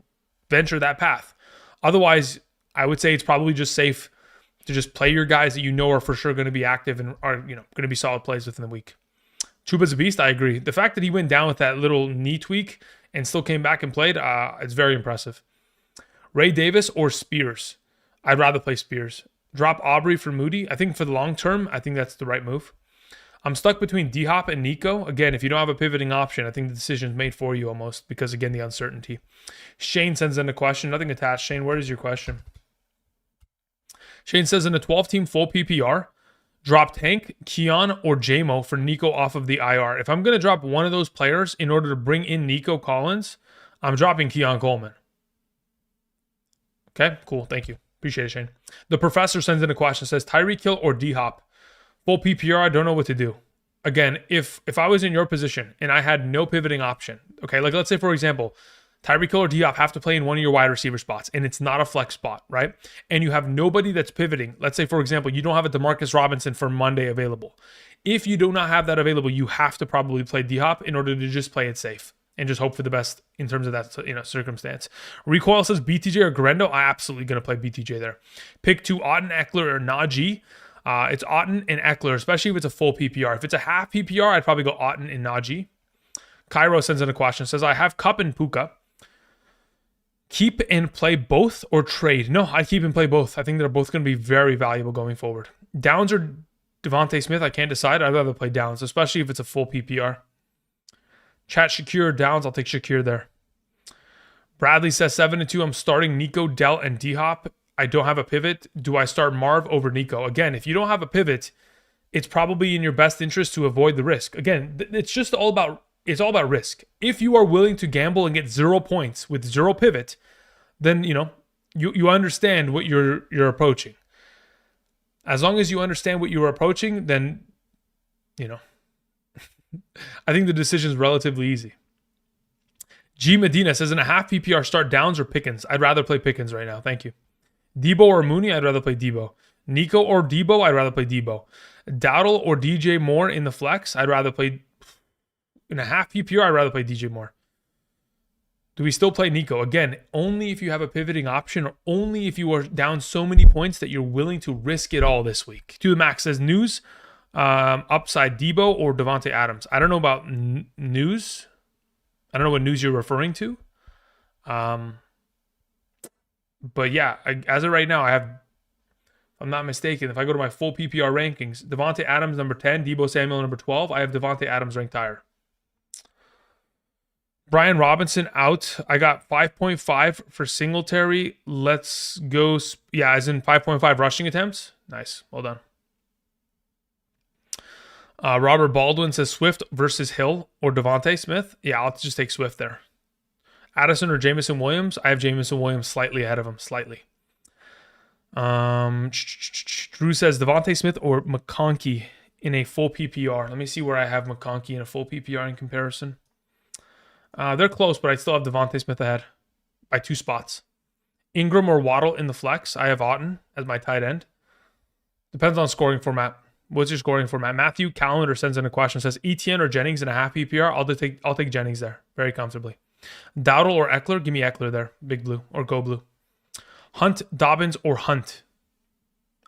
venture that path. Otherwise, I would say it's probably just safe to just play your guys that you know are for sure going to be active and are going to be solid plays within the week. Chuba's a beast. I agree. The fact that he went down with that little knee tweak and still came back and played, it's very impressive. Ray Davis or Spears? I'd rather play Spears. Drop Aubrey for Moody. I think for the long term, I think that's the right move. I'm stuck between D-Hop and Nico. Again, if you don't have a pivoting option, I think the decision's made for you almost because, again, the uncertainty. Shane sends in a question. Nothing attached. Shane, where is your question? Shane says in a 12-team full PPR, drop Tank, Keon, or JMO for Nico off of the IR. If I'm going to drop one of those players in order to bring in Nico Collins, I'm dropping Keon Coleman. Okay, cool. Thank you. Appreciate it, Shane. The professor sends in a question. Says Tyreek Hill or D-Hop? Full PPR, I don't know what to do. Again, if I was in your position and I had no pivoting option, okay, like let's say, for example, Tyreek Hill or D-Hop have to play in one of your wide receiver spots and it's not a flex spot, right? And you have nobody that's pivoting. Let's say, for example, you don't have a Demarcus Robinson for Monday available. If you do not have that available, you have to probably play D-Hop in order to just play it safe and just hope for the best in terms of that circumstance. Recoil says BTJ or Grendo. I'm absolutely going to play BTJ there. Pick two, Auden, Eckler, or Najee. It's Auden and Eckler, especially if it's a full PPR. If it's a half PPR, I'd probably go Auden and Najee. Cairo sends in a question. Says, I have Cup and Puka. Keep and play both or trade? No, I keep and play both. I think they're both going to be very valuable going forward. Downs or Devontae Smith, I can't decide. I'd rather play Downs, especially if it's a full PPR. Chat Shakir or Downs, I'll take Shakir there. Bradley says 7-2. I'm starting Nico, Dell, and D-Hop. I don't have a pivot. Do I start Marv over Nico? Again, if you don't have a pivot, it's probably in your best interest to avoid the risk. Again, it's all about risk. If you are willing to gamble and get 0 points with 0 pivot, then you understand what you're approaching. As long as you understand what you're approaching, then I think the decision is relatively easy. G Medina says in a half PPR, start Downs or Pickens. I'd rather play Pickens right now. Thank you. Debo or Mooney, I'd rather play Debo. Nico or Debo, I'd rather play Debo. Dowdle or DJ Moore in the flex, I'd rather play. In a half PPR, I'd rather play DJ Moore. Do we still play Nico? Again, only if you have a pivoting option or only if you are down so many points that you're willing to risk it all this week. To the max says news, upside Debo or Devontae Adams. I don't know about news. I don't know what news you're referring to. But yeah, as of right now, I have, if I'm not mistaken, if I go to my full PPR rankings, Devontae Adams number 10, Debo Samuel number 12, I have Devontae Adams ranked higher. Brian Robinson out. I got 5.5 for Singletary. Let's go. Yeah, as in 5.5 rushing attempts. Nice. Well done. Robert Baldwin says Swift versus Hill or Devontae Smith. Yeah, I'll just take Swift there. Addison or Jameson Williams. I have Jameson Williams slightly ahead of him. Slightly. Drew says Devontae Smith or McConkey in a full PPR. Let me see where I have McConkey in a full PPR in comparison. They're close, but I still have Devontae Smith ahead by 2 spots. Ingram or Waddle in the flex. I have Otton as my tight end. Depends on scoring format. What's your scoring format? Matthew Callender sends in a question. Says Etienne or Jennings in a half PPR. I'll take Jennings there very comfortably. Dowdle or Eckler. Give me Eckler there. Big blue or go blue. Hunt, Dobbins or Hunt.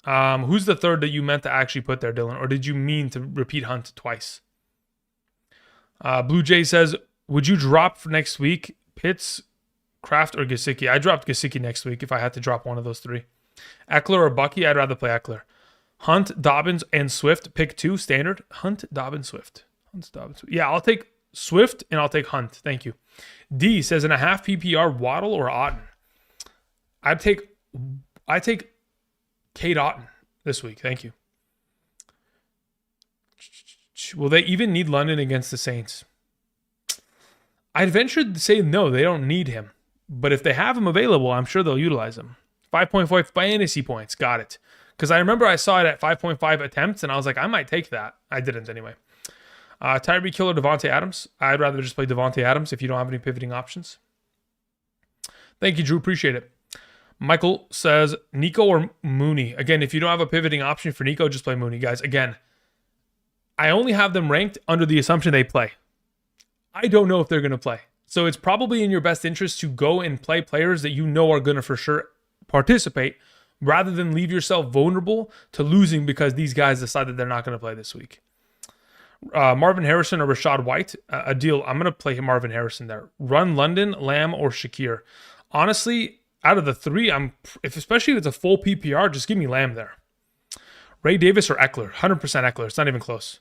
Who's the third that you meant to actually put there, Dylan? Or did you mean to repeat Hunt twice? Blue Jay says, would you drop for next week Pitts, Kraft, or Gesicki? I dropped Gesicki next week if I had to drop one of those 3. Eckler or Bucky? I'd rather play Eckler. Hunt, Dobbins, and Swift. Pick 2, standard. Hunt, Dobbins, Swift. Hunt, Dobbins, Swift. Yeah, I'll take Swift and I'll take Hunt. Thank you. D says in a half PPR, Waddle or Otton? I take Kate Otton this week. Thank you. Will they even need London against the Saints? I'd venture to say no, they don't need him. But if they have him available, I'm sure they'll utilize him. 5.5 fantasy points. Got it. Because I remember I saw it at 5.5 attempts, and I was like, I might take that. I didn't anyway. Tyreek Hill or Devontae Adams? I'd rather just play Devontae Adams if you don't have any pivoting options. Thank you, Drew. Appreciate it. Michael says Nico or Mooney. Again, if you don't have a pivoting option for Nico, just play Mooney, guys. Again, I only have them ranked under the assumption they play. I don't know if they're going to play. So it's probably in your best interest to go and play players that you know are going to for sure participate rather than leave yourself vulnerable to losing because these guys decide that they're not going to play this week. Marvin Harrison or Rashad White, a deal. I'm going to play Marvin Harrison there. Run London, Lamb, or Shakir. Honestly, out of the 3, especially if it's a full PPR, just give me Lamb there. Ray Davis or Eckler? 100% Eckler. It's not even close.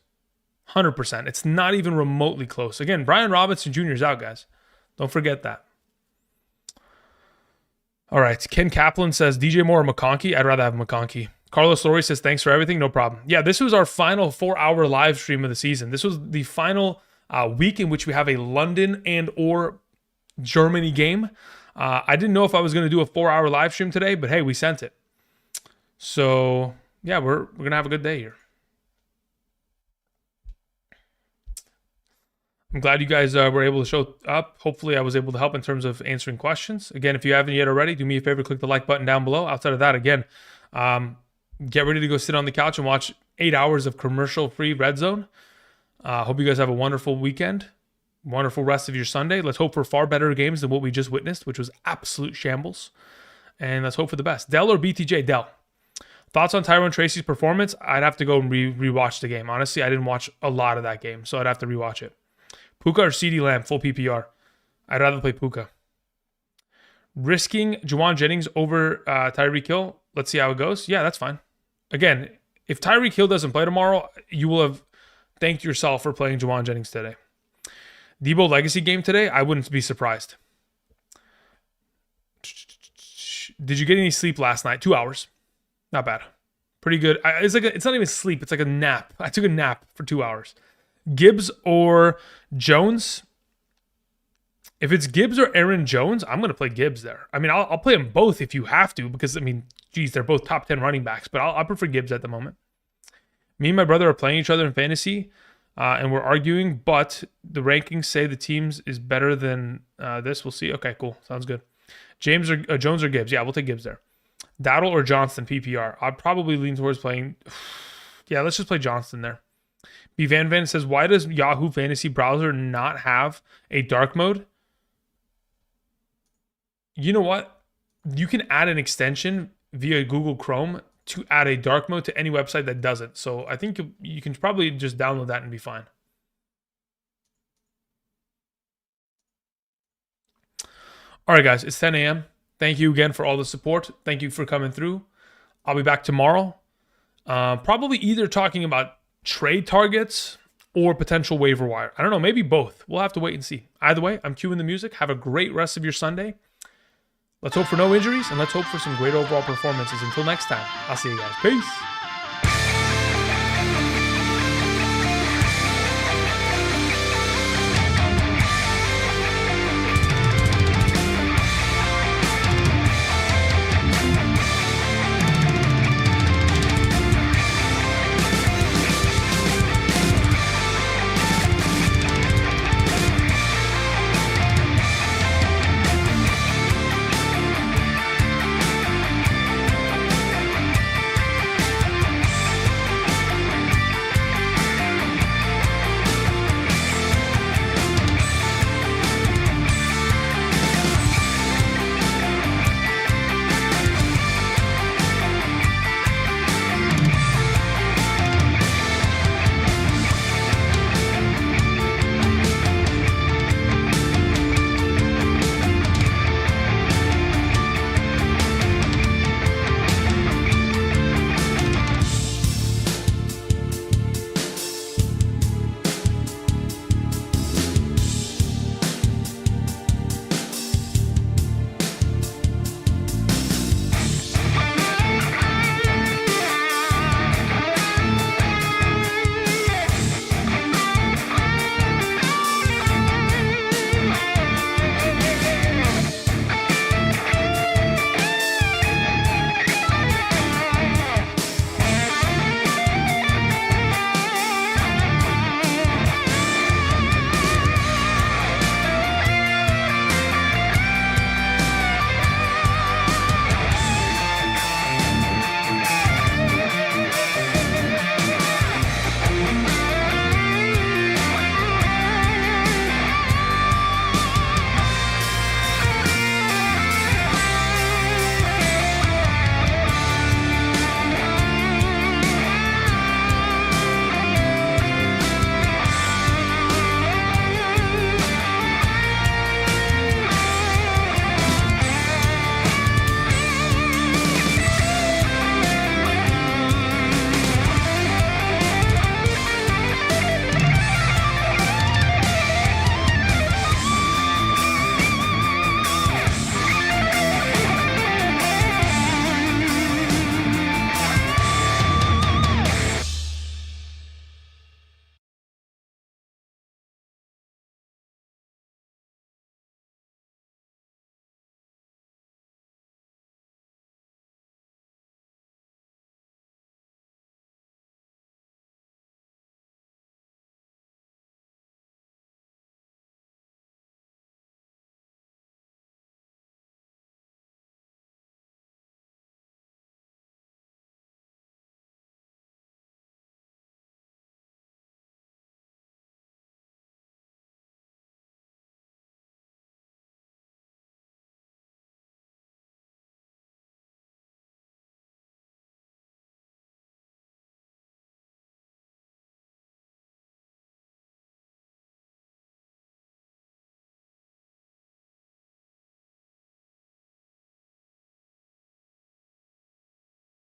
100%. It's not even remotely close. Again, Brian Robinson Jr. is out, guys. Don't forget that. All right. Ken Kaplan says DJ Moore or McConkey. I'd rather have McConkey. Carlos Laurie says thanks for everything. No problem. Yeah, this was our final 4-hour live stream of the season. This was the final week in which we have a London and or Germany game. I didn't know if I was going to do a 4-hour live stream today, but hey, we sent it. So yeah, we're going to have a good day here. I'm glad you guys were able to show up. Hopefully I was able to help in terms of answering questions. Again, if you haven't yet already, do me a favor, click the like button down below. Outside of that, again, get ready to go sit on the couch and watch 8 hours of commercial-free Red Zone. Hope you guys have a wonderful weekend, wonderful rest of your Sunday. Let's hope for far better games than what we just witnessed, which was absolute shambles. And let's hope for the best. Dell or BTJ? Dell. Thoughts on Tyrone Tracy's performance? I'd have to go and rewatch the game. Honestly, I didn't watch a lot of that game, so I'd have to rewatch it. Puka or CeeDee Lamb, full PPR? I'd rather play Puka. Risking Juwan Jennings over Tyreek Hill? Let's see how it goes. Yeah, that's fine. Again, if Tyreek Hill doesn't play tomorrow, you will have thanked yourself for playing Juwan Jennings today. Debo legacy game today? I wouldn't be surprised. Did you get any sleep last night? 2 hours. Not bad. Pretty good. It's not even sleep. It's like a nap. I took a nap for 2 hours. Gibbs or Jones? If it's Gibbs or Aaron Jones, I'm going to play Gibbs there. I mean, I'll play them both if you have to because, I mean, geez, they're both top 10 running backs, but I prefer Gibbs at the moment. Me and my brother are playing each other in fantasy, and we're arguing, but the rankings say the teams is better than this. We'll see. Okay, cool. Sounds good. James or Jones or Gibbs? Yeah, we'll take Gibbs there. Dowdle or Johnston PPR? I'd probably lean towards playing. Yeah, let's just play Johnston there. B Van Van says, why does Yahoo Fantasy Browser not have a dark mode? You know what? You can add an extension via Google Chrome to add a dark mode to any website that does it. So I think you can probably just download that and be fine. All right, guys, it's 10 a.m. Thank you again for all the support. Thank you for coming through. I'll be back tomorrow. Probably either talking about trade targets or potential waiver wire. I don't know, maybe both. We'll have to wait and see. Either way, I'm cueing the music. Have a great rest of your Sunday. Let's hope for no injuries, and let's hope for some great overall performances. Until next time, I'll see you guys. Peace.